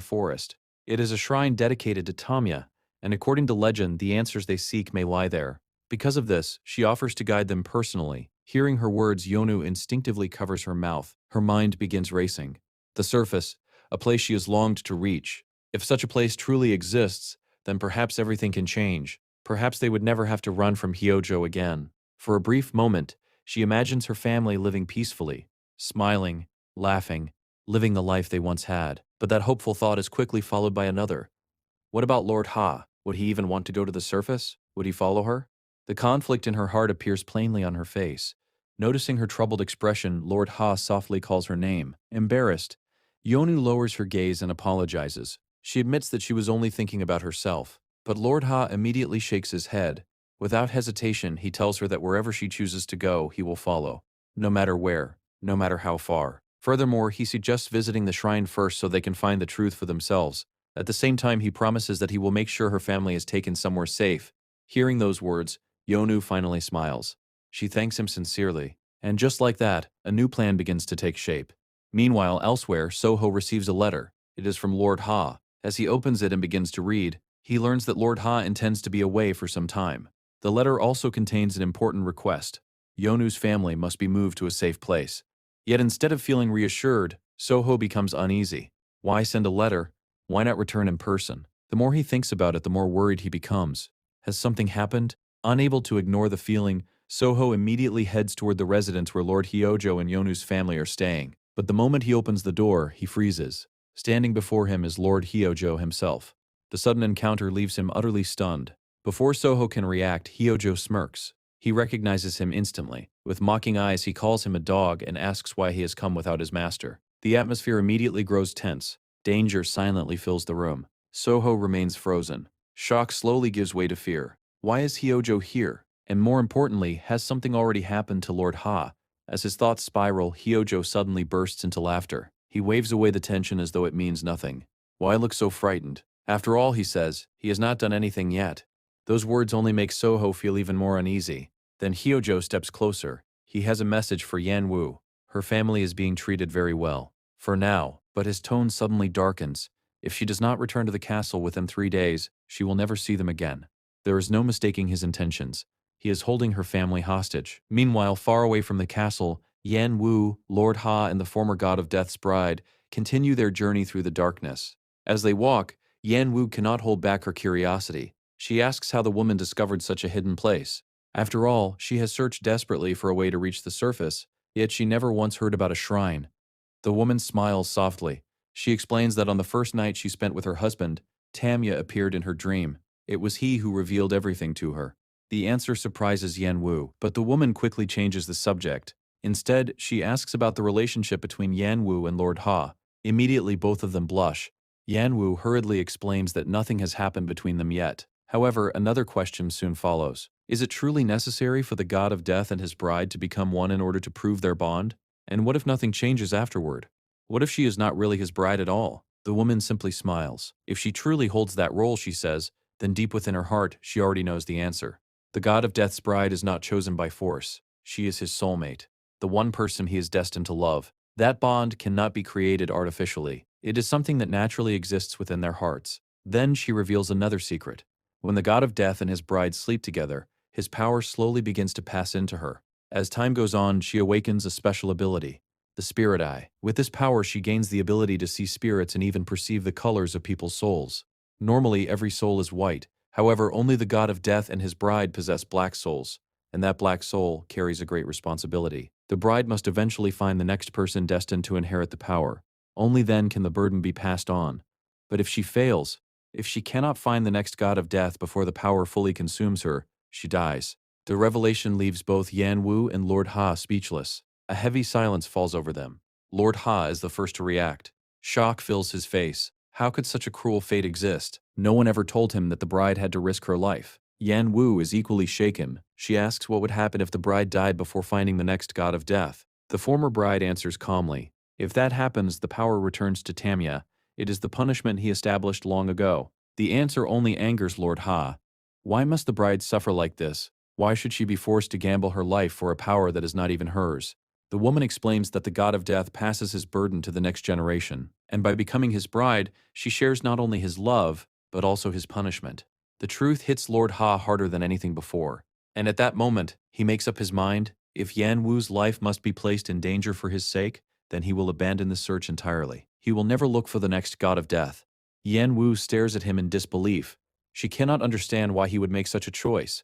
[SPEAKER 1] forest. It is a shrine dedicated to Tamya, and according to legend, the answers they seek may lie there. Because of this, she offers to guide them personally. Hearing her words, Yonu instinctively covers her mouth. Her mind begins racing. The surface, a place she has longed to reach. If such a place truly exists, then perhaps everything can change. Perhaps they would never have to run from Hyojo again. For a brief moment, she imagines her family living peacefully, smiling, laughing, living the life they once had. But that hopeful thought is quickly followed by another. What about Lord Ha? Would he even want to go to the surface? Would he follow her? The conflict in her heart appears plainly on her face. Noticing her troubled expression, Lord Ha softly calls her name. Embarrassed, Yonu lowers her gaze and apologizes. She admits that she was only thinking about herself. But Lord Ha immediately shakes his head. Without hesitation, he tells her that wherever she chooses to go, he will follow. No matter where, no matter how far. Furthermore, he suggests visiting the shrine first so they can find the truth for themselves. At the same time, he promises that he will make sure her family is taken somewhere safe. Hearing those words, Yonu finally smiles. She thanks him sincerely. And just like that, a new plan begins to take shape. Meanwhile, elsewhere, Soho receives a letter. It is from Lord Ha. As he opens it and begins to read, he learns that Lord Ha intends to be away for some time. The letter also contains an important request. Yonu's family must be moved to a safe place. Yet instead of feeling reassured, Soho becomes uneasy. Why send a letter? Why not return in person? The more he thinks about it, the more worried he becomes. Has something happened? Unable to ignore the feeling, Soho immediately heads toward the residence where Lord Hyojo and Yonu's family are staying. But the moment he opens the door, he freezes. Standing before him is Lord Hyojo himself. The sudden encounter leaves him utterly stunned. Before Soho can react, Hyojo smirks. He recognizes him instantly. With mocking eyes, he calls him a dog and asks why he has come without his master. The atmosphere immediately grows tense. Danger silently fills the room. Soho remains frozen. Shock slowly gives way to fear. Why is Hyojo here? And more importantly, has something already happened to Lord Ha? As his thoughts spiral, Hyojo suddenly bursts into laughter. He waves away the tension as though it means nothing. Why look so frightened? After all, he says, he has not done anything yet. Those words only make Soho feel even more uneasy. Then Hyojo steps closer. He has a message for Yan Wu. Her family is being treated very well. For now, but his tone suddenly darkens. If she does not return to the castle within 3 days, she will never see them again. There is no mistaking his intentions. He is holding her family hostage. Meanwhile, far away from the castle, Yan Wu, Lord Ha, and the former god of Death's bride continue their journey through the darkness. As they walk, Yan Wu cannot hold back her curiosity. She asks how the woman discovered such a hidden place. After all, she has searched desperately for a way to reach the surface, yet she never once heard about a shrine. The woman smiles softly. She explains that on the first night she spent with her husband, Tamya appeared in her dream. It was he who revealed everything to her. The answer surprises Yan Wu, but the woman quickly changes the subject. Instead, she asks about the relationship between Yan Wu and Lord Ha. Immediately, both of them blush. Yan Wu hurriedly explains that nothing has happened between them yet. However, another question soon follows. Is it truly necessary for the god of death and his bride to become one in order to prove their bond? And what if nothing changes afterward? What if she is not really his bride at all? The woman simply smiles. If she truly holds that role, she says, then deep within her heart, she already knows the answer. The god of death's bride is not chosen by force. She is his soulmate, the one person he is destined to love. That bond cannot be created artificially. It is something that naturally exists within their hearts. Then she reveals another secret. When the god of death and his bride sleep together, his power slowly begins to pass into her. As time goes on, she awakens a special ability, the spirit eye. With this power, she gains the ability to see spirits and even perceive the colors of people's souls. Normally, every soul is white. However, only the god of death and his bride possess black souls, and that black soul carries a great responsibility. The bride must eventually find the next person destined to inherit the power. Only then can the burden be passed on. But if she fails, if she cannot find the next god of death before the power fully consumes her, she dies. The revelation leaves both Yan Wu and Lord Ha speechless. A heavy silence falls over them. Lord Ha is the first to react. Shock fills his face. How could such a cruel fate exist? No one ever told him that the bride had to risk her life. Yan Wu is equally shaken. She asks what would happen if the bride died before finding the next god of death. The former bride answers calmly. If that happens, the power returns to Tamya. It is the punishment he established long ago. The answer only angers Lord Ha. Why must the bride suffer like this? Why should she be forced to gamble her life for a power that is not even hers? The woman explains that the god of death passes his burden to the next generation, and by becoming his bride, she shares not only his love, but also his punishment. The truth hits Lord Ha harder than anything before, and at that moment, he makes up his mind: if Yan Wu's life must be placed in danger for his sake, then he will abandon the search entirely. He will never look for the next god of death. Yan Wu stares at him in disbelief. She cannot understand why he would make such a choice.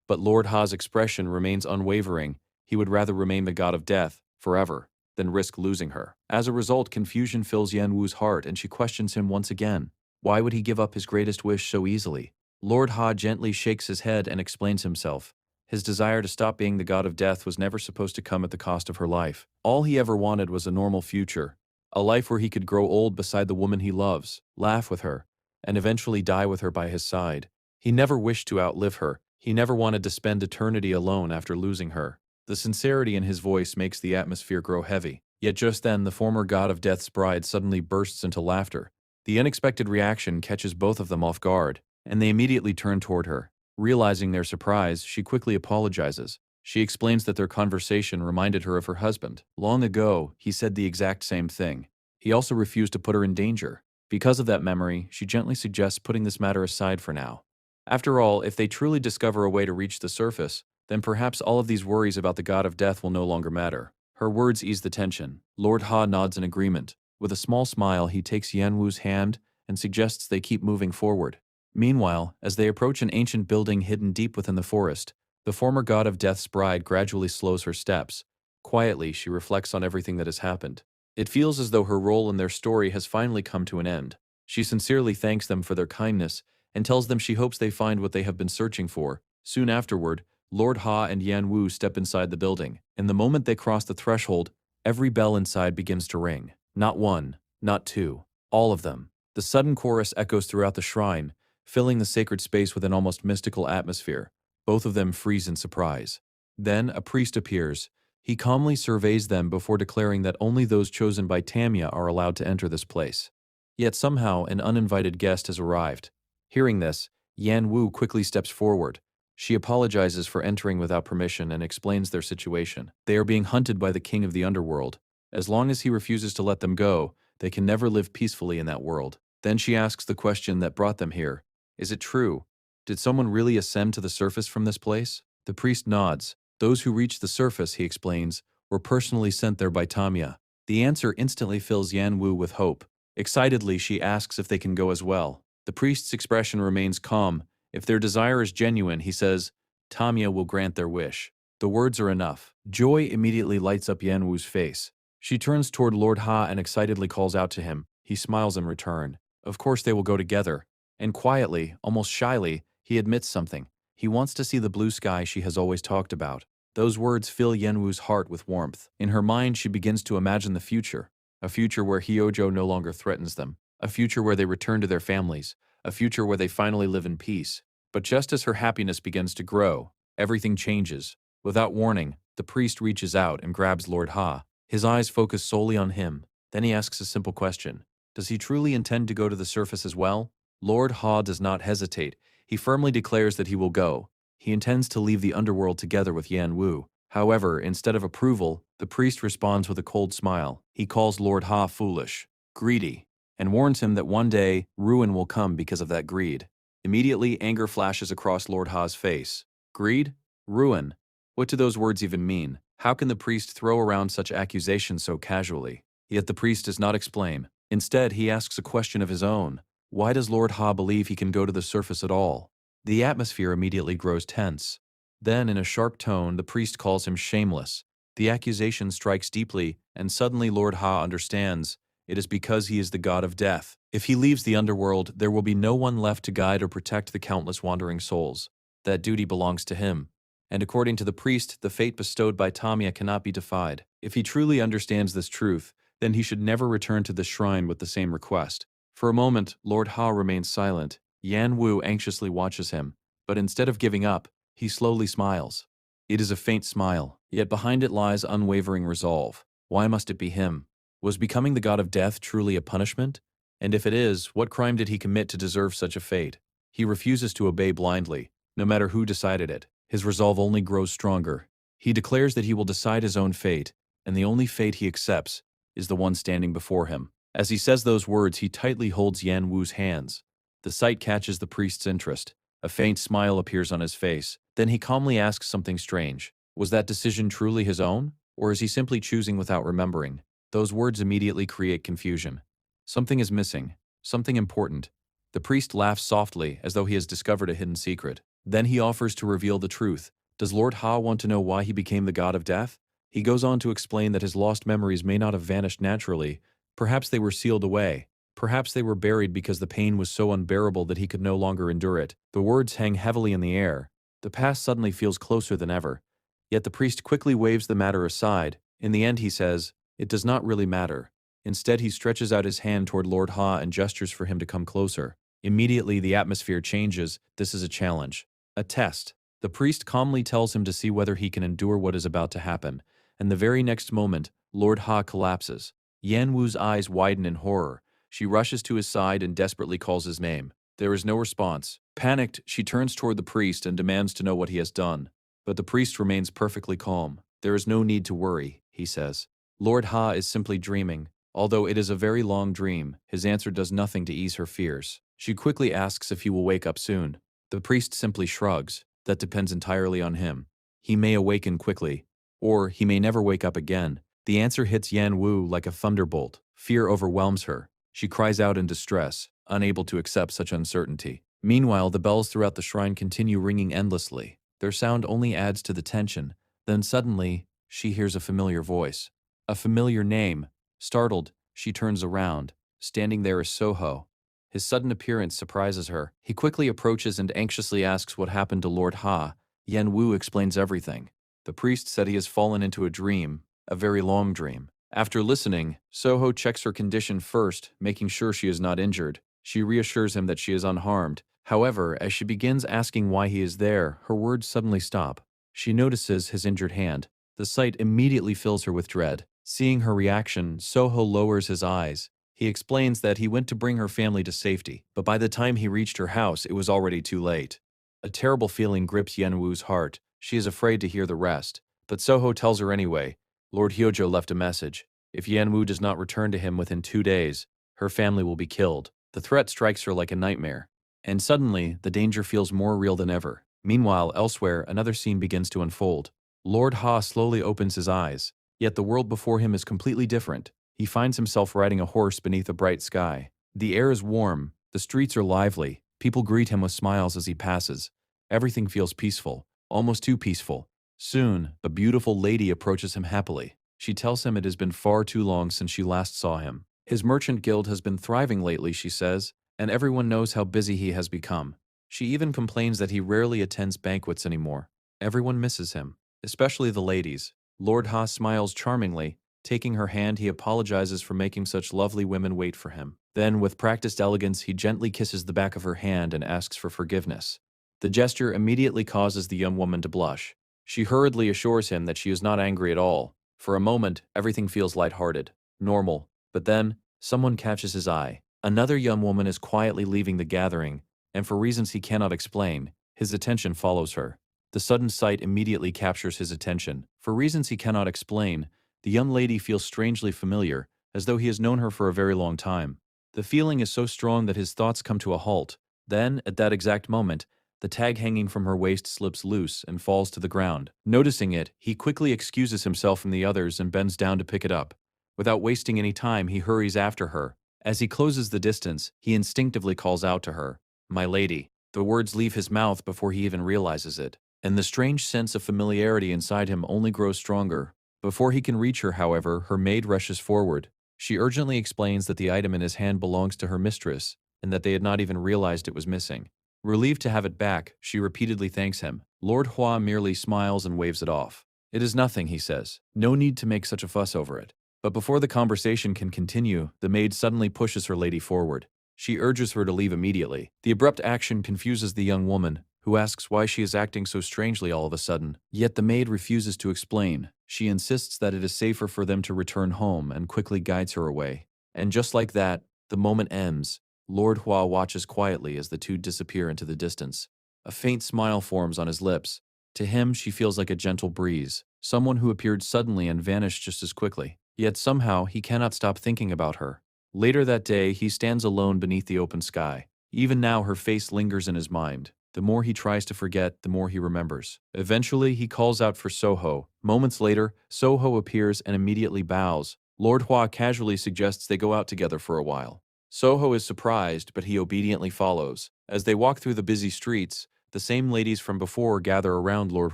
[SPEAKER 1] But Lord Ha's expression remains unwavering. He would rather remain the god of death, forever, than risk losing her. As a result, confusion fills Yan Wu's heart and she questions him once again. Why would he give up his greatest wish so easily? Lord Ha gently shakes his head and explains himself. His desire to stop being the god of death was never supposed to come at the cost of her life. All he ever wanted was a normal future, a life where he could grow old beside the woman he loves, laugh with her, and eventually die with her by his side. He never wished to outlive her. He never wanted to spend eternity alone after losing her. The sincerity in his voice makes the atmosphere grow heavy. Yet just then, the former god of death's bride suddenly bursts into laughter. The unexpected reaction catches both of them off guard, and they immediately turn toward her. Realizing their surprise, she quickly apologizes. She explains that their conversation reminded her of her husband. Long ago, he said the exact same thing. He also refused to put her in danger. Because of that memory, she gently suggests putting this matter aside for now. After all, if they truly discover a way to reach the surface, then perhaps all of these worries about the god of death will no longer matter. Her words ease the tension. Lord Ha nods in agreement. With a small smile, he takes Yan Wu's hand and suggests they keep moving forward. Meanwhile, as they approach an ancient building hidden deep within the forest, the former god of death's bride gradually slows her steps. Quietly, she reflects on everything that has happened. It feels as though her role in their story has finally come to an end. She sincerely thanks them for their kindness and tells them she hopes they find what they have been searching for. Soon afterward, Lord Ha and Yan Wu step inside the building, and the moment they cross the threshold, every bell inside begins to ring. Not one, not two, all of them. The sudden chorus echoes throughout the shrine, filling the sacred space with an almost mystical atmosphere. Both of them freeze in surprise. Then a priest appears. He calmly surveys them before declaring that only those chosen by Tamia are allowed to enter this place. Yet somehow an uninvited guest has arrived. Hearing this, Yan Wu quickly steps forward. She apologizes for entering without permission and explains their situation. They are being hunted by the king of the underworld. As long as he refuses to let them go, they can never live peacefully in that world. Then she asks the question that brought them here. Is it true? Did someone really ascend to the surface from this place? The priest nods. Those who reached the surface, he explains, were personally sent there by Tamia. The answer instantly fills Yan Wu with hope. Excitedly, she asks if they can go as well. The priest's expression remains calm. If their desire is genuine, he says, Tamia will grant their wish. The words are enough. Joy immediately lights up Yan Wu's face. She turns toward Lord Ha and excitedly calls out to him. He smiles in return. Of course they will go together. And quietly, almost shyly, he admits something. He wants to see the blue sky she has always talked about. Those words fill Yan Wu's heart with warmth. In her mind, she begins to imagine the future. A future where Hyojo no longer threatens them. A future where they return to their families. A future where they finally live in peace. But just as her happiness begins to grow, everything changes. Without warning, the priest reaches out and grabs Lord Ha. His eyes focus solely on him. Then he asks a simple question. Does he truly intend to go to the surface as well? Lord Ha does not hesitate. He firmly declares that he will go. He intends to leave the underworld together with Yan Wu. However, instead of approval, the priest responds with a cold smile. He calls Lord Ha foolish, greedy, and warns him that one day, ruin will come because of that greed. Immediately, anger flashes across Lord Ha's face. Greed? Ruin? What do those words even mean? How can the priest throw around such accusations so casually? Yet the priest does not explain. Instead, he asks a question of his own. Why does Lord Ha believe he can go to the surface at all? The atmosphere immediately grows tense. Then, in a sharp tone, the priest calls him shameless. The accusation strikes deeply, and suddenly Lord Ha understands. It is because he is the god of death. If he leaves the underworld, there will be no one left to guide or protect the countless wandering souls. That duty belongs to him. And according to the priest, the fate bestowed by Tamia cannot be defied. If he truly understands this truth, then he should never return to the shrine with the same request. For a moment, Lord Ha remains silent. Yan Wu anxiously watches him, but instead of giving up, he slowly smiles. It is a faint smile, yet behind it lies unwavering resolve. Why must it be him? Was becoming the god of death truly a punishment? And if it is, what crime did he commit to deserve such a fate? He refuses to obey blindly, no matter who decided it. His resolve only grows stronger. He declares that he will decide his own fate, and the only fate he accepts is the one standing before him. As he says those words, he tightly holds Yan Wu's hands. The sight catches the priest's interest. A faint smile appears on his face. Then he calmly asks something strange. Was that decision truly his own? Or is he simply choosing without remembering? Those words immediately create confusion. Something is missing. Something important. The priest laughs softly, as though he has discovered a hidden secret. Then he offers to reveal the truth. Does Lord Ha want to know why he became the god of death? He goes on to explain that his lost memories may not have vanished naturally. Perhaps they were sealed away. Perhaps they were buried because the pain was so unbearable that he could no longer endure it. The words hang heavily in the air. The past suddenly feels closer than ever. Yet the priest quickly waves the matter aside. In the end, he says, "It does not really matter." Instead, he stretches out his hand toward Lord Ha and gestures for him to come closer. Immediately, the atmosphere changes. This is a challenge. A test. The priest calmly tells him to see whether he can endure what is about to happen. And the very next moment, Lord Ha collapses. Yan Wu's eyes widen in horror. She rushes to his side and desperately calls his name. There is no response. Panicked, she turns toward the priest and demands to know what he has done. But the priest remains perfectly calm. There is no need to worry, he says. Lord Ha is simply dreaming. Although it is a very long dream, his answer does nothing to ease her fears. She quickly asks if he will wake up soon. The priest simply shrugs. That depends entirely on him. He may awaken quickly, or he may never wake up again. The answer hits Yan Wu like a thunderbolt. Fear overwhelms her. She cries out in distress, unable to accept such uncertainty. Meanwhile, the bells throughout the shrine continue ringing endlessly. Their sound only adds to the tension. Then suddenly, she hears a familiar voice. A familiar name. Startled, she turns around. Standing there is Soho. His sudden appearance surprises her. He quickly approaches and anxiously asks what happened to Lord Ha. Yan Wu explains everything. The priest said he has fallen into a dream, a very long dream. After listening, Soho checks her condition first, making sure she is not injured. She reassures him that she is unharmed. However, as she begins asking why he is there, her words suddenly stop. She notices his injured hand. The sight immediately fills her with dread. Seeing her reaction, Soho lowers his eyes. He explains that he went to bring her family to safety, but by the time he reached her house, it was already too late. A terrible feeling grips Yan Wu's heart. She is afraid to hear the rest. But Soho tells her anyway. Lord Hyojo left a message. If Yan Wu does not return to him within 2 days, her family will be killed. The threat strikes her like a nightmare. And suddenly, the danger feels more real than ever. Meanwhile, elsewhere, another scene begins to unfold. Lord Ha slowly opens his eyes. Yet the world before him is completely different. He finds himself riding a horse beneath a bright sky. The air is warm. The streets are lively. People greet him with smiles as he passes. Everything feels peaceful, almost too peaceful. Soon, a beautiful lady approaches him happily. She tells him it has been far too long since she last saw him. His merchant guild has been thriving lately, she says, and everyone knows how busy he has become. She even complains that he rarely attends banquets anymore. Everyone misses him, especially the ladies. Lord Ha smiles charmingly. Taking her hand, he apologizes for making such lovely women wait for him. Then, with practiced elegance, he gently kisses the back of her hand and asks for forgiveness. The gesture immediately causes the young woman to blush. She hurriedly assures him that she is not angry at all. For a moment, everything feels lighthearted, normal. But then, someone catches his eye. Another young woman is quietly leaving the gathering, and for reasons he cannot explain, his attention follows her. The sudden sight immediately captures his attention. For reasons he cannot explain, the young lady feels strangely familiar, as though he has known her for a very long time. The feeling is so strong that his thoughts come to a halt. Then, at that exact moment, the tag hanging from her waist slips loose and falls to the ground. Noticing it, he quickly excuses himself from the others and bends down to pick it up. Without wasting any time, he hurries after her. As he closes the distance, he instinctively calls out to her, "My lady." The words leave his mouth before he even realizes it, and the strange sense of familiarity inside him only grows stronger. Before he can reach her, however, her maid rushes forward. She urgently explains that the item in his hand belongs to her mistress, and that they had not even realized it was missing. Relieved to have it back, she repeatedly thanks him. Lord Hua merely smiles and waves it off. "It is nothing," he says. "No need to make such a fuss over it." But before the conversation can continue, the maid suddenly pushes her lady forward. She urges her to leave immediately. The abrupt action confuses the young woman, who asks why she is acting so strangely all of a sudden. Yet the maid refuses to explain. She insists that it is safer for them to return home and quickly guides her away. And just like that, the moment ends. Lord Hua watches quietly as the two disappear into the distance. A faint smile forms on his lips. To him, she feels like a gentle breeze. someone who appeared suddenly and vanished just as quickly. Yet somehow he cannot stop thinking about her. Later that day, he stands alone beneath the open sky. Even now, her face lingers in his mind. The more he tries to forget, the more he remembers. Eventually, he calls out for Soho. Moments later, Soho appears and immediately bows. Lord Hua casually suggests they go out together for a while. Soho is surprised, but he obediently follows. As they walk through the busy streets, the same ladies from before gather around Lord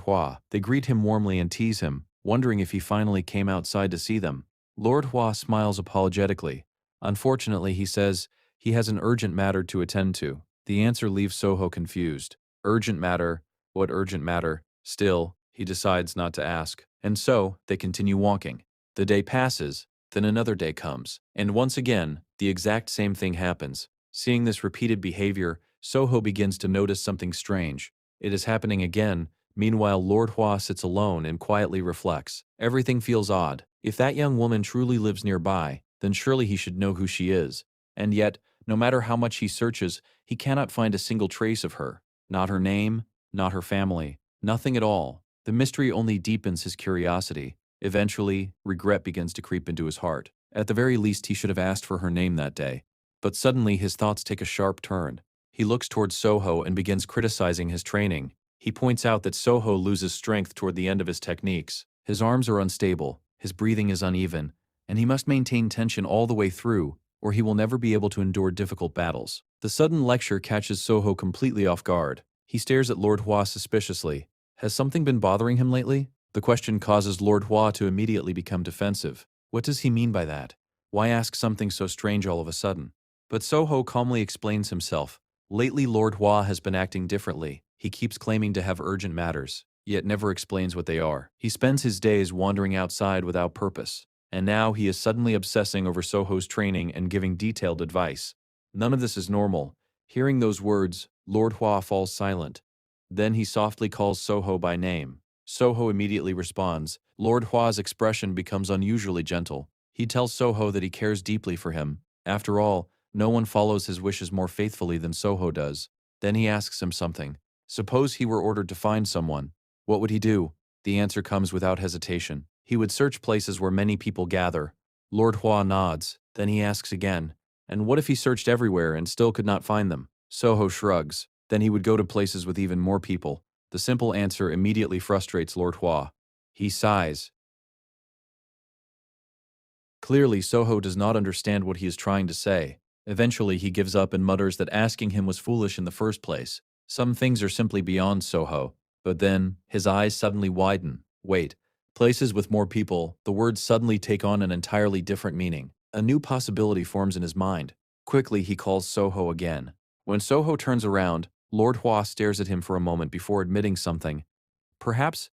[SPEAKER 1] Hua. They greet him warmly and tease him, wondering if he finally came outside to see them. Lord Hua smiles apologetically. Unfortunately, he says he has an urgent matter to attend to. The answer leaves Soho confused. Urgent matter? What urgent matter? Still, he decides not to ask. And so, they continue walking. The day passes, then another day comes. And once again, the exact same thing happens. Seeing this repeated behavior, Soho begins to notice something strange. It is happening again. Meanwhile, Lord Hua sits alone and quietly reflects. Everything feels odd. If that young woman truly lives nearby, then surely he should know who she is. And yet, no matter how much he searches, he cannot find a single trace of her. Not her name, not her family, nothing at all. The mystery only deepens his curiosity. Eventually, regret begins to creep into his heart. At the very least, he should have asked for her name that day. But suddenly, his thoughts take a sharp turn. He looks towards Soho and begins criticizing his training. He points out that Soho loses strength toward the end of his techniques. His arms are unstable, his breathing is uneven, and he must maintain tension all the way through, or he will never be able to endure difficult battles. The sudden lecture catches Soho completely off guard. He stares at Lord Hua suspiciously. Has something been bothering him lately? The question causes Lord Hua to immediately become defensive. What does he mean by that? Why ask something so strange all of a sudden? But Soho calmly explains himself. Lately, Lord Hua has been acting differently. He keeps claiming to have urgent matters, yet never explains what they are. He spends his days wandering outside without purpose. And now he is suddenly obsessing over Soho's training and giving detailed advice. None of this is normal. Hearing those words, Lord Hua falls silent. Then he softly calls Soho by name. Soho immediately responds. Lord Hua's expression becomes unusually gentle. He tells Soho that he cares deeply for him. After all, no one follows his wishes more faithfully than Soho does. Then he asks him something. Suppose he were ordered to find someone. What would he do? The answer comes without hesitation. He would search places where many people gather. Lord Hua nods. Then he asks again. And what if he searched everywhere and still could not find them? Soho shrugs. Then he would go to places with even more people. The simple answer immediately frustrates Lord Hua. He sighs. Clearly, Soho does not understand what he is trying to say. Eventually, he gives up and mutters that asking him was foolish in the first place. Some things are simply beyond Soho. But then, his eyes suddenly widen. Wait. Places with more people, the words suddenly take on an entirely different meaning. A new possibility forms in his mind. Quickly, he calls Soho again. When Soho turns around, Lord Hua stares at him for a moment before admitting something. Perhaps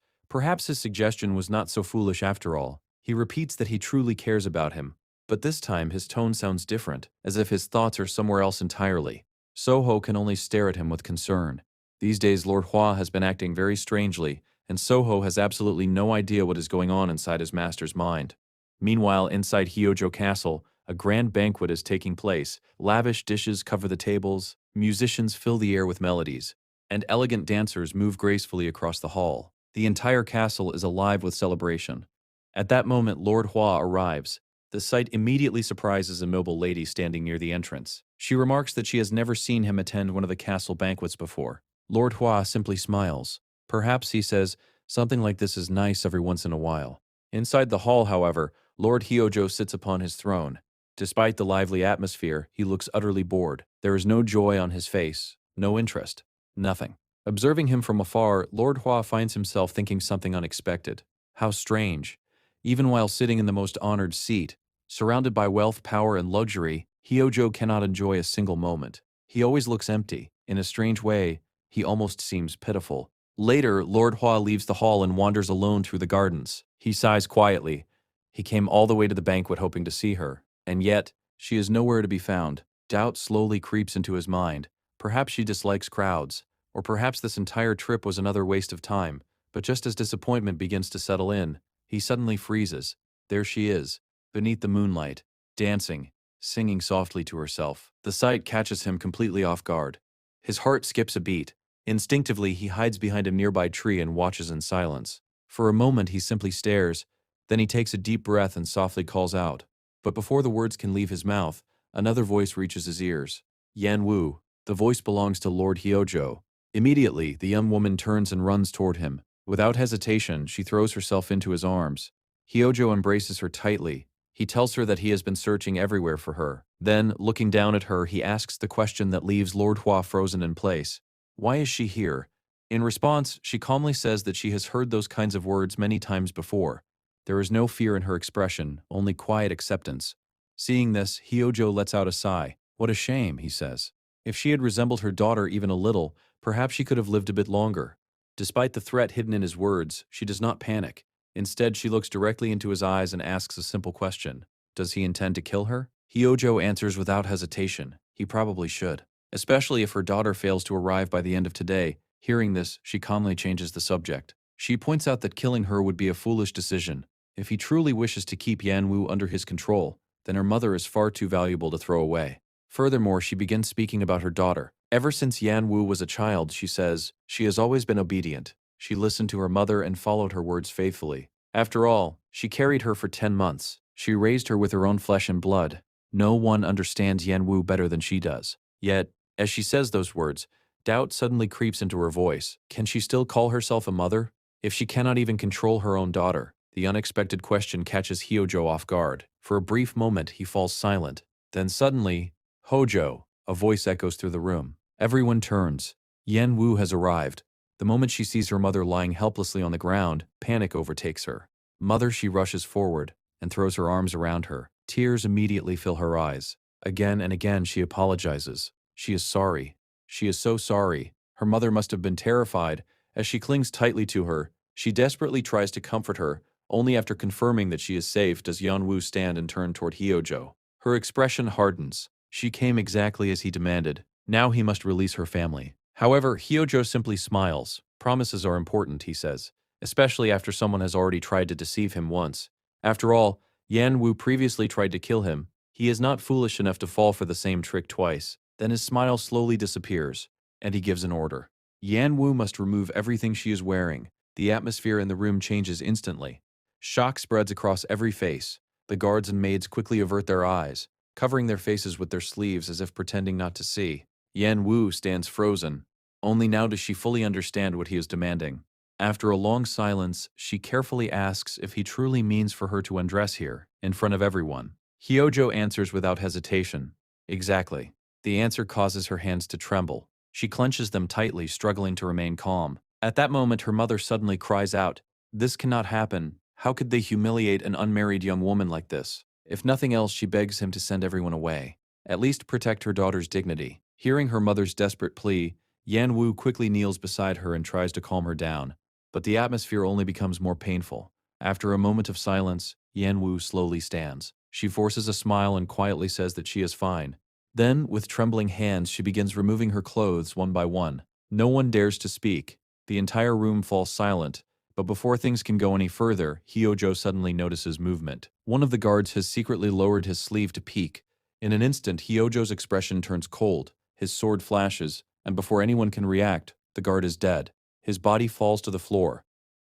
[SPEAKER 1] his suggestion was not so foolish after all. He repeats that he truly cares about him. But this time, his tone sounds different, as if his thoughts are somewhere else entirely. Soho can only stare at him with concern. These days, Lord Hua has been acting very strangely, and Soho has absolutely no idea what is going on inside his master's mind. Meanwhile, inside Hyojo Castle, a grand banquet is taking place. Lavish dishes cover the tables, musicians fill the air with melodies, and elegant dancers move gracefully across the hall. The entire castle is alive with celebration. At that moment, Lord Hua arrives. The sight immediately surprises a noble lady standing near the entrance. She remarks that she has never seen him attend one of the castle banquets before. Lord Hua simply smiles. Perhaps, he says, something like this is nice every once in a while. Inside the hall, however, Lord Hyojo sits upon his throne. Despite the lively atmosphere, he looks utterly bored. There is no joy on his face, no interest, nothing. Observing him from afar, Lord Hua finds himself thinking something unexpected. How strange. Even while sitting in the most honored seat, surrounded by wealth, power, and luxury, Hyojo cannot enjoy a single moment. He always looks empty. In a strange way, he almost seems pitiful. Later, Lord Hua leaves the hall and wanders alone through the gardens. He sighs quietly. He came all the way to the banquet hoping to see her, and yet, she is nowhere to be found. Doubt slowly creeps into his mind. Perhaps she dislikes crowds, or perhaps this entire trip was another waste of time. But just as disappointment begins to settle in, he suddenly freezes. There she is, beneath the moonlight, dancing, singing softly to herself. The sight catches him completely off guard. His heart skips a beat. Instinctively, he hides behind a nearby tree and watches in silence. For a moment he simply stares, then he takes a deep breath and softly calls out. But before the words can leave his mouth, another voice reaches his ears. Yan Wu. The voice belongs to Lord Hyojo. Immediately, the young woman turns and runs toward him. Without hesitation, she throws herself into his arms. Hyojo embraces her tightly. He tells her that he has been searching everywhere for her. Then, looking down at her, he asks the question that leaves Lord Hua frozen in place. Why is she here? In response, she calmly says that she has heard those kinds of words many times before. There is no fear in her expression, only quiet acceptance. Seeing this, Hyojo lets out a sigh. What a shame, he says. If she had resembled her daughter even a little, perhaps she could have lived a bit longer. Despite the threat hidden in his words, she does not panic. Instead, she looks directly into his eyes and asks a simple question. Does he intend to kill her? Hyojo answers without hesitation. He probably should. Especially if her daughter fails to arrive by the end of today. Hearing this, she calmly changes the subject. She points out that killing her would be a foolish decision. If he truly wishes to keep Yanwu under his control, then her mother is far too valuable to throw away. Furthermore, she begins speaking about her daughter. Ever since Yanwu was a child, she says, she has always been obedient. She listened to her mother and followed her words faithfully. After all, she carried her for 10 months. She raised her with her own flesh and blood. No one understands Yanwu better than she does. Yet, as she says those words, doubt suddenly creeps into her voice. Can she still call herself a mother? If she cannot even control her own daughter, the unexpected question catches Hyojo off guard. For a brief moment, he falls silent. Then suddenly, Hojo, a voice echoes through the room. Everyone turns. Yan Wu has arrived. The moment she sees her mother lying helplessly on the ground, panic overtakes her. Mother, she rushes forward and throws her arms around her. Tears immediately fill her eyes. Again and again she apologizes. She is sorry. She is so sorry. Her mother must have been terrified. As she clings tightly to her, she desperately tries to comfort her. Only after confirming that she is safe does Yan Wu stand and turn toward Hyojo. Her expression hardens. She came exactly as he demanded. Now he must release her family. However, Hyojo simply smiles. Promises are important, he says, especially after someone has already tried to deceive him once. After all, Yan Wu previously tried to kill him. He is not foolish enough to fall for the same trick twice. Then his smile slowly disappears, and he gives an order. Yan Wu must remove everything she is wearing. The atmosphere in the room changes instantly. Shock spreads across every face. The guards and maids quickly avert their eyes, covering their faces with their sleeves as if pretending not to see. Yan Wu stands frozen. Only now does she fully understand what he is demanding. After a long silence, she carefully asks if he truly means for her to undress here, in front of everyone. Hyojo answers without hesitation. Exactly. The answer causes her hands to tremble. She clenches them tightly, struggling to remain calm. At that moment, her mother suddenly cries out, "This cannot happen. How could they humiliate an unmarried young woman like this?" If nothing else, she begs him to send everyone away. At least protect her daughter's dignity. Hearing her mother's desperate plea, Yan Wu quickly kneels beside her and tries to calm her down. But the atmosphere only becomes more painful. After a moment of silence, Yan Wu slowly stands. She forces a smile and quietly says that she is fine. Then, with trembling hands, she begins removing her clothes one by one. No one dares to speak. The entire room falls silent. But before things can go any further, Hyojo suddenly notices movement. One of the guards has secretly lowered his sleeve to peek. In an instant, Hyojo's expression turns cold. His sword flashes, and before anyone can react, the guard is dead. His body falls to the floor.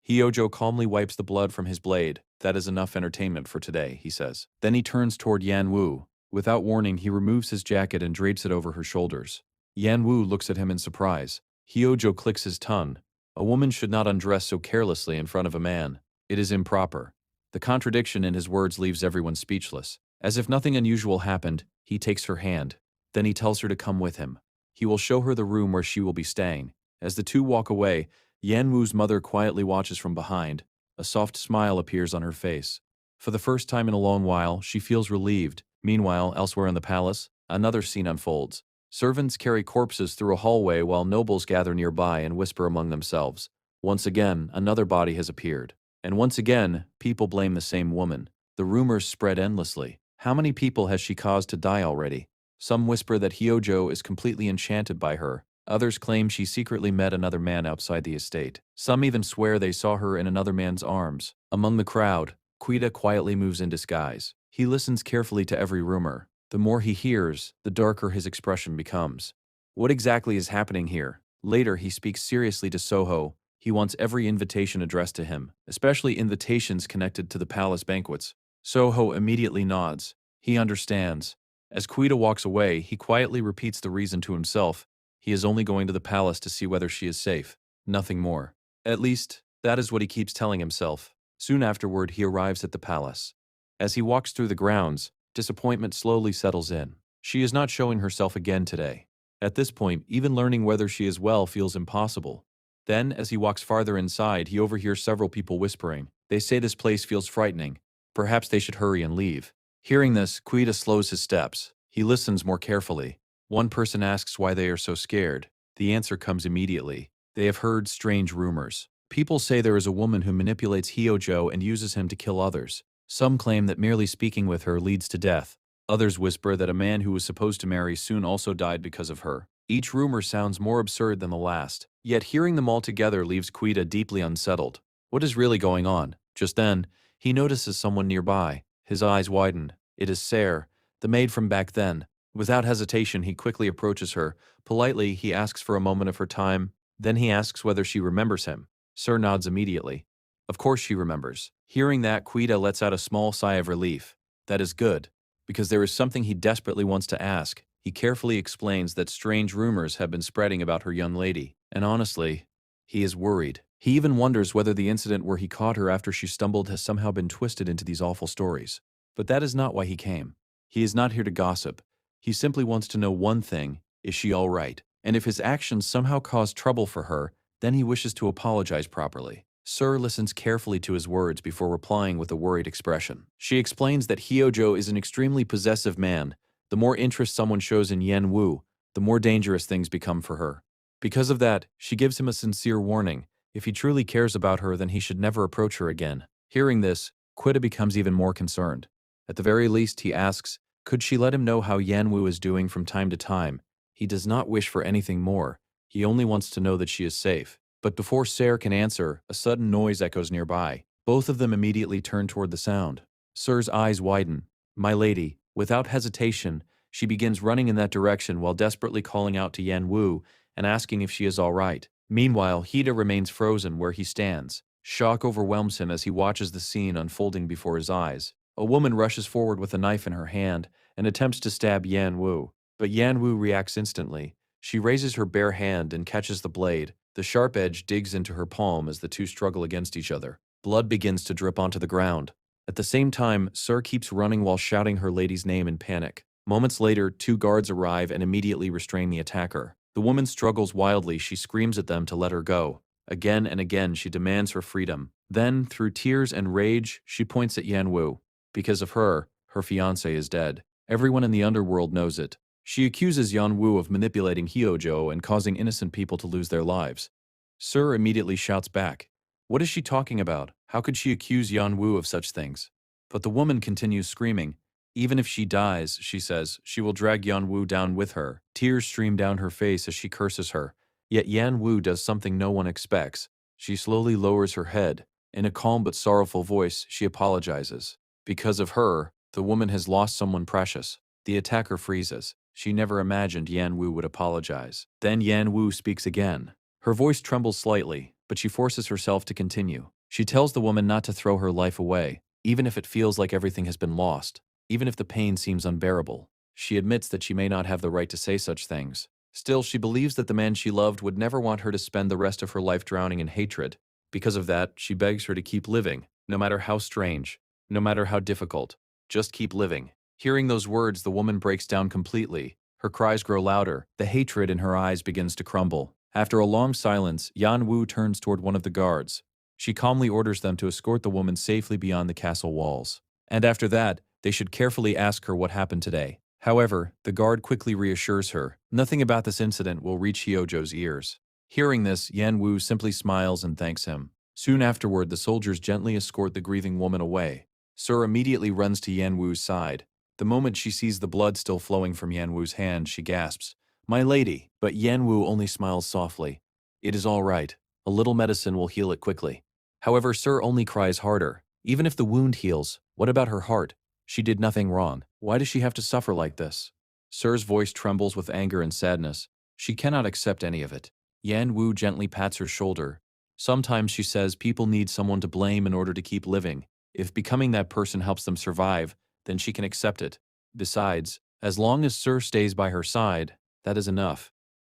[SPEAKER 1] Hyojo calmly wipes the blood from his blade. That is enough entertainment for today, he says. Then he turns toward Yan Wu. Without warning, he removes his jacket and drapes it over her shoulders. Yan Wu looks at him in surprise. Hyojo clicks his tongue. A woman should not undress so carelessly in front of a man. It is improper. The contradiction in his words leaves everyone speechless. As if nothing unusual happened, he takes her hand. Then he tells her to come with him. He will show her the room where she will be staying. As the two walk away, Yan Wu's mother quietly watches from behind. A soft smile appears on her face. For the first time in a long while, she feels relieved. Meanwhile, elsewhere in the palace, another scene unfolds. Servants carry corpses through a hallway while nobles gather nearby and whisper among themselves. Once again, another body has appeared. And once again, people blame the same woman. The rumors spread endlessly. How many people has she caused to die already? Some whisper that Hyojo is completely enchanted by her. Others claim she secretly met another man outside the estate. Some even swear they saw her in another man's arms. Among the crowd, Quita quietly moves in disguise. He listens carefully to every rumor. The more he hears, the darker his expression becomes. What exactly is happening here? Later, he speaks seriously to Soho. He wants every invitation addressed to him, especially invitations connected to the palace banquets. Soho immediately nods. He understands. As Quita walks away, he quietly repeats the reason to himself. He is only going to the palace to see whether she is safe. Nothing more. At least, that is what he keeps telling himself. Soon afterward, he arrives at the palace. As he walks through the grounds, disappointment slowly settles in. She is not showing herself again today. At this point, even learning whether she is well feels impossible. Then, as he walks farther inside, he overhears several people whispering. They say this place feels frightening. Perhaps they should hurry and leave. Hearing this, Quita slows his steps. He listens more carefully. One person asks why they are so scared. The answer comes immediately. They have heard strange rumors. People say there is a woman who manipulates Hyojo and uses him to kill others. Some claim that merely speaking with her leads to death. Others whisper that a man who was supposed to marry soon also died because of her. Each rumor sounds more absurd than the last. Yet hearing them all together leaves Quita deeply unsettled. What is really going on? Just then, he notices someone nearby. His eyes widen. It is Serre, the maid from back then. Without hesitation, he quickly approaches her. Politely, he asks for a moment of her time. Then he asks whether she remembers him. Serre nods immediately. Of course she remembers. Hearing that, Quita lets out a small sigh of relief. That is good, because there is something he desperately wants to ask. He carefully explains that strange rumors have been spreading about her young lady, and honestly, he is worried. He even wonders whether the incident where he caught her after she stumbled has somehow been twisted into these awful stories. But that is not why he came. He is not here to gossip. He simply wants to know one thing: is she all right? And if his actions somehow cause trouble for her, then he wishes to apologize properly. Serre listens carefully to his words before replying with a worried expression. She explains that Hyojo is an extremely possessive man. The more interest someone shows in Yan Wu, the more dangerous things become for her. Because of that, she gives him a sincere warning. If he truly cares about her, then he should never approach her again. Hearing this, Quita becomes even more concerned. At the very least, he asks, could she let him know how Yan Wu is doing from time to time? He does not wish for anything more. He only wants to know that she is safe. But before Serre can answer, a sudden noise echoes nearby. Both of them immediately turn toward the sound. Serre's eyes widen. My lady, without hesitation, she begins running in that direction while desperately calling out to Yan Wu and asking if she is all right. Meanwhile, Hida remains frozen where he stands. Shock overwhelms him as he watches the scene unfolding before his eyes. A woman rushes forward with a knife in her hand and attempts to stab Yan Wu. But Yan Wu reacts instantly. She raises her bare hand and catches the blade. The sharp edge digs into her palm as the two struggle against each other. Blood begins to drip onto the ground. At the same time, Serre keeps running while shouting her lady's name in panic. Moments later, two guards arrive and immediately restrain the attacker. The woman struggles wildly. She screams at them to let her go. Again and again, she demands her freedom. Then, through tears and rage, she points at Yan Wu. Because of her, her fiancé is dead. Everyone in the underworld knows it. She accuses Yan Wu of manipulating Hyojo and causing innocent people to lose their lives. Serre immediately shouts back. What is she talking about? How could she accuse Yan Wu of such things? But the woman continues screaming. Even if she dies, she says, she will drag Yan Wu down with her. Tears stream down her face as she curses her. Yet Yan Wu does something no one expects. She slowly lowers her head. In a calm but sorrowful voice, she apologizes. Because of her, the woman has lost someone precious. The attacker freezes. She never imagined Yan Wu would apologize. Then Yan Wu speaks again. Her voice trembles slightly, but she forces herself to continue. She tells the woman not to throw her life away, even if it feels like everything has been lost, even if the pain seems unbearable. She admits that she may not have the right to say such things. Still, she believes that the man she loved would never want her to spend the rest of her life drowning in hatred. Because of that, she begs her to keep living, no matter how strange, no matter how difficult. Just keep living. Hearing those words, the woman breaks down completely. Her cries grow louder. The hatred in her eyes begins to crumble. After a long silence, Yan Wu turns toward one of the guards. She calmly orders them to escort the woman safely beyond the castle walls. And after that, they should carefully ask her what happened today. However, the guard quickly reassures her. Nothing about this incident will reach Hyojo's ears. Hearing this, Yan Wu simply smiles and thanks him. Soon afterward, the soldiers gently escort the grieving woman away. Serre immediately runs to Yan Wu's side. The moment she sees the blood still flowing from Yan Wu's hand, she gasps, "My lady!" But Yan Wu only smiles softly. It is all right. A little medicine will heal it quickly. However, Serre only cries harder. Even if the wound heals, what about her heart? She did nothing wrong. Why does she have to suffer like this? Serre's voice trembles with anger and sadness. She cannot accept any of it. Yan Wu gently pats her shoulder. Sometimes she says people need someone to blame in order to keep living. If becoming that person helps them survive, then she can accept it. Besides, as long as Sir stays by her side, that is enough.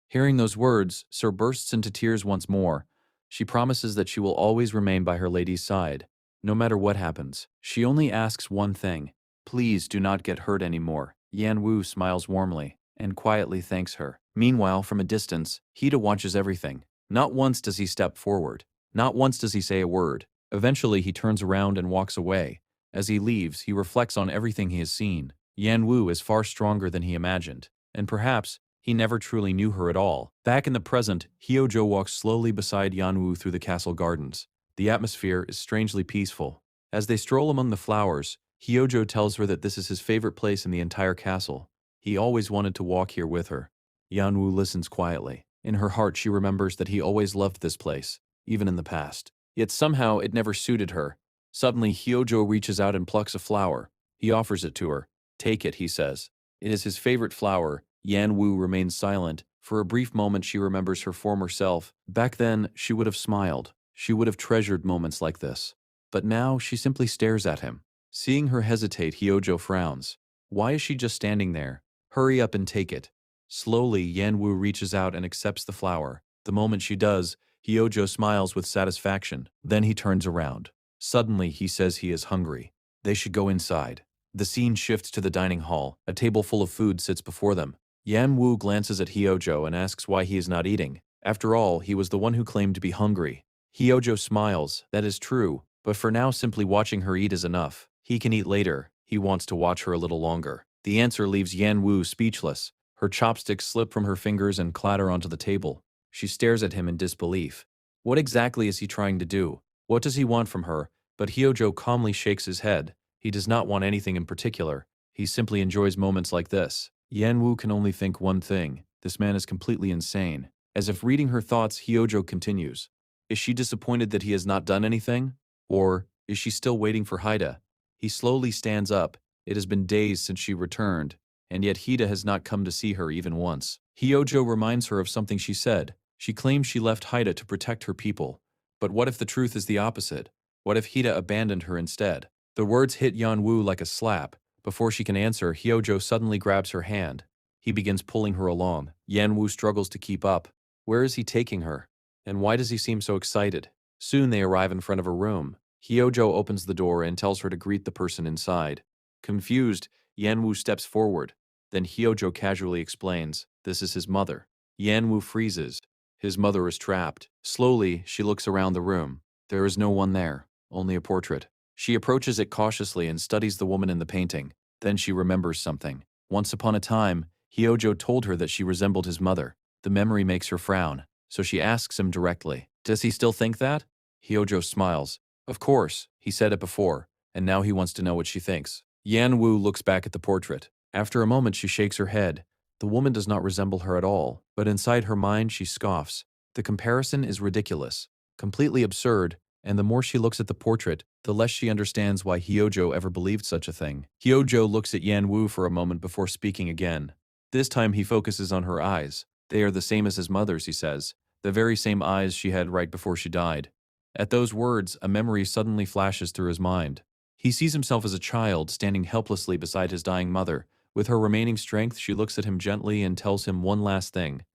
[SPEAKER 1] Hearing those words, Sir bursts into tears once more. She promises that she will always remain by her lady's side, no matter what happens. She only asks one thing: please do not get hurt anymore. Yan Wu smiles warmly and quietly thanks her. Meanwhile, from a distance, Hida watches everything. Not once does he step forward. Not once does he say a word. Eventually, he turns around and walks away. As he leaves, he reflects on everything he has seen. Yan Wu is far stronger than he imagined, and perhaps he never truly knew her at all. Back in the present, Hyojo walks slowly beside Yanwu through the castle gardens. The atmosphere is strangely peaceful. As they stroll among the flowers, Hyojo tells her that this is his favorite place in the entire castle. He always wanted to walk here with her. Yanwu listens quietly. In her heart, she remembers that he always loved this place, even in the past. Yet somehow it never suited her. Suddenly, Hyojo reaches out and plucks a flower. He offers it to her. "Take it," he says. It is his favorite flower. Yan Wu remains silent. For a brief moment she remembers her former self. Back then, she would have smiled. She would have treasured moments like this. But now, she simply stares at him. Seeing her hesitate, Hyojo frowns. Why is she just standing there? Hurry up and take it. Slowly, Yan Wu reaches out and accepts the flower. The moment she does, Hyojo smiles with satisfaction. Then he turns around. Suddenly, he says he is hungry. They should go inside. The scene shifts to the dining hall. A table full of food sits before them. Yan Wu glances at Hyojo and asks why he is not eating. After all, he was the one who claimed to be hungry. Hyojo smiles. That is true, but for now simply watching her eat is enough. He can eat later. He wants to watch her a little longer. The answer leaves Yan Wu speechless. Her chopsticks slip from her fingers and clatter onto the table. She stares at him in disbelief. What exactly is he trying to do? What does he want from her? But Hyojo calmly shakes his head. He does not want anything in particular. He simply enjoys moments like this. Yan Wu can only think one thing. This man is completely insane. As if reading her thoughts, Hyojo continues. Is she disappointed that he has not done anything? Or is she still waiting for Haida? He slowly stands up. It has been days since she returned, and yet Hida has not come to see her even once. Hyojo reminds her of something she said. She claims she left Haida to protect her people. But what if the truth is the opposite? What if Hida abandoned her instead? The words hit Yan Wu like a slap. Before she can answer, Hyojo suddenly grabs her hand. He begins pulling her along. Yan Wu struggles to keep up. Where is he taking her? And why does he seem so excited? Soon they arrive in front of a room. Hyojo opens the door and tells her to greet the person inside. Confused, Yan Wu steps forward. Then Hyojo casually explains, this is his mother. Yan Wu freezes. His mother is trapped. Slowly, she looks around the room. There is no one there, only a portrait. She approaches it cautiously and studies the woman in the painting. Then she remembers something. Once upon a time, Hyojo told her that she resembled his mother. The memory makes her frown, so she asks him directly, does he still think that? Hyojo smiles. Of course, he said it before, and now he wants to know what she thinks. Yan Wu looks back at the portrait. After a moment, she shakes her head. The woman does not resemble her at all, but inside her mind she scoffs. The comparison is ridiculous, completely absurd, and the more she looks at the portrait, the less she understands why Hyojo ever believed such a thing. Hyojo looks at Yan Wu for a moment before speaking again. This time he focuses on her eyes. They are the same as his mother's, he says, the very same eyes she had right before she died. At those words, a memory suddenly flashes through his mind. He sees himself as a child standing helplessly beside his dying mother. With her remaining strength, she looks at him gently and tells him one last thing.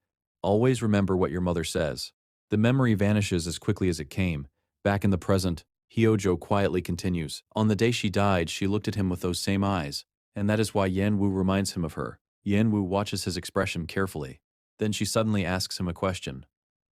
[SPEAKER 1] Always remember what your mother says. The memory vanishes as quickly as it came. Back in the present, Hyojo quietly continues. On the day she died, she looked at him with those same eyes, and that is why Yan Wu reminds him of her. Yan Wu watches his expression carefully. Then she suddenly asks him a question.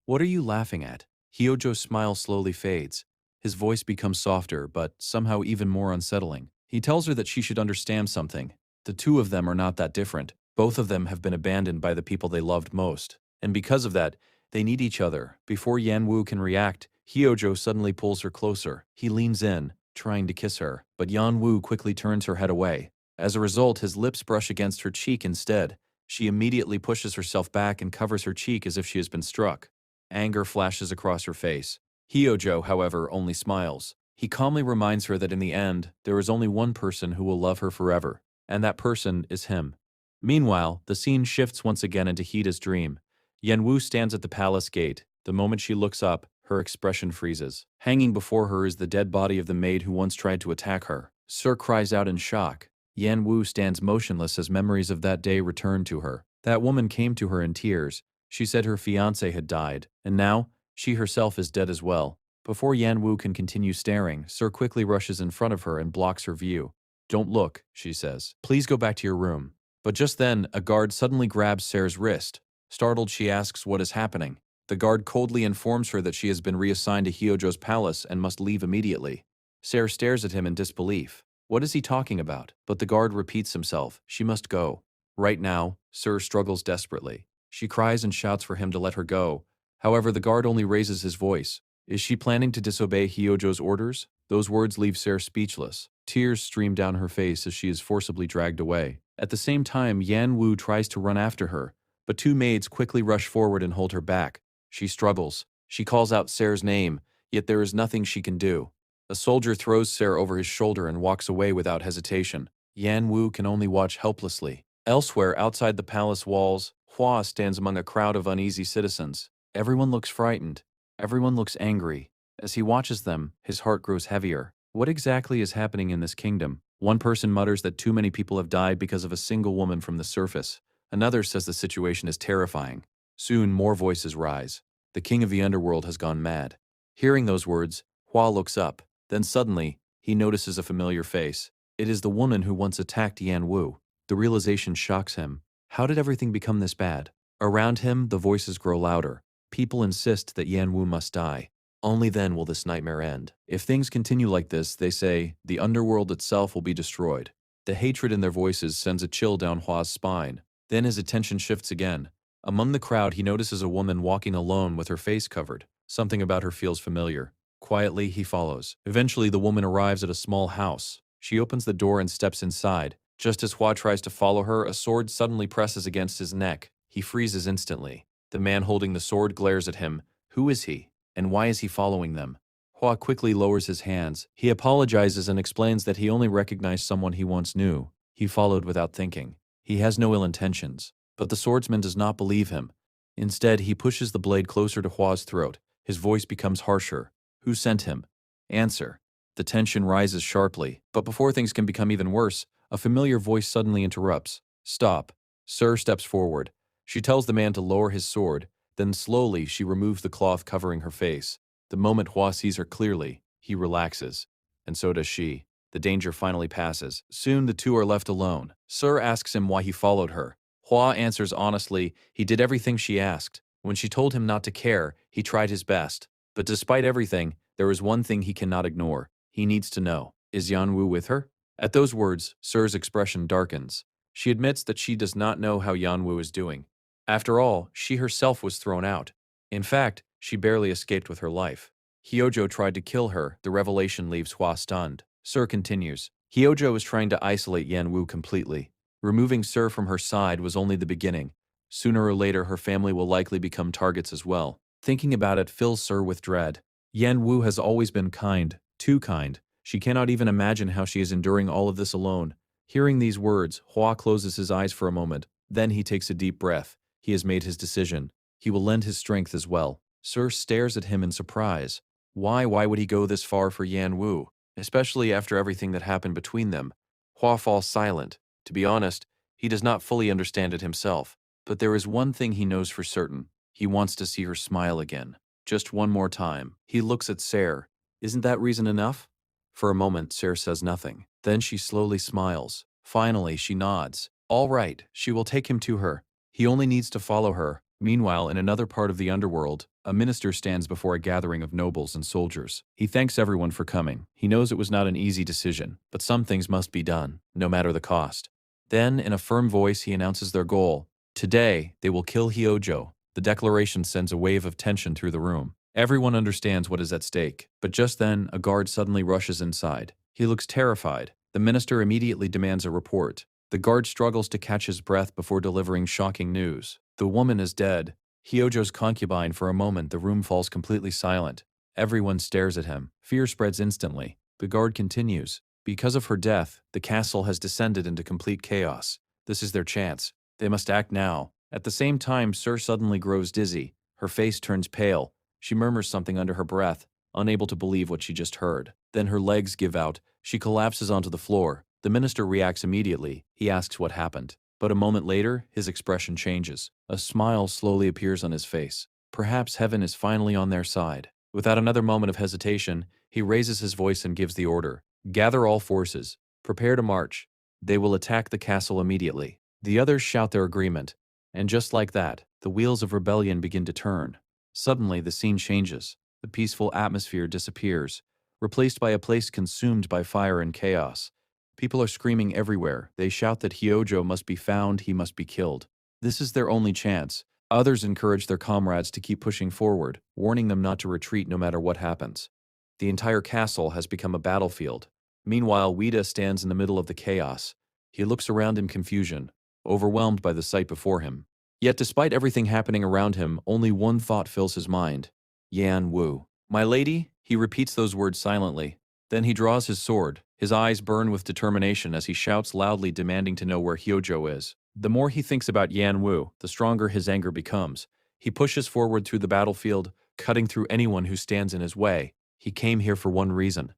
[SPEAKER 1] What are you laughing at? Hyojo's smile slowly fades. His voice becomes softer, but somehow even more unsettling. He tells her that she should understand something. The two of them are not that different. Both of them have been abandoned by the people they loved most. And because of that, they need each other. Before Yan Wu can react, Hyojo suddenly pulls her closer. He leans in, trying to kiss her, but Yan Wu quickly turns her head away. As a result, his lips brush against her cheek instead. She immediately pushes herself back and covers her cheek as if she has been struck. Anger flashes across her face. Hyojo, however, only smiles. He calmly reminds her that in the end, there is only one person who will love her forever, and that person is him. Meanwhile, the scene shifts once again into Hida's dream. Yan Wu stands at the palace gate. The moment she looks up, Her expression freezes. Hanging before her is the dead body of the maid who once tried to attack her. Sir cries out in shock. Yan Wu stands motionless as memories of that day return to her. That woman came to her in tears. She said her fiancé had died, and now, she herself is dead as well. Before Yan Wu can continue staring, Sir quickly rushes in front of her and blocks her view. "Don't look," she says. "Please go back to your room." But just then, a guard suddenly grabs Sarah's wrist. Startled, she asks what is happening. The guard coldly informs her that she has been reassigned to Hyojo's palace and must leave immediately. Sarah stares at him in disbelief. What is he talking about? But the guard repeats himself. She must go. Right now, Sir struggles desperately. She cries and shouts for him to let her go. However, the guard only raises his voice. Is she planning to disobey Hyojo's orders? Those words leave Sarah speechless. Tears stream down her face as she is forcibly dragged away. At the same time, Yan Wu tries to run after her, but two maids quickly rush forward and hold her back. She struggles. She calls out Sarah's name, yet there is nothing she can do. A soldier throws Sarah over his shoulder and walks away without hesitation. Yan Wu can only watch helplessly. Elsewhere, outside the palace walls, Hua stands among a crowd of uneasy citizens. Everyone looks frightened. Everyone looks angry. As he watches them, his heart grows heavier. What exactly is happening in this kingdom? One person mutters that too many people have died because of a single woman from the surface. Another says the situation is terrifying. Soon, more voices rise. The king of the underworld has gone mad. Hearing those words, Hua looks up. Then suddenly, he notices a familiar face. It is the woman who once attacked Yan Wu. The realization shocks him. How did everything become this bad? Around him, the voices grow louder. People insist that Yan Wu must die. Only then will this nightmare end. If things continue like this, they say, the underworld itself will be destroyed. The hatred in their voices sends a chill down Hua's spine. Then his attention shifts again. Among the crowd, he notices a woman walking alone with her face covered. Something about her feels familiar. Quietly, he follows. Eventually, the woman arrives at a small house. She opens the door and steps inside. Just as Hua tries to follow her, a sword suddenly presses against his neck. He freezes instantly. The man holding the sword glares at him. Who is he? And why is he following them? Hua quickly lowers his hands. He apologizes and explains that he only recognized someone he once knew. He followed without thinking. He has no ill intentions. But the swordsman does not believe him. Instead, he pushes the blade closer to Hua's throat. His voice becomes harsher. Who sent him? Answer. The tension rises sharply, but before things can become even worse, a familiar voice suddenly interrupts. Stop. Sir steps forward. She tells the man to lower his sword. Then slowly, she removes the cloth covering her face. The moment Hua sees her clearly, he relaxes. And so does she. The danger finally passes. Soon, the two are left alone. Sir asks him why he followed her. Hua answers honestly, he did everything she asked. When she told him not to care, he tried his best. But despite everything, there is one thing he cannot ignore. He needs to know. Is Yan Wu with her? At those words, Sir's expression darkens. She admits that she does not know how Yan Wu is doing. After all, she herself was thrown out. In fact, she barely escaped with her life. Hyojo tried to kill her. The revelation leaves Hua stunned. Sir continues. Hyojo is trying to isolate Yan Wu completely. Removing Sir from her side was only the beginning. Sooner or later, her family will likely become targets as well. Thinking about it fills Sir with dread. Yan Wu has always been kind, too kind. She cannot even imagine how she is enduring all of this alone. Hearing these words, Hua closes his eyes for a moment. Then he takes a deep breath. He has made his decision. He will lend his strength as well. Sir stares at him in surprise. Why would he go this far for Yan Wu? Especially after everything that happened between them. Hua falls silent. To be honest, he does not fully understand it himself. But there is one thing he knows for certain. He wants to see her smile again. Just one more time. He looks at Sarah. Isn't that reason enough? For a moment, Sarah says nothing. Then she slowly smiles. Finally, she nods. All right, she will take him to her. He only needs to follow her. Meanwhile, in another part of the underworld, a minister stands before a gathering of nobles and soldiers. He thanks everyone for coming. He knows it was not an easy decision, but some things must be done, no matter the cost. Then, in a firm voice, he announces their goal. Today, they will kill Hyojo. The declaration sends a wave of tension through the room. Everyone understands what is at stake, but just then, a guard suddenly rushes inside. He looks terrified. The minister immediately demands a report. The guard struggles to catch his breath before delivering shocking news. The woman is dead. Hyojo's concubine. For a moment, the room falls completely silent. Everyone stares at him. Fear spreads instantly. The guard continues. Because of her death, the castle has descended into complete chaos. This is their chance. They must act now. At the same time, Sir suddenly grows dizzy. Her face turns pale. She murmurs something under her breath, unable to believe what she just heard. Then her legs give out. She collapses onto the floor. The minister reacts immediately. He asks what happened. But a moment later, his expression changes. A smile slowly appears on his face. Perhaps heaven is finally on their side. Without another moment of hesitation, he raises his voice and gives the order. Gather all forces. Prepare to march. They will attack the castle immediately. The others shout their agreement. And just like that, the wheels of rebellion begin to turn. Suddenly, the scene changes. The peaceful atmosphere disappears, replaced by a place consumed by fire and chaos. People are screaming everywhere. They shout that Hyojo must be found, he must be killed. This is their only chance. Others encourage their comrades to keep pushing forward, warning them not to retreat no matter what happens. The entire castle has become a battlefield. Meanwhile, Wida stands in the middle of the chaos. He looks around in confusion, overwhelmed by the sight before him. Yet despite everything happening around him, only one thought fills his mind. Yan Wu. My lady? He repeats those words silently. Then he draws his sword. His eyes burn with determination as he shouts loudly, demanding to know where Hyojo is. The more he thinks about Yan Wu, the stronger his anger becomes. He pushes forward through the battlefield, cutting through anyone who stands in his way. He came here for one reason: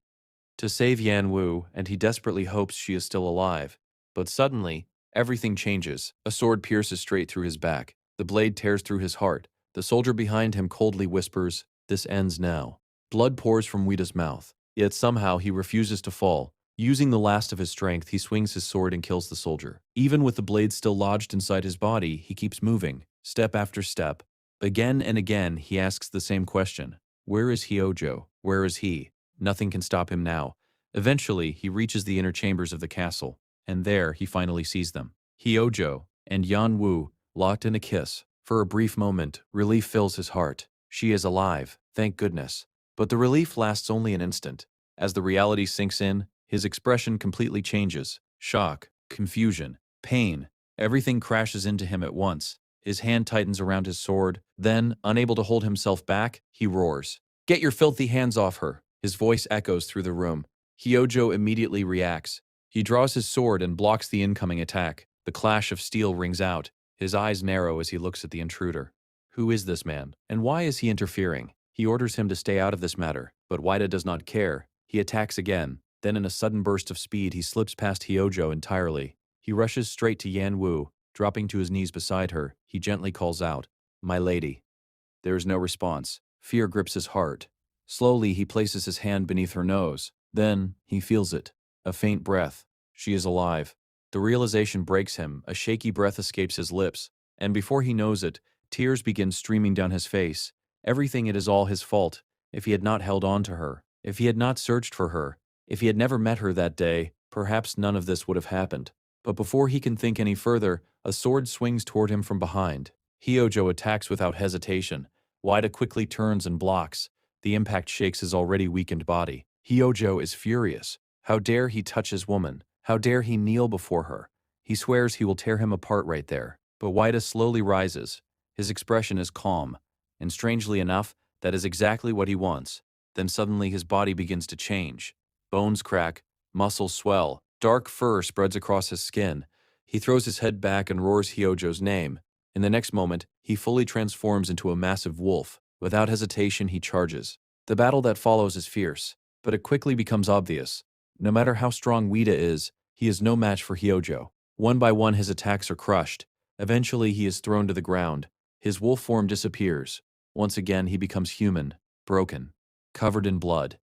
[SPEAKER 1] to save Yan Wu, and he desperately hopes she is still alive. But suddenly, everything changes. A sword pierces straight through his back. The blade tears through his heart. The soldier behind him coldly whispers, "This ends now." Blood pours from Wida's mouth. Yet somehow he refuses to fall. Using the last of his strength, he swings his sword and kills the soldier. Even with the blade still lodged inside his body, he keeps moving, step after step. Again and again, he asks the same question. Where is Hyojo? Where is he? Nothing can stop him now. Eventually, he reaches the inner chambers of the castle, and there he finally sees them. Hyojo and Yan Wu locked in a kiss. For a brief moment, relief fills his heart. She is alive, thank goodness. But the relief lasts only an instant. As the reality sinks in, his expression completely changes. Shock, confusion, pain, everything crashes into him at once. His hand tightens around his sword. Then, unable to hold himself back, he roars. "Get your filthy hands off her!" His voice echoes through the room. Hyojo immediately reacts. He draws his sword and blocks the incoming attack. The clash of steel rings out. His eyes narrow as he looks at the intruder. Who is this man? And why is he interfering? He orders him to stay out of this matter, but Wida does not care. He attacks again. Then in a sudden burst of speed, he slips past Hyojo entirely. He rushes straight to Yan Wu. Dropping to his knees beside her, he gently calls out, "My lady." There is no response. Fear grips his heart. Slowly, he places his hand beneath her nose. Then, he feels it. A faint breath. She is alive. The realization breaks him. A shaky breath escapes his lips. And before he knows it, tears begin streaming down his face. Everything, it is all his fault. If he had not held on to her, if he had not searched for her, if he had never met her that day, perhaps none of this would have happened. But before he can think any further, a sword swings toward him from behind. Hyojo attacks without hesitation. Wida quickly turns and blocks. The impact shakes his already weakened body. Hyojo is furious. How dare he touch his woman? How dare he kneel before her? He swears he will tear him apart right there. But Wida slowly rises. His expression is calm. And strangely enough, that is exactly what he wants. Then suddenly his body begins to change. Bones crack, muscles swell, dark fur spreads across his skin. He throws his head back and roars Hyojo's name. In the next moment, he fully transforms into a massive wolf. Without hesitation, he charges. The battle that follows is fierce, but it quickly becomes obvious. No matter how strong Wida is, he is no match for Hyojo. One by one, his attacks are crushed. Eventually, he is thrown to the ground. His wolf form disappears. Once again, he becomes human, broken, covered in blood.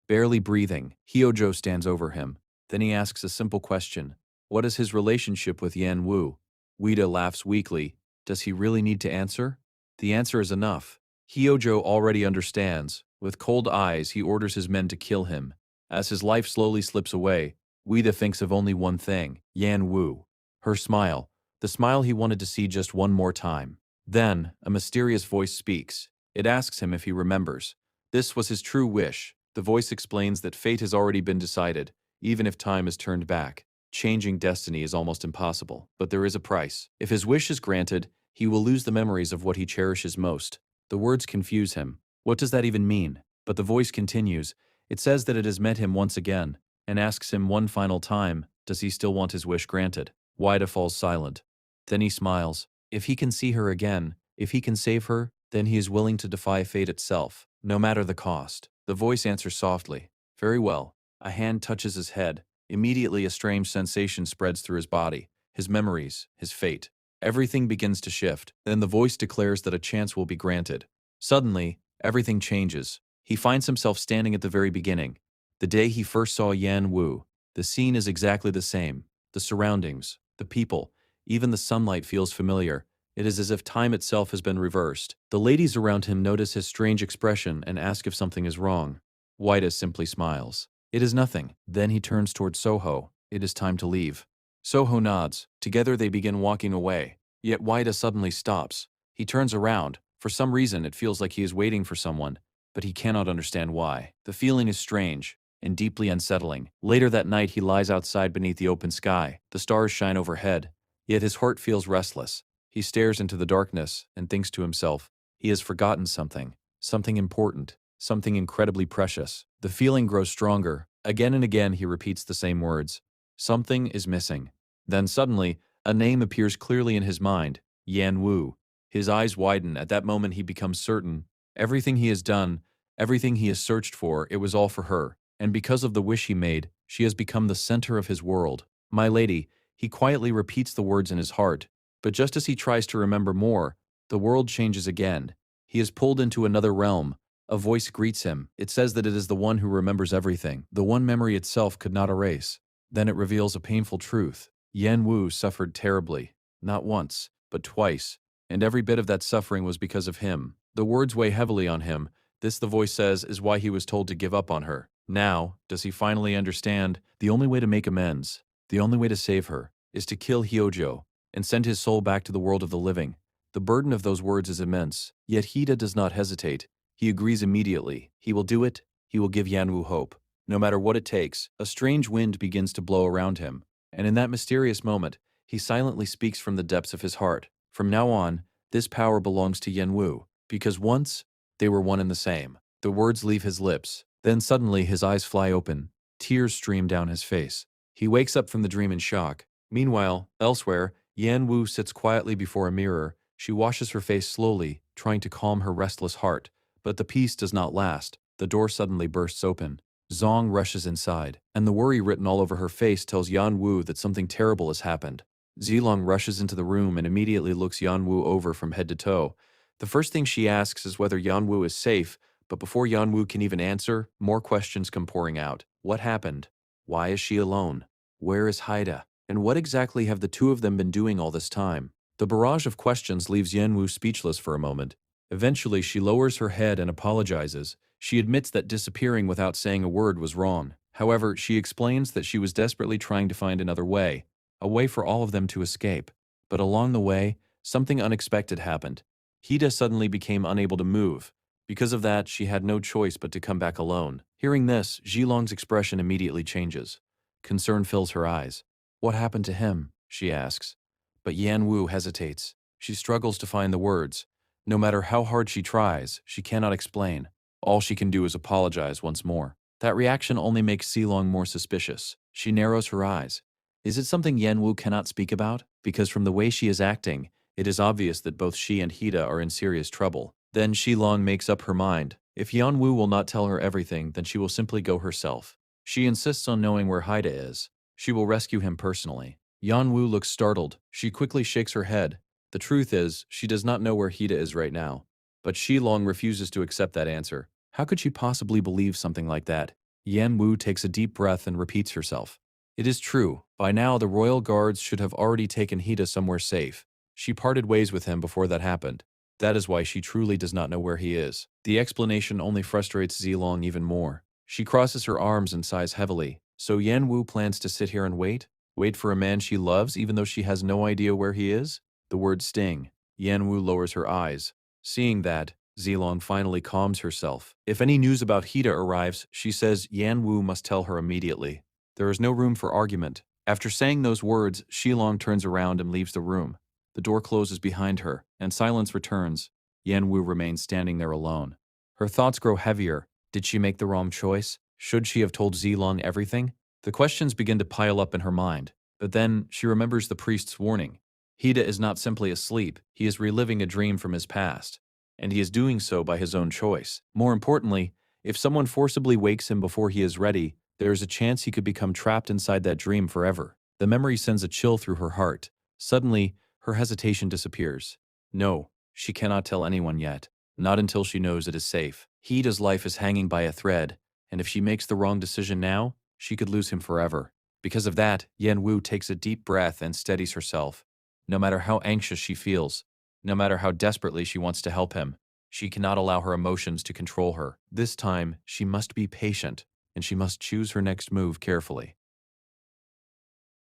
[SPEAKER 1] Barely breathing, Hyojo stands over him. Then he asks a simple question. What is his relationship with Yan Wu? Wida laughs weakly. Does he really need to answer? The answer is enough. Hyojo already understands. With cold eyes, he orders his men to kill him. As his life slowly slips away, Wida thinks of only one thing, Yan Wu. Her smile, the smile he wanted to see just one more time. Then, a mysterious voice speaks. It asks him if he remembers. This was his true wish. The voice explains that fate has already been decided, even if time is turned back. Changing destiny is almost impossible, but there is a price. If his wish is granted, he will lose the memories of what he cherishes most. The words confuse him. What does that even mean? But the voice continues. It says that it has met him once again, and asks him one final time, does he still want his wish granted? Wida falls silent. Then he smiles. If he can see her again, if he can save her, then he is willing to defy fate itself, no matter the cost. The voice answers softly, "Very well." A hand touches his head. Immediately a strange sensation spreads through his body, his memories, his fate. Everything begins to shift. Then the voice declares that a chance will be granted. Suddenly, everything changes. He finds himself standing at the very beginning, the day he first saw Yan Wu. The scene is exactly the same. The surroundings, the people, even the sunlight feels familiar. It is as if time itself has been reversed. The ladies around him notice his strange expression and ask if something is wrong. Wida simply smiles. It is nothing. Then he turns towards Soho. It is time to leave. Soho nods. Together they begin walking away. Yet Wida suddenly stops. He turns around. For some reason, it feels like he is waiting for someone, but he cannot understand why. The feeling is strange and deeply unsettling. Later that night, he lies outside beneath the open sky. The stars shine overhead, yet his heart feels restless. He stares into the darkness and thinks to himself, he has forgotten something, something important, something incredibly precious. The feeling grows stronger. Again and again he repeats the same words. Something is missing. Then suddenly, a name appears clearly in his mind, Yan Wu. His eyes widen. At that moment he becomes certain. Everything he has done, everything he has searched for, it was all for her. And because of the wish he made, she has become the center of his world. My lady, he quietly repeats the words in his heart. But just as he tries to remember more, the world changes again. He is pulled into another realm. A voice greets him. It says that it is the one who remembers everything. The one memory itself could not erase. Then it reveals a painful truth. Yan Wu suffered terribly. Not once, but twice. And every bit of that suffering was because of him. The words weigh heavily on him. This, the voice says, is why he was told to give up on her. Now, does he finally understand? The only way to make amends, the only way to save her, is to kill Hyojo and send his soul back to the world of the living. The burden of those words is immense, yet Hida does not hesitate. He agrees immediately. He will do it. He will give Yanwu hope. No matter what it takes, a strange wind begins to blow around him, and in that mysterious moment, he silently speaks from the depths of his heart. From now on, this power belongs to Yanwu, because once, they were one and the same. The words leave his lips. Then suddenly his eyes fly open. Tears stream down his face. He wakes up from the dream in shock. Meanwhile, elsewhere, Yan Wu sits quietly before a mirror. She washes her face slowly, trying to calm her restless heart. But the peace does not last. The door suddenly bursts open. Zong rushes inside, and the worry written all over her face tells Yan Wu that something terrible has happened. Zilong rushes into the room and immediately looks Yan Wu over from head to toe. The first thing she asks is whether Yan Wu is safe, but before Yan Wu can even answer, more questions come pouring out. What happened? Why is she alone? Where is Haida? And what exactly have the two of them been doing all this time? The barrage of questions leaves Yan Wu speechless for a moment. Eventually, she lowers her head and apologizes. She admits that disappearing without saying a word was wrong. However, she explains that she was desperately trying to find another way, a way for all of them to escape. But along the way, something unexpected happened. Hida suddenly became unable to move. Because of that, she had no choice but to come back alone. Hearing this, Zhilong's expression immediately changes. Concern fills her eyes. What happened to him? She asks. But Yan Wu hesitates. She struggles to find the words. No matter how hard she tries, she cannot explain. All she can do is apologize once more. That reaction only makes Zilong more suspicious. She narrows her eyes. Is it something Yan Wu cannot speak about? Because from the way she is acting, it is obvious that both she and Hida are in serious trouble. Then Shilong makes up her mind. If Yan Wu will not tell her everything, then she will simply go herself. She insists on knowing where Haida is. She will rescue him personally. Yan Wu looks startled. She quickly shakes her head. The truth is, she does not know where Hida is right now. But Shilong refuses to accept that answer. How could she possibly believe something like that? Yan Wu takes a deep breath and repeats herself. It is true. By now, the royal guards should have already taken Hida somewhere safe. She parted ways with him before that happened. That is why she truly does not know where he is. The explanation only frustrates Zilong even more. She crosses her arms and sighs heavily. So Yan Wu plans to sit here and wait? Wait for a man she loves even though she has no idea where he is? The words sting. Yan Wu lowers her eyes. Seeing that, Zilong finally calms herself. If any news about Hida arrives, she says Yan Wu must tell her immediately. There is no room for argument. After saying those words, Shilong turns around and leaves the room. The door closes behind her, and silence returns. Yan Wu remains standing there alone. Her thoughts grow heavier. Did she make the wrong choice? Should she have told Zilong everything? The questions begin to pile up in her mind. But then, she remembers the priest's warning. Hida is not simply asleep, he is reliving a dream from his past. and he is doing so by his own choice. More importantly, if someone forcibly wakes him before he is ready, there is a chance he could become trapped inside that dream forever. The memory sends a chill through her heart. Suddenly, her hesitation disappears. No, she cannot tell anyone yet. Not until she knows it is safe. Hida's life is hanging by a thread, and if she makes the wrong decision now, she could lose him forever. Because of that, Yan Wu takes a deep breath and steadies herself. No matter how anxious she feels, no matter how desperately she wants to help him, she cannot allow her emotions to control her. This time, she must be patient, and she must choose her next move carefully.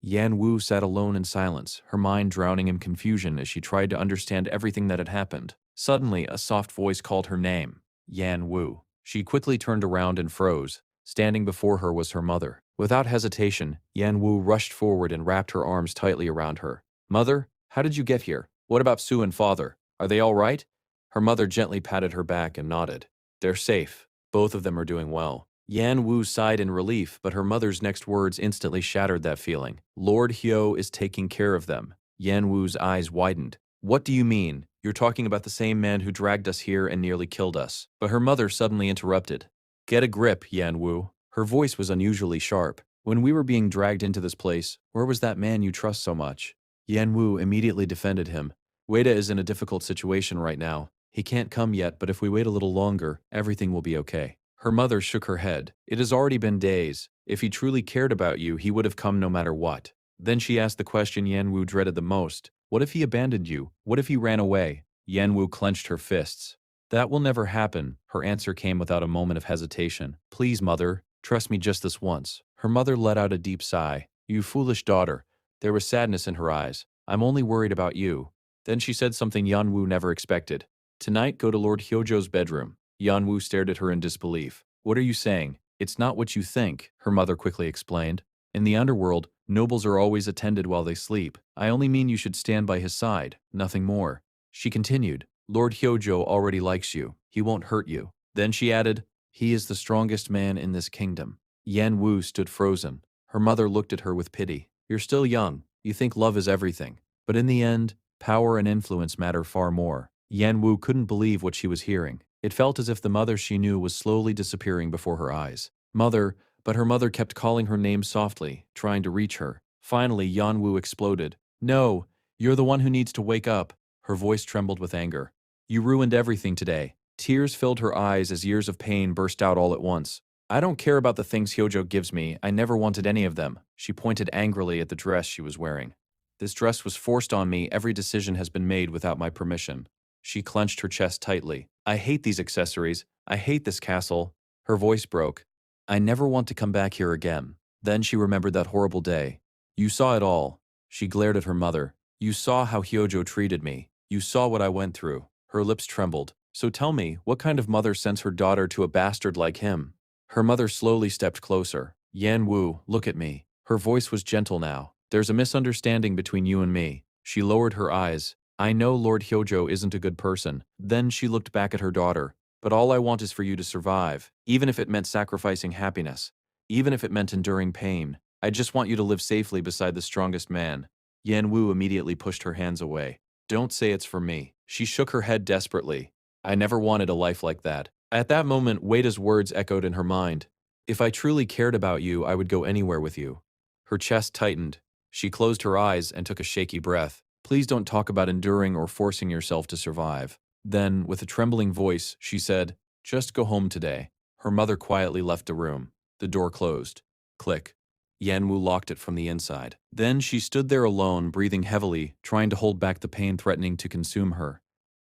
[SPEAKER 1] Yan Wu sat alone in silence, her mind drowning in confusion as she tried to understand everything that had happened. Suddenly, a soft voice called her name, Yan Wu. She quickly turned around and froze. Standing before her was her mother. Without hesitation, Yan Wu rushed forward and wrapped her arms tightly around her. "Mother, how did you get here? What about Sue and father? Are they all right?" Her mother gently patted her back and nodded. "They're safe. Both of them are doing well." Yan Wu sighed in relief, but her mother's next words instantly shattered that feeling. "Lord Hyo is taking care of them." Yan Wu's eyes widened. "What do you mean? You're talking about the same man who dragged us here and nearly killed us." But her mother suddenly interrupted. "Get a grip, Yan Wu." Her voice was unusually sharp. "When we were being dragged into this place, where was that man you trust so much?" Yan Wu immediately defended him. "Wada is in a difficult situation right now. He can't come yet, but if we wait a little longer, everything will be okay." Her mother shook her head. "It has already been days. If he truly cared about you, he would have come no matter what." Then she asked the question Yan Wu dreaded the most. "What if he abandoned you? What if he ran away?" Yan Wu clenched her fists. "That will never happen." Her answer came without a moment of hesitation. "Please, mother, trust me just this once." Her mother let out a deep sigh. "You foolish daughter." There was sadness in her eyes. "I'm only worried about you." Then she said something Yan Wu never expected. "Tonight, go to Lord Hyojo's bedroom." Yan Wu stared at her in disbelief. "What are you saying?" "It's not what you think," her mother quickly explained. "In the underworld, nobles are always attended while they sleep. I only mean you should stand by his side, nothing more." She continued, "Lord Hyojo already likes you. He won't hurt you." Then she added, "He is the strongest man in this kingdom." Yan Wu stood frozen. Her mother looked at her with pity. "You're still young. You think love is everything. But in the end, power and influence matter far more." Yan Wu couldn't believe what she was hearing. It felt as if the mother she knew was slowly disappearing before her eyes. "Mother," but her mother kept calling her name softly, trying to reach her. Finally, Yan Wu exploded. "No, you're the one who needs to wake up." Her voice trembled with anger. "You ruined everything today." Tears filled her eyes as years of pain burst out all at once. "I don't care about the things Hyojo gives me. I never wanted any of them." She pointed angrily at the dress she was wearing. "This dress was forced on me. Every decision has been made without my permission." She clenched her chest tightly. "I hate these accessories. I hate this castle." Her voice broke. "I never want to come back here again." Then she remembered that horrible day. "You saw it all." She glared at her mother. "You saw how Hyojo treated me. You saw what I went through." Her lips trembled. "So tell me, what kind of mother sends her daughter to a bastard like him?" Her mother slowly stepped closer. "Yan Wu, look at me." Her voice was gentle now. "There's a misunderstanding between you and me." She lowered her eyes. "I know Lord Hyojo isn't a good person." Then she looked back at her daughter. "But all I want is for you to survive, even if it meant sacrificing happiness, even if it meant enduring pain. I just want you to live safely beside the strongest man." Yan Wu immediately pushed her hands away. "Don't say it's for me." She shook her head desperately. "I never wanted a life like that." At that moment, Wada's words echoed in her mind. "If I truly cared about you, I would go anywhere with you." Her chest tightened. She closed her eyes and took a shaky breath. "Please don't talk about enduring or forcing yourself to survive." Then, with a trembling voice, she said, "Just go home today." Her mother quietly left the room. The door closed. Click. Yan Wu locked it from the inside. Then she stood there alone, breathing heavily, trying to hold back the pain threatening to consume her.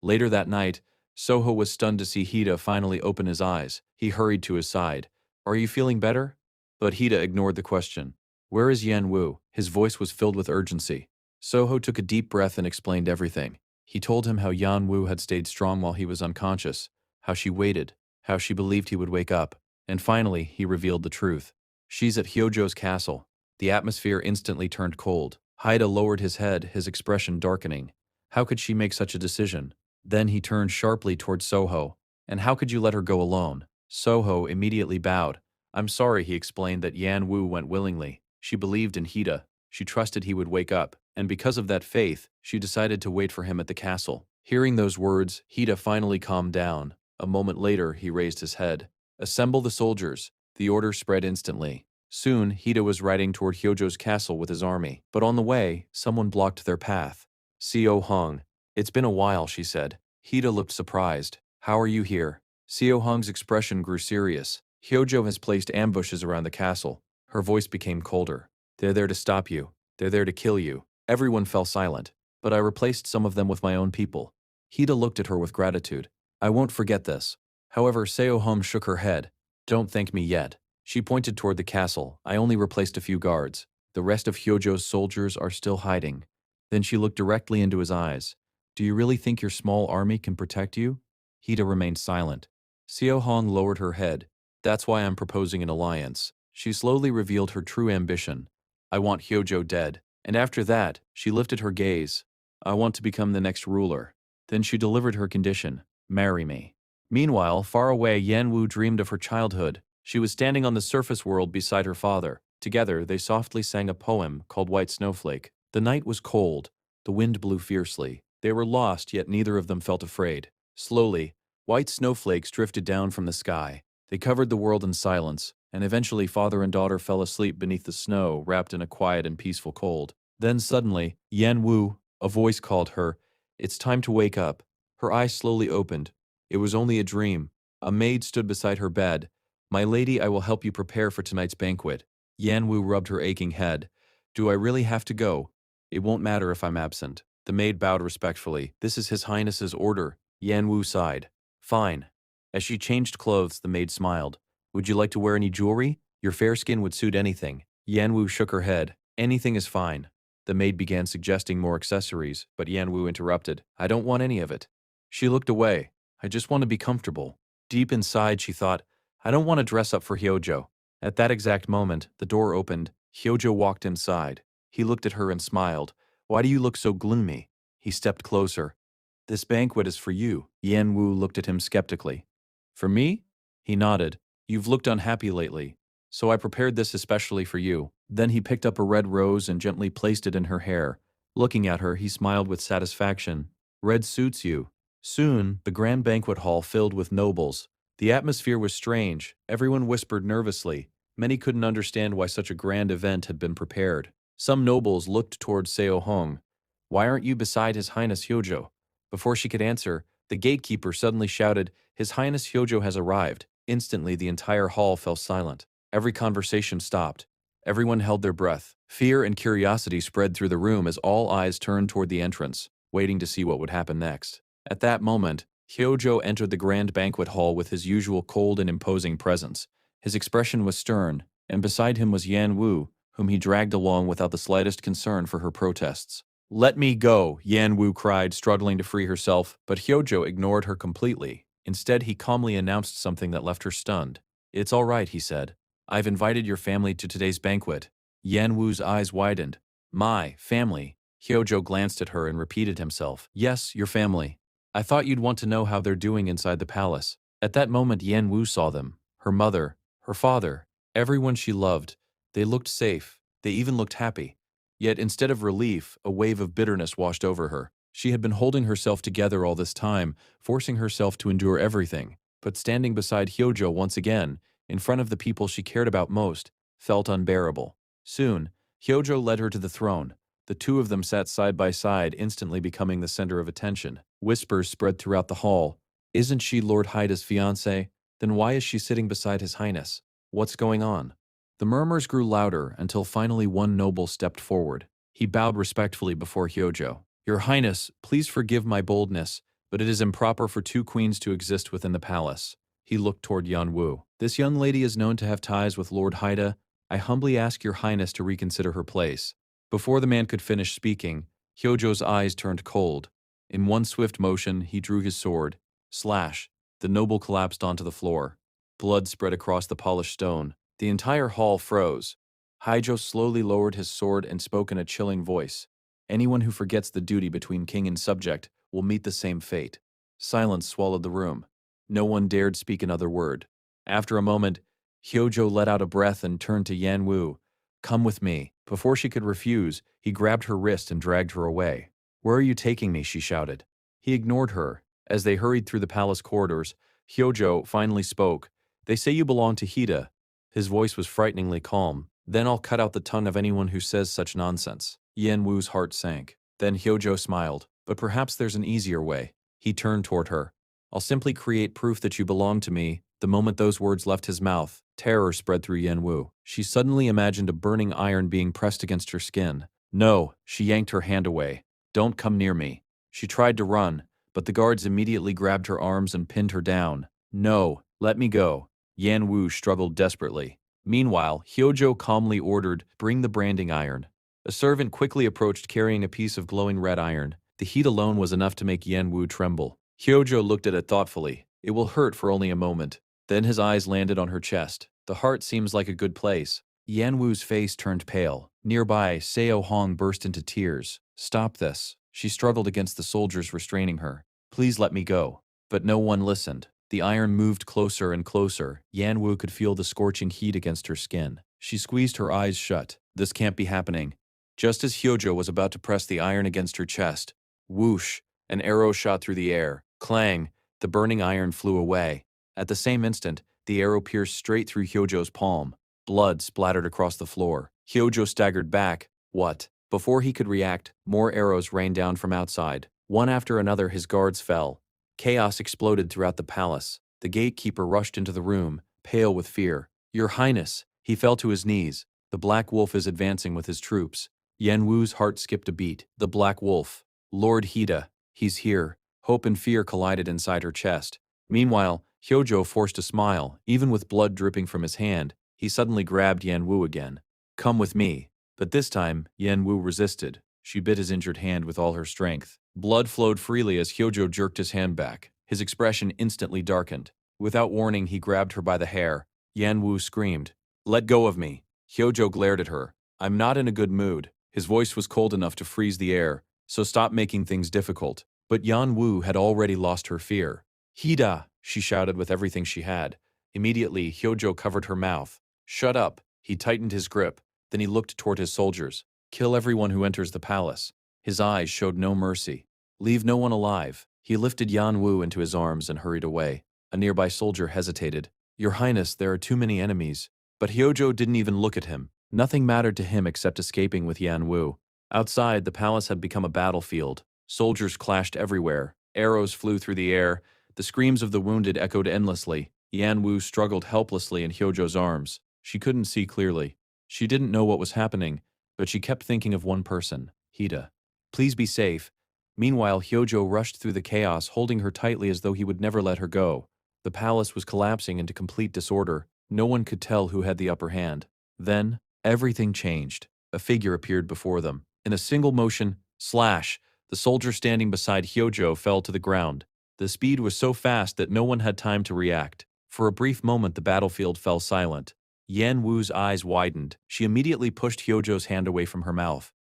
[SPEAKER 1] Later that night, Soho was stunned to see Hida finally open his eyes. He hurried to his side. "Are you feeling better?" But Hida ignored the question. "Where is Yan Wu?" His voice was filled with urgency. Soho took a deep breath and explained everything. He told him how Yan Wu had stayed strong while he was unconscious, how she waited, how she believed he would wake up, and finally he revealed the truth. "She's at Hyojo's castle." The atmosphere instantly turned cold. Hida lowered his head, his expression darkening. How could she make such a decision? Then he turned sharply toward Soho. "And how could you let her go alone?" Soho immediately bowed. "I'm sorry," he explained, "that Yan Wu went willingly. She believed in Hida. She trusted he would wake up, and because of that faith, she decided to wait for him at the castle." Hearing those words, Hida finally calmed down. A moment later, he raised his head. Assemble the soldiers. The order spread instantly. Soon, Hida was riding toward Hyojo's castle with his army. But on the way, someone blocked their path. Seo Hong. It's been a while, she said. Hida looked surprised. How are you here? Seo Hong's expression grew serious. Hyojo has placed ambushes around the castle. Her voice became colder. They're there to stop you. They're there to kill you. Everyone fell silent. But I replaced some of them with my own people. Hida looked at her with gratitude. I won't forget this. However, Seo Hong shook her head. Don't thank me yet. She pointed toward the castle. I only replaced a few guards. The rest of Hyojo's soldiers are still hiding. Then she looked directly into his eyes. Do you really think your small army can protect you? Hida remained silent. Seo Hong lowered her head. That's why I'm proposing an alliance. She slowly revealed her true ambition. I want Hyojo dead. And after that, she lifted her gaze. I want to become the next ruler. Then she delivered her condition. Marry me. Meanwhile, far away, Yan Wu dreamed of her childhood. She was standing on the surface world beside her father. Together, they softly sang a poem called White Snowflake. The night was cold. The wind blew fiercely. They were lost, yet neither of them felt afraid. Slowly, white snowflakes drifted down from the sky. They covered the world in silence, and eventually father and daughter fell asleep beneath the snow, wrapped in a quiet and peaceful cold. Then suddenly, Yan Wu, a voice called her. It's time to wake up. Her eyes slowly opened. It was only a dream. A maid stood beside her bed. My lady, I will help you prepare for tonight's banquet. Yan Wu rubbed her aching head. Do I really have to go? It won't matter if I'm absent. The maid bowed respectfully. This is His Highness's order. Yan Wu sighed. Fine. As she changed clothes, the maid smiled. Would you like to wear any jewelry? Your fair skin would suit anything. Yan Wu shook her head. Anything is fine. The maid began suggesting more accessories, but Yan Wu interrupted. I don't want any of it. She looked away. I just want to be comfortable. Deep inside, she thought, I don't want to dress up for Hyojo. At that exact moment, the door opened. Hyojo walked inside. He looked at her and smiled. Why do you look so gloomy? He stepped closer. This banquet is for you. Yan Wu looked at him skeptically. For me? He nodded. You've looked unhappy lately, so I prepared this especially for you. Then he picked up a red rose and gently placed it in her hair. Looking at her, he smiled with satisfaction. Red suits you. Soon, the grand banquet hall filled with nobles. The atmosphere was strange. Everyone whispered nervously. Many couldn't understand why such a grand event had been prepared. Some nobles looked toward Seo Hong. Why aren't you beside His Highness Hyojo? Before she could answer, the gatekeeper suddenly shouted, His Highness Hyojo has arrived. Instantly, the entire hall fell silent. Every conversation stopped. Everyone held their breath. Fear and curiosity spread through the room as all eyes turned toward the entrance, waiting to see what would happen next. At that moment, Hyojo entered the grand banquet hall with his usual cold and imposing presence. His expression was stern, and beside him was Yan Wu, whom he dragged along without the slightest concern for her protests. Let me go, Yan Wu cried, struggling to free herself, but Hyojo ignored her completely. Instead, he calmly announced something that left her stunned. It's all right, he said. I've invited your family to today's banquet. Yan Wu's eyes widened. My family. Hyojo glanced at her and repeated himself. Yes, your family. I thought you'd want to know how they're doing inside the palace. At that moment, Yan Wu saw them. Her mother, her father, everyone she loved. They looked safe. They even looked happy. Yet instead of relief, a wave of bitterness washed over her. She had been holding herself together all this time, forcing herself to endure everything. But standing beside Hyojo once again, in front of the people she cared about most, felt unbearable. Soon, Hyojo led her to the throne. The two of them sat side by side, instantly becoming the center of attention. Whispers spread throughout the hall. Isn't she Lord Haida's fiancé? Then why is she sitting beside His Highness? What's going on? The murmurs grew louder until finally one noble stepped forward. He bowed respectfully before Hyojo. Your Highness, please forgive my boldness, but it is improper for two queens to exist within the palace. He looked toward Yan Wu. This young lady is known to have ties with Lord Haida. I humbly ask your Highness to reconsider her place. Before the man could finish speaking, Hyojo's eyes turned cold. In one swift motion, he drew his sword. Slash! The noble collapsed onto the floor. Blood spread across the polished stone. The entire hall froze. Haijo slowly lowered his sword and spoke in a chilling voice. Anyone who forgets the duty between king and subject will meet the same fate. Silence swallowed the room. No one dared speak another word. After a moment, Hyojo let out a breath and turned to Yan Wu. Come with me. Before she could refuse, he grabbed her wrist and dragged her away. Where are you taking me? She shouted. He ignored her. As they hurried through the palace corridors, Hyojo finally spoke. They say you belong to Hida. His voice was frighteningly calm. Then I'll cut out the tongue of anyone who says such nonsense. Yen Wu's heart sank. Then Hyojo smiled. But perhaps there's an easier way. He turned toward her. I'll simply create proof that you belong to me. The moment those words left his mouth, terror spread through Yen Wu. She suddenly imagined a burning iron being pressed against her skin. No, she yanked her hand away. Don't come near me. She tried to run, but the guards immediately grabbed her arms and pinned her down. No, let me go. Yan Wu struggled desperately. Meanwhile, Hyojo calmly ordered, bring the branding iron. A servant quickly approached carrying a piece of glowing red iron. The heat alone was enough to make Yan Wu tremble. Hyojo looked at it thoughtfully. It will hurt for only a moment. Then his eyes landed on her chest. The heart seems like a good place. Yan Wu's face turned pale. Nearby, Seo Hong burst into tears. Stop this. She struggled against the soldiers restraining her. Please let me go. But no one listened. The iron moved closer and closer. Yan Wu could feel the scorching heat against her skin. She squeezed her eyes shut. This can't be happening. Just as Hyojo was about to press the iron against her chest, whoosh, an arrow shot through the air. Clang, the burning iron flew away. At the same instant, the arrow pierced straight through Hyojo's palm. Blood splattered across the floor. Hyojo staggered back. What? Before he could react, more arrows rained down from outside. One after another, his guards fell. Chaos exploded throughout the palace. The gatekeeper rushed into the room, pale with fear. Your Highness! He fell to his knees. The Black Wolf is advancing with his troops. Yen Wu's heart skipped a beat. The Black Wolf. Lord Hida. He's here. Hope and fear collided inside her chest. Meanwhile, Hyojo forced a smile. Even with blood dripping from his hand, he suddenly grabbed Yen Wu again. Come with me. But this time, Yen Wu resisted. She bit his injured hand with all her strength. Blood flowed freely as Hyojo jerked his hand back. His expression instantly darkened. Without warning, he grabbed her by the hair. Yen Wu screamed. Let go of me. Hyojo glared at her. I'm not in a good mood. His voice was cold enough to freeze the air, so stop making things difficult. But Yan Wu had already lost her fear. Hida, she shouted with everything she had. Immediately, Hyojo covered her mouth. Shut up. He tightened his grip. Then he looked toward his soldiers. Kill everyone who enters the palace. His eyes showed no mercy. Leave no one alive. He lifted Yan Wu into his arms and hurried away. A nearby soldier hesitated. Your Highness, there are too many enemies. But Hyojo didn't even look at him. Nothing mattered to him except escaping with Yan Wu. Outside, the palace had become a battlefield. Soldiers clashed everywhere. Arrows flew through the air. The screams of the wounded echoed endlessly. Yan Wu struggled helplessly in Hyojo's arms. She couldn't see clearly. She didn't know what was happening, but she kept thinking of one person, Hida. Please be safe. Meanwhile, Hyojo rushed through the chaos, holding her tightly as though he would never let her go. The palace was collapsing into complete disorder. No one could tell who had the upper hand. Then, everything changed. A figure appeared before them. In a single motion, slash, the soldier standing beside Hyojo fell to the ground. The speed was so fast that no one had time to react. For a brief moment, the battlefield fell silent. Yan Wu's eyes widened. She immediately pushed Hyojo's hand away from her mouth.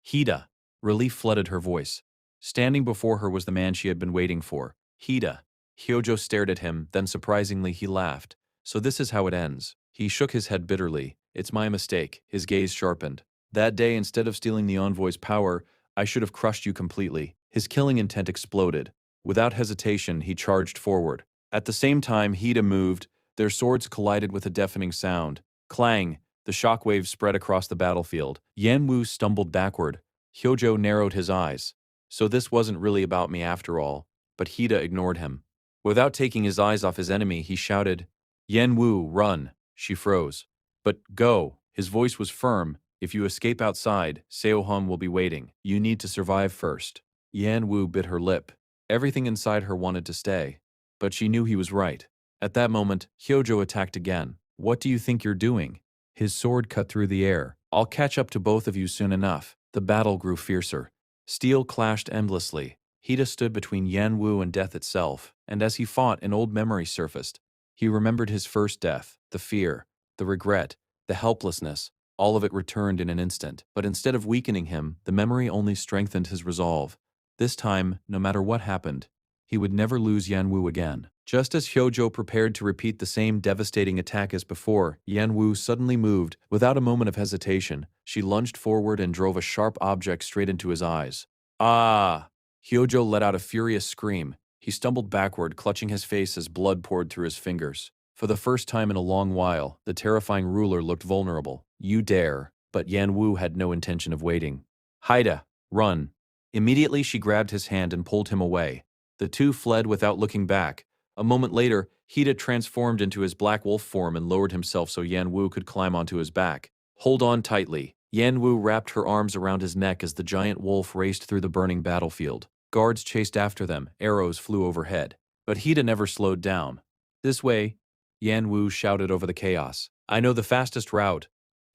[SPEAKER 1] Hida. Relief flooded her voice. Standing before her was the man she had been waiting for. Hida. Hyojo stared at him, then surprisingly he laughed. So this is how it ends. He shook his head bitterly. It's my mistake. His gaze sharpened. That day, instead of stealing the envoy's power, I should have crushed you completely. His killing intent exploded. Without hesitation, he charged forward. At the same time Hida moved, their swords collided with a deafening sound. Clang! The shockwaves spread across the battlefield. Yan Wu stumbled backward. Hyojo narrowed his eyes. So this wasn't really about me after all. But Hida ignored him. Without taking his eyes off his enemy, he shouted, Yan Wu, run! She froze. But go! His voice was firm. If you escape outside, Seohon will be waiting. You need to survive first. Yan Wu bit her lip. Everything inside her wanted to stay. But she knew he was right. At that moment, Hyojo attacked again. What do you think you're doing? His sword cut through the air. I'll catch up to both of you soon enough. The battle grew fiercer. Steel clashed endlessly. Hida stood between Yan Wu and death itself, and as he fought, an old memory surfaced. He remembered his first death, the fear, the regret, the helplessness. All of it returned in an instant, but instead of weakening him, the memory only strengthened his resolve. This time, no matter what happened, he would never lose Yan Wu again. Just as Hyojo prepared to repeat the same devastating attack as before, Yan Wu suddenly moved. Without a moment of hesitation, she lunged forward and drove a sharp object straight into his eyes. Ah! Hyojo let out a furious scream. He stumbled backward, clutching his face as blood poured through his fingers. For the first time in a long while, the terrifying ruler looked vulnerable. You dare. But Yan Wu had no intention of waiting. Haida, run. Immediately she grabbed his hand and pulled him away. The two fled without looking back. A moment later, Hida transformed into his black wolf form and lowered himself so Yan Wu could climb onto his back. Hold on tightly. Yan Wu wrapped her arms around his neck as the giant wolf raced through the burning battlefield. Guards chased after them, arrows flew overhead. But Hida never slowed down. This way, Yan Wu shouted over the chaos. I know the fastest route.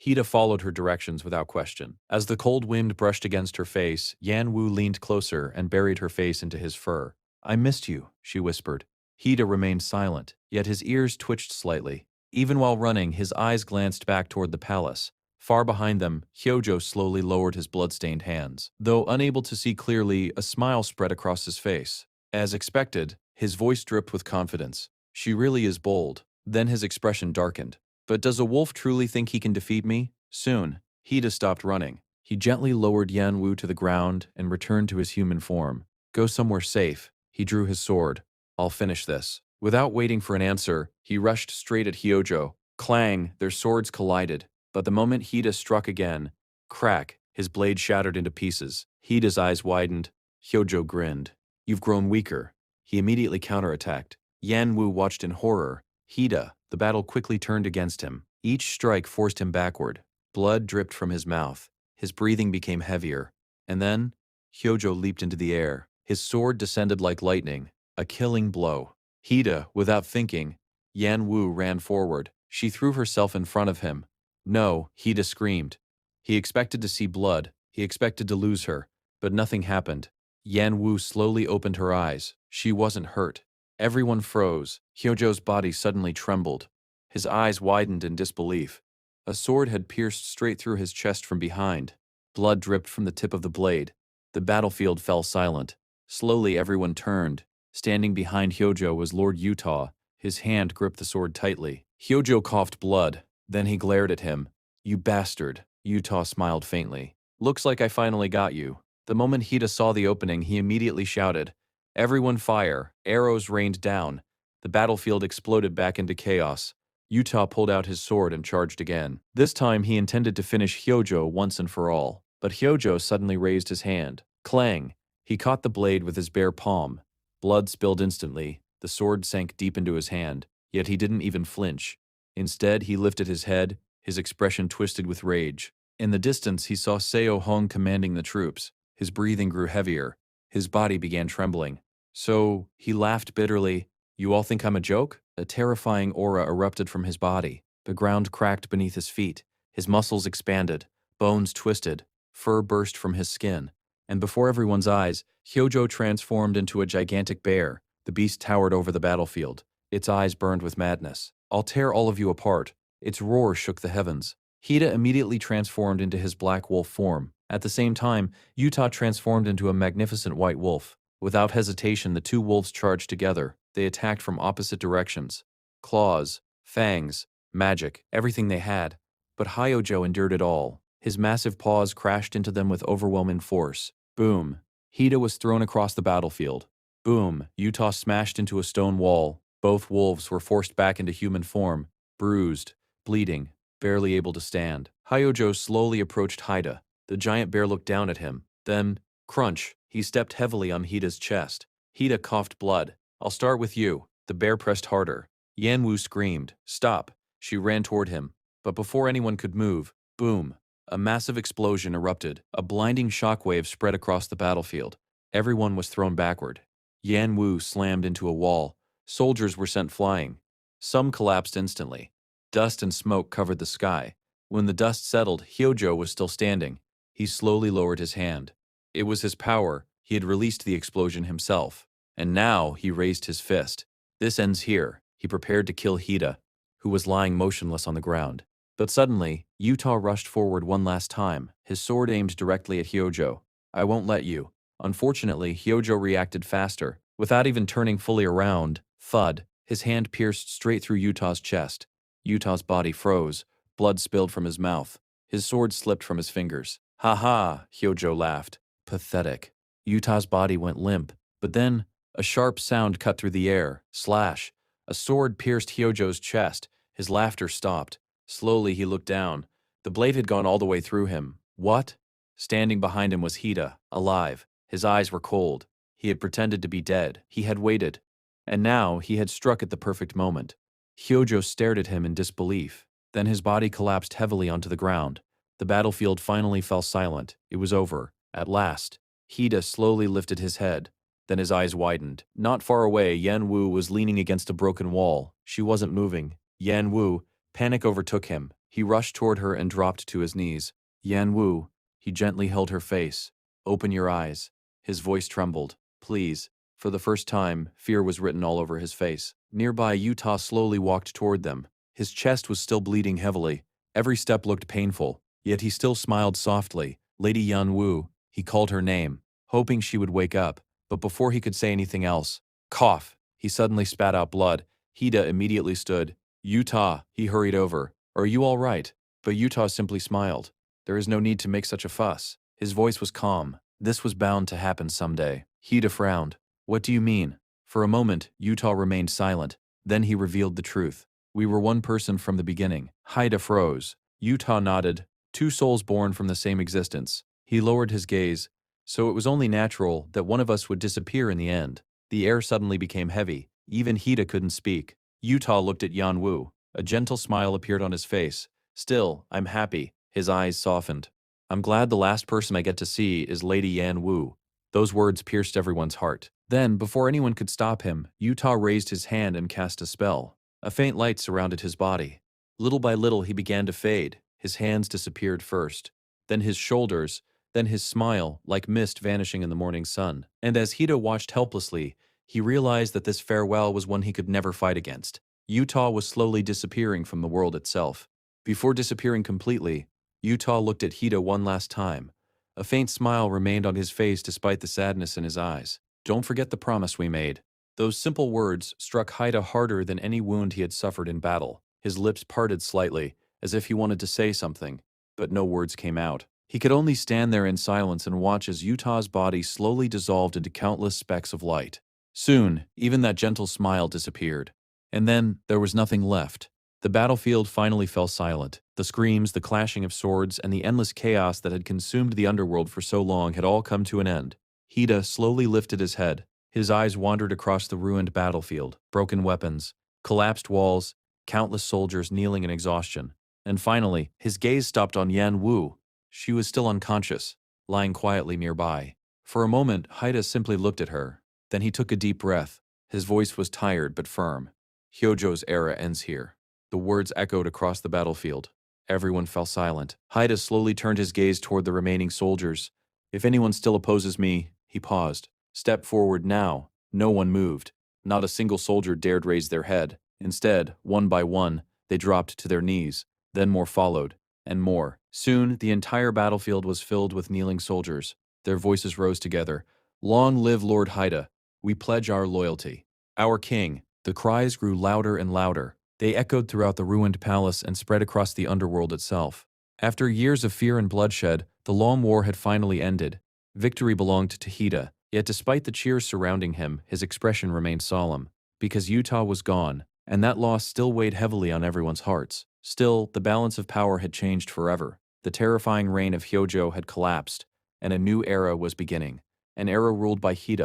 [SPEAKER 1] Hida followed her directions without question. As the cold wind brushed against her face, Yan Wu leaned closer and buried her face into his fur. I missed you, she whispered. Hida remained silent, yet his ears twitched slightly. Even while running, his eyes glanced back toward the palace. Far behind them, Hyojo slowly lowered his blood-stained hands. Though unable to see clearly, a smile spread across his face. As expected, his voice dripped with confidence. She really is bold. Then his expression darkened. But does a wolf truly think he can defeat me? Soon, Hida stopped running. He gently lowered Yan Wu to the ground and returned to his human form. Go somewhere safe. He drew his sword. I'll finish this. Without waiting for an answer, he rushed straight at Hyojo. Clang, their swords collided. But the moment Hida struck again, crack, his blade shattered into pieces. Hida's eyes widened. Hyojo grinned. You've grown weaker. He immediately counterattacked. Yan Wu watched in horror. Hida, the battle quickly turned against him. Each strike forced him backward. Blood dripped from his mouth. His breathing became heavier. And then, Hyojo leaped into the air. His sword descended like lightning. A killing blow. Hida, without thinking, Yan Wu ran forward. She threw herself in front of him. No, Hida screamed. He expected to see blood. He expected to lose her. But nothing happened. Yan Wu slowly opened her eyes. She wasn't hurt. Everyone froze. Hyojo's body suddenly trembled. His eyes widened in disbelief. A sword had pierced straight through his chest from behind. Blood dripped from the tip of the blade. The battlefield fell silent. Slowly everyone turned. Standing behind Hyojo was Lord Utah. His hand gripped the sword tightly. Hyojo coughed blood. Then he glared at him. You bastard. Utah smiled faintly. Looks like I finally got you. The moment Hida saw the opening, he immediately shouted, Everyone fire. Arrows rained down. The battlefield exploded back into chaos. Utah pulled out his sword and charged again. This time he intended to finish Hyojo once and for all. But Hyojo suddenly raised his hand. Clang! He caught the blade with his bare palm. Blood spilled instantly. The sword sank deep into his hand, yet he didn't even flinch. Instead, he lifted his head, his expression twisted with rage. In the distance, he saw Seo Hong commanding the troops. His breathing grew heavier. His body began trembling. So, he laughed bitterly. You all think I'm a joke? A terrifying aura erupted from his body. The ground cracked beneath his feet. His muscles expanded. Bones twisted. Fur burst from his skin. And before everyone's eyes, Hyojo transformed into a gigantic bear. The beast towered over the battlefield. Its eyes burned with madness. I'll tear all of you apart. Its roar shook the heavens. Hida immediately transformed into his black wolf form. At the same time, Utah transformed into a magnificent white wolf. Without hesitation, the two wolves charged together. They attacked from opposite directions. Claws, fangs, magic, everything they had. But Hyojo endured it all. His massive paws crashed into them with overwhelming force. Boom. Hida was thrown across the battlefield. Boom. Utah smashed into a stone wall. Both wolves were forced back into human form, bruised, bleeding, barely able to stand. Hyojo slowly approached Hida. The giant bear looked down at him. Then, crunch, he stepped heavily on Hida's chest. Hida coughed blood. I'll start with you. The bear pressed harder. Yan Wu screamed. Stop. She ran toward him. But before anyone could move, boom. A massive explosion erupted. A blinding shockwave spread across the battlefield. Everyone was thrown backward. Yan Wu slammed into a wall. Soldiers were sent flying. Some collapsed instantly. Dust and smoke covered the sky. When the dust settled, Hyojo was still standing. He slowly lowered his hand. It was his power. He had released the explosion himself. And now he raised his fist. This ends here. He prepared to kill Hida, who was lying motionless on the ground. But suddenly, Utah rushed forward one last time, his sword aimed directly at Hyojo. I won't let you. Unfortunately, Hyojo reacted faster. Without even turning fully around, thud, his hand pierced straight through Utah's chest. Utah's body froze. Blood spilled from his mouth. His sword slipped from his fingers. Ha ha, Hyojo laughed. Pathetic. Utah's body went limp, but then a sharp sound cut through the air. Slash! A sword pierced Hyojo's chest. His laughter stopped. Slowly he looked down. The blade had gone all the way through him. What? Standing behind him was Hida, alive. His eyes were cold. He had pretended to be dead. He had waited. And now he had struck at the perfect moment. Hyojo stared at him in disbelief. Then his body collapsed heavily onto the ground. The battlefield finally fell silent. It was over. At last. Hida slowly lifted his head. Then his eyes widened. Not far away, Yan Wu was leaning against a broken wall. She wasn't moving. Yan Wu, panic overtook him. He rushed toward her and dropped to his knees. Yan Wu, he gently held her face. Open your eyes. His voice trembled. Please. For the first time, fear was written all over his face. Nearby, Utah slowly walked toward them. His chest was still bleeding heavily. Every step looked painful, yet he still smiled softly. Lady Yan Wu, he called her name, hoping she would wake up, but before he could say anything else, cough, he suddenly spat out blood. Hida immediately stood. Utah, he hurried over. Are you all right? But Utah simply smiled. There is no need to make such a fuss. His voice was calm. This was bound to happen someday. Hida frowned. What do you mean? For a moment, Utah remained silent. Then he revealed the truth. We were one person from the beginning. Hida froze. Utah nodded. Two souls born from the same existence. He lowered his gaze. So it was only natural that one of us would disappear in the end. The air suddenly became heavy. Even Hida couldn't speak. Utah looked at Yan Wu. A gentle smile appeared on his face. Still, I'm happy. His eyes softened. I'm glad the last person I get to see is Lady Yan Wu. Those words pierced everyone's heart. Then, before anyone could stop him, Utah raised his hand and cast a spell. A faint light surrounded his body. Little by little he began to fade. His hands disappeared first. Then his shoulders, then his smile, like mist vanishing in the morning sun. And as Hida watched helplessly, he realized that this farewell was one he could never fight against. Utah was slowly disappearing from the world itself. Before disappearing completely, Utah looked at Hida one last time. A faint smile remained on his face despite the sadness in his eyes. Don't forget the promise we made. Those simple words struck Hida harder than any wound he had suffered in battle. His lips parted slightly, as if he wanted to say something, but no words came out. He could only stand there in silence and watch as Utah's body slowly dissolved into countless specks of light. Soon, even that gentle smile disappeared. And then, there was nothing left. The battlefield finally fell silent. The screams, the clashing of swords, and the endless chaos that had consumed the underworld for so long had all come to an end. Hida slowly lifted his head. His eyes wandered across the ruined battlefield, broken weapons, collapsed walls, countless soldiers kneeling in exhaustion. And finally, his gaze stopped on Yan Wu. She was still unconscious, lying quietly nearby. For a moment, Hida simply looked at her. Then he took a deep breath. His voice was tired but firm. Hyojo's era ends here. The words echoed across the battlefield. Everyone fell silent. Hida slowly turned his gaze toward the remaining soldiers. If anyone still opposes me, he paused. Step forward now. No one moved. Not a single soldier dared raise their head. Instead, one by one, they dropped to their knees. Then more followed, and more. Soon, the entire battlefield was filled with kneeling soldiers. Their voices rose together. Long live Lord Hida. We pledge our loyalty. Our king. The cries grew louder and louder. They echoed throughout the ruined palace and spread across the underworld itself. After years of fear and bloodshed, the long war had finally ended. Victory belonged to Hida, yet despite the cheers surrounding him, his expression remained solemn. Because Utah was gone, and that loss still weighed heavily on everyone's hearts. Still, the balance of power had changed forever. The terrifying reign of Hyojo had collapsed, and a new era was beginning. An era ruled by Hida.